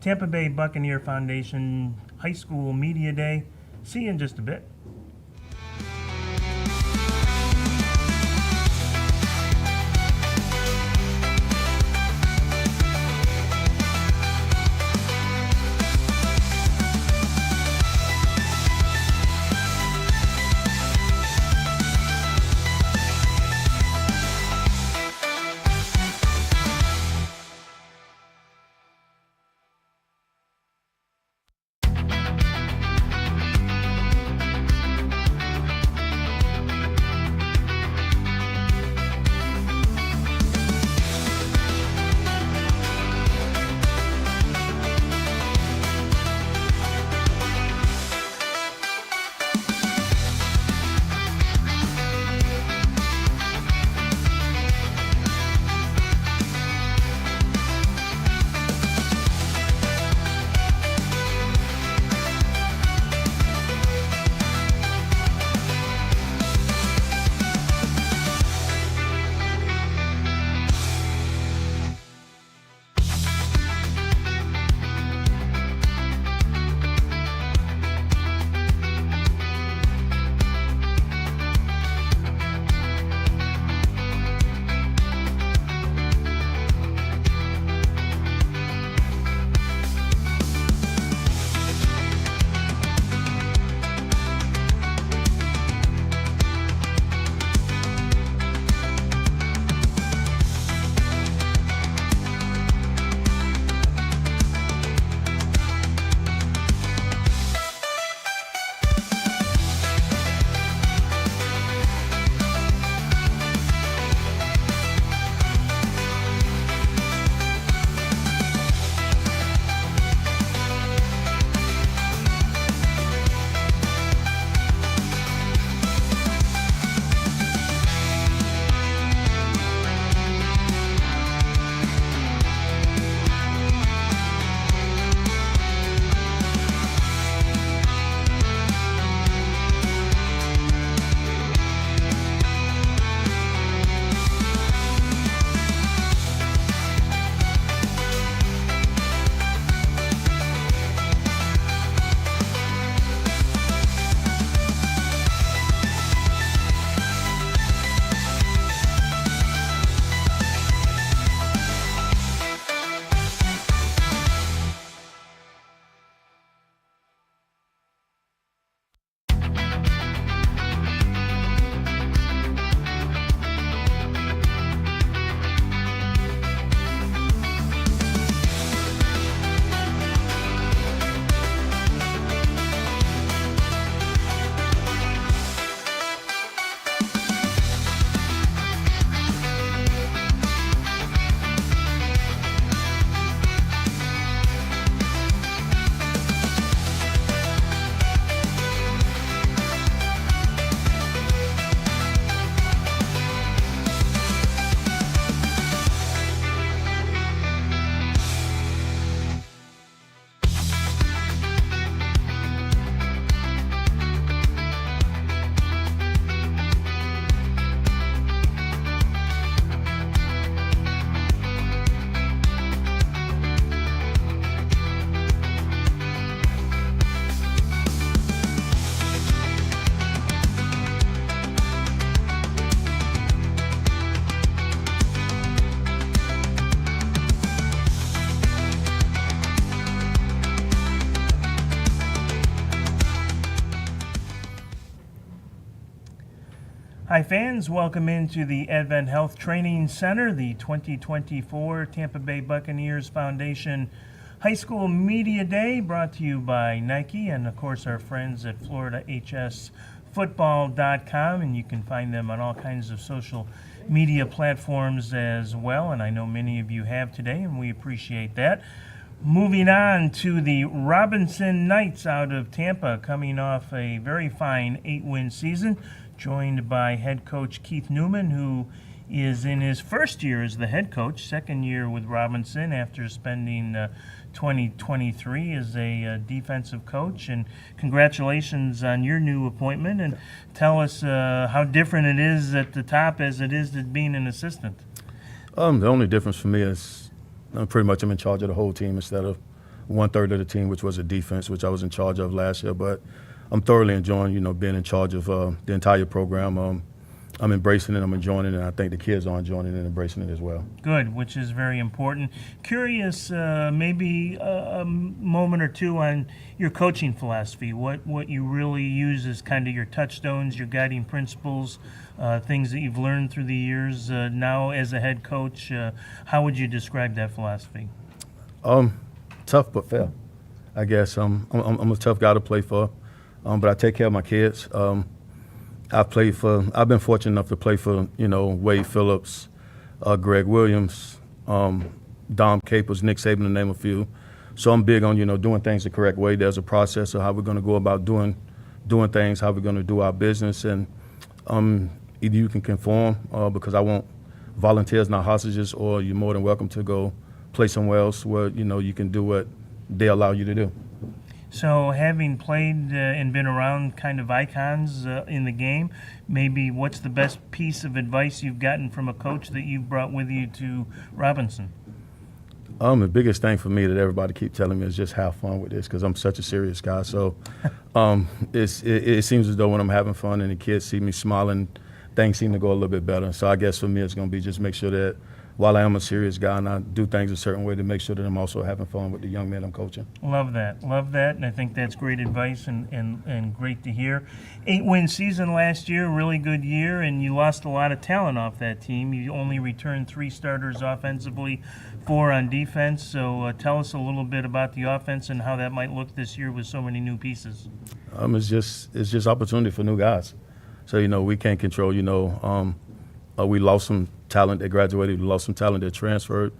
Tampa Bay Buccaneer Foundation High School Media Day. See you in just a bit. Hi fans, welcome into the AdventHealth Training Center, the 2024 Tampa Bay Buccaneers Foundation High School Media Day, brought to you by Nike and of course our friends at FloridaHSFootball.com, and you can find them on all kinds of social media platforms as well, and I know many of you have today, and we appreciate that. Moving on to the Robinson Knights out of Tampa, coming off a very fine 8-win season, joined by head coach Keith Newman, who is in his first year as the head coach, second year with Robinson after spending 2023 as a defensive coach. And congratulations on your new appointment, and tell us how different it is at the top as it is to being an assistant. The only difference for me is pretty much I'm in charge of the whole team instead of 1/3 of the team, which was a defense, which I was in charge of last year. But I'm thoroughly enjoying, being in charge of the entire program. I'm embracing it, I'm enjoying it, and I think the kids are enjoying it and embracing it as well. Good, which is very important. Curious, maybe a moment or two on your coaching philosophy, what you really use as kind of your touchstones, your guiding principles, things that you've learned through the years. Now as a head coach, how would you describe that philosophy? Tough but fair, I guess. I'm a tough guy to play for, but I take care of my kids. I've been fortunate enough to play for, Wade Phillips, Greg Williams, Dom Capers, Nick Saban, to name a few. So I'm big on, doing things the correct way. There's a process of how we're going to go about doing things, how we're going to do our business. And either you can conform because I want volunteers, not hostages, or you're more than welcome to go play somewhere else where, you can do what they allow you to do. So having played and been around kind of icons in the game, maybe what's the best piece of advice you've gotten from a coach that you've brought with you to Robinson? The biggest thing for me that everybody keep telling me is just have fun with this, because I'm such a serious guy. So it seems as though when I'm having fun and the kids see me smiling, things seem to go a little bit better. So I guess for me it's going to be just make sure that while I am a serious guy and I do things a certain way, to make sure that I'm also having fun with the young men I'm coaching. Love that, and I think that's great advice and great to hear. 8-win season last year, really good year, and you lost a lot of talent off that team. You only returned 3 starters offensively, 4 on defense. So tell us a little bit about the offense and how that might look this year with so many new pieces. It's just opportunity for new guys. So we can't control. We lost some talent that graduated. We lost some talent that transferred.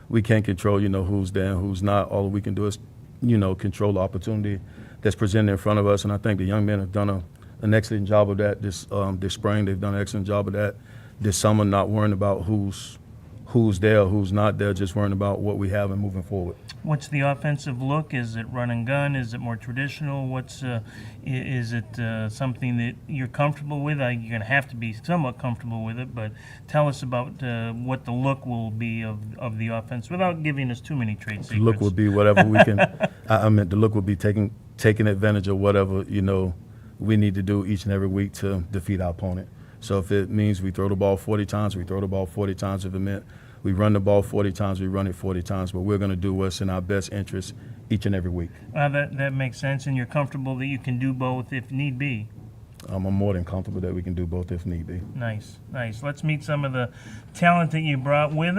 We can't control, who's there and who's not. All we can do is, control the opportunity that's presented in front of us. And I think the young men have done an excellent job of that this spring. They've done an excellent job of that this summer, not worrying about who's there, who's not there, just worrying about what we have and moving forward. What's the offensive look? Is it run and gun? Is it more traditional? Is it something that you're comfortable with? You're going to have to be somewhat comfortable with it, but tell us about what the look will be of the offense without giving us too many trade secrets. The look will be whatever we can. I meant the look will be taking advantage of whatever we need to do each and every week to defeat our opponent. So if it means we throw the ball 40 times, we throw the ball 40 times. If it meant we run the ball 40 times, we run it 40 times. But we're going to do what's in our best interest each and every week. That makes sense, and you're comfortable that you can do both if need be. I'm more than comfortable that we can do both if need be. Nice. Let's meet some of the talent that you brought with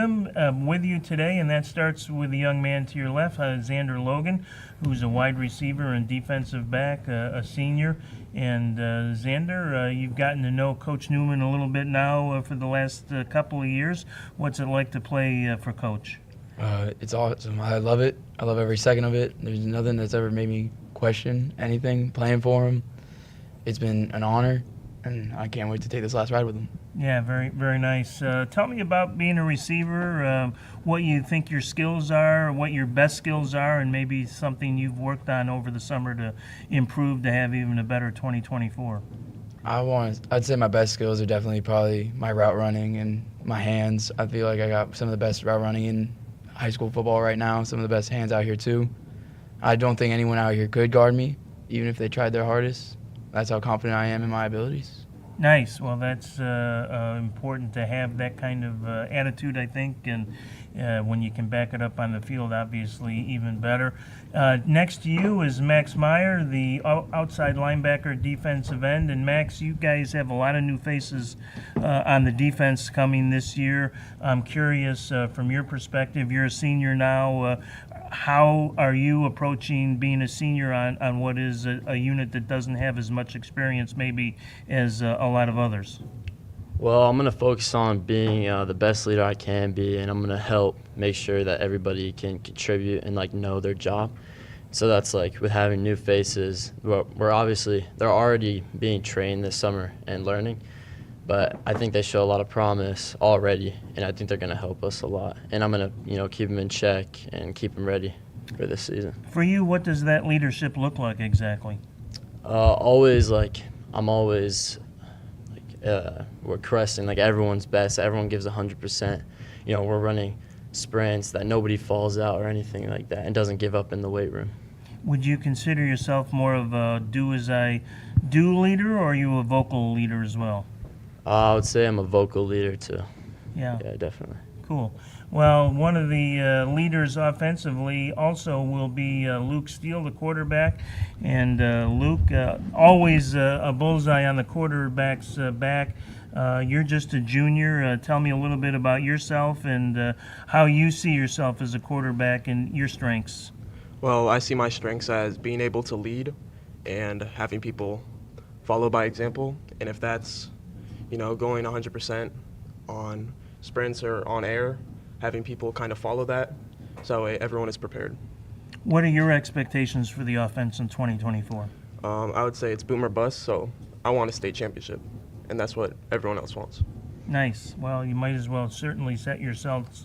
you today, and that starts with the young man to your left, Xander Logan, who's a wide receiver and defensive back, a senior. And Xander, you've gotten to know Coach Newman a little bit now for the last couple of years. What's it like to play for Coach? It's awesome. I love it. I love every second of it. There's nothing that's ever made me question anything playing for him. It's been an honor, and I can't wait to take this last ride with him. Yeah, very, very nice. Tell me about being a receiver, what you think your skills are, what your best skills are, and maybe something you've worked on over the summer to improve to have even a better 2024. I'd say my best skills are definitely probably my route running and my hands. I feel like I got some of the best route running in high school football right now, some of the best hands out here too. I don't think anyone out here could guard me, even if they tried their hardest. That's how confident I am in my abilities. Nice. Well, that's important to have that kind of attitude, I think, and when you can back it up on the field, obviously even better. Next to you is Max Meyer, the outside linebacker, defensive end. And Max, you guys have a lot of new faces on the defense coming this year. I'm curious, from your perspective, you're a senior now. How are you approaching being a senior on what is a unit that doesn't have as much experience maybe as a lot of others? Well, I'm going to focus on being the best leader I can be, and I'm going to help make sure that everybody can contribute and, know their job. So that's, with having new faces, we're obviously, they're already being trained this summer and learning, but I think they show a lot of promise already, and I think they're going to help us a lot. And I'm going to, keep them in check and keep them ready for this season. For you, what does that leadership look like exactly? We're caressing everyone's best. Everyone gives 100%. We're running sprints that nobody falls out or anything like that and doesn't give up in the weight room. Would you consider yourself more of a do-as-I-do leader, or are you a vocal leader as well? I would say I'm a vocal leader too. Yeah, definitely. Cool. Well, one of the leaders offensively also will be Luke Steele, the quarterback. And Luke, always a bullseye on the quarterback's back. You're just a junior. Tell me a little bit about yourself and how you see yourself as a quarterback and your strengths. Well, I see my strengths as being able to lead and having people follow by example. And if that's, going 100% on sprints or on air, having people kind of follow that so everyone is prepared. What are your expectations for the offense in 2024? I would say it's boom or bust, so I want a state championship, and that's what everyone else wants. Nice. Well, you might as well certainly set your sights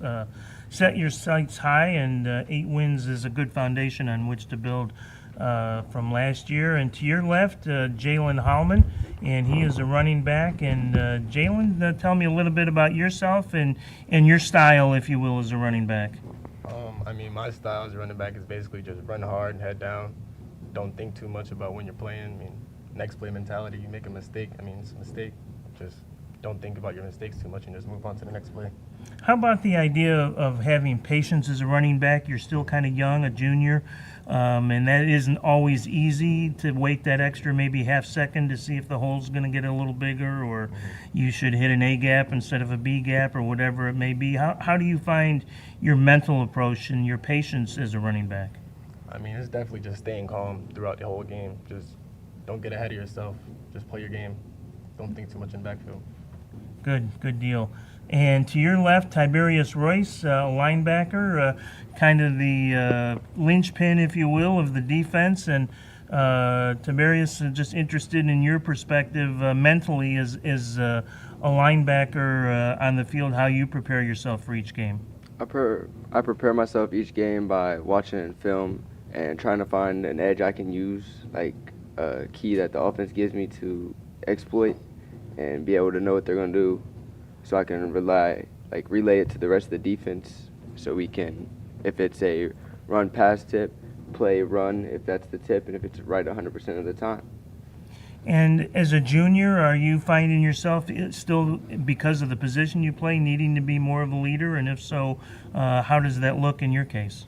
high, and 8 wins is a good foundation on which to build from last year. And to your left, Jalen Hallman, and he is a running back. And Jalen, tell me a little bit about yourself and your style, if you will, as a running back. My style as a running back is basically just run hard and head down. Don't think too much about when you're playing. Next play mentality, you make a mistake. It's a mistake. Just don't think about your mistakes too much and just move on to the next play. How about the idea of having patience as a running back? You're still kind of young, a junior, and that isn't always easy to wait that extra maybe half second to see if the hole's going to get a little bigger, or you should hit an A gap instead of a B gap, or whatever it may be. How do you find your mental approach and your patience as a running back? It's definitely just staying calm throughout the whole game. Just don't get ahead of yourself. Just play your game. Don't think too much in the backfield. Good deal. And to your left, Tiberius Royce, linebacker, kind of the linchpin, if you will, of the defense. And Tiberius, just interested in your perspective mentally as a linebacker on the field, how you prepare yourself for each game. I prepare myself each game by watching film and trying to find an edge I can use, like a key that the offense gives me to exploit and be able to know what they're going to do, so I can relay it to the rest of the defense, so we can, if it's a run pass tip, play run if that's the tip, and if it's right 100% of the time. And as a junior, are you finding yourself still, because of the position you play, needing to be more of a leader? And if so, how does that look in your case?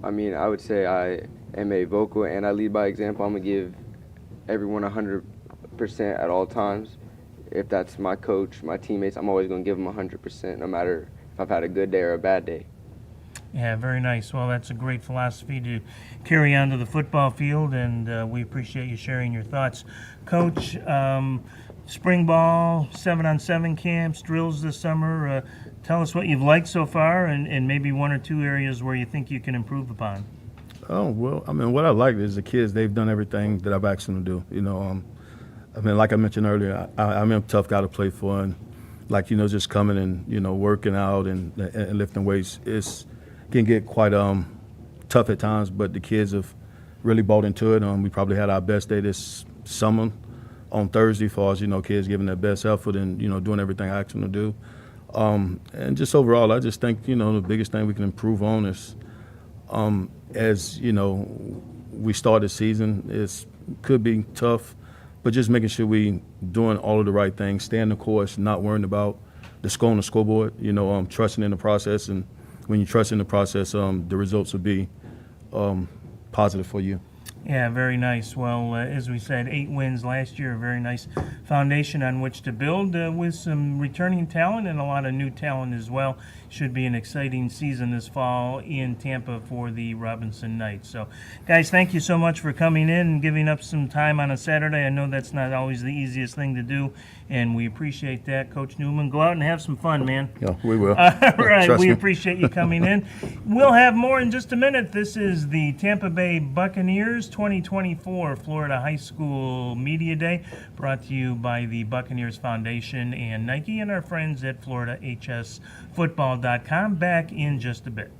I would say I am a vocal and I lead by example. I'm going to give everyone 100% at all times. If that's my coach, my teammates, I'm always going to give them 100%, no matter if I've had a good day or a bad day. Yeah, very nice. Well, that's a great philosophy to carry on to the football field, and we appreciate you sharing your thoughts. Coach, spring ball, 7-on-7 camps, drills this summer. Tell us what you've liked so far, and maybe 1 or 2 areas where you think you can improve upon. Oh, well, what I like is the kids, they've done everything that I've asked them to do. Like I mentioned earlier, I'm a tough guy to play for, and just coming and, working out and lifting weights, can get quite tough at times, but the kids have really bought into it. We probably had our best day this summer on Thursday for us, kids giving their best effort and, doing everything I asked them to do. And just overall, I just think, the biggest thing we can improve on is, as, we start the season, could be tough, but just making sure we doing all of the right things, staying the course, not worrying about the score on the scoreboard, trusting in the process and when you trust in the process, the results will be positive for you. Yeah, very nice. Well, as we said, 8 wins last year, a very nice foundation on which to build with some returning talent and a lot of new talent as well. Should be an exciting season this fall in Tampa for the Robinson Knights. So, guys, thank you so much for coming in and giving up some time on a Saturday. I know that's not always the easiest thing to do, and we appreciate that. Coach Newman, go out and have some fun, man. Yeah, we will. All right, Trust we me. appreciate you coming in. We'll have more in just a minute. This is the Tampa Bay Buccaneers 2024 Florida High School Media Day, brought to you by the Buccaneers Foundation and Nike and our friends at FloridaHSFootball.com. Back in just a bit.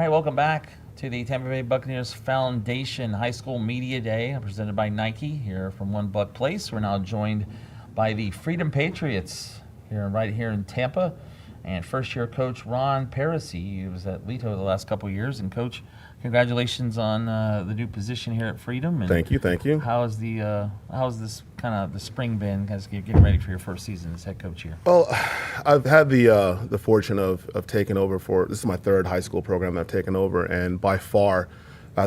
right, welcome back to the Tampa Bay Buccaneers Foundation High School Media Day, presented by Nike here from One Buck Place. We're now joined by the Freedom Patriots right here in Tampa, and first-year coach Ron Parisi. He was at Leto the last couple of years, and coach, congratulations on the new position here at Freedom. And thank you. How's this kind of the spring been, guys, getting ready for your first season as head coach here? Well, I've had the fortune of taking over this is my third high school program that I've taken over, and by far,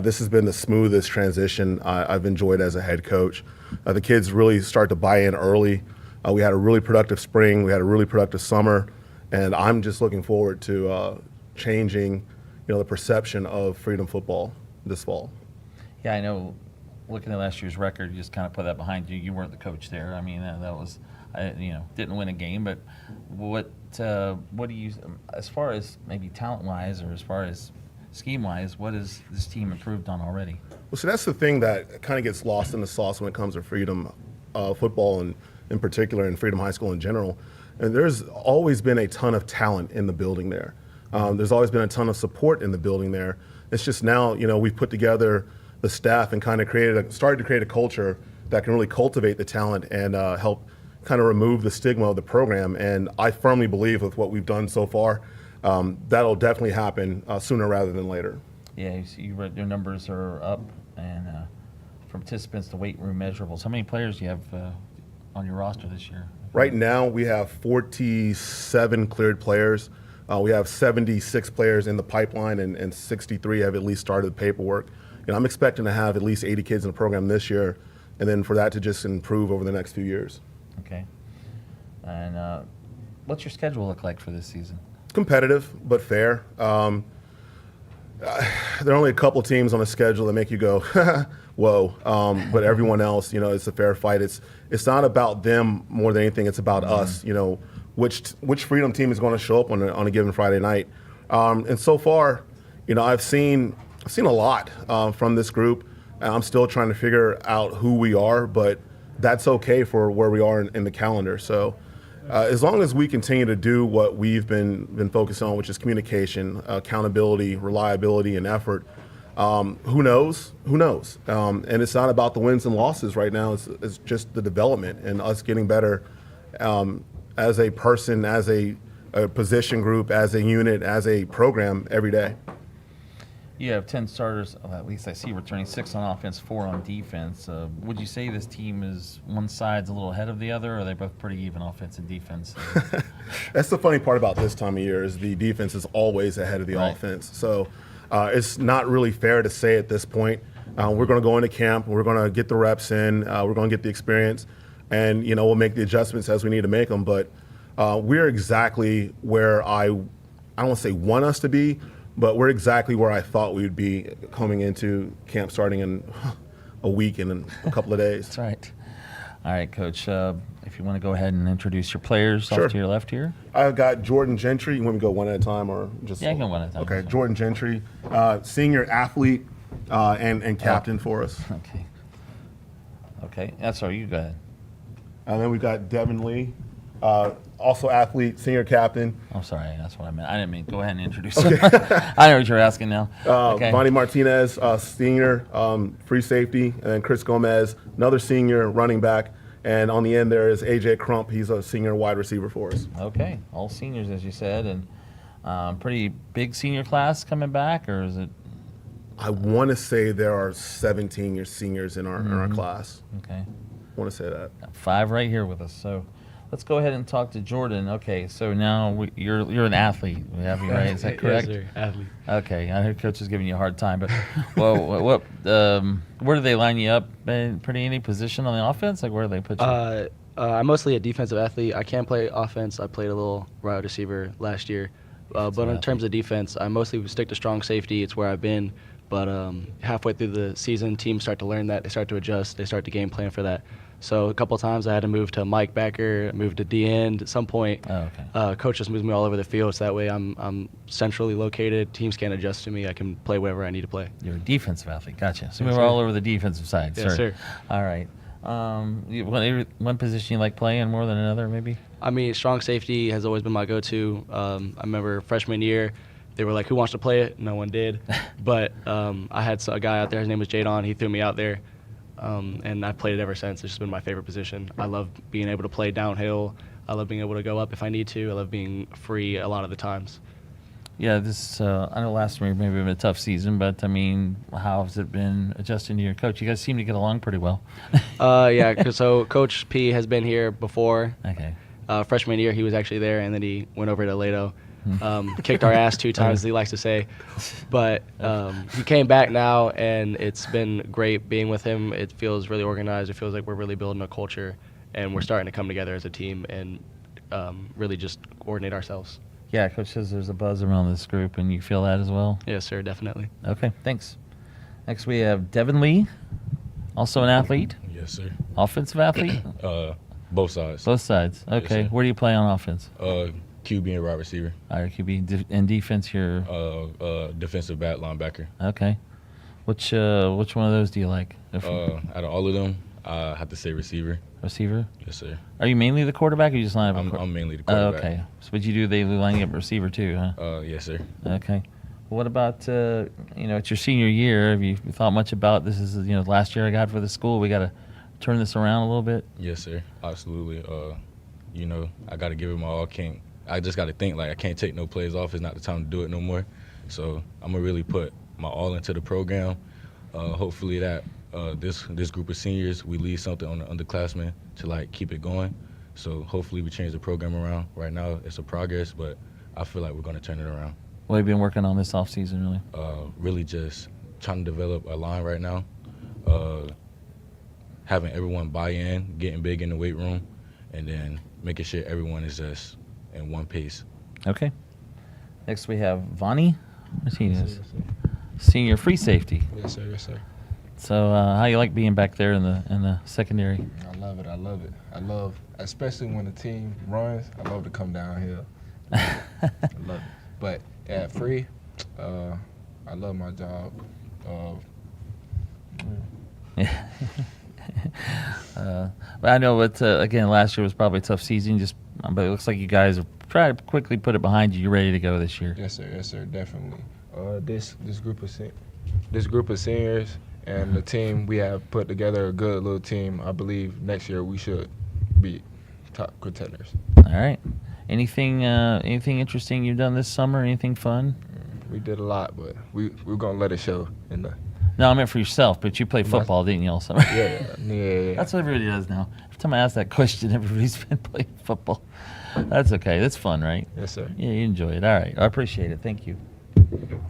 this has been the smoothest transition I've enjoyed as a head coach. The kids really start to buy in early. We had a really productive spring. We had a really productive summer, and I'm just looking forward to changing, the perception of Freedom football this fall. Yeah, I know. Looking at last year's record, you just kind of put that behind you. You weren't the coach there. I mean, that was, didn't win a game. But what do you, as far as maybe talent-wise or as far as scheme-wise, what has this team improved on already? Well, so that's the thing that kind of gets lost in the sauce when it comes to Freedom football, and in particular, and Freedom High School in general. And there's always been a ton of talent in the building there. There's always been a ton of support in the building there. It's just now, we've put together the staff and kind of started to create a culture that can really cultivate the talent and help kind of remove the stigma of the program. And I firmly believe with what we've done so far, that'll definitely happen sooner rather than later. Yeah, your numbers are up, and from participants to weight room measurables. How many players do you have on your roster this year? Right now, we have 47 cleared players. We have 76 players in the pipeline, and 63 have at least started the paperwork. And I'm expecting to have at least 80 kids in the program this year, and then for that to just improve over the next few years. Okay. And what's your schedule look like for this season? Competitive, but fair. There are only a couple teams on the schedule that make you go, whoa. But everyone else, it's a fair fight. It's not about them more than anything. It's about us, which Freedom team is going to show up on a given Friday night. And so far, I've seen a lot from this group. And I'm still trying to figure out who we are, but that's okay for where we are in the calendar. So as long as we continue to do what we've been focused on, which is communication, accountability, reliability, and effort, who knows? And it's not about the wins and losses right now. It's just the development and us getting better as a person, as a position group, as a unit, as a program every day. You have 10 starters, at least I see, returning 6 on offense, 4 on defense. Would you say this team is one side's a little ahead of the other, or are they both pretty even offense and defense? That's the funny part about this time of year is the defense is always ahead of the offense. So it's not really fair to say at this point. We're going to go into camp. We're going to get the reps in. We're going to get the experience. And, we'll make the adjustments as we need to make them. But we're exactly where I don't want to say want us to be, but we're exactly where I thought we would be coming into camp starting in a week and a couple of days. That's right. All right, Coach, if you want to go ahead and introduce your players Sure. off to your left here. I've got Jordan Gentry. You want me to go one at a time or just? Yeah, I can go one at a time. Okay, Jordan Gentry, senior athlete and captain for us. Okay. Okay, that's all right. You go ahead. And then we've got Devin Lee, also athlete, senior captain. I'm sorry, that's what I meant. I didn't mean go ahead and introduce him. I know what you're asking now. Okay. Vonnie Martinez, senior free safety, and then Chris Gomez, another senior running back. And on the end there is AJ Crump. He's a senior wide receiver for us. Okay, all seniors, as you said, and pretty big senior class coming back, or is it? I want to say there are 17 seniors in our class. Okay. I want to say that. Got 5 right here with us. So let's go ahead and talk to Jordan. Okay, so now you're an athlete. We have you right. Is that correct? Yes, sir. Athlete. Okay, I heard Coach is giving you a hard time, but well, where do they line you up? Pretty any position on the offense? Like where do they put you? I'm mostly a defensive athlete. I can play offense. I played a little wide receiver last year, but in terms of defense, I mostly stick to strong safety. It's where I've been. But halfway through the season, teams start to learn that. They start to adjust. They start to game plan for that. So a couple of times I had to move to Mike backer, move to D end. At some point, coach just moves me all over the field, so that way I'm centrally located. Teams can't adjust to me. I can play wherever I need to play. You're a defensive athlete. Gotcha. So Yes, we're sir. all over the defensive side. Yes, sir. All right. One position you like playing more than another, maybe? I mean, strong safety has always been my go-to. I remember freshman year, they were like, who wants to play it? No one did. But I had a guy out there, his name was Jadon. He threw me out there, and I've played it ever since. It's just been my favorite position. I love being able to play downhill. I love being able to go up if I need to. I love being free a lot of the times. Yeah, I know last year maybe been a tough season, but I mean, how has it been adjusting to your coach? You guys seem to get along pretty well. Yeah, so Coach P has been here before. Okay. Freshman year, he was actually there, and then he went over to Lato. Kicked our ass 2 times, as he likes to say. But he came back now, and it's been great being with him. It feels really organized. It feels like we're really building a culture, and we're starting to come together as a team and really just coordinate ourselves. Yeah, Coach says there's a buzz around this group, and you feel that as well? Yes, sir, definitely. Okay, thanks. Next we have Devin Lee, also an athlete. Yes, sir. Offensive athlete? Both sides. Both sides. Okay. Yes, where do you play on offense? QB and wide receiver. All right, QB. And defense, you're? Defensive back, linebacker. Okay. Which one of those do you like? Out of all of them, I have to say receiver. Receiver? Yes, sir. Are you mainly the quarterback, or you just line up? I'm mainly the quarterback. Okay. So, but you do they lining up receiver too, huh? Yes, sir. Okay. Well, what about it's your senior year? Have you thought much about this? Is last year I got for the school. We got to turn this around a little bit. Yes, sir. Absolutely. I got to give it my all. I just got to think like I can't take no plays off. It's not the time to do it no more. So I'm gonna really put my all into the program. Hopefully that this group of seniors, we leave something on the underclassmen to like keep it going. So hopefully we change the program around. Right now it's a progress, but I feel like we're gonna turn it around. What have you been working on this off season, really? Really just trying to develop a line right now. Having everyone buy in, getting big in the weight room, and then making sure everyone is just in one piece. Okay. Next we have Vonnie Martinez, senior free safety. Yes, sir. Yes, sir. So how you like being back there in the secondary? I love it. I love it. I love, especially when the team runs. I love to come downhill. I love it. But at free, I love my job. Yeah. But I know, again, last year was probably a tough season. But it looks like you guys have tried to quickly put it behind you. You're ready to go this year. Yes, sir. Yes, sir. Definitely. This group of seniors and the team, we have put together a good little team. I believe next year we should be top contenders. All right. Anything interesting you've done this summer? Anything fun? We did a lot, but we're gonna let it show in the. No, I meant for yourself, but you played football, didn't you, all summer? Yeah. That's what everybody does now. Every time I ask that question, everybody's been playing football. That's okay. That's fun, right? Yes, sir. Yeah, you enjoy it. All right. I appreciate it. Thank you.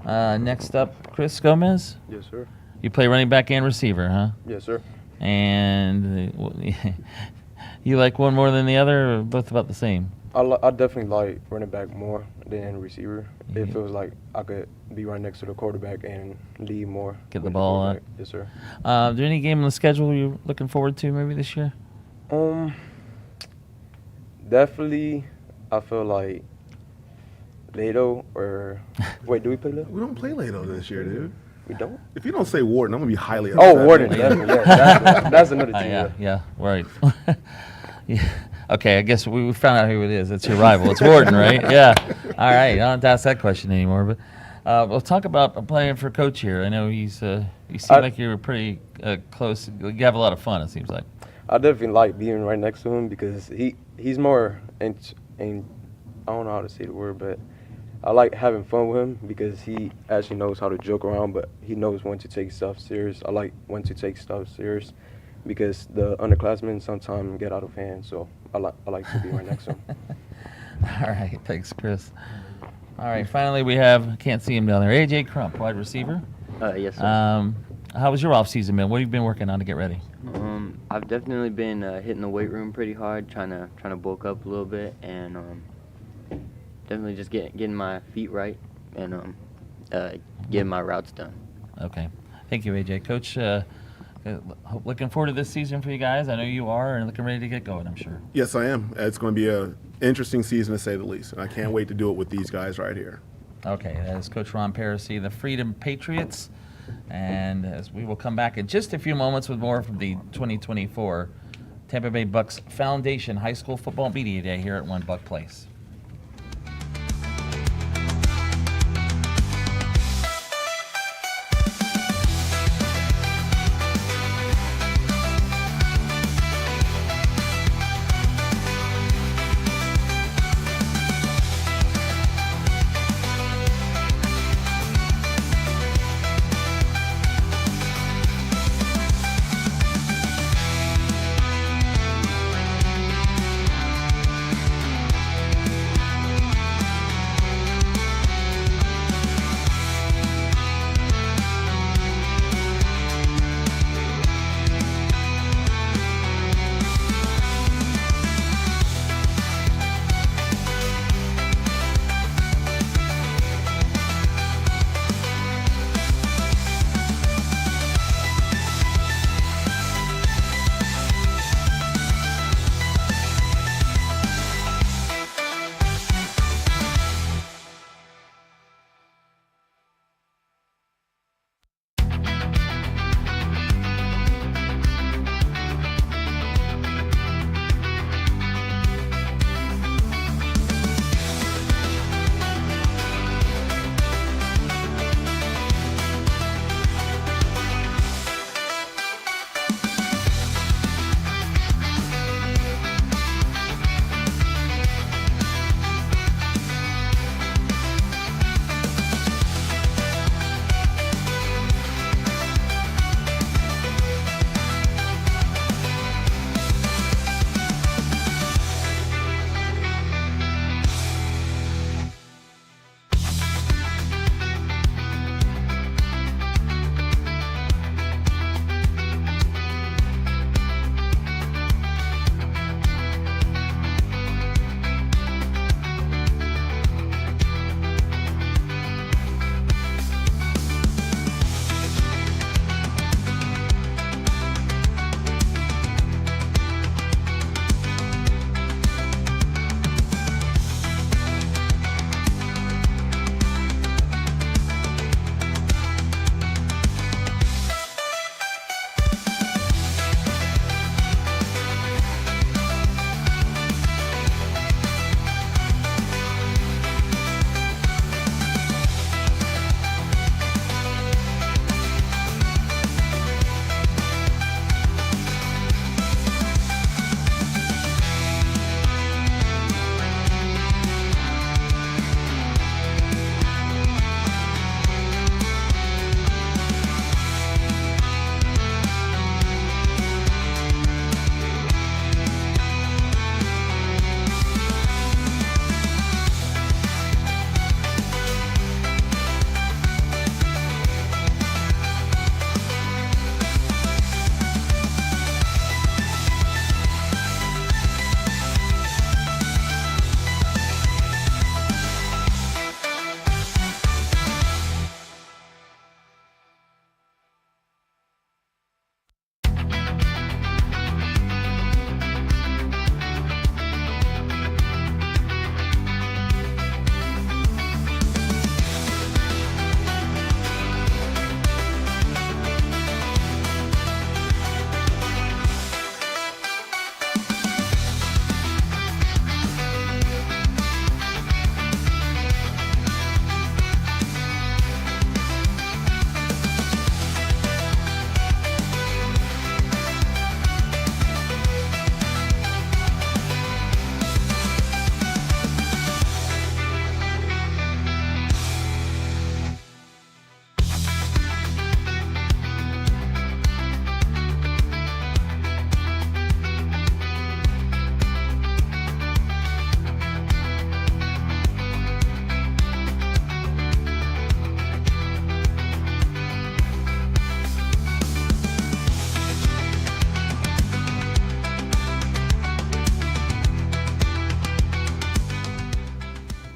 Next up, Chris Gomez. Yes, sir. You play running back and receiver, huh? Yes, sir. And you like one more than the other, or both about the same? I definitely like running back more than receiver. It feels like I could be right next to the quarterback and lead more. Get the ball out. Yes, sir. Is there any game on the schedule you're looking forward to maybe this year? Definitely, I feel like Lato or wait, do we play Lato? We don't play Lato this year, dude. We don't? If you don't say Warden, I'm gonna be highly upset. Oh, Warden, definitely. Yeah, that's another team. Yeah, right. Yeah. Okay, I guess we found out who it is. It's your rival. It's Warden, right? Yeah. All right. I don't have to ask that question anymore. But we'll talk about playing for Coach here. I know you seem like you're pretty close. You have a lot of fun, it seems like. I definitely like being right next to him because he's more, and I don't know how to say the word, but I like having fun with him because he actually knows how to joke around, but he knows when to take stuff serious. I like when to take stuff serious because the underclassmen sometimes get out of hand, so I like to be right next to him. All right, thanks, Chris. All right, finally we have, can't see him down there, AJ Crump, wide receiver. Yes, sir. How was your off-season, man? What have you been working on to get ready? I've definitely been hitting the weight room pretty hard, trying to bulk up a little bit, and definitely just getting my feet right and getting my routes done. Okay. Thank you, AJ. Coach, looking forward to this season for you guys. I know you are, and looking ready to get going, I'm sure. Yes, I am. It's going to be an interesting season, to say the least, and I can't wait to do it with these guys right here. Okay, that is Coach Ron Parisi, the Freedom Patriots. And as we will come back in just a few moments with more from the 2024 Tampa Bay Bucs Foundation High School Football Media Day here at One Buck Place.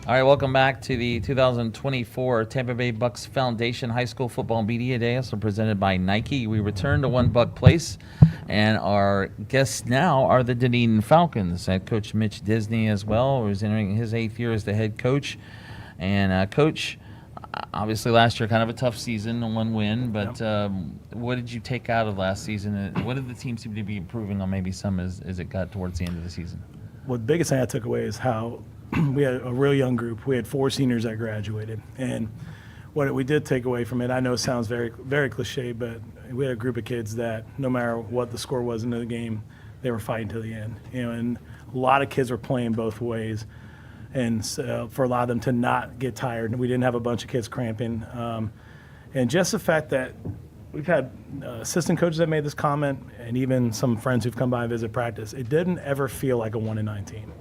All right, welcome back to the 2024 Tampa Bay Bucs Foundation High School Football Media Day, also presented by Nike. We return to One Buck Place, and our guests now are the Dunedin Falcons. Head coach Mitch Disney as well, who's entering his 8th year as the head coach. And Coach, obviously last year kind of a tough season, 1 win, but what did you take out of last season? What did the team seem to be improving on maybe some as it got towards the end of the season? Well, the biggest thing I took away is how we had a real young group. We had 4 seniors that graduated. And what we did take away from it, I know it sounds very, very cliche, but we had a group of kids that no matter what the score was in the game, they were fighting to the end. And a lot of kids were playing both ways. And so for a lot of them to not get tired, we didn't have a bunch of kids cramping. And just the fact that we've had assistant coaches that made this comment, and even some friends who've come by and visit practice, it didn't ever feel like a 1-9 team.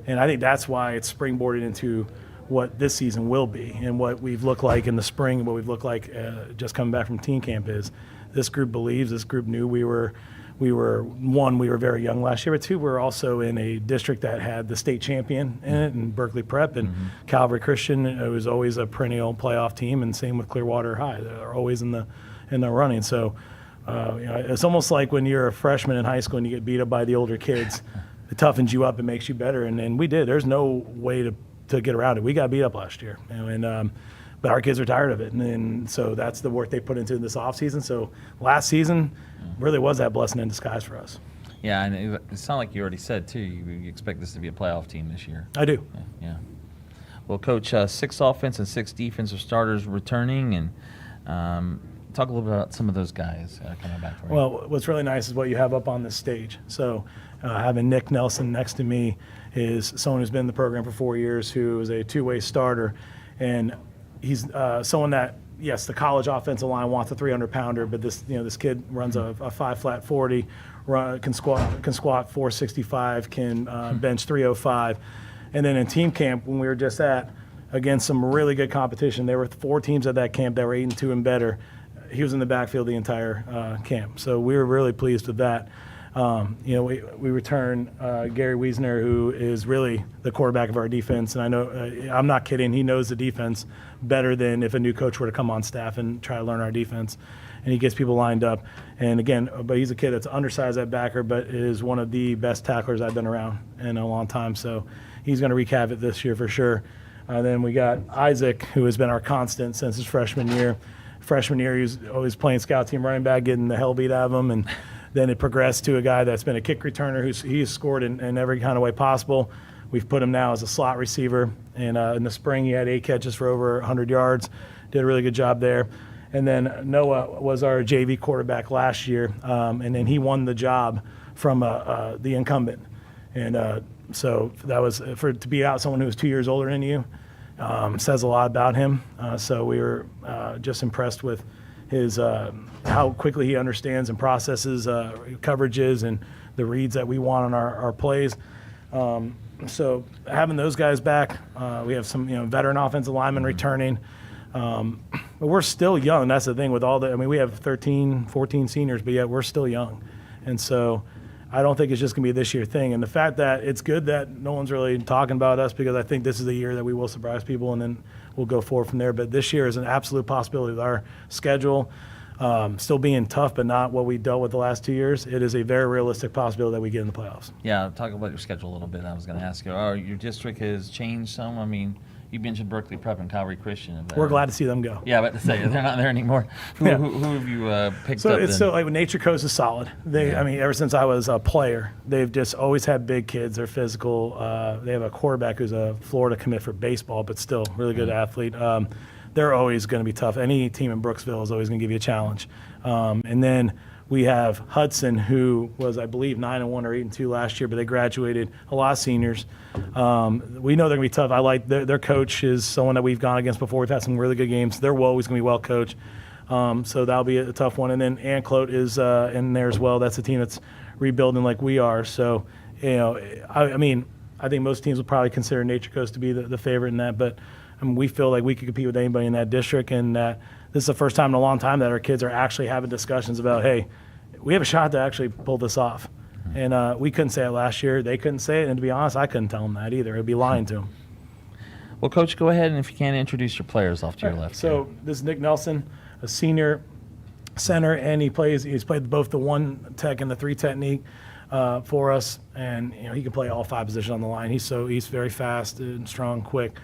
And I think that's why it's springboarded into what this season will be and what we've looked like in the spring and what we've looked like just coming back from teen camp is this group believes, this group knew we were one, we were very young last year, but 2, we're also in a district that had the state champion in it, and Berkeley Prep, and Calvary Christian. It was always a perennial playoff team, and same with Clearwater High. They're always in the running. So it's almost like when you're a freshman in high school and you get beat up by the older kids. It toughens you up and makes you better, and we did. There's no way to get around it. We got beat up last year, but our kids are tired of it, and so that's the work they put into this offseason. So last season really was that blessing in disguise for us. Yeah, and it sounded like you already said, too, you expect this to be a playoff team this year. I do. Yeah. Well, Coach, 6 offense and 6 defensive starters returning, and talk a little bit about some of those guys coming back for you. Well, what's really nice is what you have up on this stage. So having Nick Nelson next to me is someone who's been in the program for 4 years, who is a 2-way starter, and he's someone that, yes, the college offensive line wants a 300-pounder, but this kid runs a 5-flat 40, can squat 465, can bench 305, and then in team camp when we were just against some really good competition, there were 4 teams at that camp that were 8-2 and better. He was in the backfield the entire camp, so we were really pleased with that. We return Gary Wiesner, who is really the quarterback of our defense, and I know I'm not kidding. He knows the defense better than if a new coach were to come on staff and try to learn our defense. And he gets people lined up. And again, but he's a kid that's undersized at backer, but is one of the best tacklers I've been around in a long time. So he's going to wreak havoc this year for sure. Then we got Isaac, who has been our constant since his freshman year. Freshman year, he was always playing scout team running back, getting the hell beat out of him, and then it progressed to a guy that's been a kick returner he's scored in every kind of way possible. We've put him now as a slot receiver, and in the spring he had 8 catches for over 100 yards. Did a really good job there. And then Noah was our JV quarterback last year, and then he won the job from the incumbent. And so that was to be out someone who was 2 years older than you says a lot about him. So we were just impressed with his how quickly he understands and processes coverages and the reads that we want on our plays. So having those guys back, we have some veteran offensive linemen returning. But we're still young. That's the thing with we have 13, 14 seniors, but yet we're still young. And so I don't think it's just going to be a this year thing. And the fact that it's good that no one's really talking about us, because I think this is the year that we will surprise people, and then we'll go forward from there. But this year is an absolute possibility with our schedule still being tough, but not what we dealt with the last 2 years. It is a very realistic possibility that we get in the playoffs. Yeah, talk about your schedule a little bit. I was going to ask you, your district has changed some? I mean, you mentioned Berkeley Prep and Calvary Christian. We're glad to see them go. Yeah, about to say, they're not there anymore. Who have you picked up? So like Nature Coast is solid. Ever since I was a player, they've just always had big kids. They're physical. They have a quarterback who's a Florida commit for baseball, but still really good athlete. They're always going to be tough. Any team in Brooksville is always going to give you a challenge. And then we have Hudson, who was, I believe, 9-1 or 8-2 last year, but they graduated. A lot of seniors. We know they're going to be tough. I like their coach is someone that we've gone against before. We've had some really good games. They're always going to be well coached. So that'll be a tough one. And then Anclote is in there as well. That's a team that's rebuilding like we are. So, I think most teams will probably consider Nature Coast to be the favorite in that. But we feel like we could compete with anybody in that district, and that this is the first time in a long time that our kids are actually having discussions about, hey, we have a shot to actually pull this off. And we couldn't say it last year. They couldn't say it. And to be honest, I couldn't tell them that either. It would be lying to them. Well, Coach, go ahead, and if you can, introduce your players off to your left. So this is Nick Nelson, a senior center, and he's played both the 1 tech and the 3 technique for us, and he can play all 5 positions on the line. He's very fast and strong, quick.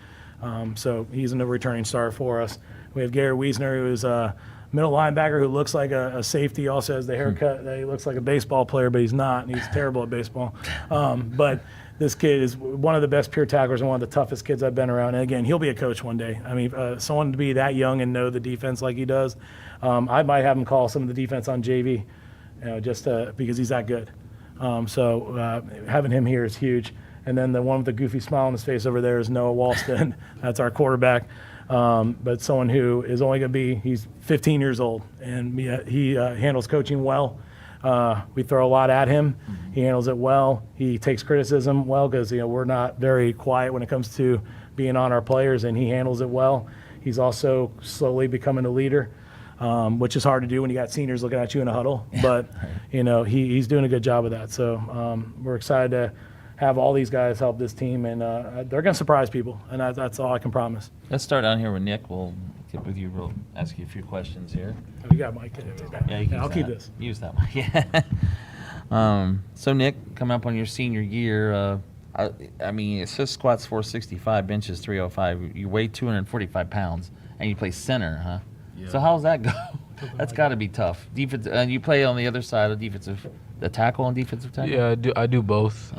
So he's a returning star for us. We have Gary Wiesner, who is a middle linebacker who looks like a safety. He also has the haircut that he looks like a baseball player, but he's not, and he's terrible at baseball. But this kid is one of the best pure tacklers and one of the toughest kids I've been around. And again, he'll be a coach one day. I mean, someone to be that young and know the defense like he does, I might have him call some of the defense on JV, just because he's that good. So having him here is huge. And then the one with the goofy smile on his face over there is Noah Walston. That's our quarterback. But someone who is only going to he's 15 years old, and he handles coaching well. We throw a lot at him. He handles it well. He takes criticism well because we're not very quiet when it comes to being on our players, and he handles it well. He's also slowly becoming a leader, which is hard to do when you got seniors looking at you in a huddle. But he's doing a good job of that. So we're excited to have all these guys help this team, and they're going to surprise people, and that's all I can promise. Let's start down here with Nick. We'll get with you. We'll ask you a few questions here. Oh, you got Mike. Yeah, you can I'll keep this. Use that one. Yeah. So Nick, coming up on your senior year, I mean, it says squats 465, benches 305. You weigh 245 pounds, and you play center, huh? Yeah. So how's that go? That's got to be tough. Defense, and you play on the other side of the tackle and defensive tackle. Yeah, I do both.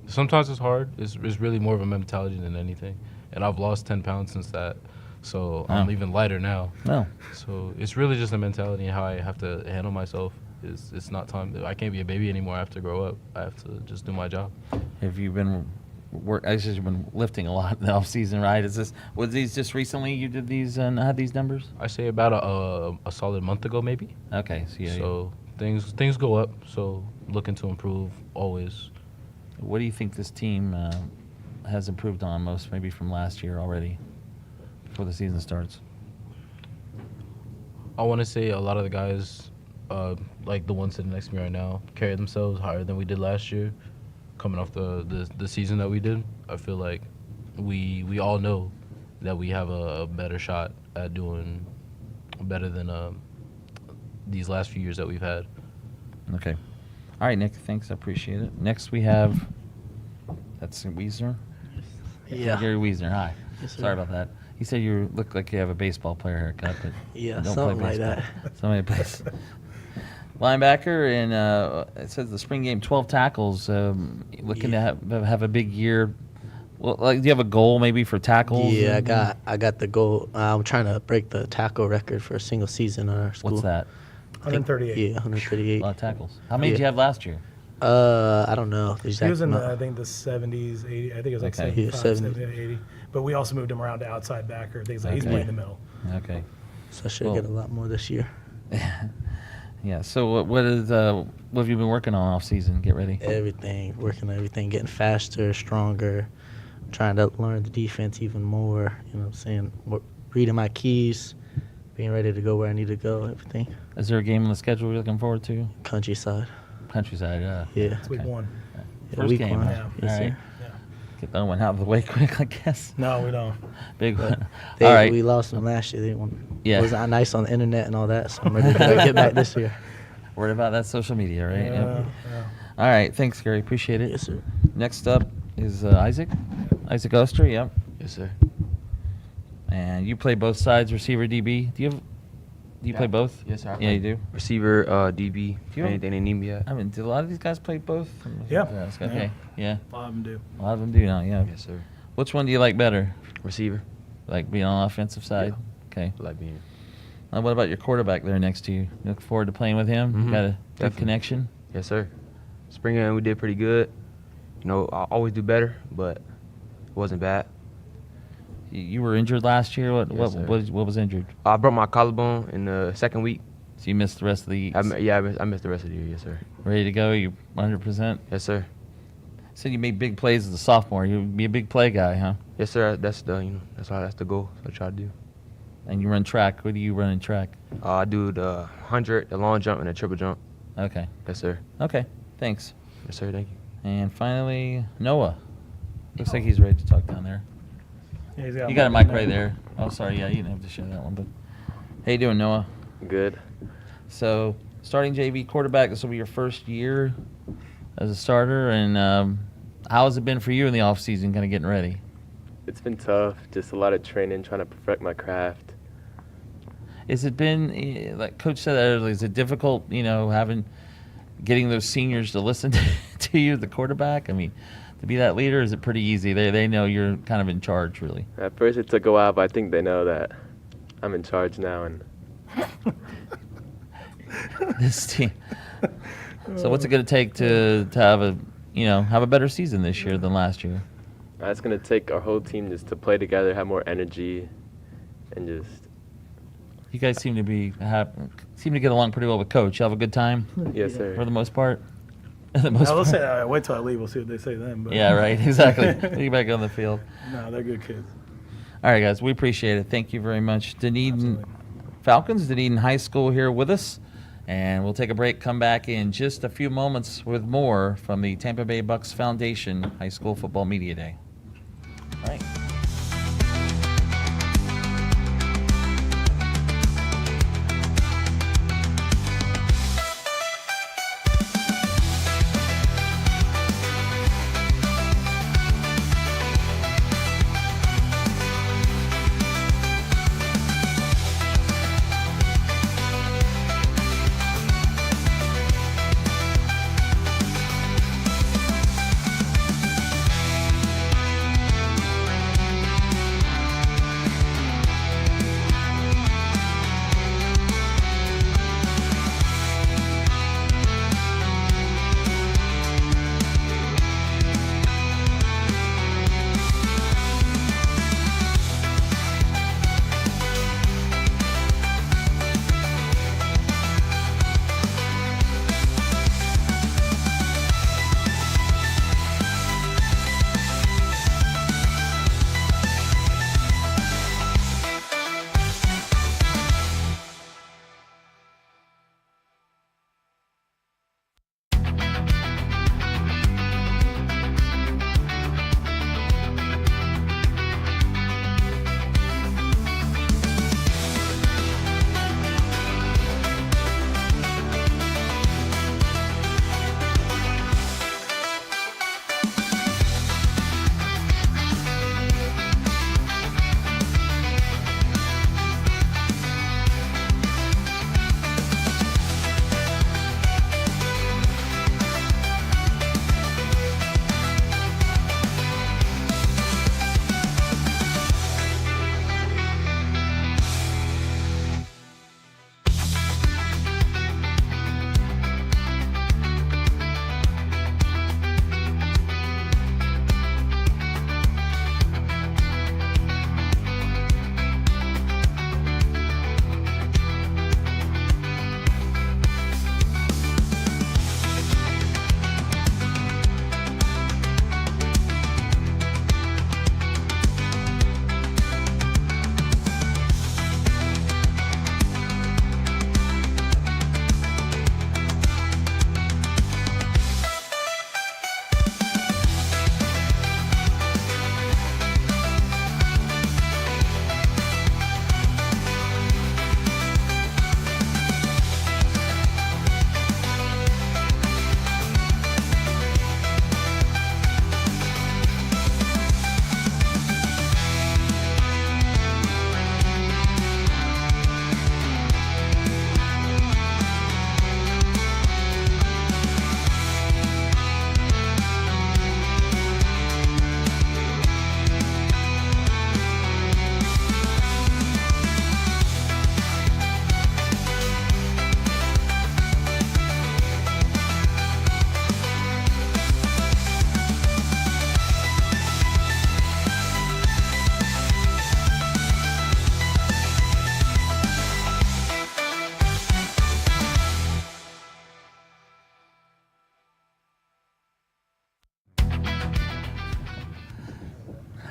Sometimes it's hard. It's really more of a mentality than anything. And I've lost 10 pounds since that, so I'm even lighter now. No. So it's really just a mentality and how I have to handle myself. It's not time. I can't be a baby anymore. I have to grow up. I have to just do my job. Have you been you've been lifting a lot in the off season, right? Was these just recently you did these and had these numbers? I say about a solid month ago, maybe. Okay, so things go up. So looking to improve always. What do you think this team has improved on most, maybe from last year already, before the season starts? I want to say a lot of the guys, like the ones sitting next to me right now, carry themselves higher than we did last year. Coming off the season that we did, I feel like we all know that we have a better shot at doing better than these last few years that we've had. Okay. All right, Nick, thanks. I appreciate it. Next we have, that's Wiesner? Yeah. Gary Wiesner, hi. Yes, sir. Sorry about that. He said you look like you have a baseball player haircut, but yeah, don't something play like baseball. that. Somebody plays. Linebacker, and it says the spring game, 12 tackles. Looking to have a big year. Well, do you have a goal maybe for tackles? Yeah, I got the goal. I'm trying to break the tackle record for a single season in our school. What's that? 138. Yeah, 138. A lot of tackles. How many did you have last year? I don't know. He was in I think the 70s, 80. I think it was like 75, 70, 80. But we also moved him around to outside backer. Things like he's playing the middle. Okay. So I should get a lot more this year. Yeah. So what have you been working on off season? Get ready. Everything, working on everything, getting faster, stronger, trying to learn the defense even more. You know what I'm saying? Reading my keys, being ready to go where I need to go. Everything. Is there a game on the schedule you're looking forward to? Countryside. Countryside. Yeah. It's week 1. First week game. 1. Huh? Yes, All right. sir. Get that one out of the way quick, I guess. No, we don't. Big one. All right. We lost them last year. They won. Yeah. It was not nice on the internet and all that, so I'm ready to get back this year. Worried about that social media, right? Yeah. All right. Thanks, Gary. Appreciate it. Yes, sir. Next up is Isaac. Isaac Oster, yep. Yes, sir. And you play both sides, receiver, DB. Do you play both? Yes, sir. Yeah, you do? Receiver, DB, you anything they need me at. I mean, do a lot of these guys play both? Yeah. Okay. Yeah. A lot of them do. A lot of them do now, yeah. Yes, sir. Which one do you like better? Receiver. Like being on the offensive side? Yeah. Okay. I like being. What about your quarterback there next to you? You look forward to playing with him? Mhm. You got a good Definitely. connection? Yes, sir. Spring game we did pretty good. You know, I always do better, but it wasn't bad. You were injured last year? What was injured? I broke my collarbone in the second week. So you missed the rest of the I missed the rest of the year, yes, sir. Ready to go? You 100%? Yes, sir. So you made big plays as a sophomore. You'd be a big play guy, huh? Yes, sir. That's the goal. That's what I try to do. And you run track. What do you run in track? I do the 100, the long jump, and the triple jump. Okay. Yes, sir. Okay. Thanks. Yes, sir. Thank you. And finally, Noah. Looks like he's ready to talk down there. Yeah, he's got You got a mic mic right there. Oh, sorry. Yeah, you didn't have to share that one. But how you doing, Noah? Good. So, starting JV quarterback. This will be your first year as a starter. And how has it been for you in the off season, kind of getting ready? It's been tough. Just a lot of training, trying to perfect my craft. Has it been, like Coach said earlier, is it difficult, getting those seniors to listen to you, the quarterback? I mean, to be that leader, is it pretty easy? They know you're kind of in charge, really. At first it took a while, but I think they know that I'm in charge now. And this team. So what's it going to take to have a better season this year than last year? it's going to take our whole team just to play together, have more energy, and just. You guys seem to get along pretty well with Coach. You have a good time? Yes, sir. For the most part? We'll say that. Wait till I leave. We'll see what they say then. But. Yeah, right. Exactly. Get back on the field. No, they're good kids. All right, guys. We appreciate it. Thank you very much. Dunedin Falcons, Dunedin High School here with us. And we'll take a break, come back in just a few moments with more from the Tampa Bay Bucs Foundation High School Football Media Day. All right.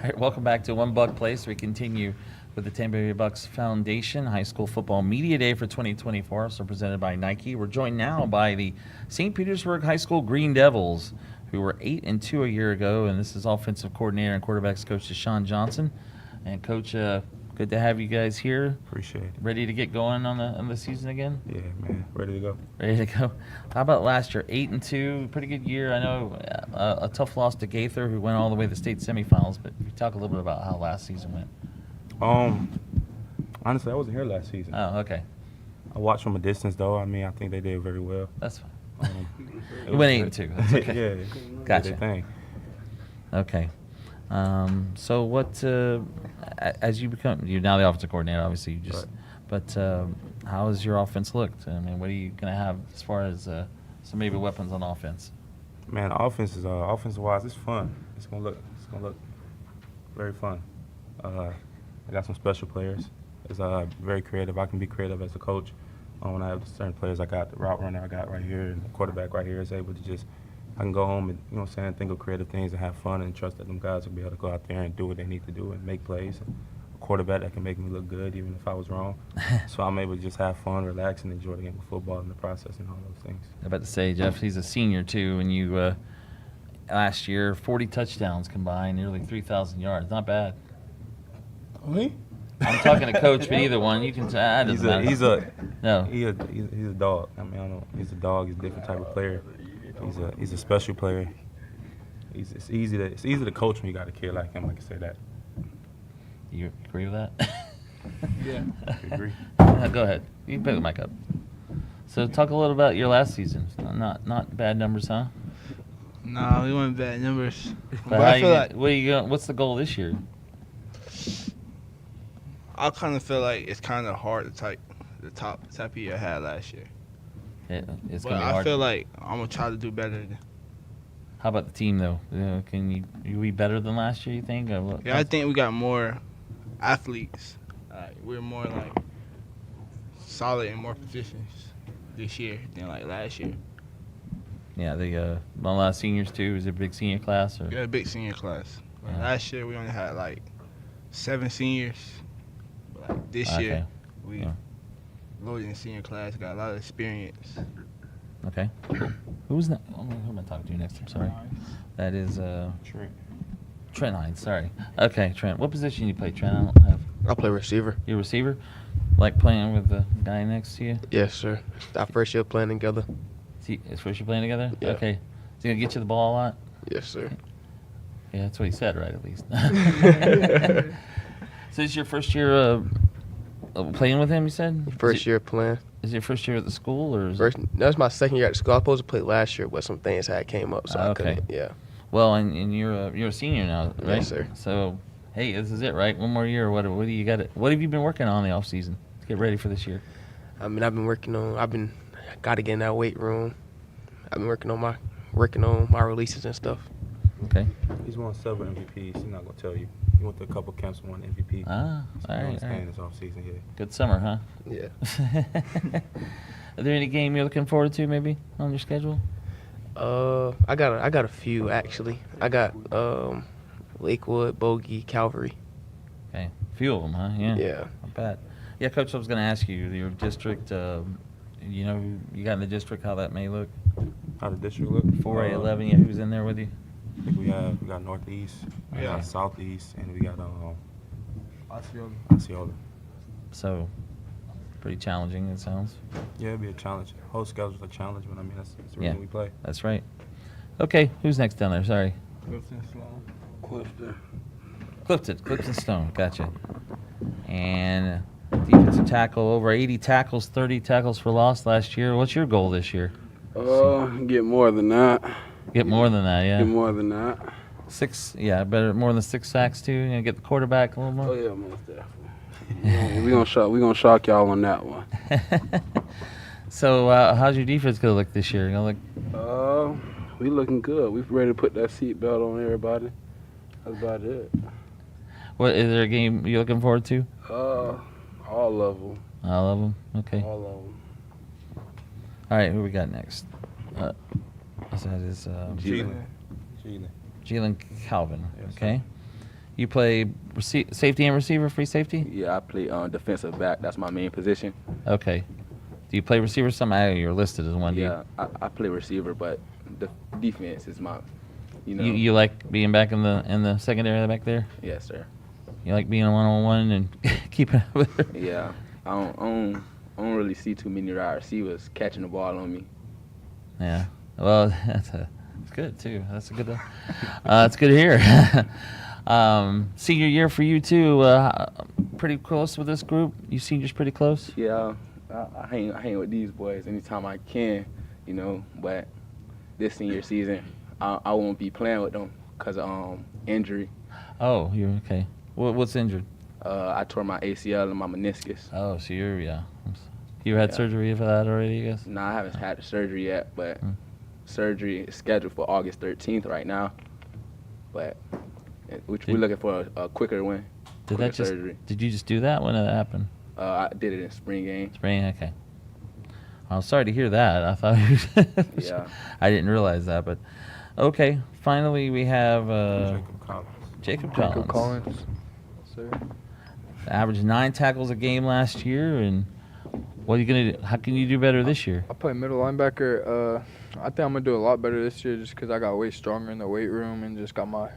All right, welcome back to One Buc Place. We continue with the Tampa Bay Bucs Foundation High School Football Media Day for 2024, so presented by Nike. We're joined now by the St. Petersburg High School Green Devils, who were 8-2 a year ago, and this is offensive coordinator and quarterbacks coach Deshaun Johnson. And Coach, good to have you guys here. Appreciate it. Ready to get going on the season again? Yeah, man. Ready to go. Ready to go. How about last year? 8-2, pretty good year. I know a tough loss to Gaither, who went all the way to the state semifinals. But you talk a little bit about how last season went. Honestly, I wasn't here last season. Oh, okay. I watched from a distance, though. I mean, I think they did very well. That's fine. You went 8-2. That's okay. Yeah. Gotcha. Did their thing. Okay. So what, as you're now the offensive coordinator, obviously, you just, but how has your offense looked? I mean, what are you going to have as far as some maybe weapons on offense? Man, offensive-wise, it's fun. It's gonna look very fun. I got some special players. It's very creative. I can be creative as a coach. When I have certain players, I got the route runner I got right here, and the quarterback right here is able to just, I can go home and, think of creative things and have fun and trust that them guys will be able to go out there and do what they need to do and make plays. A quarterback that can make me look good even if I was wrong. So I'm able to just have fun, relax, and enjoy the game of football and the process and all those things. I was about to say, Jeff, he's a senior too, and you last year 40 touchdowns combined, nearly 3,000 yards. Not bad. Me? I'm talking to Coach, but either one you can. He's a dog. I mean, he's a dog. He's a different type of player. He's a special player. It's easy to coach when you got a kid like him. I can say that. You agree with that? Yeah. I agree. Go ahead. You can put the mic up. So talk a little about your last season. Not bad numbers, huh? Nah, we weren't bad numbers. But I feel like what's the goal this year? I kind of feel like it's kind of hard to type the top year I had last year. It's but gonna be hard. I feel like I'm gonna try to do better. How about the team though? Can you be better than last year? You think? Yeah, I think we got more athletes. We're more like solid in more positions this year than like last year. Yeah, a lot of seniors too. Is it a big senior class? Or? We got a big senior class. Yeah. Last year we only had like 7 seniors. But like this year we loaded in senior class. Got a lot of experience. Okay. Who's that? Who am I talking to next? I'm sorry. That is Trent. Trent Hines. Sorry. Okay, Trent. What position do you play, Trent? I don't have. I play receiver. You're a receiver? Like playing with the guy next to you? Yes, sir. It's our first year playing together. It's first year playing together? Yeah. Okay. Is he gonna get you the ball a lot? Yes, sir. Yeah, that's what he said, right? At least. So this is your first year playing with him? You said First year playing. Is it your first year at the school, or is That's my second year at the school. I was supposed to play last year, but some things had came up, so I couldn't. Yeah. Well, and you're a senior now, right? Yes, sir. So, hey, this is it, right? One more year. What do you got? What have you been working on in the off season to get ready for this year? I mean, got to get in that weight room. I've been working on my releases and stuff. Okay. He's won several MVPs. He's not gonna tell you. He went to a couple camps and won MVP. All right. This off season here. Good summer, huh? Yeah. Are there any game you're looking forward to, maybe on your schedule? I got a few actually. I got Lakewood, Bogey, Calvary. Okay, a few of them, huh? Yeah. Yeah. Not bad. Yeah, Coach, I was going to ask you, your district, you got in the district, how that may look? How the district look? 4A, 11, yeah, who's in there with you? I think we got Northeast, we got Southeast, and we got Osceola. So, pretty challenging, it sounds. Yeah, it'd be a challenge. Whole schedule's a challenge, but I mean, that's the reason we play. That's right. Okay, who's next down there? Sorry. Clifton Stone, gotcha. And defensive tackle, over 80 tackles, 30 tackles for loss last year. What's your goal this year? Get more than that. Get more than that, yeah. Get more than that. 6, yeah, better, more than 6 sacks too. Get the quarterback a little more. Oh yeah, most definitely. We gonna shock y'all on that one. So, how's your defense gonna look this year? We looking good. We ready to put that seatbelt on everybody. That's about it. What is there a game you're looking forward to? All of them. All of them. Okay. All of them. All right, who we got next? That is Jalen Calvin. Yes, okay. You play safety and receiver, free safety? Yeah, I play defensive back. That's my main position. Okay. Do you play receiver? Somehow you're listed as one. Yeah, I play receiver, but the defense is my, You like being back in the secondary back there? Yes, sir. You like being a one-on-one and keeping up with her? Yeah, I don't really see too many wide receivers catching the ball on me. Yeah. Well, that's good too. That's a good. That's good to hear. Senior year for you too. Pretty close with this group. You seniors pretty close. Yeah, I hang with these boys anytime I can, you know. But this senior season, I won't be playing with them because of injury. Oh, you're okay. What's injured? I tore my ACL and my meniscus. Oh, so you had surgery for that already, I guess? No, I haven't had the surgery yet, but surgery is scheduled for August 13th right now. But we're looking for a quicker win. Did you just do that? When did that happen? I did it in spring game. Spring, okay. I'm sorry to hear that. I thought yeah. I didn't realize that, but okay. Finally, we have Jacob Collins. Sir. Averaged 9 tackles a game last year, and what are you gonna do? How can you do better this year? I play middle linebacker. I think I'm gonna do a lot better this year just because I got way stronger in the weight room and just got my.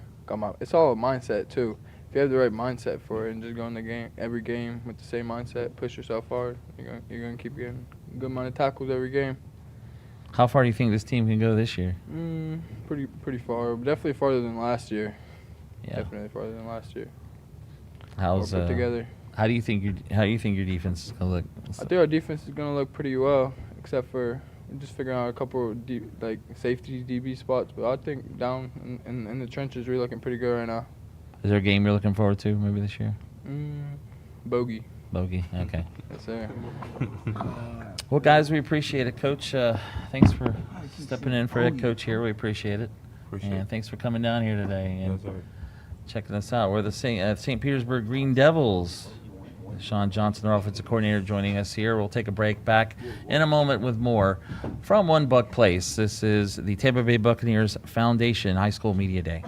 It's all a mindset too. If you have the right mindset for it and just go in the game every game with the same mindset, push yourself hard, you're gonna keep getting a good amount of tackles every game. How far do you think this team can go this year? Pretty far. Definitely farther than last year. Yeah. Definitely farther than last year. How's put together? How do you think your defense is gonna look? I think our defense is gonna look pretty well, except for just figuring out a couple of safety DB spots. But I think down in the trenches we're looking pretty good right now. Is there a game you're looking forward to maybe this year? Bogey. Okay. Yes, sir. Well, guys, we appreciate it, Coach. Thanks for stepping in for head coach here. We appreciate it. And thanks for coming down here today and checking us out. We're the St. Petersburg Green Devils. Sean Johnson, our offensive coordinator, joining us here. We'll take a break. Back in a moment with more from One Buck Place. This is the Tampa Bay Buccaneers Foundation High School Media Day.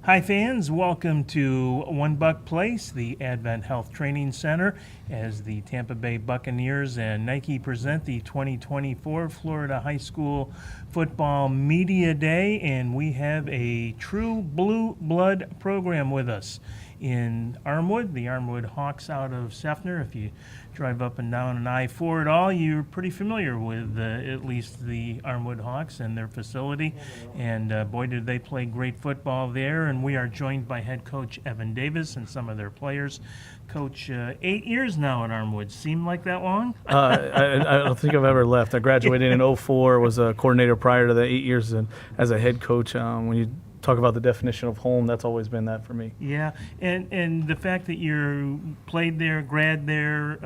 Hi fans, welcome to One Buck Place, the AdventHealth Training Center, as the Tampa Bay Buccaneers and Nike present the 2024 Florida High School Football Media Day, and we have a true blue blood program with us in Armwood, the Armwood Hawks out of Seffner. If you drive up and down an I-4 at all, you're pretty familiar with at least the Armwood Hawks and their facility. And boy, did they play great football there. And we are joined by head coach Evan Davis and some of their players. Coach, 8 years now at Armwood. Seemed like that long? I don't think I've ever left. I graduated in 2004, was a coordinator prior to the 8 years as a head coach. When you talk about the definition of home, that's always been that for me. Yeah, and the fact that you played there, grad there,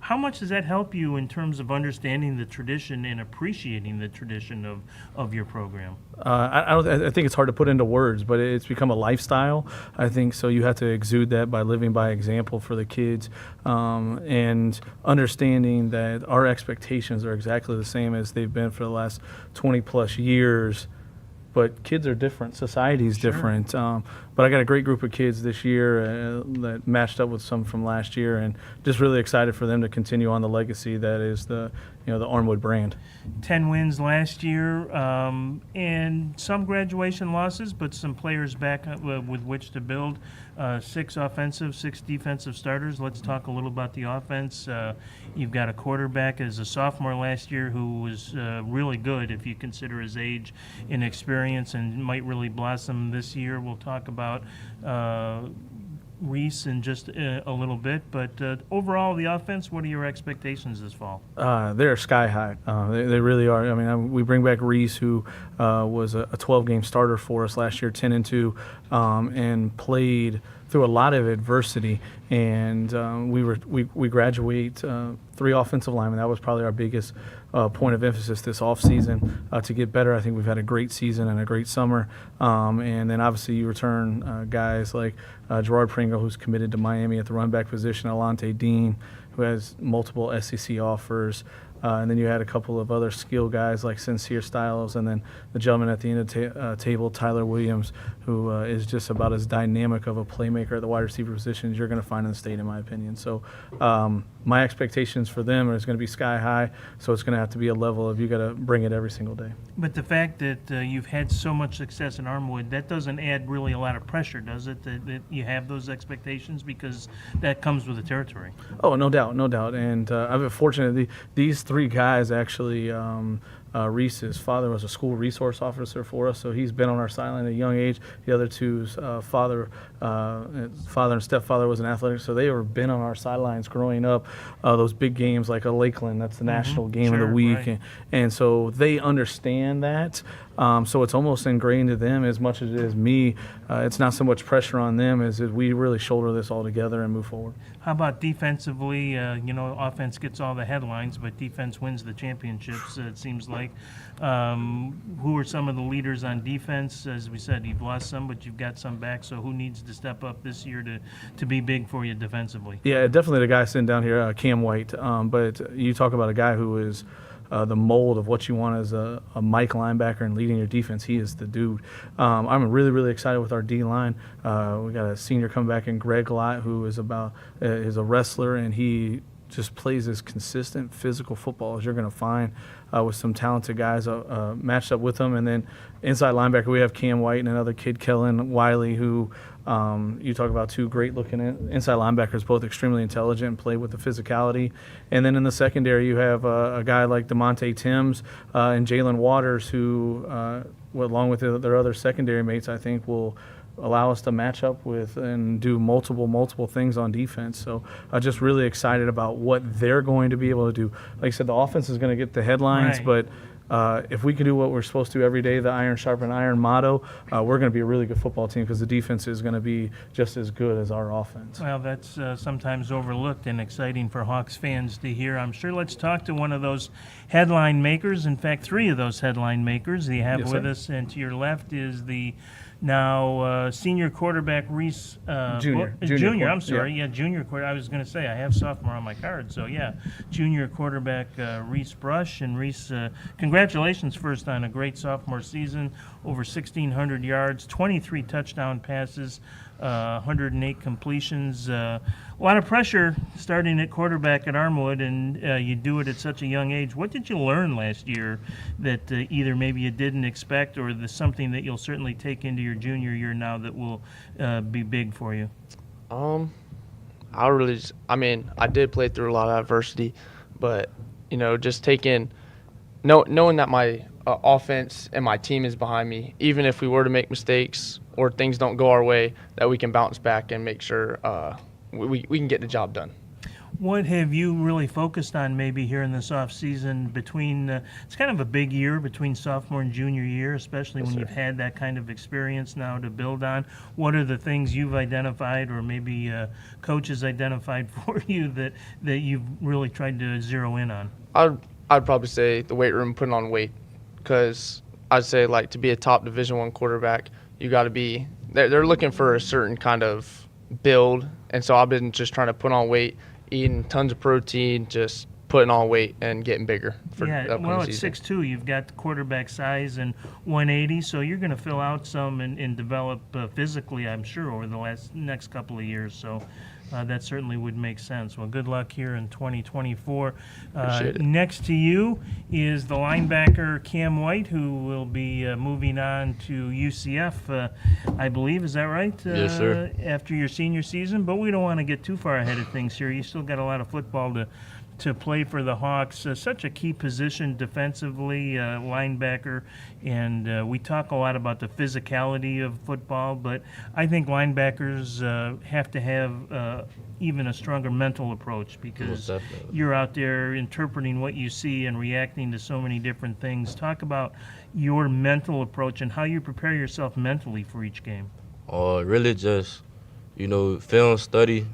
how much does that help you in terms of understanding the tradition and appreciating the tradition of your program? I think it's hard to put into words, but it's become a lifestyle. I think so. You have to exude that by living by example for the kids, and understanding that our expectations are exactly the same as they've been for the last 20 plus years. But kids are different. Society's different. But I got a great group of kids this year that matched up with some from last year, and just really excited for them to continue on the legacy that is the Armwood brand. 10 wins last year, and some graduation losses, but some players back with which to build. 6 offensive, 6 defensive starters. Let's talk a little about the offense. You've got a quarterback as a sophomore last year who was really good if you consider his age and experience, and might really blossom this year. We'll talk about Reese in just a little bit, but overall, the offense, what are your expectations this fall? They're sky high. They really are. I mean, we bring back Reese, who was a 12-game starter for us last year, 10-2, and played through a lot of adversity. And we graduate 3 offensive linemen. That was probably our biggest point of emphasis this offseason to get better. I think we've had a great season and a great summer. And then obviously you return guys like Gerard Pringle, who's committed to Miami at the run back position, Alante Dean, who has multiple SEC offers. And then you had a couple of other skill guys like Sincere Styles, and then the gentleman at the end of the table, Tyler Williams, who is just about as dynamic of a playmaker at the wide receiver position as you're going to find in the state, in my opinion. So my expectations for them is going to be sky high, so it's going to have to be a level of you got to bring it every single day. But the fact that you've had so much success in Armwood, that doesn't add really a lot of pressure, does it, that you have those expectations, because that comes with the territory? Oh, no doubt, no doubt. And I've been fortunate. These 3 guys actually, Reese's father was a school resource officer for us, so he's been on our sideline at a young age. The other two's father and stepfather was an athletic, so they have been on our sidelines growing up. Those big games like a Lakeland, that's the national game of the week, right. and so they understand that. So it's almost ingrained to them as much as it is me. It's not so much pressure on them as we really shoulder this all together and move forward. How about defensively? Offense gets all the headlines, but defense wins the championships, it seems like. Who are some of the leaders on defense? As we said, you've lost some, but you've got some back, so who needs to step up this year to be big for you defensively? Yeah, definitely the guy sitting down here, Cam White. But you talk about a guy who is the mold of what you want as a Mike linebacker and leading your defense. He is the dude. I'm really, really excited with our D-line. We got a senior coming back in Greg Lott, who is is a wrestler, and he just plays as consistent physical football as you're going to find with some talented guys matched up with him. And then inside linebacker, we have Cam White and another kid, Kellen Wiley, who you talk about 2 great-looking inside linebackers, both extremely intelligent and play with the physicality. And then in the secondary, you have a guy like DeMonte Timms and Jalen Waters, who, along with their other secondary mates, I think will allow us to match up with and do multiple things on defense. So I'm just really excited about what they're going to be able to do. Like I said, the offense is going to get the headlines, right. But if we can do what we're supposed to every day, the iron sharpen iron motto, we're going to be a really good football team, because the defense is going to be just as good as our offense. Well, that's sometimes overlooked and exciting for Hawks fans to hear, I'm sure. Let's talk to one of those headline makers. In fact, 3 of those headline makers you have with us, and to your left is the Now, senior quarterback Reese Junior, I'm sorry, yeah. junior quarterback. I was going to say I have sophomore on my card, so yeah, junior quarterback Reese Brush. And Reese, congratulations first on a great sophomore season, over 1,600 yards, 23 touchdown passes, 108 completions. A lot of pressure starting at quarterback at Armwood, and you do it at such a young age. What did you learn last year that either maybe you didn't expect, or something that you'll certainly take into your junior year now that will be big for you? I did play through a lot of adversity, but just knowing that my offense and my team is behind me, even if we were to make mistakes or things don't go our way, that we can bounce back and make sure we can get the job done. What have you really focused on maybe here in this off season between, it's kind of a big year between sophomore and junior year, especially when you've had that kind of experience now to build on. What are the things you've identified, or maybe coaches identified for you that you've really tried to zero in on? I'd probably say the weight room, putting on weight, because I'd say to be a top Division I quarterback, you got to be, they're looking for a certain kind of build, and so I've been just trying to put on weight, eating tons of protein, just putting on weight and getting bigger for the upcoming season. At 6'2", you've got quarterback size and 180, so you're going to fill out some and develop physically, I'm sure, over the next couple of years. So that certainly would make sense. Well, good luck here in 2024. Appreciate it. Next to you is the linebacker Cam White, who will be moving on to UCF, I believe. Is that right? Yes, sir. After your senior season, but we don't want to get too far ahead of things here. You still got a lot of football to play for the Hawks. Such a key position defensively, linebacker, and we talk a lot about the physicality of football, but I think linebackers have to have even a stronger mental approach, because you're out there interpreting what you see and reacting to so many different things. Talk about your mental approach and how you prepare yourself mentally for each game. Really just, film study,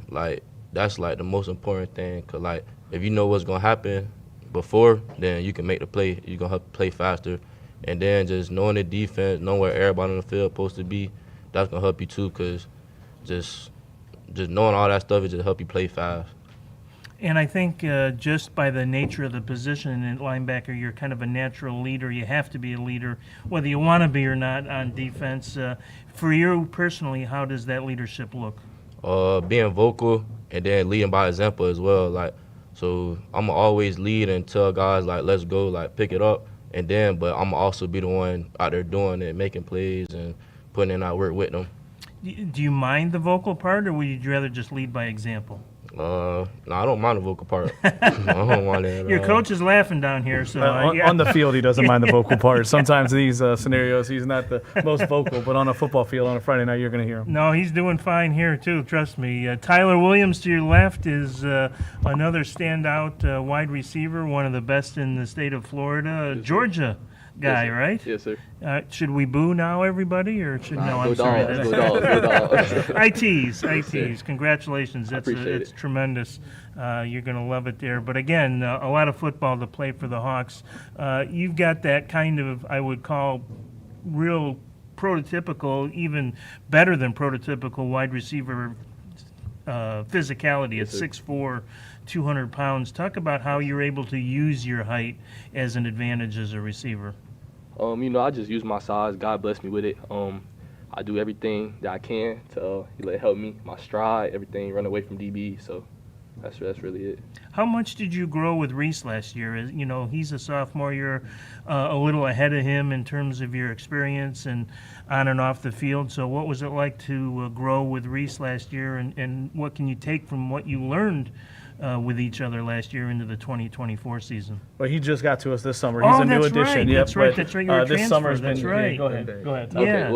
that's the most important thing, because if you know what's going to happen before, then you can make the play. You're going to have to play faster. And then just knowing the defense, knowing where everybody on the field is supposed to be, that's going to help you too, because just knowing all that stuff is just help you play fast. And I think just by the nature of the position in linebacker, you're kind of a natural leader. You have to be a leader, whether you want to be or not, on defense. For you personally, how does that leadership look? Being vocal and then leading by example as well. So I'm going to always lead and tell guys, let's go, pick it up. And then, but I'm going to also be the one out there doing it, making plays and putting in that work with them. Do you mind the vocal part, or would you rather just lead by example? No, I don't mind the vocal part. I don't mind that. Your coach is laughing down here. So on the field, he doesn't mind the vocal part. Sometimes these scenarios, he's not the most vocal, but on a football field on a Friday night, you're going to hear him. No, he's doing fine here too. Trust me. Tyler Williams to your left is another standout wide receiver, one of the best in the state of Florida. Georgia guy, right? Yes, sir. Should we boo now, everybody, or should no? I'm Go sorry. Dogs, go Dogs. I tease. Congratulations. It's it. Tremendous. You're going to love it there. But again, a lot of football to play for the Hawks. You've got that kind of, I would call, real prototypical, even better than prototypical wide receiver physicality at 6'4", 200 pounds. Talk about how you're able to use your height as an advantage as a receiver. I just use my size. God bless me with it. I do everything that I can to help me, my stride, everything, run away from DB. So that's really it. How much did you grow with Reese last year? He's a sophomore. You're a little ahead of him in terms of your experience and on and off the field. So what was it like to grow with Reese last year, and what can you take from what you learned with each other last year into the 2024 season? Well, he just got to us this summer. He's a new addition. That's right. You're a this transfer. summer's That's been, right. Yeah, go ahead. Tom. Yeah. Okay,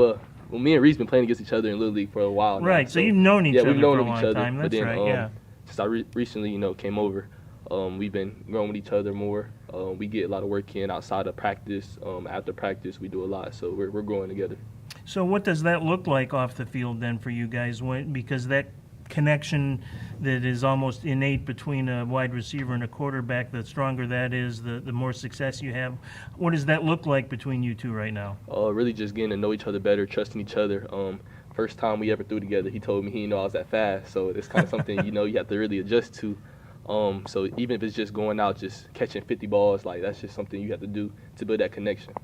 well, me and Reese been playing against each other in Little League for a while now. Right, so you've known each other we've known for a each long other, time. That's but then, right, yeah. Since I recently, came over, we've been growing with each other more. We get a lot of work in outside of practice. After practice, we do a lot, so we're growing together. So what does that look like off the field then for you guys? Because that connection that is almost innate between a wide receiver and a quarterback. The stronger that is, the more success you have. What does that look like between you two right now? Really just getting to know each other better, trusting each other. First time we ever threw together, he told me he didn't know I was that fast, so it's kind of something you have to really adjust to. So even if it's just going out, just catching 50 balls, like that's just something you have to do to build that connection.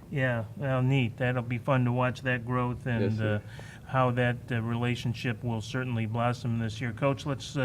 Yeah, well, neat. That'll be fun to watch that growth and Yes, how that relationship will certainly blossom this year. Coach, let's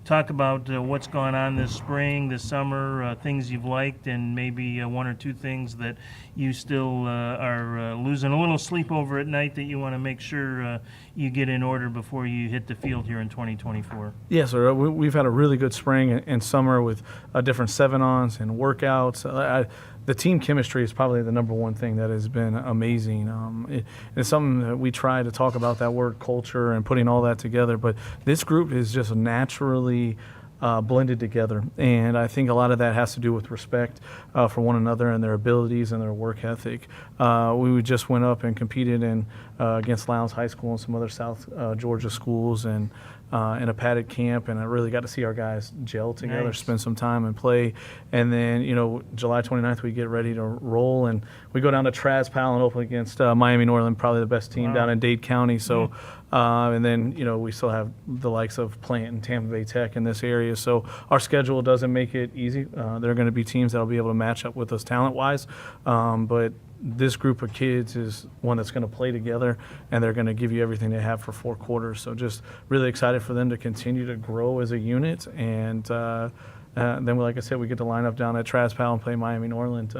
talk about what's gone on this spring, this summer, things you've liked, and maybe one or two things that you still are losing a little sleep over at night that you want to make sure you get in order before you hit the field here in 2024. Yes, sir. We've had a really good spring and summer with different 7-ons and workouts. The team chemistry is probably the number one thing that has been amazing. It's something that we try to talk about, that word culture and putting all that together. But this group is just naturally blended together. And I think a lot of that has to do with respect for one another and their abilities and their work ethic. We just went up and competed against Lowndes High School and some other South Georgia schools and in a padded camp, and I really got to see our guys gel together, Nice. spend some time and play. And then, July 29th, we get ready to roll, and we go down to Traz-Pal and open against Miami Northern, probably the best team down in Dade County. So, and then, we still have the likes of Plant and Tampa Bay Tech in this area. So our schedule doesn't make it easy. There are going to be teams that will be able to match up with us talent-wise, but this group of kids is one that's going to play together, and they're going to give you everything they have for 4 quarters. So just really excited for them to continue to grow as a unit. And then, like I said, we get to line up down at Traz-Pal and play Miami Norland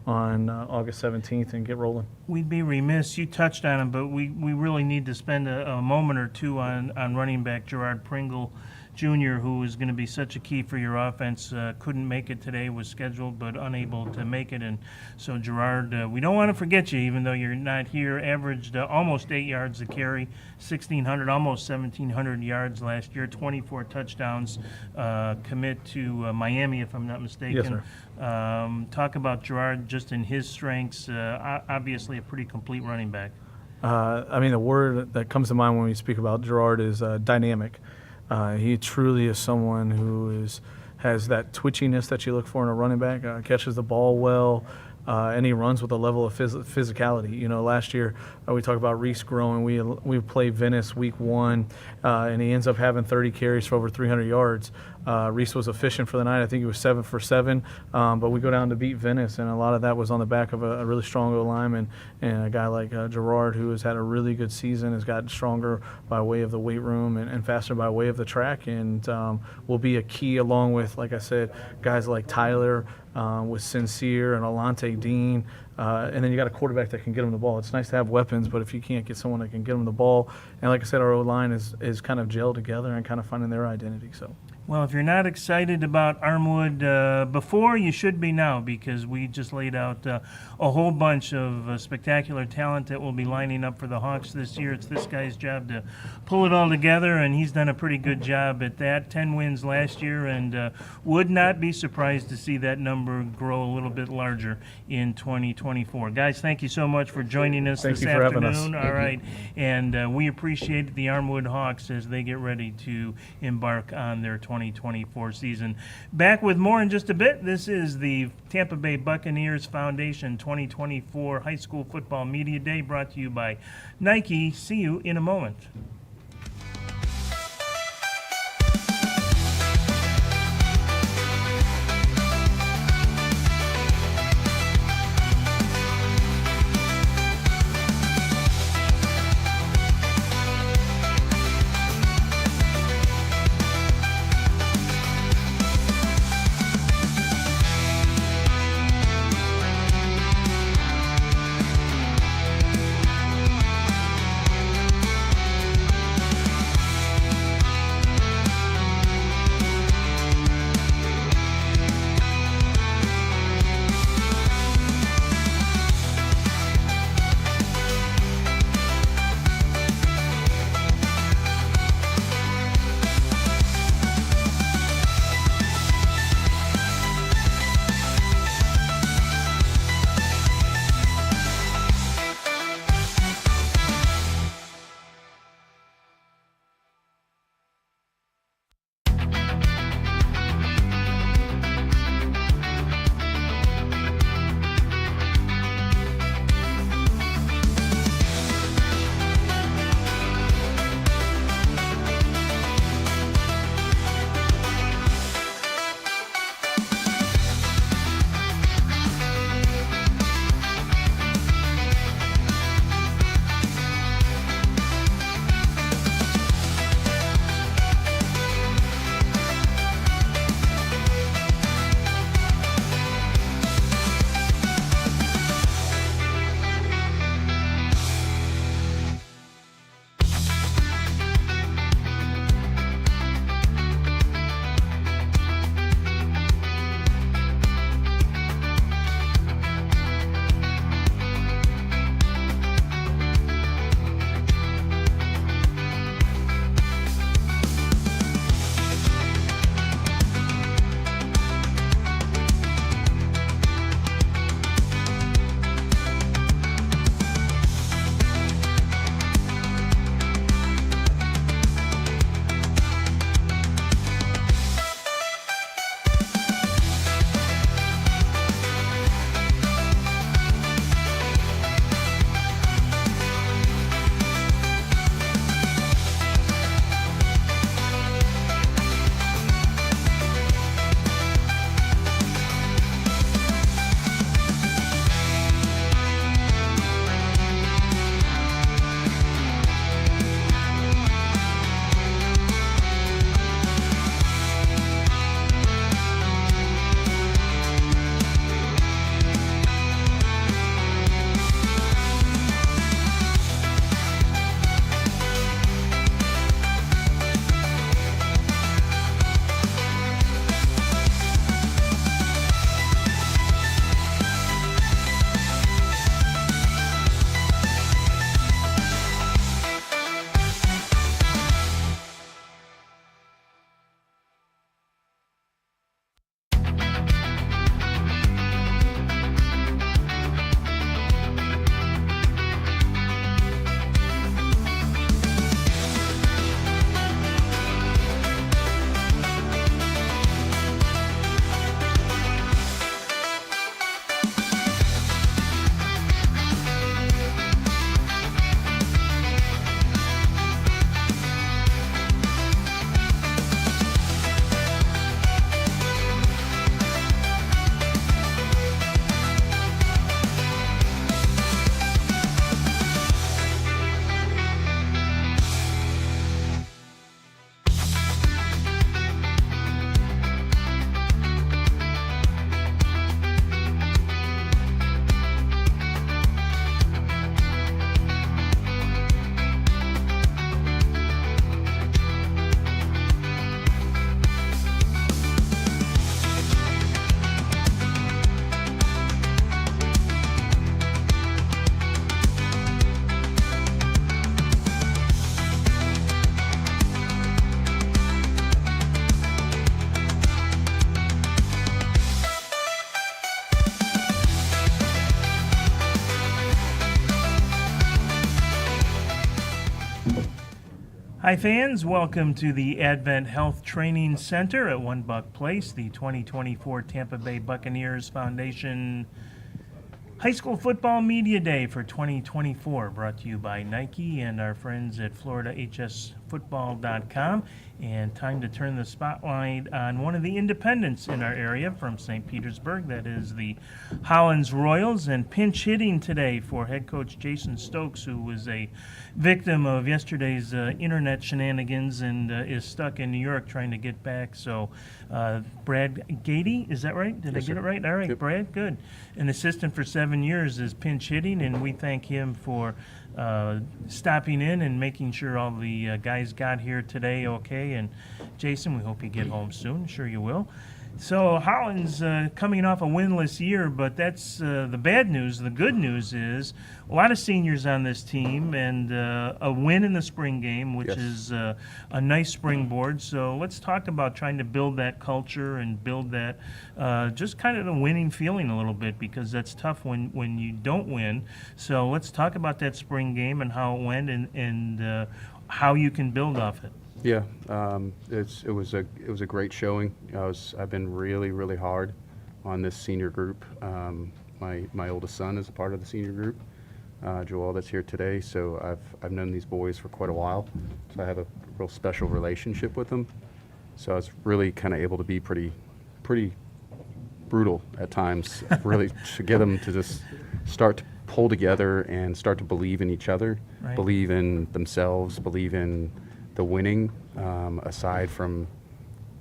on August 17th and get rolling. We'd be remiss, you touched on him, but we really need to spend a moment or two on running back Gerard Pringle Jr., who is going to be such a key for your offense. Couldn't make it today, was scheduled but unable to make it. And so Gerard, we don't want to forget you, even though you're not here. Averaged almost 8 yards a carry, 1,600, almost 1,700 yards last year, 24 touchdowns. Commit to Miami, if I'm not mistaken. Yes, sir. Talk about Gerard just in his strengths. Obviously a pretty complete running back. The word that comes to mind when we speak about Gerard is dynamic. He truly is someone who has that twitchiness that you look for in a running back, catches the ball well, and he runs with a level of physicality. Last year we talked about Reese growing. We played Venice week 1, and he ends up having 30 carries for over 300 yards. Reese was efficient for the night. I think he was 7 for 7. But we go down to beat Venice, and a lot of that was on the back of a really strong O-lineman and a guy like Gerard, who has had a really good season, has gotten stronger by way of the weight room and faster by way of the track, and will be a key, along with, like I said, guys like Tyler, with Sincere and Alante Dean. And then you got a quarterback that can get him the ball. It's nice to have weapons, but if you can't get someone that can get him the ball, and like I said, our O-line is kind of gelled together and kind of finding their identity. So. Well, if you're not excited about Armwood before, you should be now, because we just laid out a whole bunch of spectacular talent that will be lining up for the Hawks this year. It's this guy's job to pull it all together, and he's done a pretty good job at that. 10 wins last year, and would not be surprised to see that number grow a little bit larger in 2024. Guys, thank you so much for joining us this afternoon. Having us. All right, and we appreciate the Armwood Hawks as they get ready to embark on their 2024 season. Back with more in just a bit. This is the Tampa Bay Buccaneers Foundation 2024 High School Football Media Day, brought to you by Nike. See you in a moment. Hi fans, welcome to the AdventHealth Training Center at One Buck Place, the 2024 Tampa Bay Buccaneers Foundation High School Football Media Day for 2024, brought to you by Nike and our friends at FloridaHSFootball.com. And time to turn the spotlight on one of the independents in our area from St. Petersburg. That is the Hollins Royals, and pinch hitting today for head coach Jason Stokes, who was a victim of yesterday's internet shenanigans and is stuck in New York trying to get back. So Brad Gady, is that right? Did I get it right? All right, yep. Brad, good. An assistant for 7 years is pinch hitting, and we thank him for stopping in and making sure all the guys got here today okay. And Jason, we hope you get home soon. Sure you will. So Hollins coming off a winless year, but that's the bad news. The good news is a lot of seniors on this team and a win in the spring game, which is a nice springboard. So let's talk about trying to build that culture and build that just kind of the winning feeling a little bit, because that's tough when you don't win. So let's talk about that spring game and how it went and how you can build off it. Yeah, it was a great showing. I've been really hard on this senior group. My oldest son is a part of the senior group, Joel, that's here today. So I've known these boys for quite a while. So I have a real special relationship with them. So I was really kind of able to be pretty brutal at times, really to get them to just start to pull together and start to believe in each other, right. Believe in themselves, believe in the winning, aside from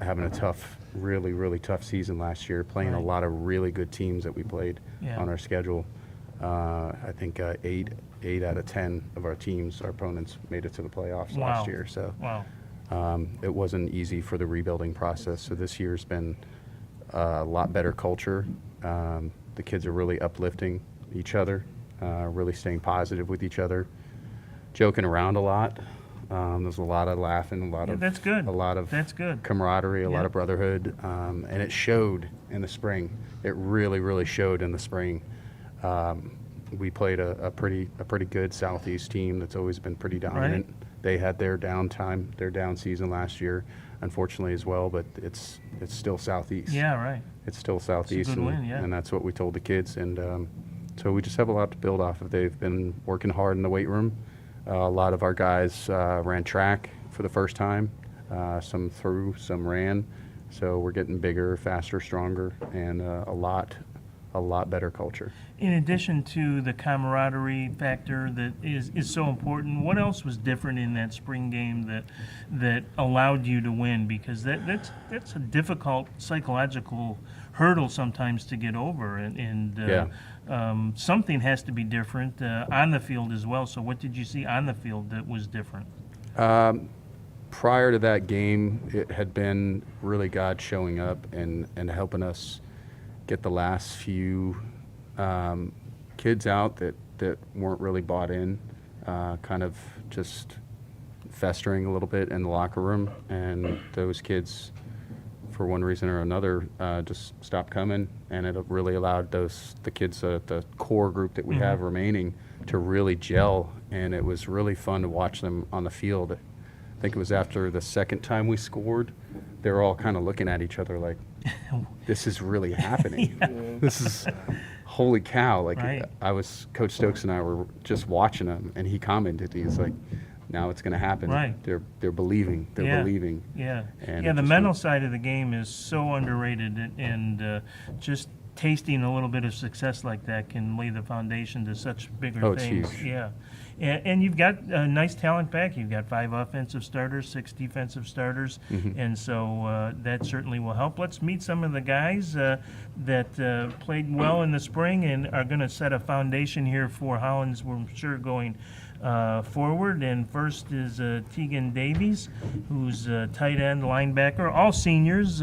having a tough, really tough season last year, playing a lot of really good teams that we played on our schedule. I think 8 out of 10 of our teams, our opponents, made it to the playoffs last year. So it wasn't easy for the rebuilding process. So this year's been a lot better culture. The kids are really uplifting each other, really staying positive with each other, joking around a lot. There's a lot of laughing, a lot of that's good. A lot of that's good. Camaraderie, a lot of brotherhood, and it showed in the spring. It really showed in the spring. We played a pretty good Southeast team that's always been pretty dominant. Right. They had their down season last year, unfortunately as well. But it's still Southeast. Yeah, right. It's still Southeast, It's a good win, yeah. And that's what we told the kids. And so we just have a lot to build off of. They've been working hard in the weight room. A lot of our guys ran track for the first time. Some threw, some ran. So we're getting bigger, faster, stronger, and a lot better culture. In addition to the camaraderie factor that is so important, what else was different in that spring game that allowed you to win? Because that's a difficult psychological hurdle sometimes to get over, and something has to be different on the field as well. So what did you see on the field that was different? Prior to that game, it had been really God showing up and helping us get the last few kids out that weren't really bought in, kind of just festering a little bit in the locker room, and those kids, for one reason or another, just stopped coming, and it really allowed the kids, the core group that we have remaining, to really gel, and it was really fun to watch them on the field. I think it was after the second time we scored, they were all kind of looking at each other like, this is really happening. This is, holy cow. Like, Coach Stokes and I were just watching them, and he commented, he's like, now it's going to happen. Right. They're believing. They're believing. Yeah. And the mental side of the game is so underrated, and just tasting a little bit of success like that can lay the foundation to such bigger things. It's huge. Yeah. And you've got a nice talent back. You've got 5 offensive starters, 6 defensive starters, and so that certainly will help. Let's meet some of the guys that played well in the spring and are going to set a foundation here for Hollins, we're sure, going forward. And first is Tegan Davies, who's a tight end linebacker, all seniors.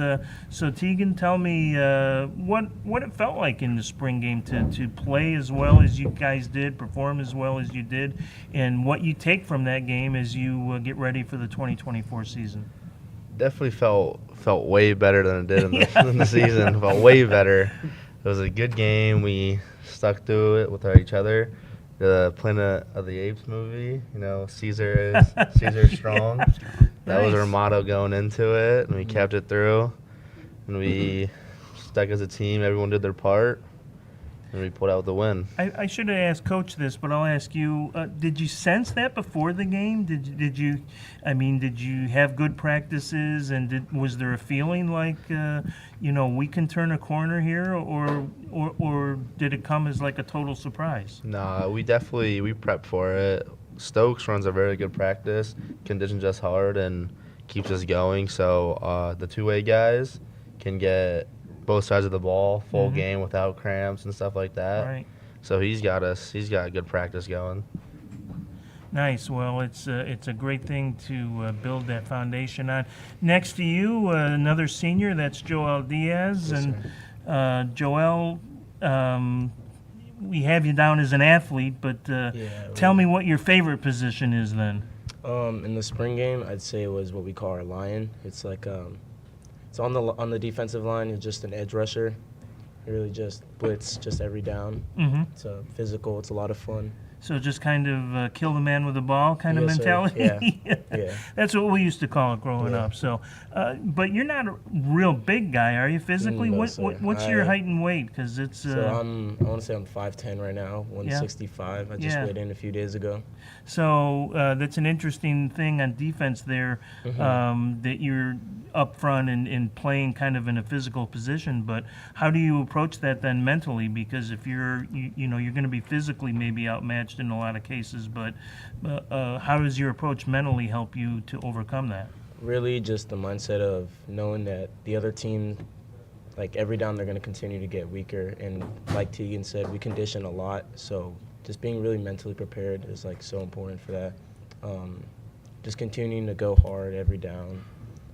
So Tegan, tell me what it felt like in the spring game to play as well as you guys did, perform as well as you did, and what you take from that game as you get ready for the 2024 season. Definitely felt way better than it did in the season. Felt way better. It was a good game. We stuck through it with each other. the Planet of the Apes movie. You know, Caesar is strong. That was our motto going into it, and we kept it through. And we stuck as a team. Everyone did their part, and we pulled out the win. I should have asked Coach this, but I'll ask you: did you sense that before the game? Did you have good practices, and was there a feeling like we can turn a corner here, or did it come as like a total surprise? Nah, we prepped for it. Stokes runs a very good practice, conditions us hard, and keeps us going. So the two-way guys can get both sides of the ball, full game without cramps and stuff like that. Right. So he's got good practice going. Nice. Well, it's a great thing to build that foundation on. Next to you, another senior. That's Joel Diaz. Yes, and Joel, we have you down as an athlete, but tell me what your favorite position is then. In the spring game, I'd say it was what we call our lion. It's like it's on the defensive line. It's just an edge rusher. It really just blitz just every down. It's physical. It's a lot of fun. So just kind of kill the man with the ball kind of Yes, sir. mentality? Yeah. That's what we used to call it growing up. So, but you're not a real big guy, are you, physically? No, What's your height and weight? Because it's... So I want to say I'm 5'10" right now, 165. I just weighed in a few days ago. So that's an interesting thing on defense there, that you're up front and playing kind of in a physical position. But how do you approach that then mentally? Because if you're going to be physically maybe outmatched in a lot of cases, but how does your approach mentally help you to overcome that? Really just the mindset of knowing that the other team, like every down, they're going to continue to get weaker. And like Tegan said, we condition a lot. So just being really mentally prepared is like so important for that. Just continuing to go hard every down.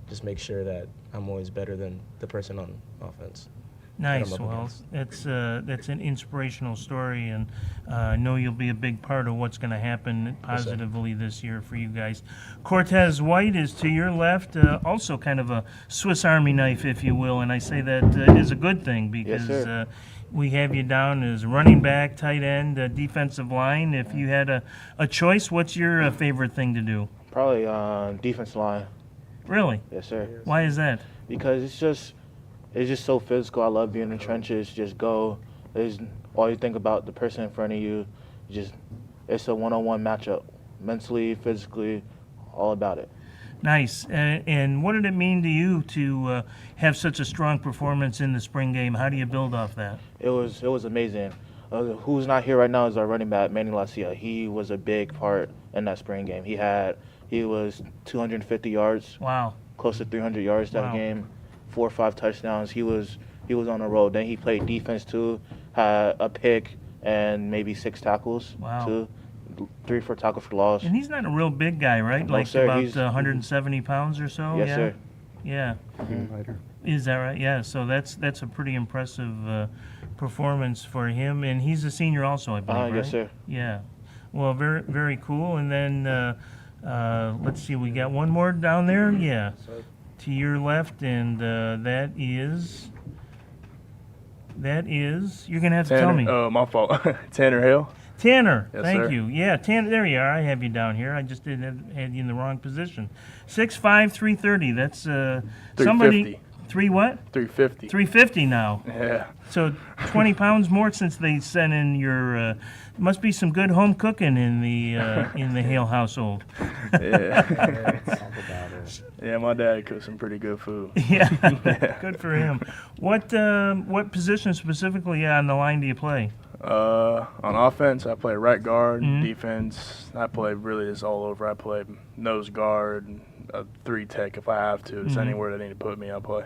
Just make sure that I'm always better than the person on offense. Nice. Well, that's an inspirational story, and I know you'll be a big part of what's going to happen positively this year for you guys. Cortez White is to your left, also kind of a Swiss Army knife, if you will, and I say that is a good thing because we have you down as running back, tight end, defensive line. If you had a choice, what's your favorite thing to do? Probably defensive line. Really? Yes, sir. Why is that? Because it's just so physical. I love being in the trenches. Just go. There's all you think about the person in front of you. It's a one-on-one matchup, mentally, physically, all about it. Nice. And what did it mean to you to have such a strong performance in the spring game? How do you build off that? It was amazing. Who's not here right now is our running back, Manny Lacia. He was a big part in that spring game. He was 250 yards. Wow. Close to 300 yards that game. 4 or 5 touchdowns. He was on the road. Then he played defense too. Had a pick and maybe 6 tackles. Wow. Too. 3 or 4 tackles for loss. And he's not a real big guy, right? No, like sir, about he's 170 pounds or so. Yes, yeah? sir. Yeah. Is that right? Yeah. So that's a pretty impressive performance for him, and he's a senior also, I believe. Right? Yes, sir. Yeah. Well, very very cool. And then let's see, we got one more down there. Yeah. To your left, and that is you're gonna have to tell me. My fault. Tanner Hale. Tanner, Yes, thank sir. you. Yeah, Tanner, there you are. I have you down here. I just had you in the wrong position. 6'5", 330. That's somebody. 3 what? 350. 350 now. Yeah. So 20 pounds more since they sent in your. Must be some good home cooking in the Hale household. Yeah. Yeah, my dad cooks some pretty good food. Yeah, good for him. What position specifically on the line do you play? On offense, I play right guard. Defense, I play really just all over. I play nose guard, 3 tech if I have to. It's anywhere they need to put me, I play.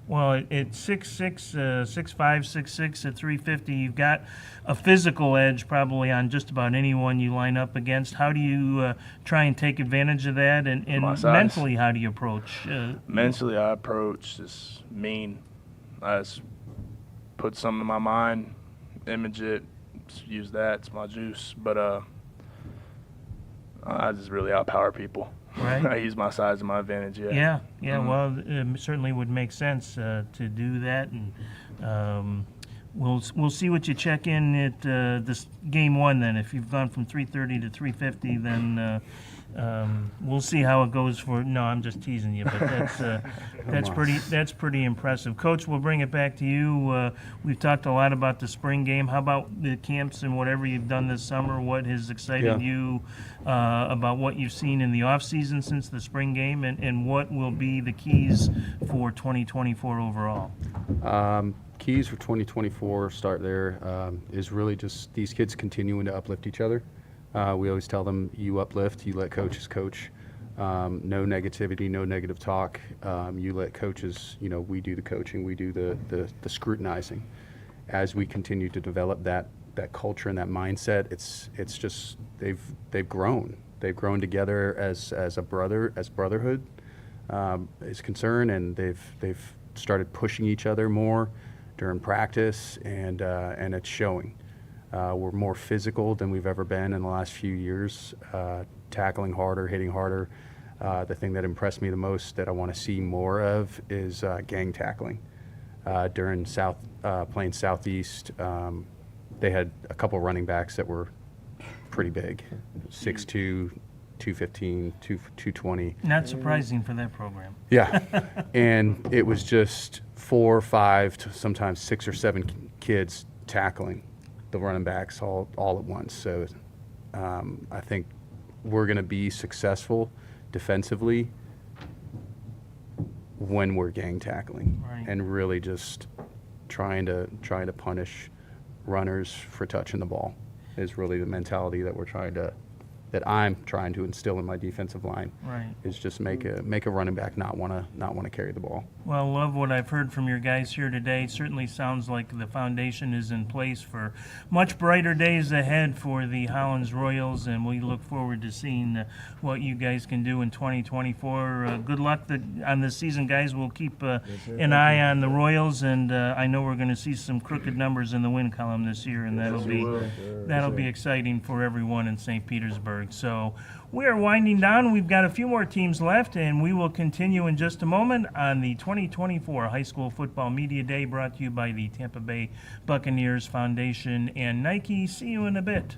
Well, at 6'6", 6'5", 6'6", at 350, you've got a physical edge probably on just about anyone you line up against. How do you try and take advantage of that? And mentally, how do you approach? Mentally, I approach just mean. I just put something in my mind, image it, just use that. It's my juice. But I just really outpower people. Right. I use my size to my advantage, yeah. Yeah. Well, it certainly would make sense to do that. And We'll see what you check in at this game one. Then, if you've gone from 3:30 to 3:50, then we'll see how it goes for. No, I'm just teasing you, but that's pretty impressive. Coach, we'll bring it back to you. We've talked a lot about the spring game. How about the camps and whatever you've done this summer? What has excited you about what you've seen in the off season since the spring game, and what will be the keys for 2024 overall? Keys for 2024, start there, is really just these kids continuing to uplift each other. We always tell them, you uplift, you let coaches coach. No negativity, no negative talk. You let coaches, we do the coaching, we do the scrutinizing. As we continue to develop that culture and that mindset, it's just they've grown. They've grown together as brotherhood is concerned, and they've started pushing each other more during practice, and it's showing. We're more physical than we've ever been in the last few years, tackling harder, hitting harder. The thing that impressed me the most that I want to see more of is gang tackling. During playing Southeast, they had a couple running backs that were pretty big, 6'2", 215, 220. Not surprising for that program. Yeah, and it was just 4 or 5, sometimes 6 or 7 kids tackling the running backs all at once. So I think we're going to be successful defensively when we're gang tackling, and really just trying to punish runners for touching the ball is really the mentality that I'm trying to instill in my defensive line. Right. Is just make a running back not want to carry the ball. Well, love what I've heard from your guys here today. Certainly sounds like the foundation is in place for much brighter days ahead for the Hollins Royals, and we look forward to seeing what you guys can do in 2024. Good luck on this season, guys. We'll keep an eye on the Royals, and I know we're going to see some crooked numbers in the win column this year, and that'll be exciting for everyone in St. Petersburg. So we are winding down. We've got a few more teams left, and we will continue in just a moment on the 2024 High School Football Media Day, brought to you by the Tampa Bay Buccaneers Foundation and Nike. See you in a bit.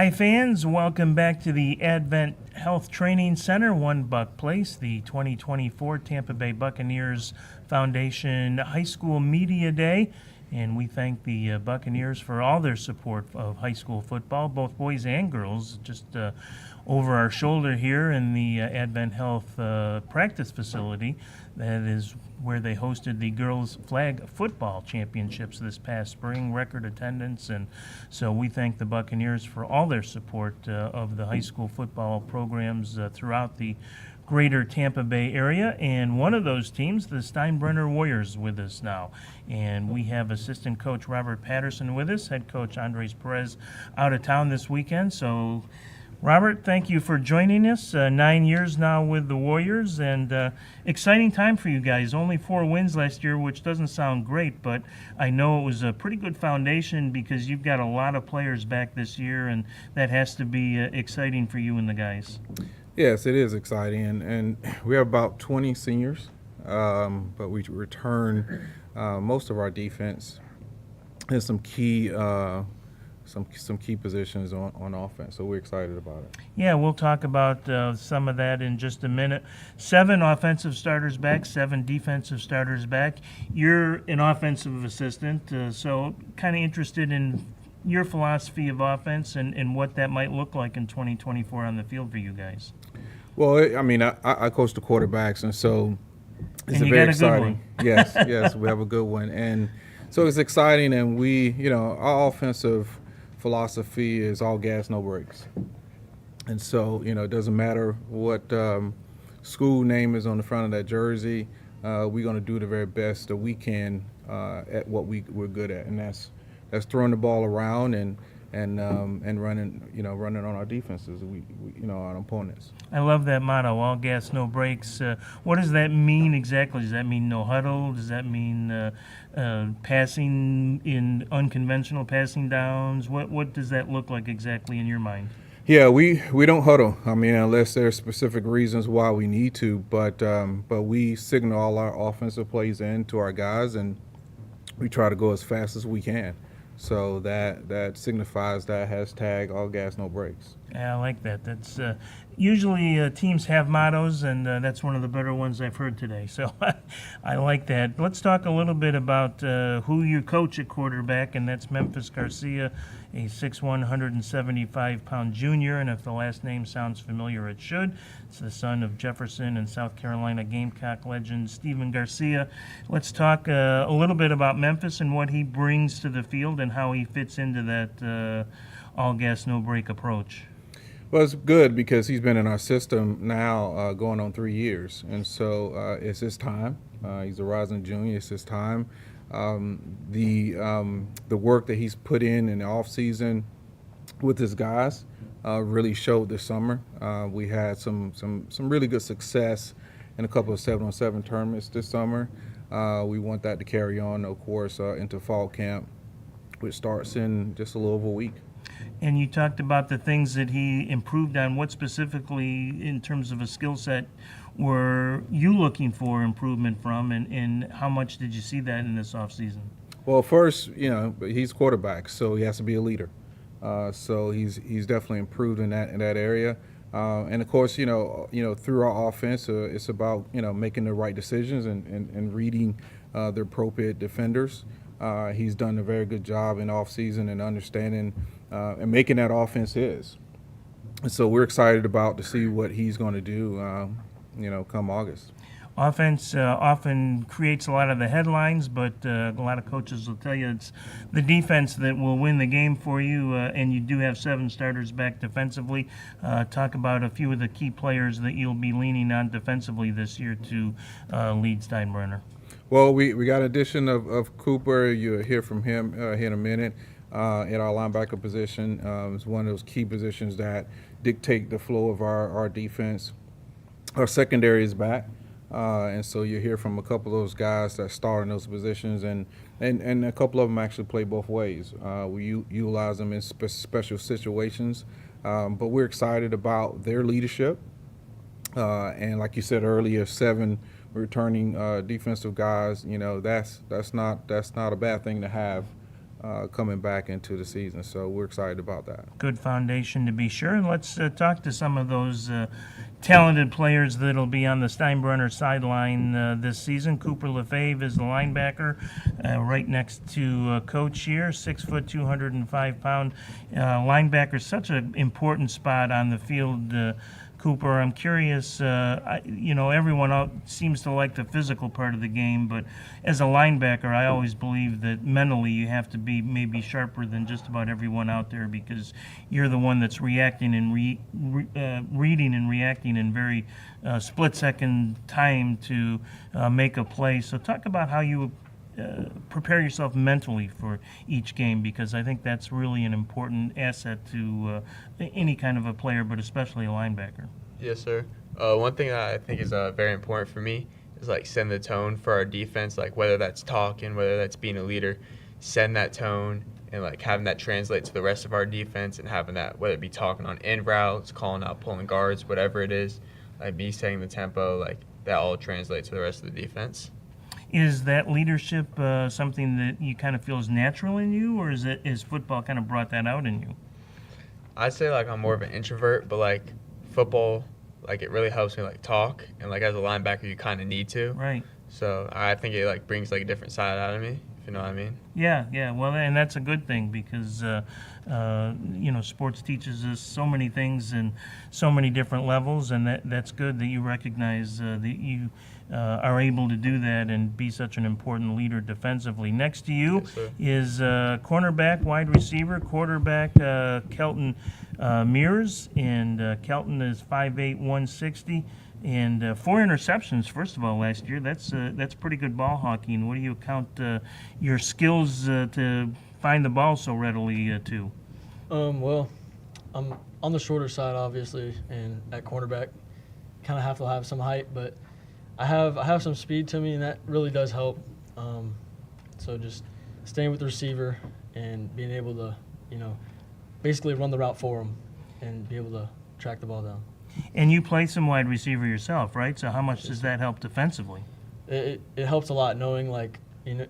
Hi, fans. Welcome back to the AdventHealth Training Center, One Buck Place, the 2024 Tampa Bay Buccaneers Foundation High School Media Day. And we thank the Buccaneers for all their support of high school football, both boys and girls. Just over our shoulder here in the AdventHealth practice facility. That is where they hosted the girls flag football championships this past spring, record attendance. And so we thank the Buccaneers for all their support of the high school football programs throughout the greater Tampa Bay area. And one of those teams, the Steinbrenner Warriors, with us now. And we have assistant coach Robert Patterson with us, head coach Andres Perez out of town this weekend. So Robert, thank you for joining us. 9 years now with the Warriors, and exciting time for you guys. Only 4 wins last year, which doesn't sound great, but I know it was a pretty good foundation because you've got a lot of players back this year, and that has to be exciting for you and the guys. Yes, it is exciting, and we have about 20 seniors, but we return most of our defense and some key some key positions on offense, so we're excited about it. Yeah, we'll talk about some of that in just a minute. 7 offensive starters back, 7 defensive starters back. You're an offensive assistant, so kind of interested in your philosophy of offense and what that might look like in 2024 on the field for you guys. Well, I mean, I coach the quarterbacks, and so it's and you very got a exciting. Good one. Yes, we have a good one, and so it's exciting. And we, our offensive philosophy is all gas, no brakes. And so, it doesn't matter what school name is on the front of that jersey. We're going to do the very best that we can at what we're good at, and that's throwing the ball around and running, running on our defenses, our opponents. I love that motto, all gas, no brakes. What does that mean exactly? Does that mean no huddle? Does that mean passing in unconventional passing downs? What does that look like exactly in your mind? Yeah, we don't huddle. I mean, unless there's specific reasons why we need to, but we signal all our offensive plays in to our guys, and we try to go as fast as we can. So that signifies that hashtag all gas, no brakes. Yeah, I like that. That's usually teams have mottos, and that's one of the better ones I've heard today. So I like that. Let's talk a little bit about who you coach at quarterback, and that's Memphis Garcia, a 6'1", 175-pound junior. And if the last name sounds familiar, it should. It's the son of Jefferson and South Carolina Gamecock legend Stephen Garcia. Let's talk a little bit about Memphis and what he brings to the field and how he fits into that all gas, no brake approach. Well, it's good because he's been in our system now going on 3 years. And so it's his time. He's a rising junior. It's his time. The work that he's put in the offseason with his guys really showed this summer. We had some really good success in a couple of 7-on-7 tournaments this summer. We want that to carry on, of course, into fall camp, which starts in just a little over a week. And you talked about the things that he improved on. What specifically, in terms of a skill set, were you looking for improvement from, and how much did you see that in this offseason? Well, first, he's quarterback, so he has to be a leader. So he's definitely improved in that area. And of course, through our offense, it's about making the right decisions and reading the appropriate defenders. He's done a very good job in offseason and understanding and making that offense his. And so we're excited to see what he's going to do, come August. Offense often creates a lot of the headlines, but a lot of coaches will tell you it's the defense that will win the game for you, and you do have 7 starters back defensively. Talk about a few of the key players that you'll be leaning on defensively this year to lead Steinbrenner. Well, we got an addition of Cooper. You'll hear from him here in a minute. At our linebacker position, it's one of those key positions that dictate the flow of our defense. Our secondary is back, and so you'll hear from a couple of those guys that start in those positions, and a couple of them actually play both ways. We utilize them in special situations, but we're excited about their leadership. And like you said earlier, 7 returning defensive guys. That's not a bad thing to have coming back into the season. So we're excited about that. Good foundation to be sure. And let's talk to some of those talented players that'll be on the Steinbrenner sideline this season. Cooper Lefebvre is the linebacker, right next to Coach here, 6 foot, 205 pound linebacker. Such an important spot on the field. Cooper, I'm curious, everyone seems to like the physical part of the game, but as a linebacker, I always believe that mentally you have to be maybe sharper than just about everyone out there, because you're the one that's reacting and reading and reacting in very split-second time to make a play. So talk about how you prepare yourself mentally for each game, because I think that's really an important asset to any kind of a player, but especially a linebacker. Yes, sir. One thing that I think is very important for me is like set the tone for our defense, like whether that's talking, whether that's being a leader, setting that tone and like having that translate to the rest of our defense, and having that, whether it be talking on end routes, calling out pulling guards, whatever it is, like me setting the tempo, like that all translates to the rest of the defense. Is that leadership something that you kind of feel is natural in you, or is football kind of brought that out in you? I'd say like I'm more of an introvert, but like football, like it really helps me like talk, and like as a linebacker you kind of need to. Right. So I think it like brings like a different side out of me, if you know what I mean. Yeah. Well, and that's a good thing, because sports teaches us so many things and so many different levels, and that's good that you recognize that you are able to do that and be such an important leader defensively. Next to you is cornerback, wide receiver, quarterback Kelton Mears, and Kelton is 5'8", 160. And 4 interceptions, first of all, last year. That's pretty good ball hawking. What do you account your skills to find the ball so readily to? Well, I'm on the shorter side, obviously, and at cornerback, kind of have to have some height, but I have some speed to me, and that really does help. So just staying with the receiver and being able to, basically run the route for him and be able to track the ball down. And you play some wide receiver yourself, right? So how much does that help defensively? It helps a lot, knowing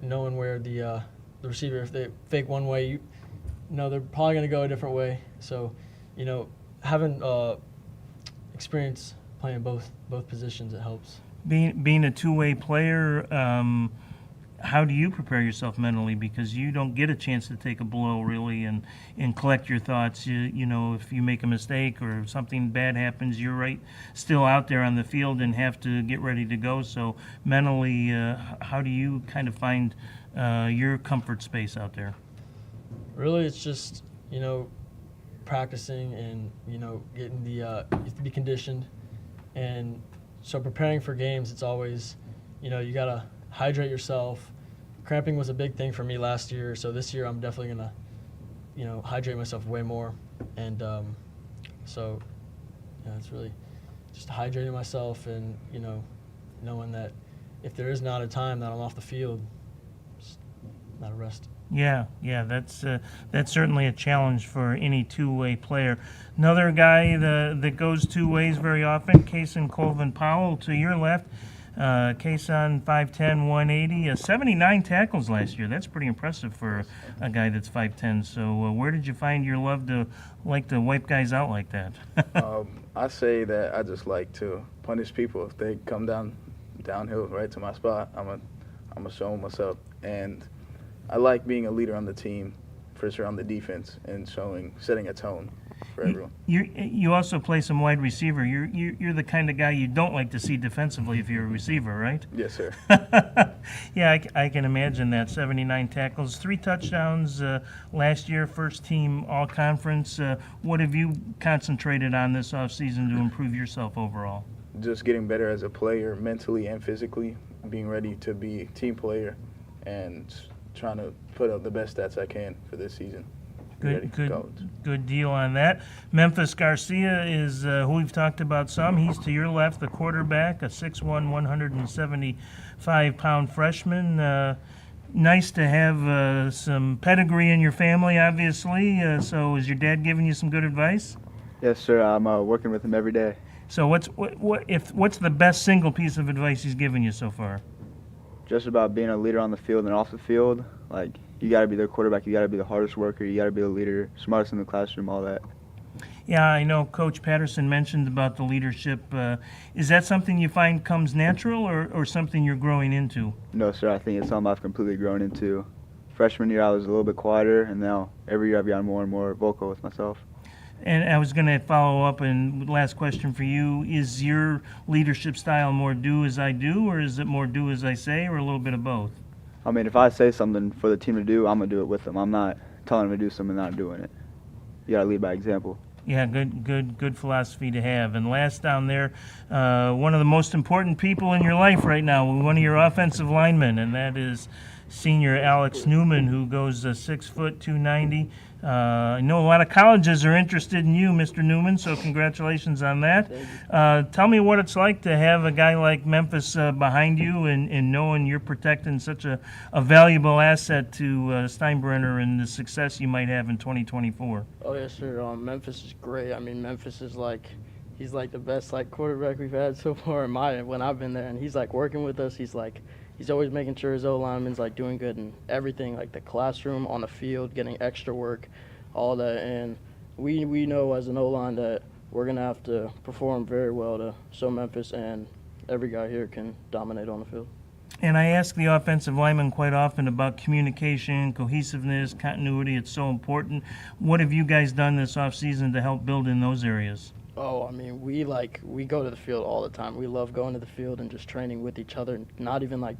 knowing where the receiver, if they fake one way, they're probably going to go a different way. So, having experience playing both positions, it helps. Being a two-way player, how do you prepare yourself mentally? Because you don't get a chance to take a blow really and collect your thoughts. If you make a mistake or something bad happens, you're still out there on the field and have to get ready to go. So mentally, how do you kind of find your comfort space out there? Really, it's just practicing and getting you have to be conditioned, and so preparing for games, it's always you gotta hydrate yourself. Cramping was a big thing for me last year, so this year I'm definitely gonna, hydrate myself way more, and it's really just hydrating myself and knowing that if there is not a time that I'm off the field, just not a rest. Yeah, that's certainly a challenge for any two-way player. Another guy that goes two ways very often, Kason Colvin Powell to your left. Kason 5'10", 180, 79 tackles last year. That's pretty impressive for a guy that's 5'10". So where did you find your love to like to wipe guys out like that? I say that I just like to punish people. If they come downhill right to my spot, I'm gonna show them what's up. And I like being a leader on the team, for sure on the defense, and setting a tone for everyone. You also play some wide receiver. You're the kind of guy you don't like to see defensively if you're a receiver, right? Yes, sir. Yeah, I can imagine that. 79 tackles, 3 touchdowns last year, first team all-conference. What have you concentrated on this offseason to improve yourself overall? Just getting better as a player, mentally and physically, being ready to be a team player, and trying to put up the best stats I can for this season. Good deal on that. Memphis Garcia is who we've talked about some. He's to your left, the quarterback, a 6'1", 175-pound freshman. Nice to have some pedigree in your family, obviously. So is your dad giving you some good advice? Yes, sir. I'm working with him every day. So what's the best single piece of advice he's given you so far? Just about being a leader on the field and off the field. Like, you got to be their quarterback. You got to be the hardest worker. You got to be the leader, smartest in the classroom, all that. Yeah, I know Coach Patterson mentioned about the leadership. Is that something you find comes natural or something you're growing into? No, sir. I think it's something I've completely grown into. Freshman year, I was a little bit quieter, and now every year I've gotten more and more vocal with myself. And I was going to follow up, and last question for you, is your leadership style more do as I do, or is it more do as I say, or a little bit of both? I mean, if I say something for the team to do, I'm going to do it with them. I'm not telling them to do something and not doing it. You got to lead by example. Yeah, good philosophy to have. And last down there, one of the most important people in your life right now, one of your offensive linemen, and that is senior Alex Newman, who goes 6 foot 290. I know a lot of colleges are interested in you, Mr. Newman, so congratulations on that. Tell me what it's like to have a guy like Memphis behind you and knowing you're protecting such a valuable asset to Steinbrenner and the success you might have in 2024. Oh, yes, sir. Memphis is great. I mean, Memphis is he's the best quarterback we've had so far when I've been there, and he's working with us. He's always making sure his O-lineman's doing good and everything, the classroom, on the field, getting extra work, all that. And we know as an O-line that we're going to have to perform very well so Memphis and every guy here can dominate on the field. And I ask the offensive linemen quite often about communication, cohesiveness, continuity. It's so important. What have you guys done this offseason to help build in those areas? Oh, I mean, we go to the field all the time. We love going to the field and just training with each other. Not even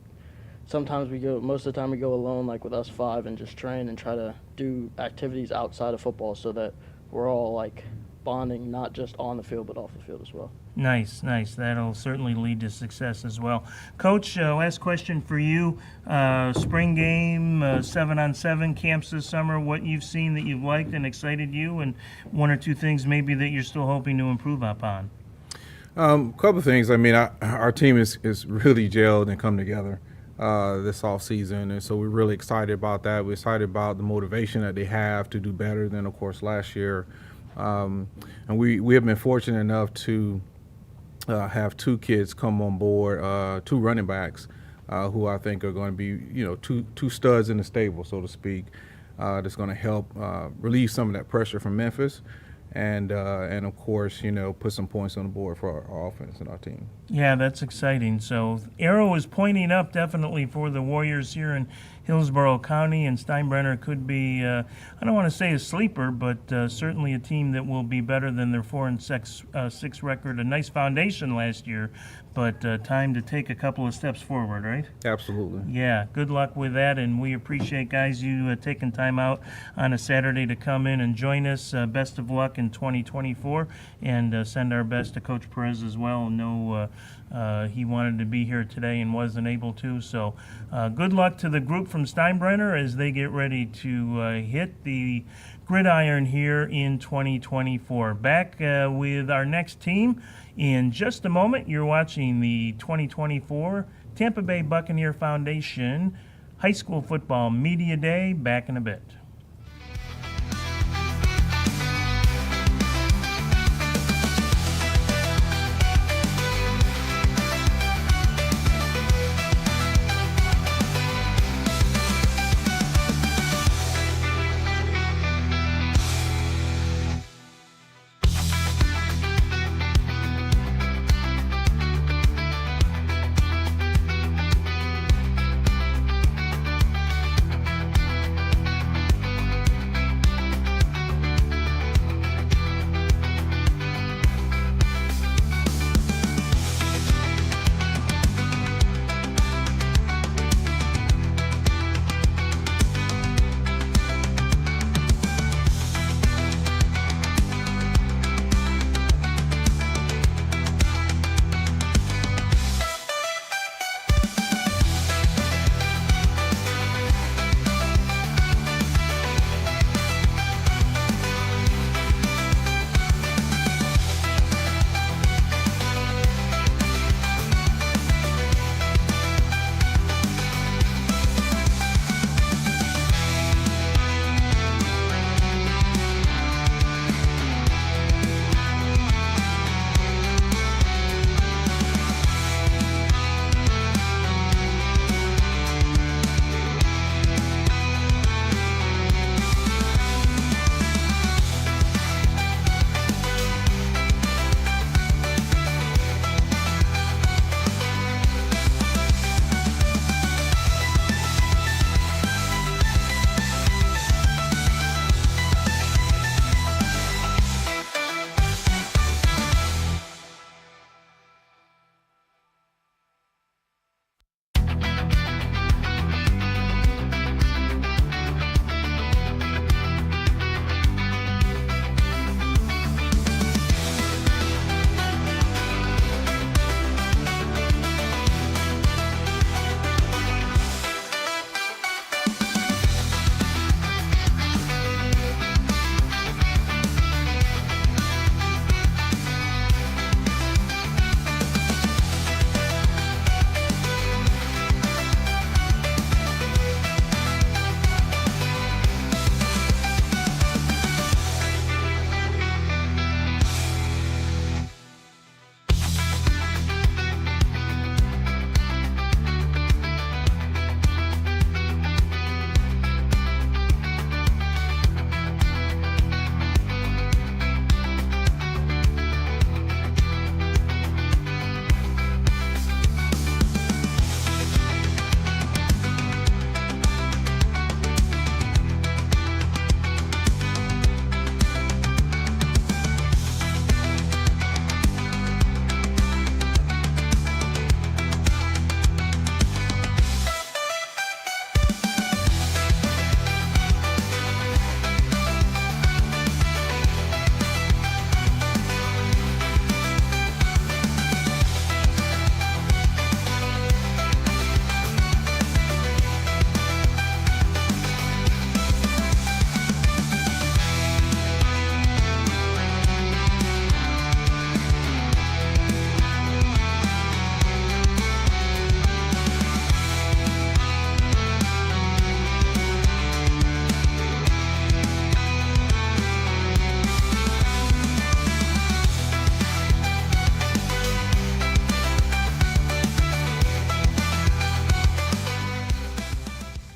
sometimes most of the time we go alone, with us 5, and just train and try to do activities outside of football so that we're all bonding, not just on the field but off the field as well. Nice. That'll certainly lead to success as well. Coach, last question for you. Spring game, 7-on-7 camps this summer, what you've seen that you've liked and excited you, and 1 or 2 things maybe that you're still hoping to improve upon. Couple of things. I mean, our team is really gelled and come together this off season, and so we're really excited about that. We're excited about the motivation that they have to do better than, of course, last year. And we have been fortunate enough to have 2 kids come on board, 2 running backs who I think are going to be, two studs in the stable, so to speak, that's going to help relieve some of that pressure from Memphis. And of course, put some points on the board for our offense and our team. Yeah, that's exciting. So arrow is pointing up definitely for the Warriors here in Hillsborough County, and Steinbrenner could be, I don't want to say a sleeper, but certainly a team that will be better than their 4-6 record. A nice foundation last year, but time to take a couple of steps forward, right? Absolutely. Yeah, good luck with that, and we appreciate, guys, you taking time out on a Saturday to come in and join us. Best of luck in 2024, and send our best to Coach Perez as well. No, he wanted to be here today and wasn't able to, so good luck to the group from Steinbrenner as they get ready to hit the gridiron here in 2024. Back with our next team in just a moment. You're watching the 2024 Tampa Bay Buccaneer Foundation High School Football Media Day. Back in a bit.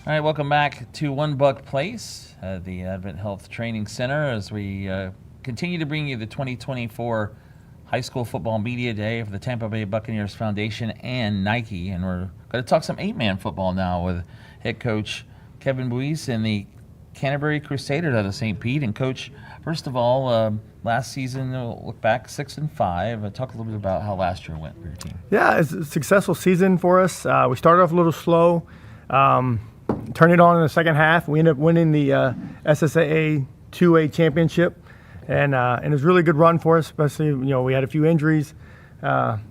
All right, welcome back to One Buck Place, the AdventHealth Training Center, as we continue to bring you the 2024 High School Football Media Day for the Tampa Bay Buccaneers Foundation and Nike. And we're going to talk some 8-man football now with head coach Kevin Buis and the Canterbury Crusaders out of St. Pete. And Coach, first of all, last season, look back, 6-5. Talk a little bit about how last year went for your team. Yeah, it's a successful season for us. We started off a little slow. Turned it on in the second half. We ended up winning the SSAA 2A championship, and it was a really good run for us. Especially, we had a few injuries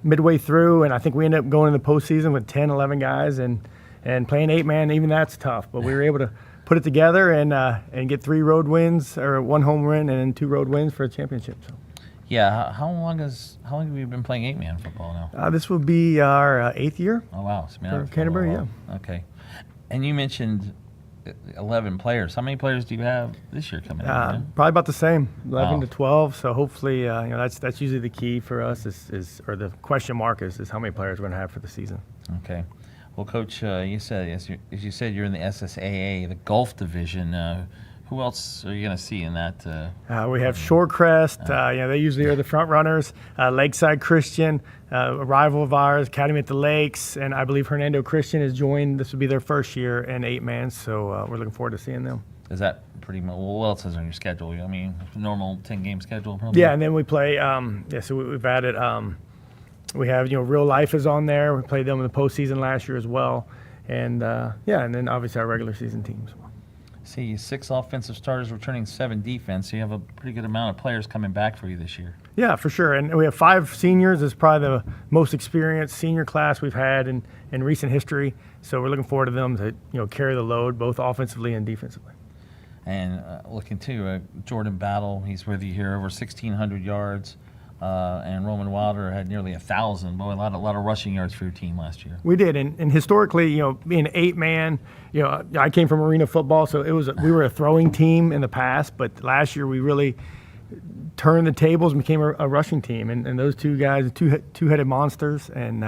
midway through, and I think we ended up going in the postseason with 10, 11 guys, and playing 8-man. Even that's tough, but we were able to put it together and get 3 road wins, or 1 home win, and then 2 road wins for a championship. So. Yeah, how long have you been playing 8-man football now? This will be our 8th year. Oh wow, so for Canterbury, yeah. Okay. And you mentioned 11 players. How many players do you have this year coming in? Probably about the same, 11 Wow. to 12. So hopefully, that's usually the key for us or the question mark is how many players we're going to have for the season. Okay. Well, Coach, you said, as you said, you're in the SSAA, the golf division. Who else are you going to see in that? We have Shorecrest. They usually are the front runners. Lakeside Christian, a rival of ours, Academy at the Lakes, and I believe Hernando Christian has joined. This will be their first year in 8-man, so we're looking forward to seeing them. Is that pretty much, well, what else is on your schedule? I mean, normal 10-game schedule probably? Yeah, and then we play, so we've added, we have, Real Life is on there. We played them in the postseason last year as well. And, and then obviously our regular season teams. See, 6 offensive starters returning 7 defense. So you have a pretty good amount of players coming back for you this year. Yeah, for sure. And we have 5 seniors. It's probably the most experienced senior class we've had in recent history. So we're looking forward to them to carry the load both offensively and defensively. And looking too, Jordan Battle, he's with you here, over 1,600 yards. And Roman Wilder had nearly 1,000. Boy, a lot of rushing yards for your team last year. We did, and historically, being 8-man, I came from arena football, so we were a throwing team in the past, but last year we really turned the tables and became a rushing team, and those 2 guys, two-headed monsters, and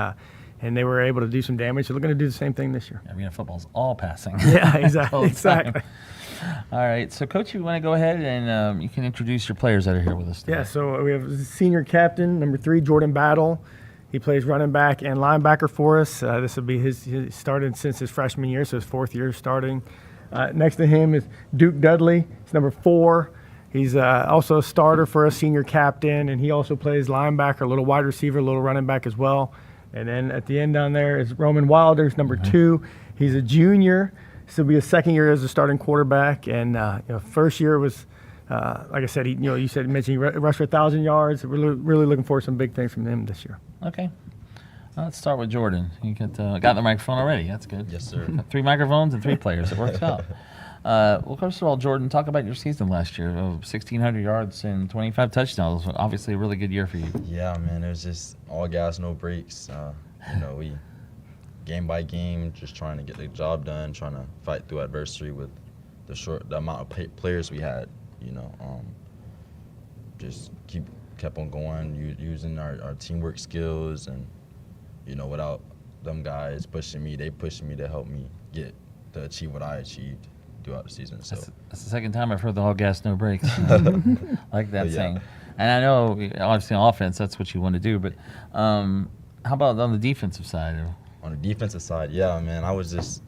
they were able to do some damage. So we're going to do the same thing this year. Arena football's all passing. Yeah, exactly. All right, so Coach, you want to go ahead and you can introduce your players that are here with us today. Yeah, so we have senior captain, number 3, Jordan Battle. He plays running back and linebacker for us. This will be he started since his freshman year, so his 4th year starting. Next to him is Duke Dudley. He's number 4. He's also a starter for us, senior captain, and he also plays linebacker, a little wide receiver, a little running back as well. And then at the end down there is Roman Wilder, number 2. He's a junior. This will be his 2nd year as a starting quarterback, and first year was, like I said, you mentioned he rushed for 1,000 yards. We're really looking for some big things from him this year. Okay, let's start with Jordan. You got the microphone already. That's good. Yes, sir. Got 3 microphones and 3 players. It works out. Well, first of all, Jordan, talk about your season last year. 1,600 yards and 25 touchdowns. Obviously, a really good year for you. Yeah, man. It was just all gas, no brakes. We game by game, just trying to get the job done, trying to fight through adversity with the amount of players we had. Just kept on going, using our teamwork skills, and without them guys pushing me, they pushed me to help me to achieve what I achieved throughout the season. So that's the second time I've heard the all gas, no brakes. Like that saying. And I know, obviously, on offense, that's what you want to do. But how about on the defensive side? On the defensive side, yeah, man, I was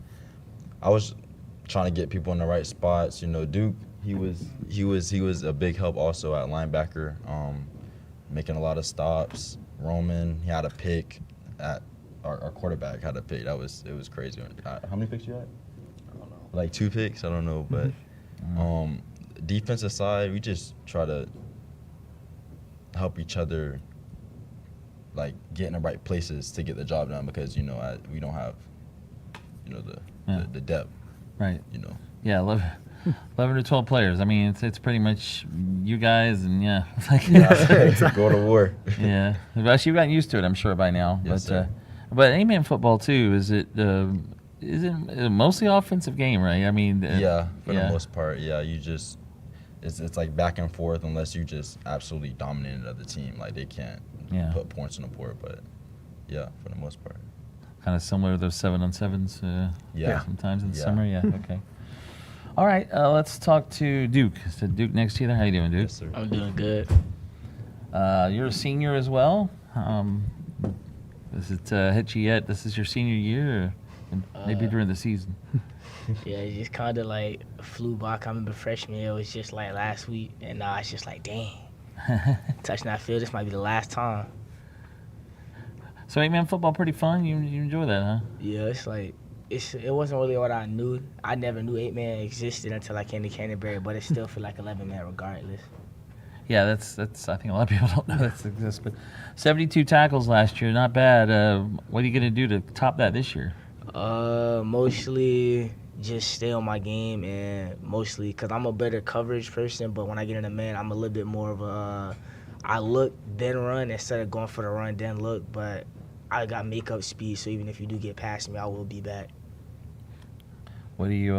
trying to get people in the right spots. Duke, he was a big help also at linebacker, making a lot of stops. Roman, he had a pick at our quarterback had a pick. It was crazy. How many picks you had? I don't know. Like 2 picks, I don't know, but defensive side, we just try to help each other, like get in the right places to get the job done, because we don't have the depth, right? Yeah, 11 to 12 players. I mean, it's pretty much you guys, and go to war. Yeah, but you've gotten used to it, I'm sure, by now. Yes, sir. But 8-man football too, is it mostly offensive game, right? I mean, for the most part, yeah. It's like back and forth unless you just absolutely dominate the other team. Like they can't put points on the board, but yeah, for the most part. kind of similar to those 7-on-7s. Yeah. Sometimes in the Yeah. summer. Yeah. Okay. All right. Let's talk to Duke. Is that Duke next to you there? How you doing, Duke? Yes, sir. I'm doing good. You're a senior as well. Does it hit you yet? This is your senior year, or maybe during the season. Yeah, it just kind of like flew by. I remember freshman year, it was just like last week, and now it's just like, dang. Touching that field, this might be the last time. So 8-man football pretty fun. You enjoy that, huh? Yeah, it's like it wasn't really what I knew. I never knew 8-man existed until I came to Canterbury, but it still feel like 11-man regardless. Yeah, that's. I think a lot of people don't know that exists. But 72 tackles last year, not bad. What are you gonna do to top that this year? Mostly just stay on my game, and mostly because I'm a better coverage person, but when I get in a man, I'm a little bit more of a I look then run instead of going for the run then look, but I got make-up speed, so even if you do get past me, I will be back. What have you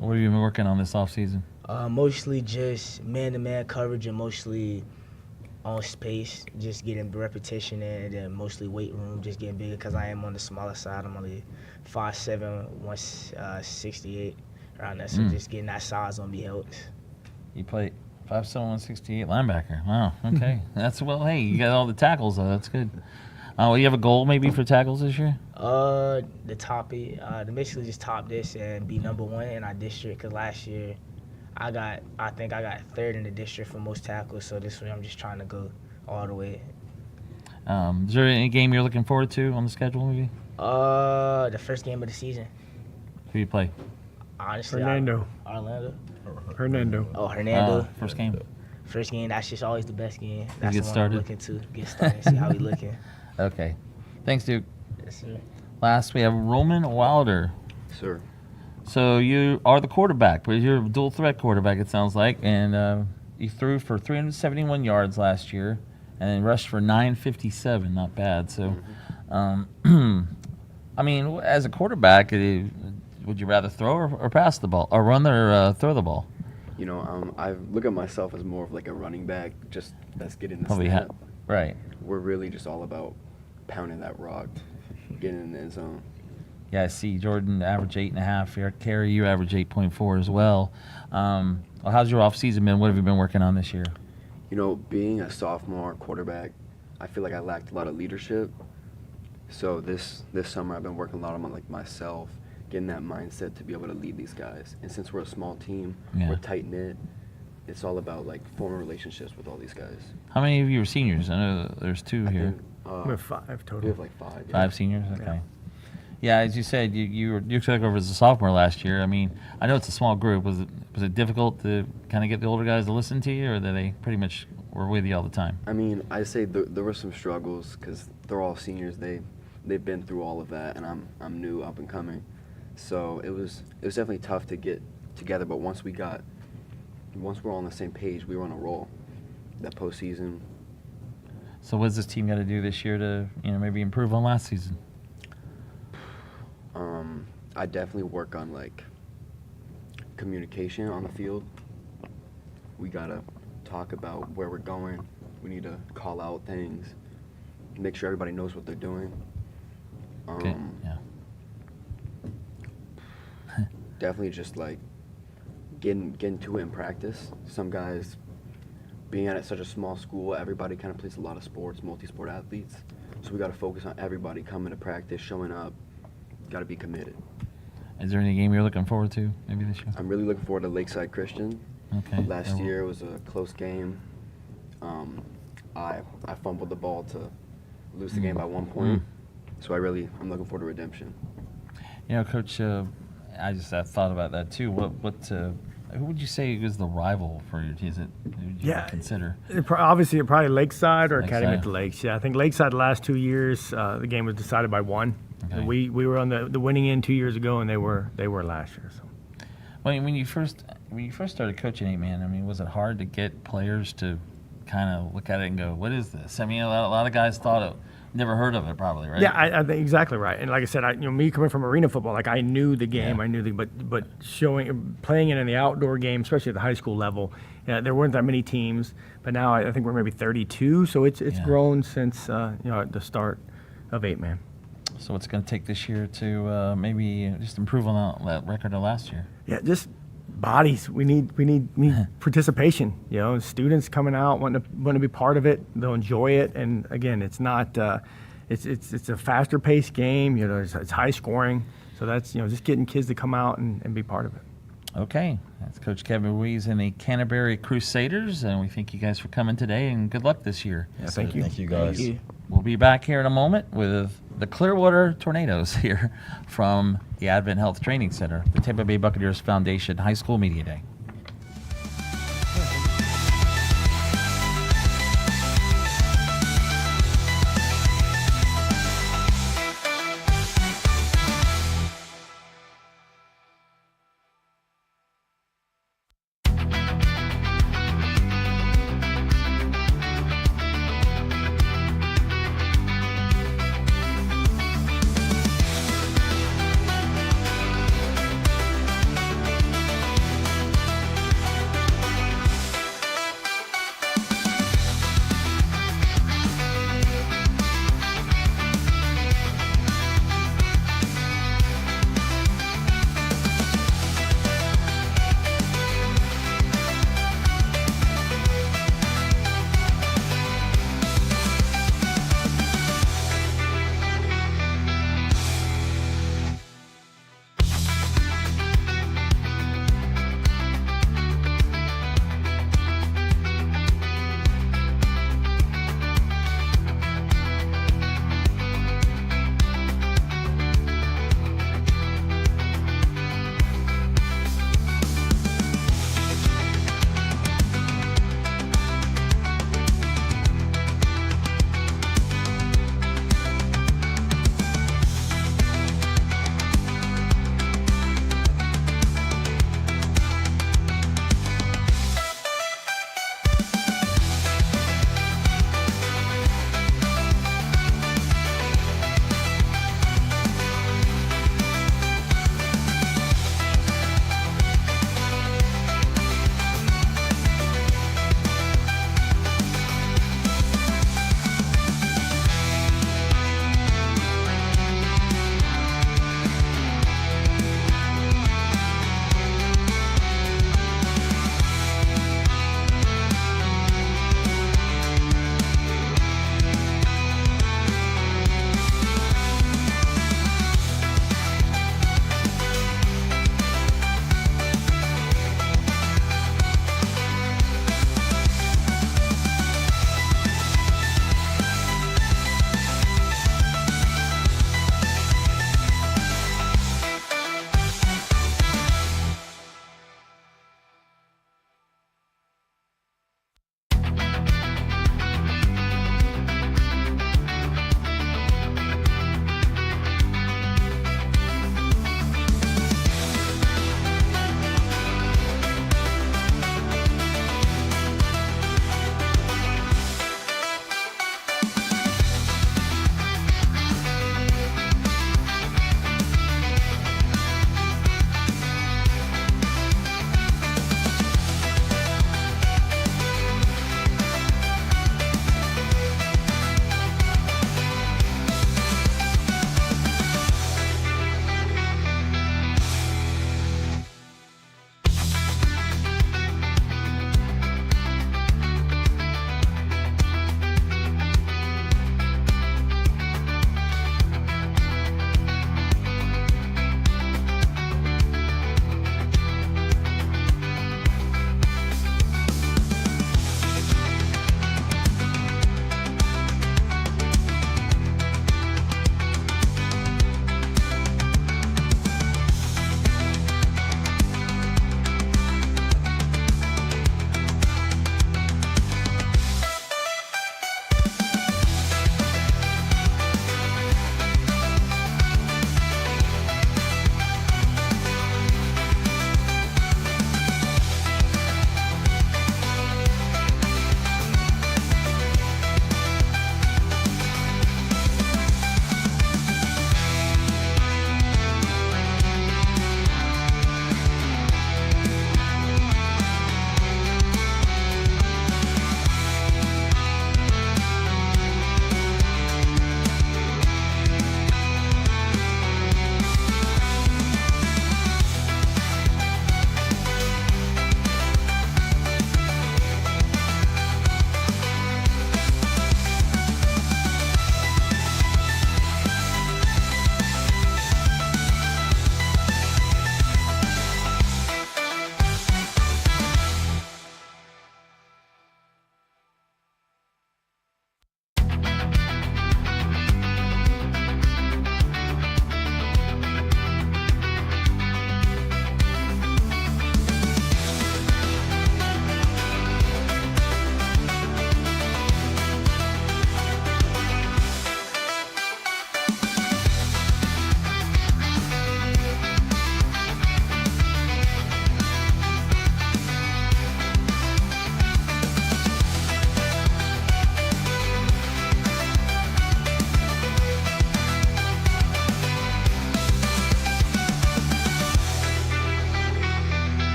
been working on this offseason? Mostly just man-to-man coverage and mostly on space, just getting repetition and then mostly weight room, just getting bigger because I am on the smaller side. I'm only 5'7", 168 around there, so just getting that size on me helps. You play 5'7", 168 linebacker. Wow. Okay, that's hey, you got all the tackles though. That's good. Well, you have a goal maybe for tackles this year? To basically just top this and be number 1 in our district. Cause last year, I think I got 3rd in the district for most tackles. So this way, I'm just trying to go all the way. Is there any game you're looking forward to on the schedule, maybe? The first game of the season. Who you play? Honestly, Hernando. Hernando. Oh, Hernando. First game. First game. That's just always the best game. That's Get the one started. I'm looking to get started. See how we looking. Okay. Thanks, Duke. Yes, sir. Last, we have Roman Wilder. Sir. So you are the quarterback, but you're a dual threat quarterback, it sounds like, and you threw for 371 yards last year, and then rushed for 957. Not bad. So, I mean, as a quarterback, would you rather throw or pass the ball, or run or throw the ball? You know, I look at myself as more of like a running back, just that's getting the Probably snap. Right. We're really just all about pounding that rock, getting in the end zone. Yeah, I see Jordan average 8.5. Carey, you average 8.4 as well. Well, how's your offseason been? What have you been working on this year? You know, being a sophomore quarterback, I feel like I lacked a lot of leadership. So this summer I've been working a lot on like myself, getting that mindset to be able to lead these guys. And since we're a small team, we're tight knit. It's all about like forming relationships with all these guys. How many of you are seniors? I know there's 2 here. Think, we have 5 total. We have like 5. 5 seniors. Okay. Yeah, as you said, you took over as a sophomore last year. I mean, I know it's a small group. Was it difficult to kind of get the older guys to listen to you, or that they pretty much were with you all the time? I mean, I say there were some struggles because they're all seniors. They've been through all of that, and I'm new, up and coming. So it was definitely tough to get together. But once we're all on the same page, we were on a roll. That postseason. So what's this team got to do this year to maybe improve on last season? I definitely work on like communication on the field. We gotta talk about where we're going. We need to call out things, make sure everybody knows what they're doing. Okay. Yeah. Definitely just like getting to it in practice. Some guys, being at such a small school, everybody kind of plays a lot of sports, multi-sport athletes. So we got to focus on everybody coming to practice, showing up. Got to be committed. Is there any game you're looking forward to maybe this year? I'm really looking forward to Lakeside Christian. Okay. Last year was a close game. I fumbled the ball to lose the game by 1 point. So I'm looking forward to redemption. You know, Coach, I just thought about that too. Who would you say is the rival for your team? Who would you consider? Obviously, probably Lakeside or Lakeside. Academy at the Lakes. Yeah, I think Lakeside the last 2 years, the game was decided by 1. Okay. And we were on the winning end 2 years ago, and they were last year. So. When you first started coaching 8-man, I mean, was it hard to get players to kind of look at it and go, "What is this?" I mean, a lot of guys never heard of it, probably, right? Yeah, I think exactly right. And like I said, me coming from arena football, like I knew the game, but playing it in the outdoor game, especially at the high school level, there weren't that many teams. But now I think we're maybe 32, so it's grown since at the start of 8-man. So what's it going to take this year to maybe just improve on that record of last year? Yeah, just bodies. We need participation. You know, students coming out want to be part of it. They'll enjoy it. And again, it's not it's a faster paced game. You know, it's high scoring. So that's just getting kids to come out and be part of it. Okay, that's Coach Kevin Ruiz and the Canterbury Crusaders, and we thank you guys for coming today, and good luck this year. Yeah, thank you. Thank you, guys. Thank you. We'll be back here in a moment with the Clearwater Tornadoes here from the AdventHealth Training Center, the Tampa Bay Buccaneers Foundation High School Media Day.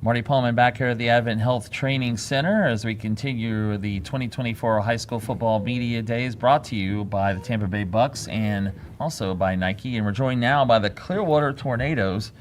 Marty Pullman back here at the AdventHealth Training Center as we continue the 2024 High School Football Media Days, brought to you by the Tampa Bay Bucks and also by Nike. And we're joined now by the Clearwater Tornadoes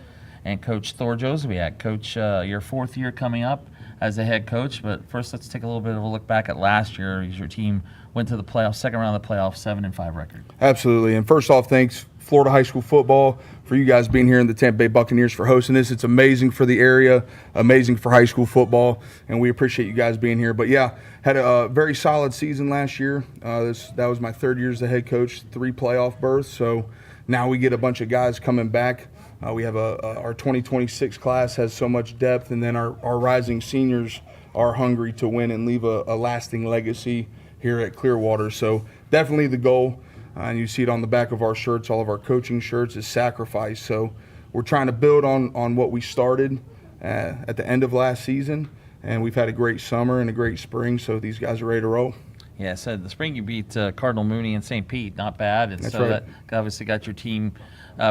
and Coach Thor Joswiak. Coach, your 4th year coming up as a head coach, but first let's take a little bit of a look back at last year as your team went to the playoffs, second round of the playoffs, 7-5 record. Absolutely. And first off, thanks Florida High School Football for you guys being here in the Tampa Bay Buccaneers for hosting this. It's amazing for the area, amazing for high school football, and we appreciate you guys being here. But yeah, had a very solid season last year. That was my 3rd year as the head coach, 3 playoff berths. So now we get a bunch of guys coming back. We have our 2026 class has so much depth, and then our rising seniors are hungry to win and leave a lasting legacy here at Clearwater. So definitely the goal. And you see it on the back of our shirts, all of our coaching shirts, is sacrifice. So we're trying to build on what we started at the end of last season, and we've had a great summer and a great spring, so these guys are ready to roll. Yeah, so the spring you beat Cardinal Mooney and St. Pete, not bad. And That's so right. that obviously got your team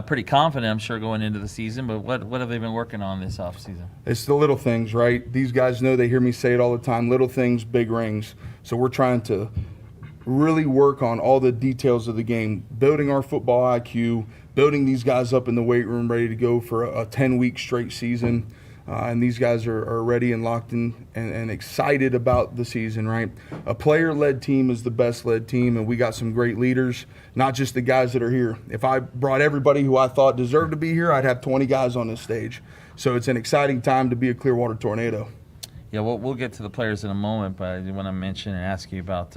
pretty confident, I'm sure, going into the season. But what have they been working on this offseason? It's the little things, right? These guys know, they hear me say it all the time, little things, big rings. So we're trying to really work on all the details of the game, building our football IQ, building these guys up in the weight room ready to go for a 10-week straight season. And these guys are ready and locked in and excited about the season, right? A player-led team is the best-led team, and we got some great leaders, not just the guys that are here. If I brought everybody who I thought deserved to be here, I'd have 20 guys on this stage. So it's an exciting time to be a Clearwater Tornado. Yeah, we'll get to the players in a moment, but I do want to mention and ask you about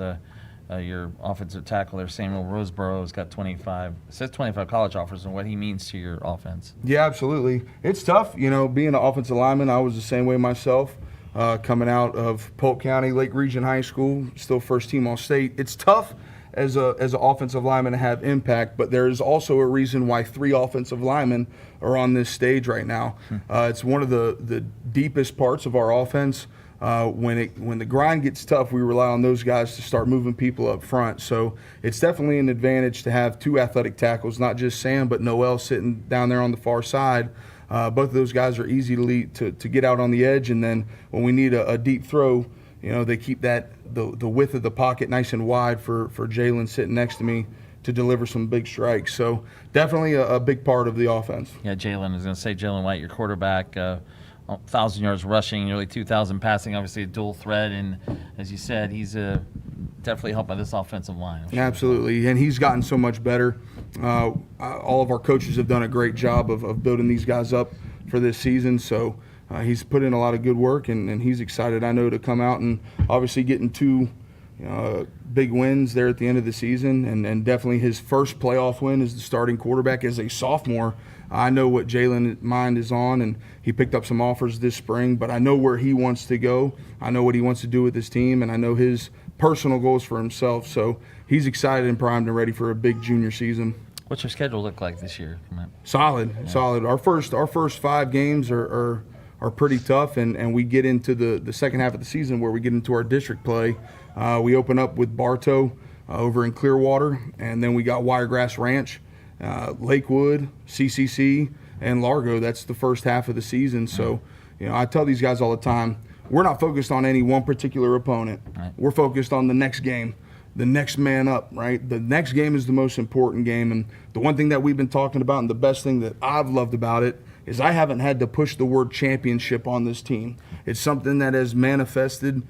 your offensive tackle there, Samuel Roseborough, has got 25 college offers, and what he means to your offense. Yeah, absolutely. It's tough, being an offensive lineman. I was the same way myself, coming out of Polk County, Lake Region High School, still first team All-State. It's tough as an offensive lineman to have impact, but there is also a reason why 3 offensive linemen are on this stage right now. It's one of the deepest parts of our offense. When the grind gets tough, we rely on those guys to start moving people up front. So it's definitely an advantage to have 2 athletic tackles, not just Sam, but Noel sitting down there on the far side. Both of those guys are easy to get out on the edge, and then when we need a deep throw, they keep the width of the pocket nice and wide for Jalen sitting next to me to deliver some big strikes. So definitely a big part of the offense. Yeah, Jalen, I was going to say, Jalen White, your quarterback, 1,000 yards rushing, nearly 2,000 passing, obviously a dual threat, and as you said, he's definitely helped by this offensive line. Sure. Absolutely, and he's gotten so much better. All of our coaches have done a great job of building these guys up for this season, so he's put in a lot of good work, and he's excited, I know, to come out and obviously getting 2 big wins there at the end of the season, and definitely his first playoff win as the starting quarterback as a sophomore. I know what Jalen's mind is on, and he picked up some offers this spring, but I know where he wants to go. I know what he wants to do with his team, and I know his personal goals for himself. So he's excited and primed and ready for a big junior season. What's your schedule look like this year? Solid. Our first 5 games are pretty tough, and we get into the second half of the season where we get into our district play. We open up with Bartow over in Clearwater, and then we got Wiregrass Ranch, Lakewood, CCC, and Largo. That's the first half of the season. So, I tell these guys all the time, we're not focused on any one particular opponent. Right. We're focused on the next game, the next man up, right? The next game is the most important game. And the one thing that we've been talking about, and the best thing that I've loved about it, is I haven't had to push the word championship on this team. It's something that has manifested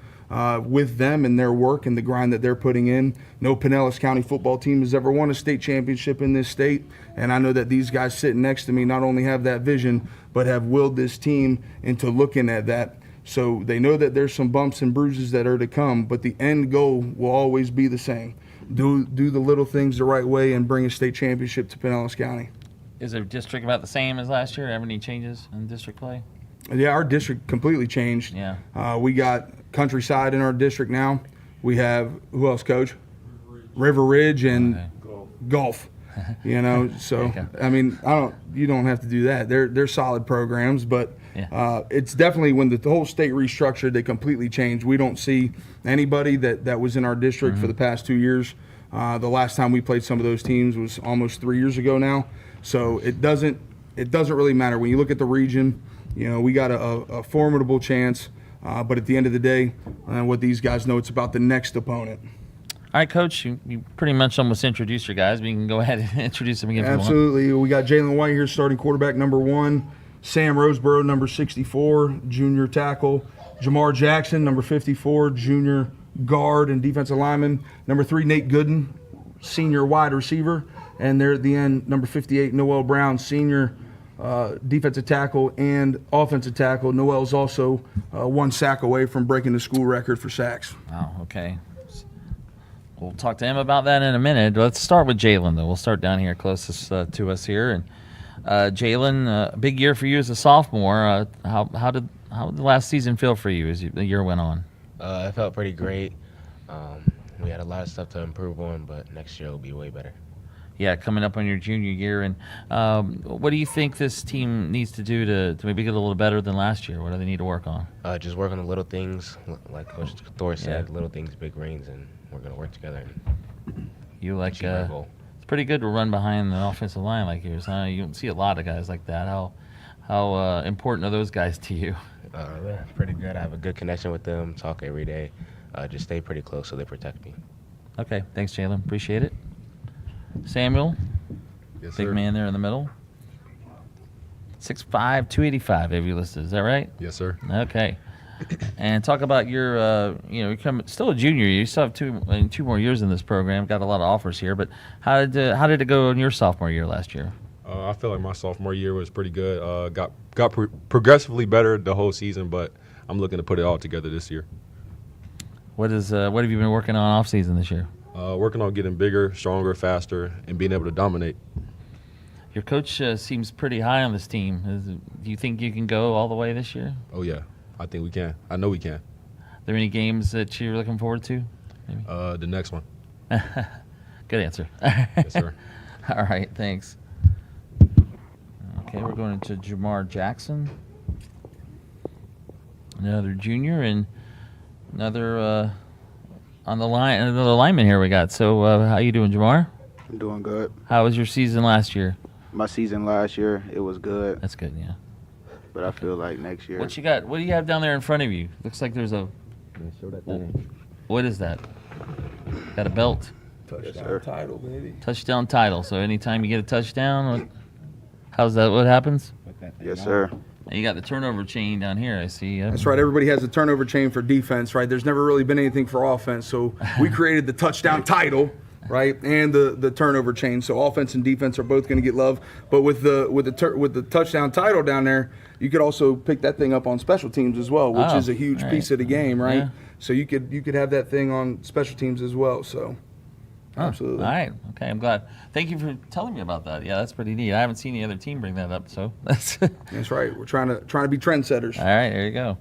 with them and their work and the grind that they're putting in. No Pinellas County football team has ever won a state championship in this state, and I know that these guys sitting next to me not only have that vision, but have willed this team into looking at that. So they know that there's some bumps and bruises that are to come, but the end goal will always be the same. Do the little things the right way and bring a state championship to Pinellas County. Is the district about the same as last year? Have any changes in district play? Yeah, our district completely changed. Yeah. We got Countryside in our district now. We have, who else, Coach? River Ridge and Gulf. So I mean, you don't have to do that. They're solid programs, but it's definitely when the whole state restructured, they completely changed. We don't see anybody that was in our district for the past 2 years. The last time we played some of those teams was almost 3 years ago now. So it doesn't really matter when you look at the region. we got a formidable chance. But at the end of the day, what these guys know, it's about the next opponent. All right, Coach, you pretty much almost introduced your guys, but you can go ahead and introduce them again. Absolutely. We got Jalen White here, starting quarterback, number 1. Sam Roseborough, number 64, junior tackle. Jamar Jackson, number 54, junior guard and defensive lineman. Number 3, Nate Gooden, senior wide receiver. And there at the end, number 58, Noel Brown, senior defensive tackle and offensive tackle. Noel's also 1 sack away from breaking the school record for sacks. Wow, okay. We'll talk to him about that in a minute. Let's start with Jalen, though. We'll start down here closest to us here. And Jalen, big year for you as a sophomore. How did the last season feel for you as the year went on? It felt pretty great. We had a lot of stuff to improve on, but next year will be way better. Yeah, coming up on your junior year. And what do you think this team needs to do to maybe get a little better than last year? What do they need to work on? Just work on the little things, like Coach Thor said, little things, big rings, and we're going to work together. You like it's pretty good to run behind the offensive line like yours, huh? You don't see a lot of guys like that. How important are those guys to you? They're pretty good. I have a good connection with them, talk every day. Just stay pretty close so they protect me. Okay, thanks, Jalen. Appreciate it. Samuel, yes, big sir. man there in the middle. 6'5", 285, have you listed? Is that right? Yes, sir. Okay. And talk about your, you're still a junior. You still have two more years in this program. Got a lot of offers here, but how did it go in your sophomore year last year? I feel like my sophomore year was pretty good. Got progressively better the whole season, but I'm looking to put it all together this year. What have you been working on off season this year? Working on getting bigger, stronger, faster, and being able to dominate. Your coach seems pretty high on this team. Do you think you can go all the way this year? Oh, yeah. I think we can. I know we can. Are there any games that you're looking forward to? Maybe? The next one. Good answer. Yes, sir. All right, thanks. Okay, we're going into Jamar Jackson. Another junior and another on the line, another lineman here we got. So how you doing, Jamar? I'm doing good. How was your season last year? My season last year, it was good. That's good, yeah. But I feel like next year. What you got? What do you have down there in front of you? Looks like there's a. Show that thing. What is that? Got a belt? Touchdown title, baby. Touchdown title. So anytime you get a touchdown, how's that? What happens? Yes, sir. And you got the turnover chain down here, I see. That's right. Everybody has a turnover chain for defense, right? There's never really been anything for offense, so we created the touchdown title, right, and the turnover chain. So offense and defense are both going to get love. But with the touchdown title down there, you could also pick that thing up on special teams as well, which is a huge piece of the game, right? Yeah. So you could have that thing on special teams as well. So. Absolutely. All right. Okay. I'm glad. Thank you for telling me about that. Yeah, that's pretty neat. I haven't seen any other team bring that up, so that's. That's right. We're trying to be trendsetters. All right. There you go.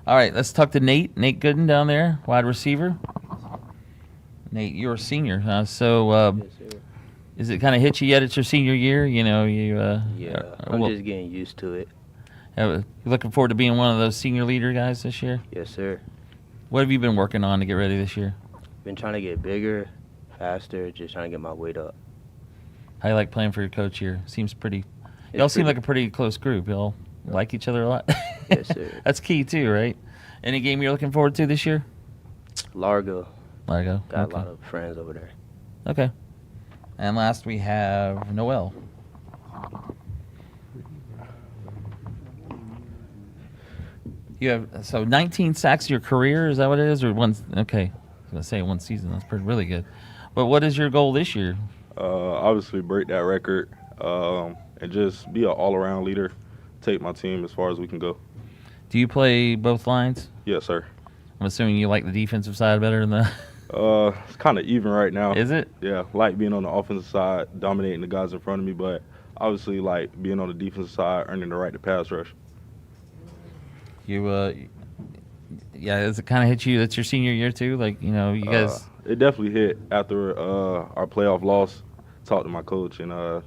All right. Let's talk to Nate. Nate Gooden down there, wide receiver. Nate, you're a senior, huh? So, is it kind of hit you yet? It's your senior year. Yeah. I'm just getting used to it. You looking forward to being one of those senior leader guys this year? Yes, sir. What have you been working on to get ready this year? Been trying to get bigger, faster, just trying to get my weight up. How you like playing for your coach here? Seems pretty. Y'all seem like a pretty close group. Y'all like each other a lot. Yes, sir. That's key too, right? Any game you're looking forward to this year? Largo. Largo. Got Okay. a lot of friends over there. Okay. And last we have Noel. You have 19 sacks your career. Is that what it is, or one? Okay, I was gonna say one season. That's really good. But what is your goal this year? Obviously break that record and just be an all-around leader. Take my team as far as we can go. Do you play both lines? Yes, sir. I'm assuming you like the defensive side better than the. It's kind of even right now. Is it? Yeah, like being on the offensive side, dominating the guys in front of me, but obviously like being on the defensive side, earning the right to pass rush. Yeah, does it kind of hit you? That's your senior year too. Like, you guys. It definitely hit after our playoff loss. Talked to my coach and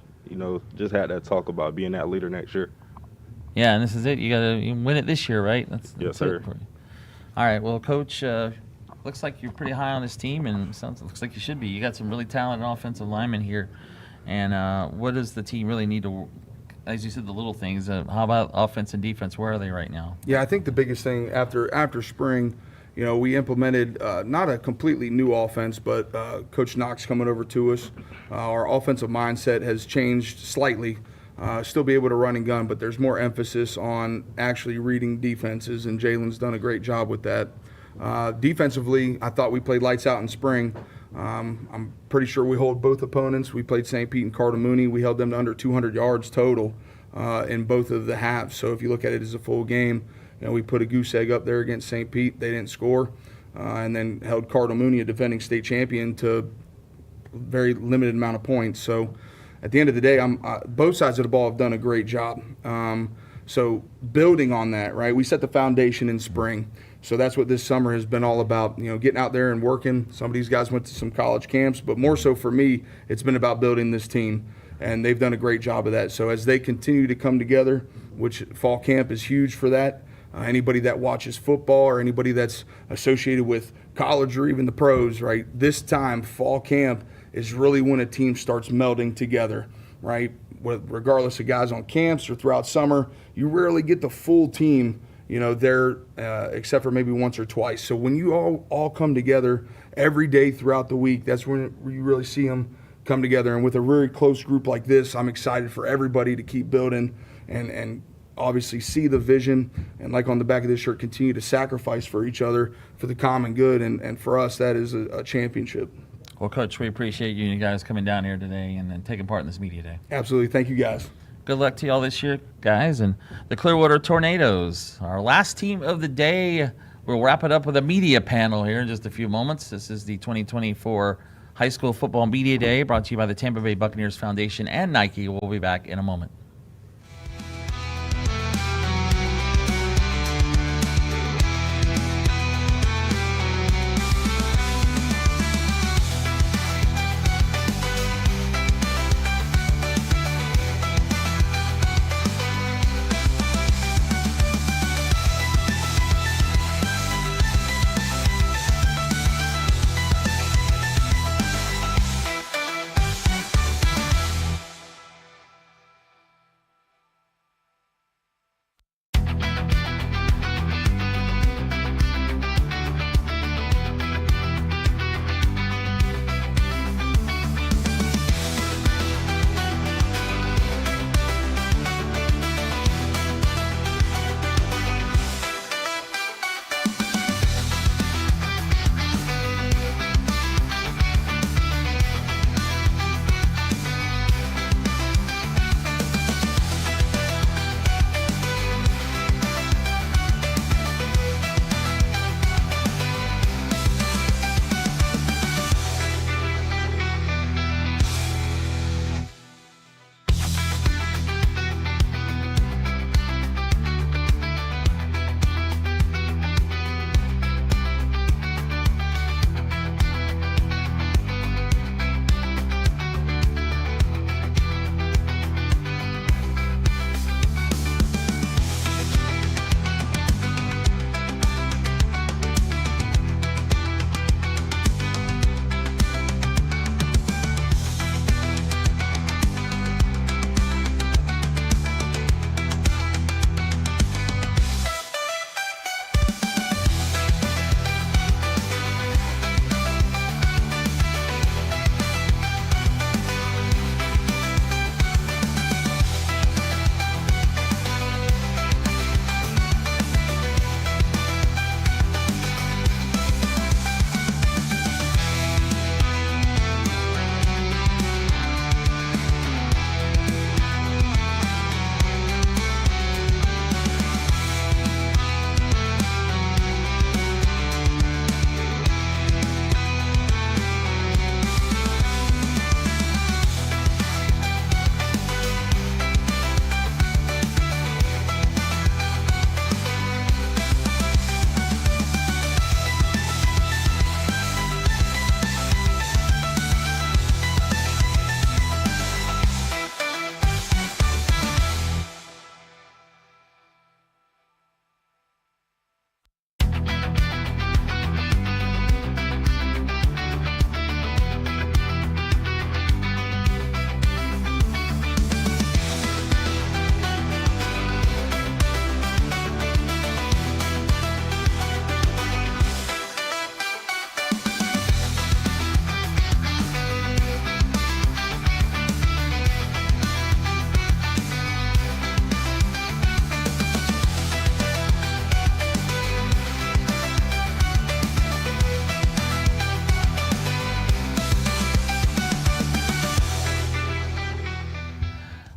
just had that talk about being that leader next year. Yeah, and this is it. You gotta win it this year, right? Yes, sir. All right. Well, Coach, looks like you're pretty high on this team, and looks like you should be. You got some really talented offensive linemen here. And what does the team really need to as you said, the little things. How about offense and defense? Where are they right now? Yeah, I think the biggest thing after spring, we implemented not a completely new offense, but Coach Knox coming over to us. Our offensive mindset has changed slightly. Still be able to run and gun, but there's more emphasis on actually reading defenses, and Jalen's done a great job with that. Defensively, I thought we played lights out in spring. I'm pretty sure we hold both opponents. We played St. Pete and Cardamooney. We held them to under 200 yards total in both of the halves. So if you look at it as a full game, we put a goose egg up there against St. Pete. They didn't score, and then held Cardamooney, a defending state champion, to a very limited amount of points. So at the end of the day, both sides of the ball have done a great job. So building on that, right? We set the foundation in spring. So that's what this summer has been all about, getting out there and working. Some of these guys went to some college camps, but more so for me, it's been about building this team, and they've done a great job of that. So as they continue to come together, which fall camp is huge for that, anybody that watches football or anybody that's associated with college or even the pros, right, this time, fall camp, is really when a team starts melding together, right? Regardless of guys on camps or throughout summer, you rarely get the full team, there, except for maybe once or twice. So when you all come together every day throughout the week, that's when you really see them come together. And with a very close group like this, I'm excited for everybody to keep building and obviously see the vision, and like on the back of this shirt, continue to sacrifice for each other for the common good. And for us, that is a championship. Well, Coach, we appreciate you guys coming down here today and taking part in this media day. Absolutely. Thank you, guys. Good luck to y'all this year, guys. And the Clearwater Tornadoes, our last team of the day. We'll wrap it up with a media panel here in just a few moments. This is the 2024 High School Football Media Day, brought to you by the Tampa Bay Buccaneers Foundation and Nike. We'll be back in a moment.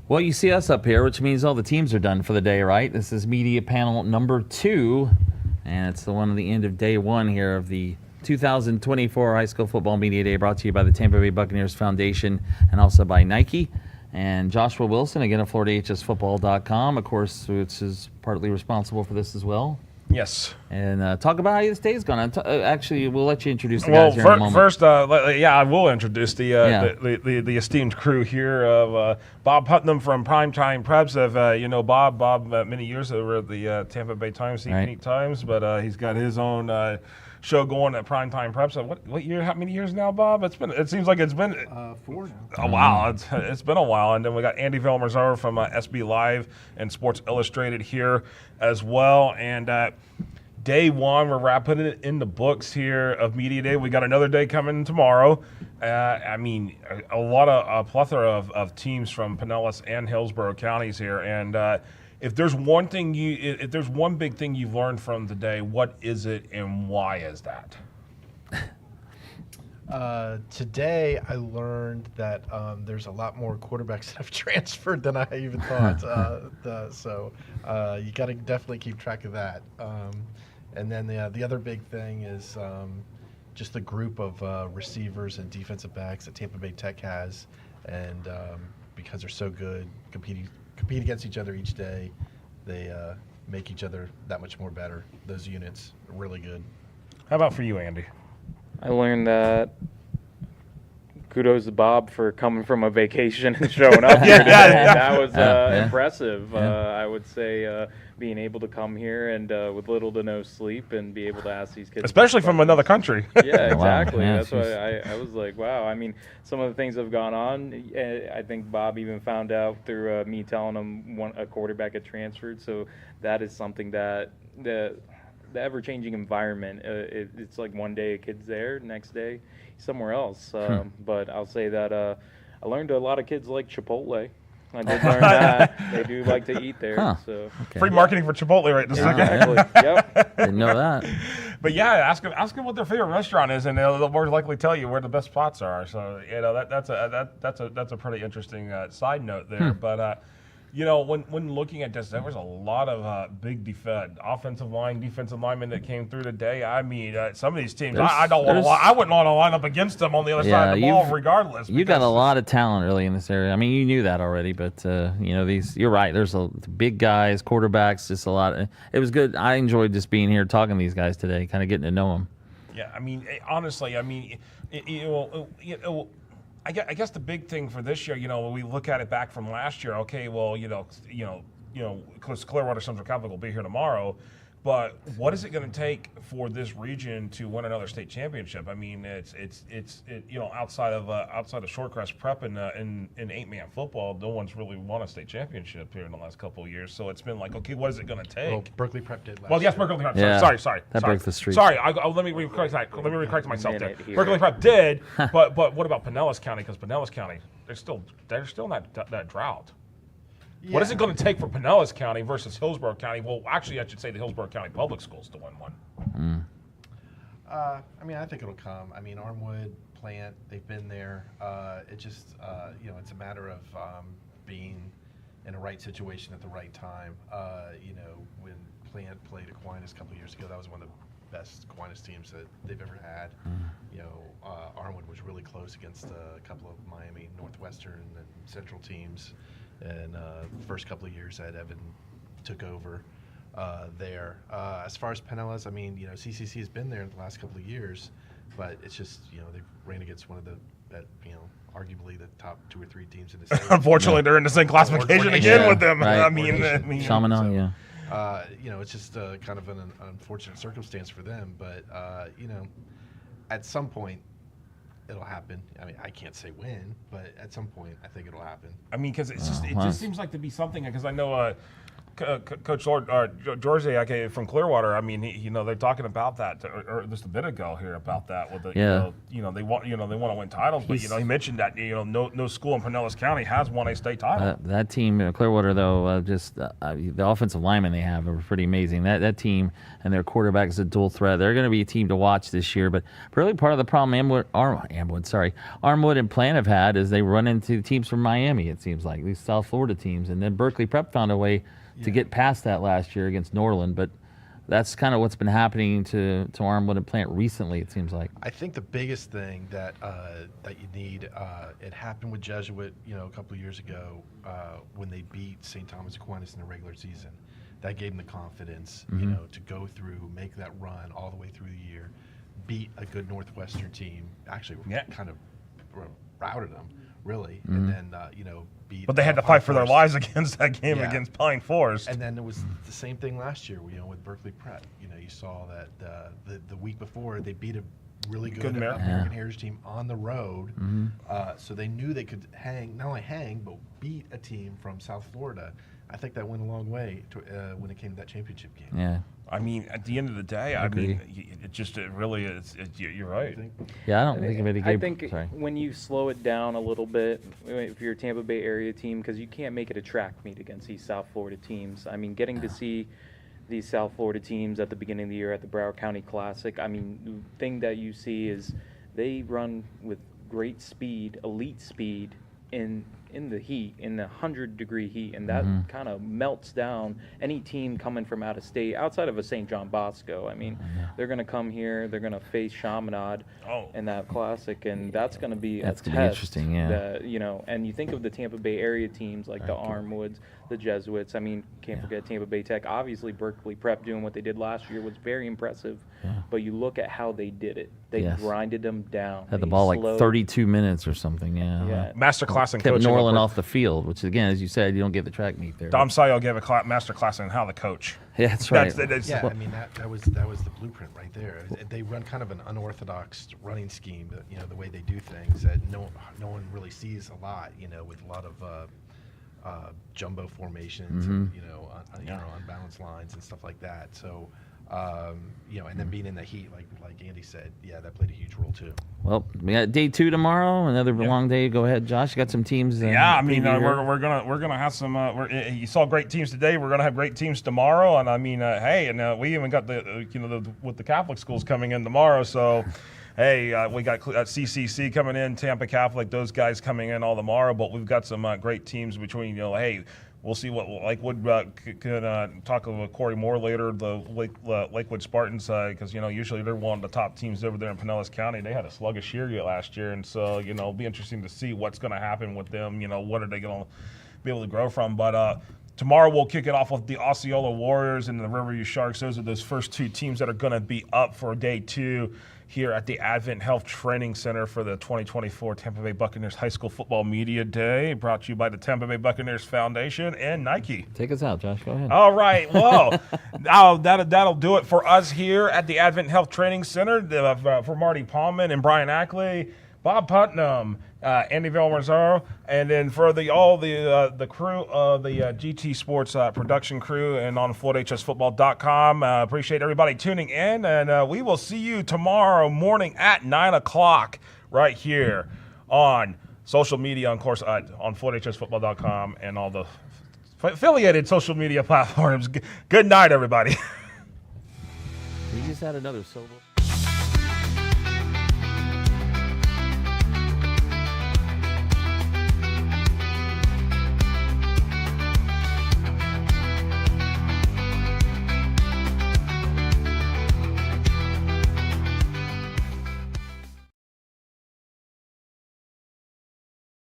Well, you see us up here, which means all the teams are done for the day, right? This is media panel number 2, and it's the one at the end of day 1 here of the 2024 High School Football Media Day, brought to you by the Tampa Bay Buccaneers Foundation and also by Nike. And Joshua Wilson, again, at FloridaHSFootball.com, of course, which is partly responsible for this as well. Yes. And talk about how this day's going. Actually, we'll let you introduce the guys here in a moment. First, I will introduce the esteemed crew here of Bob Putnam from Primetime Preps. You know Bob many years over at the Tampa Bay Times, Phoenix Times, but he's got his own show going at Primetime Preps. What year? How many years now, Bob? It seems like it's been 4 now. A while. It's been a while. And then we got Andy Villamazar from SB Live and Sports Illustrated here as well. And day 1, we're wrapping it in the books here of Media Day. We got another day coming tomorrow. I mean, a plethora of teams from Pinellas and Hillsborough counties here. And if there's one big thing you've learned from today, what is it and why is that? Today I learned that there's a lot more quarterbacks that have transferred than I even thought. So you got to definitely keep track of that. And then the other big thing is just the group of receivers and defensive backs that Tampa Bay Tech has, and because they're so good, compete against each other each day, they make each other that much more better. Those units are really good. How about for you, Andy? I learned that kudos to Bob for coming from a vacation and showing up here today. That was impressive. I would say being able to come here and with little to no sleep and be able to ask these kids. Especially from another country. Yeah, exactly. Wow. That's why I was like, wow. I mean, some of the things that have gone on, I think Bob even found out through me telling him a quarterback had transferred. So that is something that the ever-changing environment, it's like one day a kid's there, next day somewhere else. But I'll say that I learned a lot of kids like Chipotle. I did learn that. They do like to eat there. So Free marketing for Chipotle right this second. Exactly. Yep. Didn't know that. But yeah, ask them what their favorite restaurant is, and they'll more likely tell you where the best spots are. So you know that's a pretty interesting side note there. But you know, when looking at this, there was a lot of big offensive line, defensive linemen that came through today. I mean, some of these teams, I wouldn't want to line up against them on the other side of the ball, regardless. You got a lot of talent really in this area. I mean, you knew that already, but you know, you're right. There's big guys, quarterbacks, just a lot. It was good. I enjoyed just being here talking to these guys today, kind of getting to know them. Yeah, I mean, honestly, I mean, I guess the big thing for this year, you know, when we look at it back from last year, okay, well, because Clearwater Central Catholic will be here tomorrow, but what is it going to take for this region to win another state championship? I mean, it's outside of Shorecrest Prep and 8-man football, no one's really won a state championship here in the last couple of years. So it's been like, okay, what is it going to take? Well, Berkeley Prep did last Well, yes, year. Berkeley Prep. Yeah, Sorry. That broke the streak. Sorry, let me recorrect myself there. Berkeley Prep did, but what about Pinellas County? Because Pinellas County, they're still in that drought. Yeah. What is it going to take for Pinellas County versus Hillsborough County? Well, actually, I should say the Hillsborough County Public Schools to win one. I mean, I think it'll come. I mean, Armwood, Plant, they've been there. It just, it's a matter of being in the right situation at the right time. When Plant played Aquinas a couple of years ago, that was one of the best Aquinas teams that they've ever had. Armwood was really close against a couple of Miami Northwestern and Central teams. And the first couple of years that Evan took over there. As far as Pinellas, I mean, CCC has been there in the last couple of years, but it's just, they ran against one of arguably the top 2 or 3 teams in the state. Unfortunately, they're in the same classification again with them. Right. I mean, Chaminade, yeah. It's just kind of an unfortunate circumstance for them, but at some point, it'll happen. I mean, I can't say when, but at some point, I think it'll happen. I mean, because it just seems like to be something. Because I know Coach George from Clearwater. I mean, they're talking about that or just a bit ago here about that with the they want to win titles, but he mentioned that no school in Pinellas County has won a state title. That team, Clearwater, though, the offensive linemen they have are pretty amazing. That team and their quarterback is a dual threat. They're going to be a team to watch this year. But really, part of the problem Armwood and Plant have had is they run into teams from Miami. It seems like these South Florida teams, and then Berkeley Prep found a way to get past that last year against Norland. But that's kind of what's been happening to Armwood and Plant recently, it seems like. I think the biggest thing that you need, it happened with Jesuit, a couple of years ago when they beat St. Thomas Aquinas in the regular season. That gave them the confidence, to go through, make that run all the way through the year, beat a good Northwestern team. Actually, kind of routed them, really, and then beat. But they had to fight for their lives against that game against Pine Forest. And then it was the same thing last year, with Berkeley Prep. You saw that the week before they beat a really good American Heritage team on the road, so they knew they could not only hang but beat a team from South Florida. I think that went a long way when it came to that championship game. Yeah. I mean, at the end of the day, it really is. You're right. Yeah, I don't think of it. I think when you slow it down a little bit, if you're a Tampa Bay area team, because you can't make it a track meet against these South Florida teams. I mean, getting to see these South Florida teams at the beginning of the year at the Broward County Classic, I mean, the thing that you see is they run with great speed, elite speed, in the heat, in the 100-degree heat, and that kind of melts down any team coming from out of state, outside of a St. John Bosco. I mean, they're going to come here, they're going to face Chaminade in that Classic, and that's going to be a test. Be interesting, yeah. That, and you think of the Tampa Bay area teams like the Armwoods, the Jesuits. I mean, can't forget Tampa Bay Tech. Obviously, Berkeley Prep doing what they did last year was very impressive, but you look at how they did it. They grinded them down. Had the ball like 32 minutes or something, Masterclass in kept coaching. Norland off the field, which again, as you said, you don't get the track meet there. Dom Sayo gave a master class on how to coach. Yeah, that's right. I mean, that was the blueprint right there. They run kind of an unorthodox running scheme, the way they do things that no one really sees a lot, with a lot of jumbo formations, and, unbalanced lines and stuff like that. So, and then being in the heat, like Andy said, that played a huge role too. Well, we got day 2 tomorrow. Another long day. Go ahead, Josh. You got some teams. I mean, we're gonna have some. You saw great teams today. We're gonna have great teams tomorrow. And I mean, we even got with the Catholic schools coming in tomorrow. So. Hey, we got CCC coming in, Tampa Catholic, those guys coming in all tomorrow. But we've got some great teams between, we'll see what Lakewood can talk with Corey Moore later, the Lakewood Spartans, because, usually they're one of the top teams over there in Pinellas County. They had a sluggish year last year, and so, it'll be interesting to see what's going to happen with them. What are they going to be able to grow from? But tomorrow we'll kick it off with the Osceola Warriors and the Riverview Sharks. Those are those first 2 teams that are going to be up for day 2 here at the AdventHealth Training Center for the 2024 Tampa Bay Buccaneers High School Football Media Day, brought to you by the Tampa Bay Buccaneers Foundation and Nike. Take us out, Josh. Go ahead. All right. Well, now that'll do it for us here at the AdventHealth Training Center. For Marty Palman and Brian Ackley, Bob Putnam, Andy Vilmarzaro, and then for all the crew of the GT Sports production crew and on FloydHSFootball.com. Appreciate everybody tuning in, and we will see you tomorrow morning at 9 o'clock right here on social media, of course, on FloydHSFootball.com and all the affiliated social media platforms. Good night, everybody. We just had another solo.